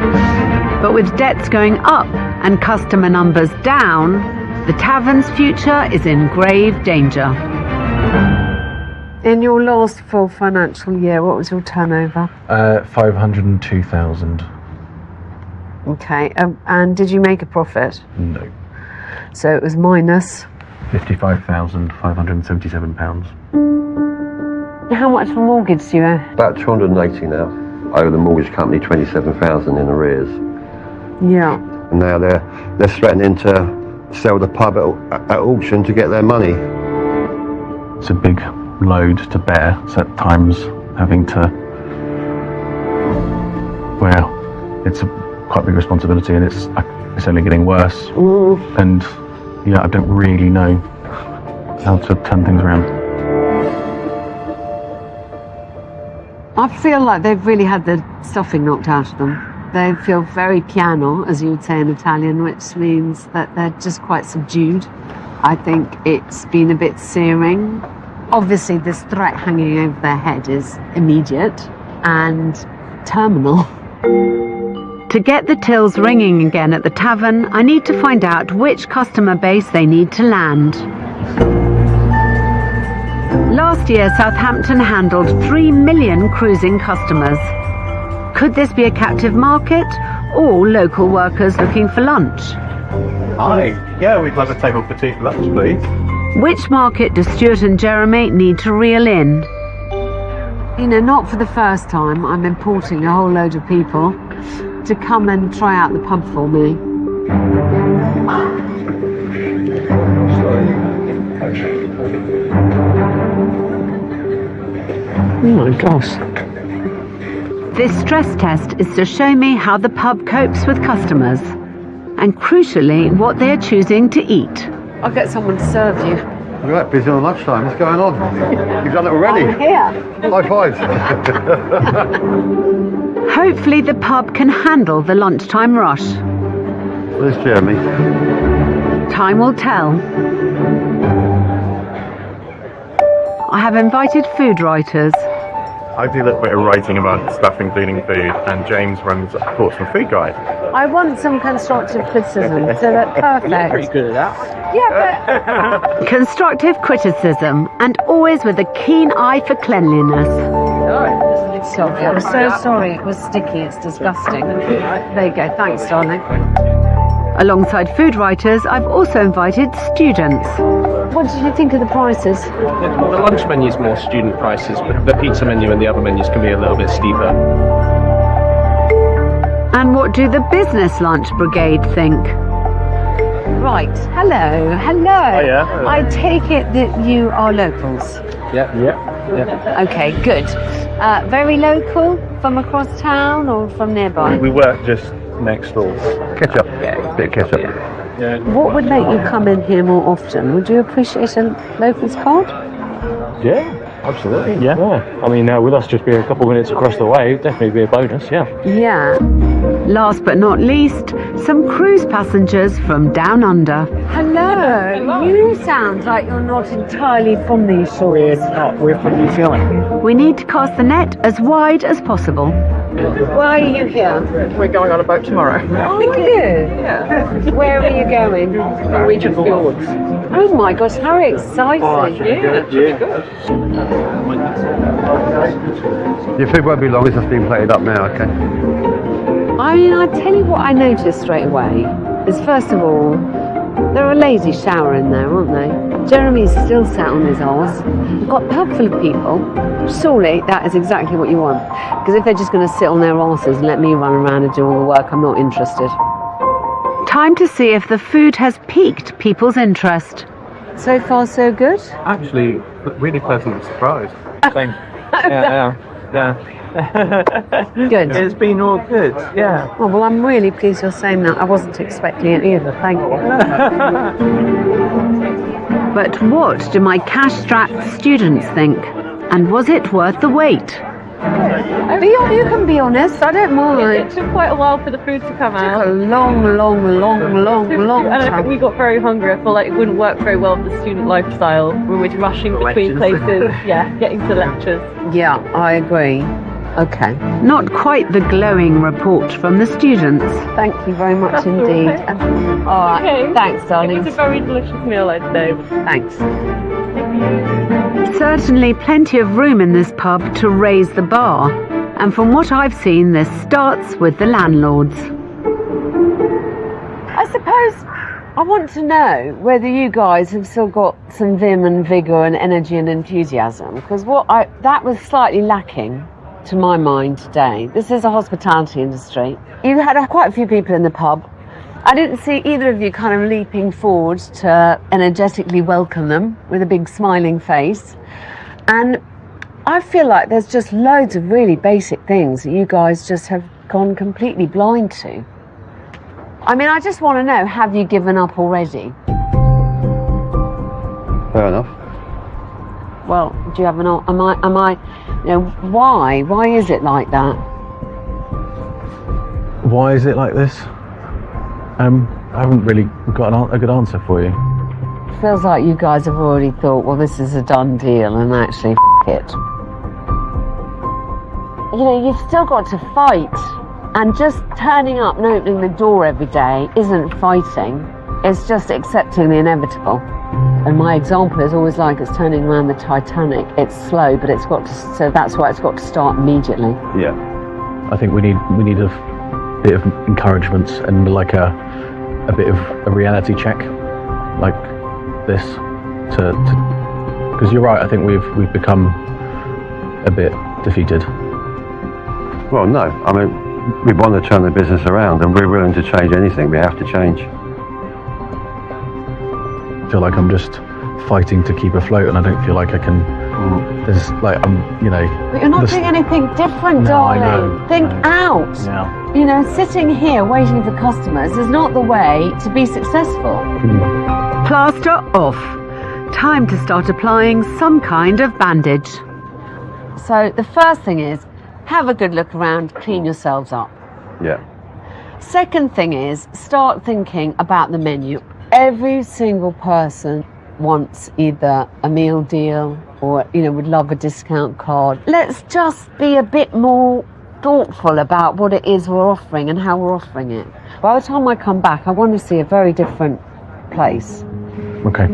But with debts going up and customer numbers down, the tavern's future is in grave danger. In your last full financial year, what was your turnover? 502,000. Okay, and did you make a profit? No. So it was minus? £55,577. How much of a mortgage do you owe? About 280 now. I owe the mortgage company 27,000 in arrears. Yeah. And now they're threatening to sell the pub at auction to get their money. It's a big load to bear, so at times having to, well, it's a quite big responsibility, and it's only getting worse. And yeah, I don't really know how to turn things around. I feel like they've really had the stuffing knocked out of them. They feel very piano, as you would say in Italian, which means that they're just quite subdued. I think it's been a bit searing. Obviously, this threat hanging over their head is immediate and terminal. To get the tills ringing again at the tavern, I need to find out which customer base they need to land. Last year, Southampton handled 3 million cruising customers. Could this be a captive market, or local workers looking for lunch? Hi, yeah, we'd love a table for two for lunch, please. Which market do Stuart and Jeremy need to reel in? You know, not for the first time, I'm importing a whole load of people to come and try out the pub for me. Oh my gosh. This stress test is to show me how the pub copes with customers, and crucially, what they are choosing to eat. I'll get someone to serve you. We're right busy on lunchtime. What's going on? You've done it already. I'm here. High fives. Hopefully the pub can handle the lunchtime rush. Where's Jeremy? Time will tell. I have invited food writers. I do a little bit of writing about stuff, including food, and James runs a Portsmouth Food Guide. I want some constructive criticism, so that's perfect. Pretty good at that. Yeah, but... Constructive criticism, and always with a keen eye for cleanliness. Sorry, I'm so sorry. It was sticky. It's disgusting. There you go. Thanks, darling. Alongside food writers, I've also invited students. What did you think of the prices? The lunch menu is more student prices, but the pizza menu and the other menus can be a little bit steeper. And what do the business lunch brigade think? Right. Hello. Hiya. I take it that you are locals. Yeah. Okay, good. Very local, from across town or from nearby? We work just next door. Ketchup. Bit of ketchup. Yeah. What would make you come in here more often? Would you appreciate a locals card? Yeah, absolutely. Yeah. I mean, with us just being a couple of minutes across the way, it'd definitely be a bonus, yeah. Yeah. Last but not least, some cruise passengers from down under. Hello. You sound like you're not entirely from these shores. We're from New Zealand. We need to cast the net as wide as possible. Why are you here? We're going on a boat tomorrow. Oh, are you? Yeah. Where are you going? Norwegian Fjords. Oh my gosh, how exciting. Your food won't be long. It's just being plated up now, okay? I mean, I tell you what I noticed straight away is, first of all, they're a lazy shower in there, aren't they? Jeremy's still sat on his arse. You've got a pub full of people. Surely that is exactly what you want. Because if they're just going to sit on their arses and let me run around and do all the work, I'm not interested. Time to see if the food has piqued people's interest. So far, so good? Actually, really pleasant surprise. Same. Yeah. Good. It's been all good, yeah. Oh, well, I'm really pleased you're saying that. I wasn't expecting it either. Thank you. But what do my cash-strapped students think? And was it worth the wait? You can be honest, I don't mind. It took quite a while for the food to come out. It took a long And I time. think we got very hungry. I feel like it wouldn't work very well with the student lifestyle. We were rushing between places, getting to lectures. Yeah, I agree. Okay. Not quite the glowing report from the students. Thank you very much That's indeed. All right. Okay. Thanks, darling. It was a very delicious meal, I'd say. Thanks. Certainly plenty of room in this pub to raise the bar. And from what I've seen, this starts with the landlords. I suppose I want to know whether you guys have still got some vim and vigour and energy and enthusiasm, because that was slightly lacking to my mind today. This is a hospitality industry. You had quite a few people in the pub. I didn't see either of you kind of leaping forward to energetically welcome them with a big smiling face. And I feel like there's just loads of really basic things that you guys just have gone completely blind to. I mean, I just want to know, have you given up already? Fair enough. Well, do you have an... Am I... You know, why? Why is it like that? Why is it like this? I haven't really got a good answer for you. Feels like you guys have already thought, well, this is a done deal, and actually, it. You know, you've still got to fight, and just turning up and opening the door every day isn't fighting. It's just accepting the inevitable. And my example is always like it's turning around the Titanic. It's slow, but it's got to. So that's why it's got to start immediately. Yeah. I think we need a bit of encouragement and like a bit of a reality check, like this, to because you're right. I think we've become a bit defeated. Well, no. I mean, we want to turn the business around, and we're willing to change anything. We have to change. I feel like I'm just fighting to keep afloat, and I don't feel like I can. There's like you know. But you're not doing anything different, No, darling. I know, Think out. Yeah. You know, sitting here waiting for customers is not the way to be successful. Plaster off. Time to start applying some kind of bandage. So the first thing is, have a good look around, clean yourselves up. Yeah. Second thing is, start thinking about the menu. Every single person wants either a meal deal or, you know, would love a discount card. Let's just be a bit more thoughtful about what it is we're offering and how we're offering it. By the time I come back, I want to see a very different place. Okay.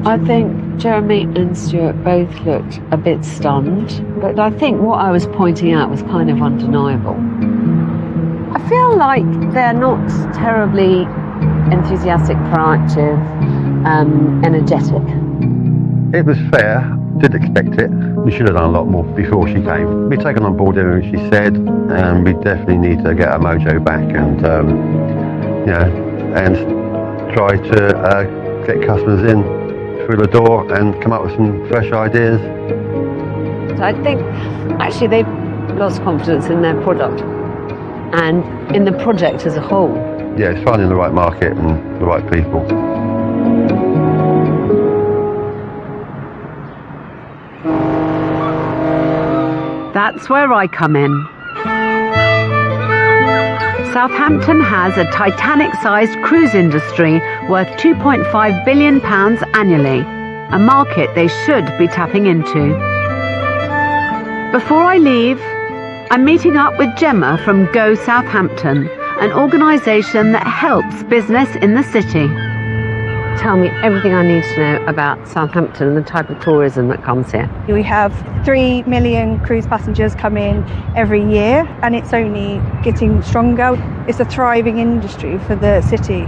I think Jeremy and Stuart both looked a bit stunned, but I think what I was pointing out was kind of undeniable. I feel like they're not terribly enthusiastic, proactive, energetic. It was fair. Did expect it. We should have done a lot more before she came. We've taken on board everything she said, and we definitely need to get our mojo back and, you know, and try to get customers in through the door and come up with some fresh ideas. So I think actually they've lost confidence in their product and in the project as a whole. Yeah, it's finding the right market and the right people. That's where I come in. Southampton has a Titanic-sized cruise industry worth £2.5 billion annually, a market they should be tapping into. Before I leave, I'm meeting up with Gemma from Go Southampton, an organisation that helps business in the city. Tell me everything I need to know about Southampton and the type of tourism that comes here. We have 3 million cruise passengers come in every year, and it's only getting stronger. It's a thriving industry for the city.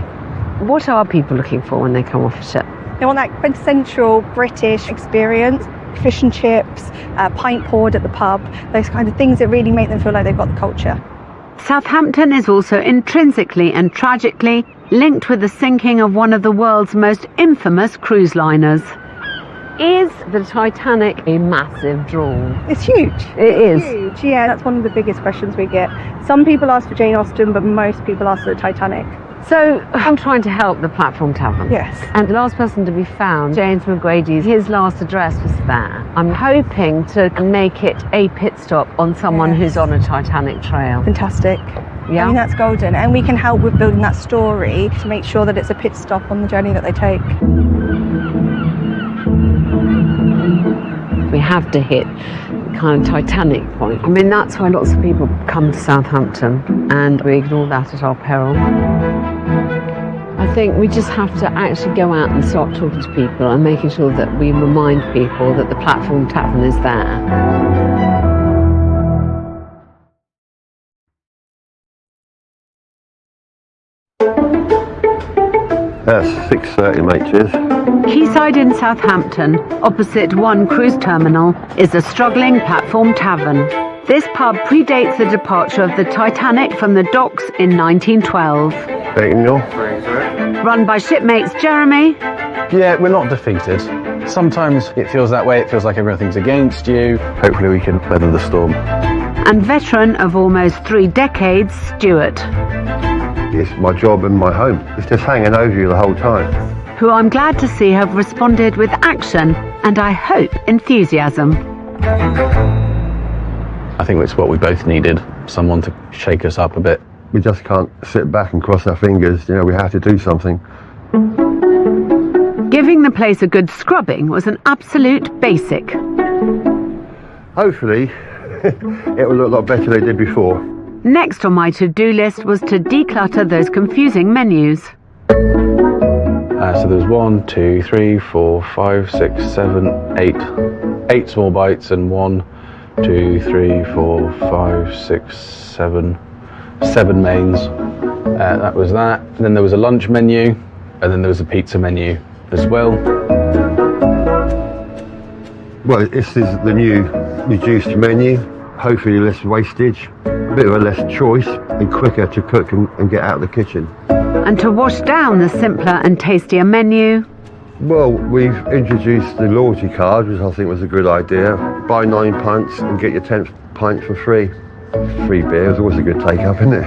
What are people looking for when they come off a ship? They want that quintessential British experience, fish and chips, pint poured at the pub, those kind of things that really make them feel like they've got the culture. Southampton is also intrinsically and tragically linked with the sinking of one of the world's most infamous cruise liners. Is the Titanic a massive draw? It's huge. It is. Huge. Yeah, that's one of the biggest questions we get. Some people ask for Jane Austen, but most people ask for the Titanic. So I'm trying to help the Platform Tavern. Yes. And the last person to be found, James McGrady, his last address was there. I'm hoping to make it a pit stop on someone who's on a Titanic trail. Fantastic. Yeah. I mean, that's golden. And we can help with building that story to make sure that it's a pit stop on the journey that they take. We have to hit the kind of Titanic point. I mean, that's why lots of people come to Southampton, and we ignore that at our peril. I think we just have to actually go out and start talking to people and making sure that we remind people that the Platform Tavern is there. That's 6:30, mate, cheers. Quayside in Southampton, opposite One Cruise Terminal, is a struggling Platform Tavern. This pub predates the departure of the Titanic from the docks in 1912. Run by shipmates Jeremy. Yeah, we're not defeated. Sometimes it feels that way, it feels like everything's against you. Hopefully we can weather the storm. And veteran of almost 3 decades, Stuart, It's my job and my home. It's just hanging over you the whole time. who I'm glad to see have responded with action and I hope enthusiasm. I think it's what we both needed, someone to shake us up a bit. We just can't sit back and cross our fingers. You know, we have to do something. Giving the place a good scrubbing was an absolute basic. Hopefully, it will look a lot better than it did before. Next on my to-do list was to declutter those confusing menus. So there's 1, 2, 3, 4, 5, 6, 7, 8. 8 small bites and 1, 2, 3, 4, 5, 6, 7. 7 mains. That was that. And then there was a lunch menu, and then there was a pizza menu as well. Well, this is the new reduced menu. Hopefully less wastage, a bit of a less choice, and quicker to cook and get out of the kitchen. And to wash down the simpler and tastier menu, Well, we've introduced the loyalty card, which I think was a good idea. Buy 9 pints and get your 10th pint for free. Free beer is always a good take-up, isn't it?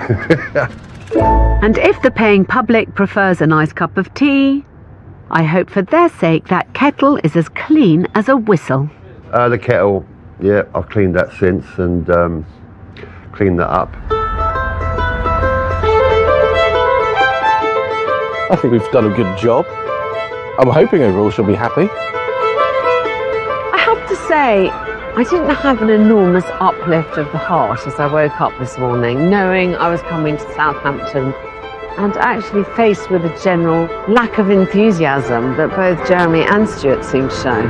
and if the paying public prefers a nice cup of tea, I hope for their sake that kettle is as clean as a whistle. The kettle, yeah, I've cleaned that since and cleaned that up. I think we've done a good job. I'm hoping overall she'll be happy. I have to say, I didn't have an enormous uplift of the heart as I woke up this morning, knowing I was coming to Southampton and actually faced with a general lack of enthusiasm that both Jeremy and Stuart seemed to show.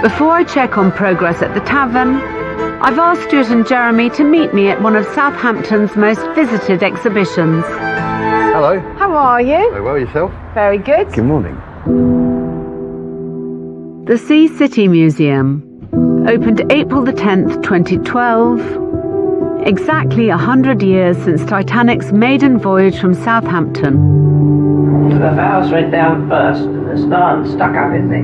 Before I check on progress at the tavern, I've asked Stuart and Jeremy to meet me at one of Southampton's most visited exhibitions. Hello. How are you? Very well, yourself? Very good. Good morning. The Sea City Museum opened April the 10th, 2012, exactly 100 years since Titanic's maiden voyage from Southampton. The bows went down first and the stern stuck up in me.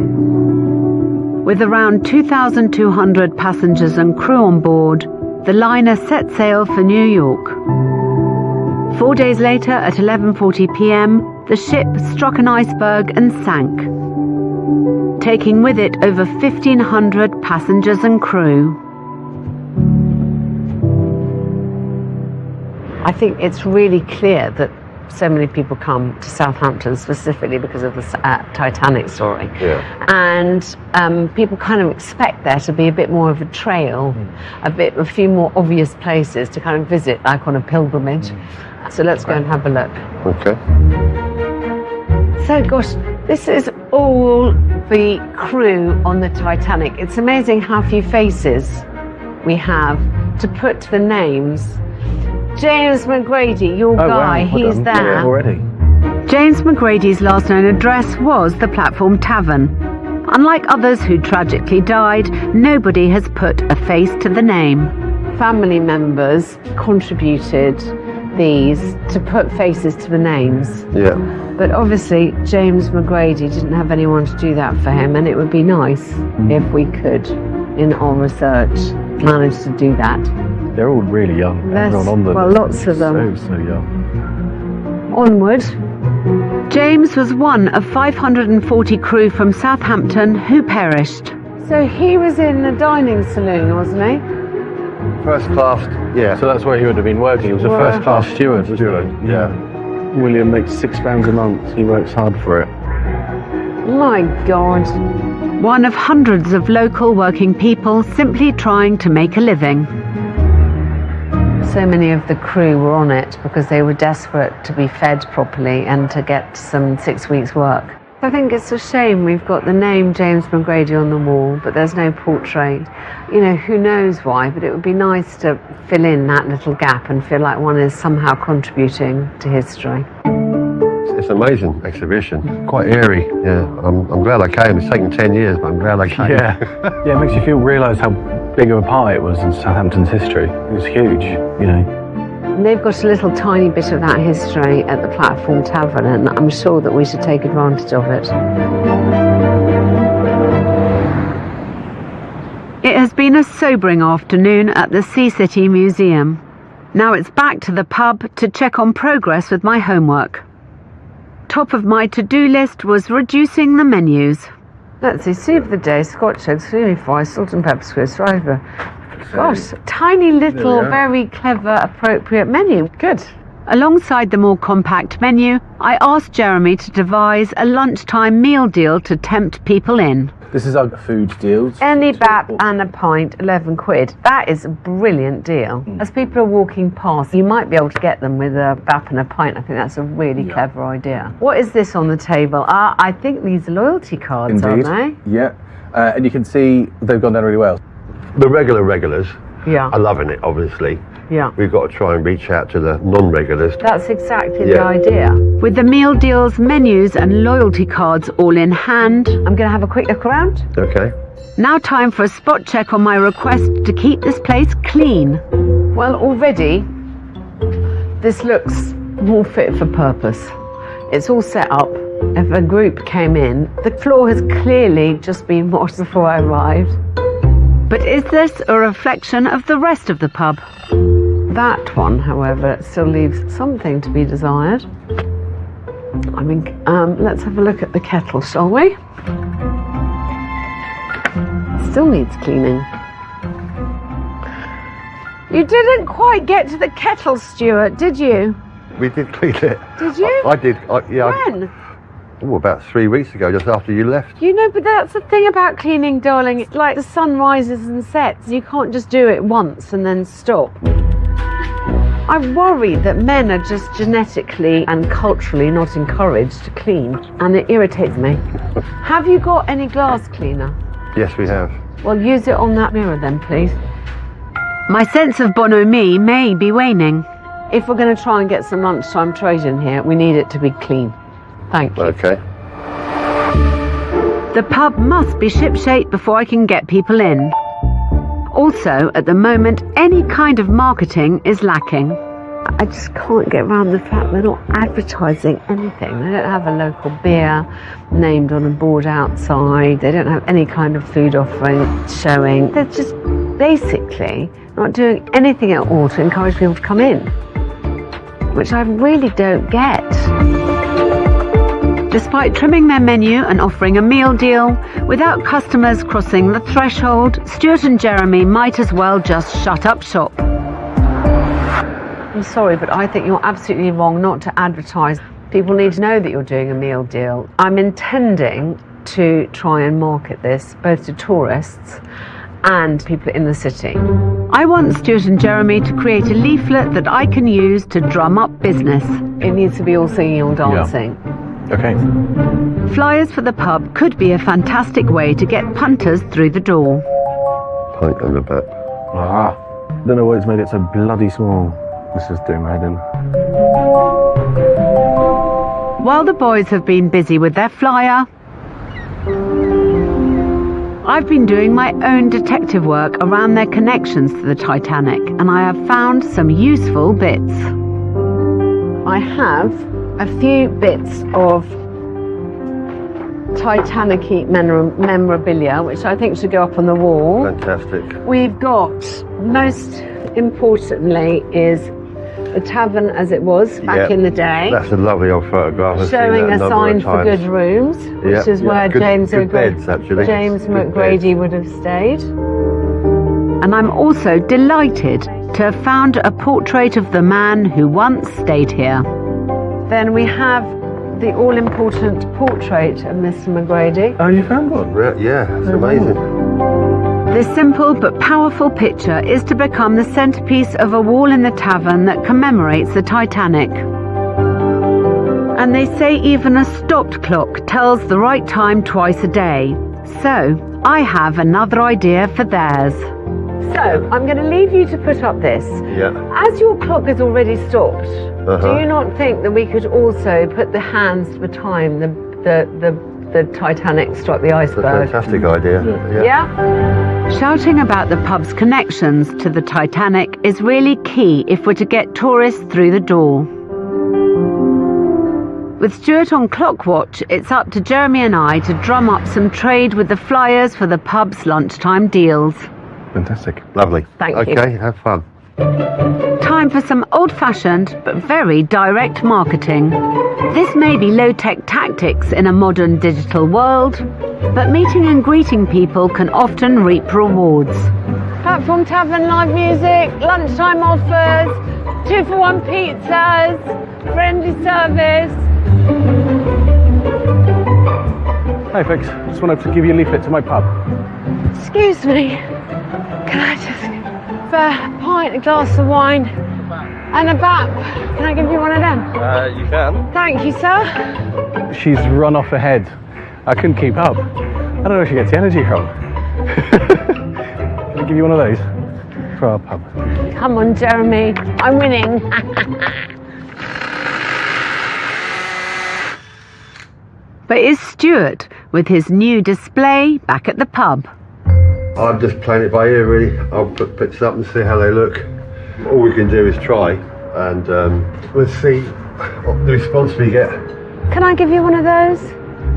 With around 2,200 passengers and crew on board, the liner set sail for New York. 4 days later, at 11:40 p.m, the ship struck an iceberg and sank, taking with it over 1,500 passengers and crew. I think it's really clear that so many people come to Southampton specifically because of the Titanic story. Yeah. And people kind of expect there to be a bit more of a trail, a few more obvious places to kind of visit, like on a pilgrimage. So let's go and have a look. Okay. So, gosh, this is all the crew on the Titanic. It's amazing how few faces we have to put to the names. James McGrady, your guy, he's there. Yeah, already. James McGrady's last known address was the Platform Tavern. Unlike others who tragically died, nobody has put a face to the name. Family members contributed these to put faces to the names. Yeah. But obviously, James McGrady didn't have anyone to do that for him, and it would be nice if we could, in our research, manage to do that. They're all really young. Everyone on them. Well, lots of them. So young. Onward. James was one of 540 crew from Southampton who perished. So he was in the dining saloon, wasn't he? First class, yeah. So that's where he would have been working. He was a first class steward. Yeah. William makes £6 a month. He works hard for it. My God. One of hundreds of local working people simply trying to make a living. So many of the crew were on it because they were desperate to be fed properly and to get some 6 weeks' work. I think it's a shame we've got the name James McGrady on the wall, but there's no portrait. You know, who knows why, but it would be nice to fill in that little gap and feel like one is somehow contributing to history. It's an amazing exhibition, quite eerie. Yeah, I'm glad I came. It's taken 10 years, but I'm glad I came. Yeah, yeah, it makes you realise how big of a part it was in Southampton's history. It was huge, you know. And they've got a little tiny bit of that history at the Platform Tavern, and I'm sure that we should take advantage of it. It has been a sobering afternoon at the Sea City Museum. Now it's back to the pub to check on progress with my homework. Top of my to-do list was reducing the menus. Let's see, soup of the day, Scotch eggs, fillet fries, salt and pepper squid, rice. Gosh, tiny little, very clever, appropriate menu. Good. Alongside the more compact menu, I asked Jeremy to devise a lunchtime meal deal to tempt people in. This is our food deals. Any bap and a pint, 11 quid. That is a brilliant deal. As people are walking past, you might be able to get them with a bap and a pint. I think that's a really clever idea. What is this on the table? I think these are loyalty cards, Indeed. aren't they? Yeah, and you can see they've gone down really well. The regulars Yeah. are loving it, obviously. Yeah. We've got to try and reach out to the non-regulars. That's exactly the idea. With the meal deals, menus and loyalty cards all in hand, I'm going to have a quick look around. Okay. Now time for a spot check on my request to keep this place clean. Well, already, this looks more fit for purpose. It's all set up. If a group came in, the floor has clearly just been washed before I arrived. But is this a reflection of the rest of the pub? That one, however, still leaves something to be desired. I mean, let's have a look at the kettle, shall we? Still needs cleaning. You didn't quite get to the kettle, Stuart, did you? We did clean it. Did you? I did. Yeah. When? About 3 weeks ago, just after you left. You know, but that's the thing about cleaning, darling. It's like the sun rises and sets. You can't just do it once and then stop. I worry that men are just genetically and culturally not encouraged to clean, and it irritates me. Have you got any glass cleaner? Yes, we have. Well, use it on that mirror then, please. My sense of bonhomie may be waning. If we're going to try and get some lunchtime trade in here, we need it to be clean. Thank you. Okay. The pub must be shipshape before I can get people in. Also, at the moment, any kind of marketing is lacking. I just can't get around the fact they're not advertising anything. They don't have a local beer named on a board outside. They don't have any kind of food offering showing. They're just basically not doing anything at all to encourage people to come in, which I really don't get. Despite trimming their menu and offering a meal deal, without customers crossing the threshold, Stuart and Jeremy might as well just shut up shop. I'm sorry, but I think you're absolutely wrong not to advertise. People need to know that you're doing a meal deal. I'm intending to try and market this both to tourists and people in the city. I want Stuart and Jeremy to create a leaflet that I can use to drum up business. It needs to be all singing or dancing. Yeah. Okay. Flyers for the pub could be a fantastic way to get punters through the door. Pint and a bap. Don't know why it's made it so bloody small. This is doing my head in. While the boys have been busy with their flyer, I've been doing my own detective work around their connections to the Titanic, and I have found some useful bits. I have a few bits of Titanic-y memorabilia, which I think should go up on the wall. Fantastic. We've got, most importantly, is the tavern as it was back in the day. That's a lovely old photograph. I've Showing seen a that a sign number for of good times. rooms, which is where Good- James good beds, actually. James Good McGrady would have stayed. And I'm also delighted to have found a portrait of the man who once stayed here. Then we have the all-important portrait of Mr. McGrady. Oh, you found one? Yeah, it's amazing. This simple but powerful picture is to become the centerpiece of a wall in the tavern that commemorates the Titanic. And they say even a stopped clock tells the right time twice a day. So, I have another idea for theirs. So, I'm going to leave you to put up this. Yeah. As your clock is already stopped, do you not think that we could also put the hands for time, the Titanic struck the It's a iceberg? fantastic idea. Yeah? Shouting about the pub's connections to the Titanic is really key if we're to get tourists through the door. With Stuart on clock watch, it's up to Jeremy and I to drum up some trade with the flyers for the pub's lunchtime deals. Fantastic. Lovely. Thank you. Okay, have fun. Time for some old-fashioned but very direct marketing. This may be low-tech tactics in a modern digital world, but meeting and greeting people can often reap rewards. Platform Tavern live music, lunchtime offers, 2-for-1 pizzas, friendly service. Hey, folks. Just wanted to give you a leaflet to my pub. Excuse me, can I just for a pint, a glass of wine, and a BAP? Can I give you one of them? You can. Thank you, sir. She's run off ahead. I couldn't keep up. I don't know where she gets the energy from. Can I give you one of those for our pub? Come on, Jeremy, I'm winning. But is Stuart with his new display back at the pub? I'm just playing it by ear, really. I'll put pictures up and see how they look. All we can do is try, and we'll see what the response we get. Can I give you one of those?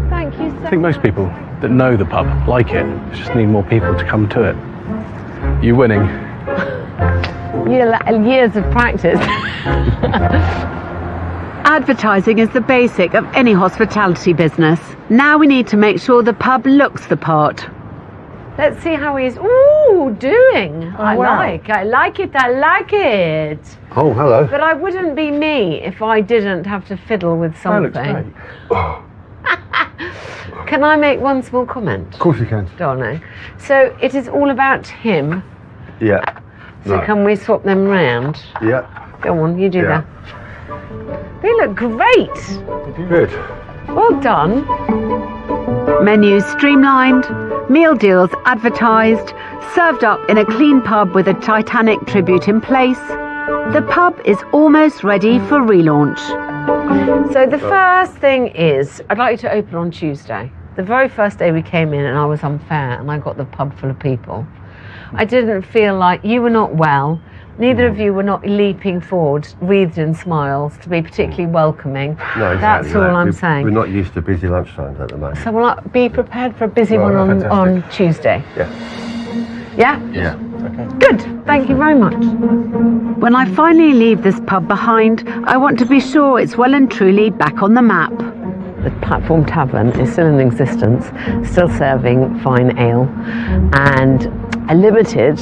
Thank you, I sir. think most people that know the pub like it. Just need more people to come to it. You winning. Years of practice. Advertising is the basic of any hospitality business. Now we need to make sure the pub looks the part. Let's see how he's doing. I like it. Oh, hello. But I wouldn't be me if I didn't have to fiddle with something. That looks great. Can I make one small comment? Of course you can. Darling. So it is all about him. Yeah. So can we swap them round? Yeah. Go on, you do that. They look great. Good. Well done. Menus streamlined, meal deals advertised, served up in a clean pub with a Titanic tribute in place. The pub is almost ready for relaunch. So the first thing is, I'd like you to open on Tuesday. The very first day we came in and I was unfair and I got the pub full of people. I didn't feel like you were not well. Neither of you were not leaping forward, wreathed in smiles, to be particularly welcoming. No, exactly. That's all I'm saying. We're not used to busy lunchtimes at the moment. So we'll be prepared for a busy one on Tuesday. Yeah. Yeah? Yeah. Good. Thank you very much. When I finally leave this pub behind, I want to be sure it's well and truly back on the map. The Platform Tavern is still in existence, still serving fine ale, and a limited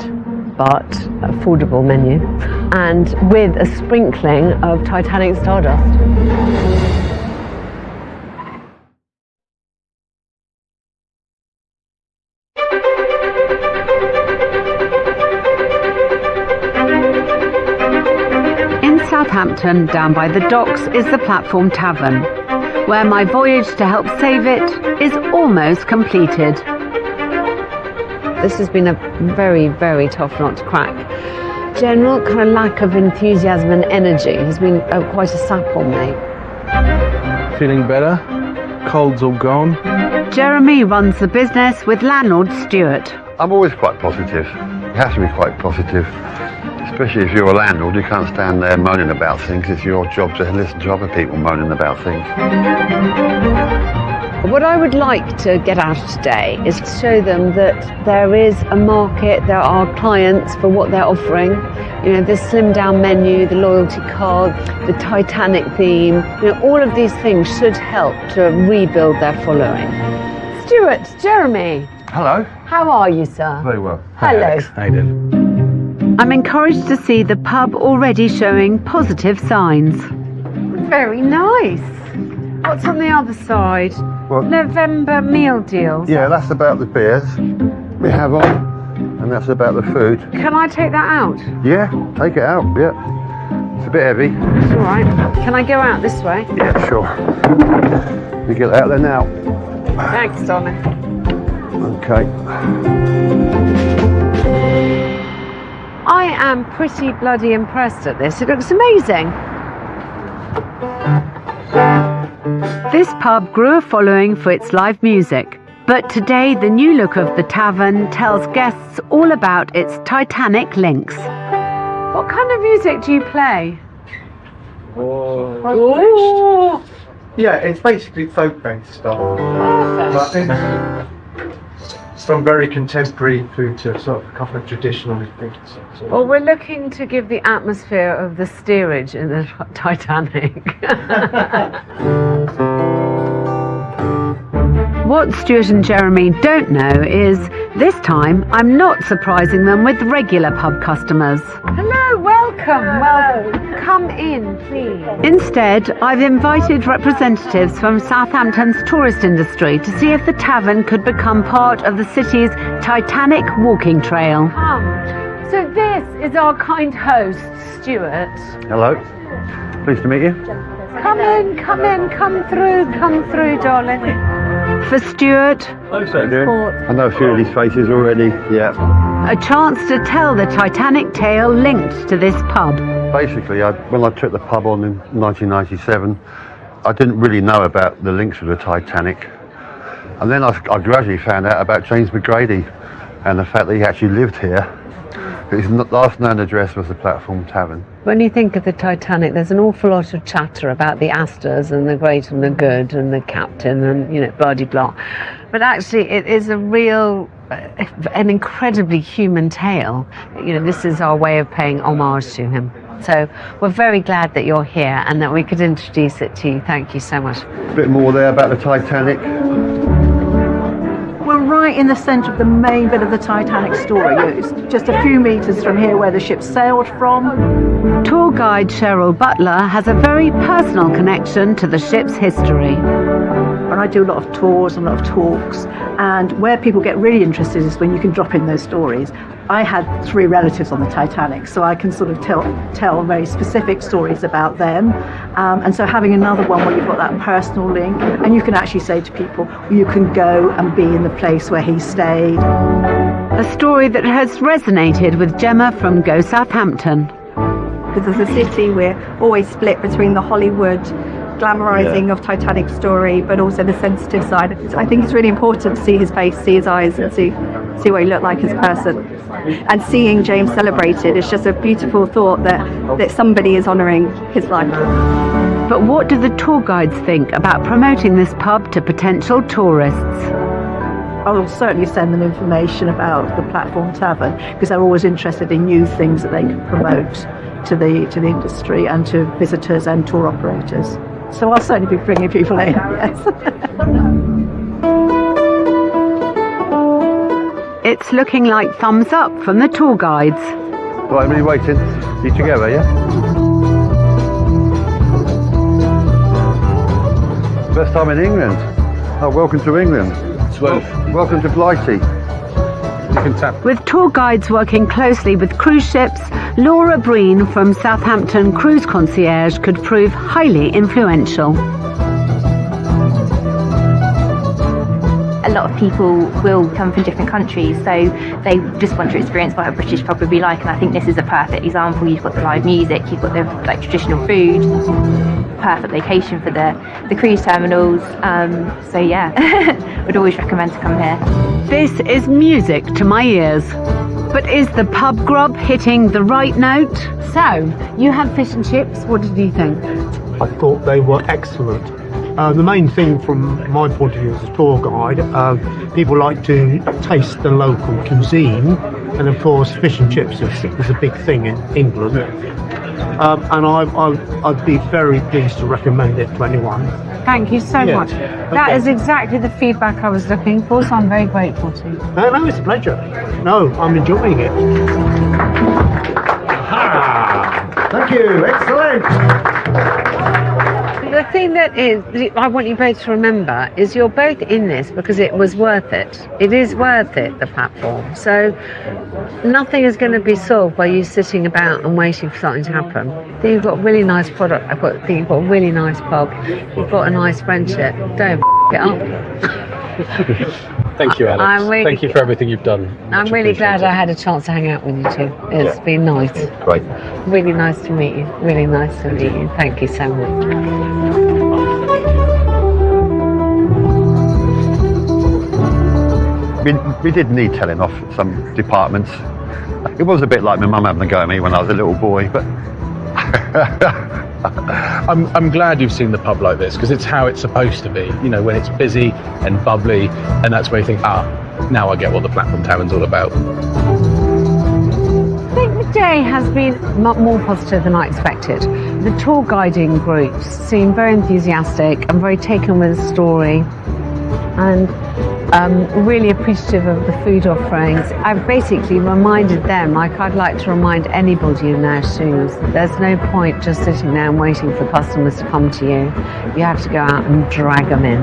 but affordable menu, and with a sprinkling of Titanic Stardust. In Southampton, down by the docks, is the Platform Tavern, where my voyage to help save it is almost completed. This has been a very, very tough nut to crack. General kind of lack of enthusiasm and energy has been quite a sap on me. Feeling better? Cold's all gone? Jeremy runs the business with landlord Stuart. I'm always quite positive. You have to be quite positive. Especially if you're a landlord, you can't stand there moaning about things. It's your job to listen to other people moaning about things. What I would like to get out of today is to show them that there is a market, there are clients for what they're offering. You know, the slimmed down menu, the loyalty card, the Titanic theme, you know, all of these things should help to rebuild their following. Stuart, Jeremy. Hello. How are you, sir? Very well. Hello. How you doing? I'm encouraged to see the pub already showing positive signs. Very nice. What's on the other side? What? November meal deals. Yeah, that's about the beers we have on, and that's about the food. Can I take that out? Yeah, take it out, yeah. It's a bit heavy. It's all right. Can I go out this way? Yeah, sure. We get out there now. Thanks, darling. Okay. I am pretty bloody impressed at this. It looks amazing. This pub grew a following for its live music, but today the new look of the tavern tells guests all about its Titanic links. What kind of music do you play? Oh. Yeah, it's basically folk-based stuff. But it's from very contemporary through to sort of a couple of traditional things. Well, we're looking to give the atmosphere of the steerage in the Titanic. What Stuart and Jeremy don't know is, this time I'm not surprising them with regular pub customers. Hello, welcome, welcome. Come in, please. Instead, I've invited representatives from Southampton's tourist industry to see if the tavern could become part of the city's Titanic walking trail. So this is our kind host, Stuart. Hello. Pleased to meet you. Come in, come through, darling. For Stuart, I know a few of these faces already, yeah. a chance to tell the Titanic tale linked to this pub. Basically, when I took the pub on in 1997, I didn't really know about the links with the Titanic. And then I gradually found out about James McGrady and the fact that he actually lived here. His last known address was the Platform Tavern. When you think of the Titanic, there's an awful lot of chatter about the Astors and the great and the good and the captain and, you know, blah-de-blah. But actually, it is a real, an incredibly human tale. You know, this is our way of paying homage to him. So we're very glad that you're here and that we could introduce it to you. Thank you so much. A bit more there about the Titanic. We're right in the centre of the main bit of the Titanic story. It's just a few metres from here where the ship sailed from. Tour guide Cheryl Butler has a very personal connection to the ship's history. And I do a lot of tours and a lot of talks, and where people get really interested is when you can drop in those stories. I had 3 relatives on the Titanic, so I can sort of tell very specific stories about them. And so having another one where you've got that personal link, and you can actually say to people, you can go and be in the place where he stayed. A story that has resonated with Gemma from Go Southampton. Because as a city, we're always split between the Hollywood glamorizing of Titanic's story, but also the sensitive side. I think it's really important to see his face, see his eyes, and see what he looked like as a person. And seeing James celebrated is just a beautiful thought that somebody is honouring his life. But what do the tour guides think about promoting this pub to potential tourists? I will certainly send them information about the Platform Tavern, because they're always interested in new things that they can promote to the industry and to visitors and tour operators. So I'll certainly be bringing people in, yes. It's looking like thumbs up from the tour guides. Right, everybody waiting. You together, yeah? Best time in England. Oh, welcome to England. 12. Welcome to Blighty. You can tap. With tour guides working closely with cruise ships, Laura Breen from Southampton Cruise Concierge could prove highly influential. A lot of people will come from different countries, so they just want to experience what a British pub would be like, and I think this is a perfect example. You've got the live music, you've got the traditional food, perfect location for the cruise terminals. So yeah, would always recommend to come here. This is music to my ears. But is the pub grub hitting the right note? So, you had fish and chips, what did you think? I thought they were excellent. The main thing from my point of view as a tour guide, people like to taste the local cuisine, and of course fish and chips is a big thing in England. And I'd be very pleased to recommend it to anyone. Thank you so much. That is exactly the feedback I was looking for, so I'm very grateful to you. No, it's a pleasure. No, I'm enjoying it. Thank you. Excellent. The thing that I want you both to remember is you're both in this because it was worth it. It is worth it, the platform. So nothing is going to be solved by you sitting about and waiting for something to happen. I think you've got a really nice product. I think you've got a really nice pub. You've got a nice friendship. Don't it up. Thank you, Alex. Thank you for everything you've done. I'm really glad I had a chance to hang out with you two. It's been nice. Great. Really nice to meet you. Really nice to meet you. Thank you so much. We did need telling off some departments. It was a bit like my mum having a go at me when I was a little boy, but I'm glad you've seen the pub like this, because it's how it's supposed to be. You know, when it's busy and bubbly, and that's where you think, now I get what the Platform Tavern's all about. I think the day has been more positive than I expected. The tour guiding groups seem very enthusiastic and very taken with the story, and really appreciative of the food offerings. I've basically reminded them, like I'd like to remind anybody in their shoes, there's no point just sitting there and waiting for customers to come to you. You have to go out and drag them in.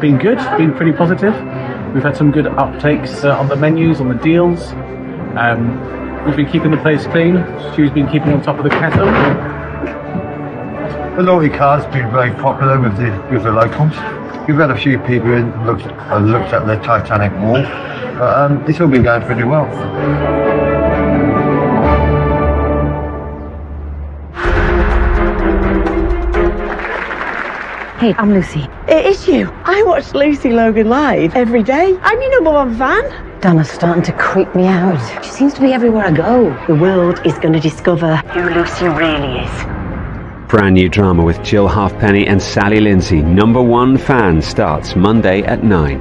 Been good, been pretty positive. We've had some good uptakes on the menus, on the deals. We've been keeping the place clean. Stu's been keeping on top of the kettle. the loyalty card's been very popular with the locals. We've had a few people in looked at the Titanic Wall, but it's all been going pretty well. Hey, I'm Lucy. It is you. I watch Lucy Logan live every day. I'm your #1 fan. Donna's starting to creep me out. She seems to be everywhere I go. The world is going to discover who Lucy really is. Brand new drama with Jill Halfpenny and Sally Lindsay. #1 Fan starts Monday at 9.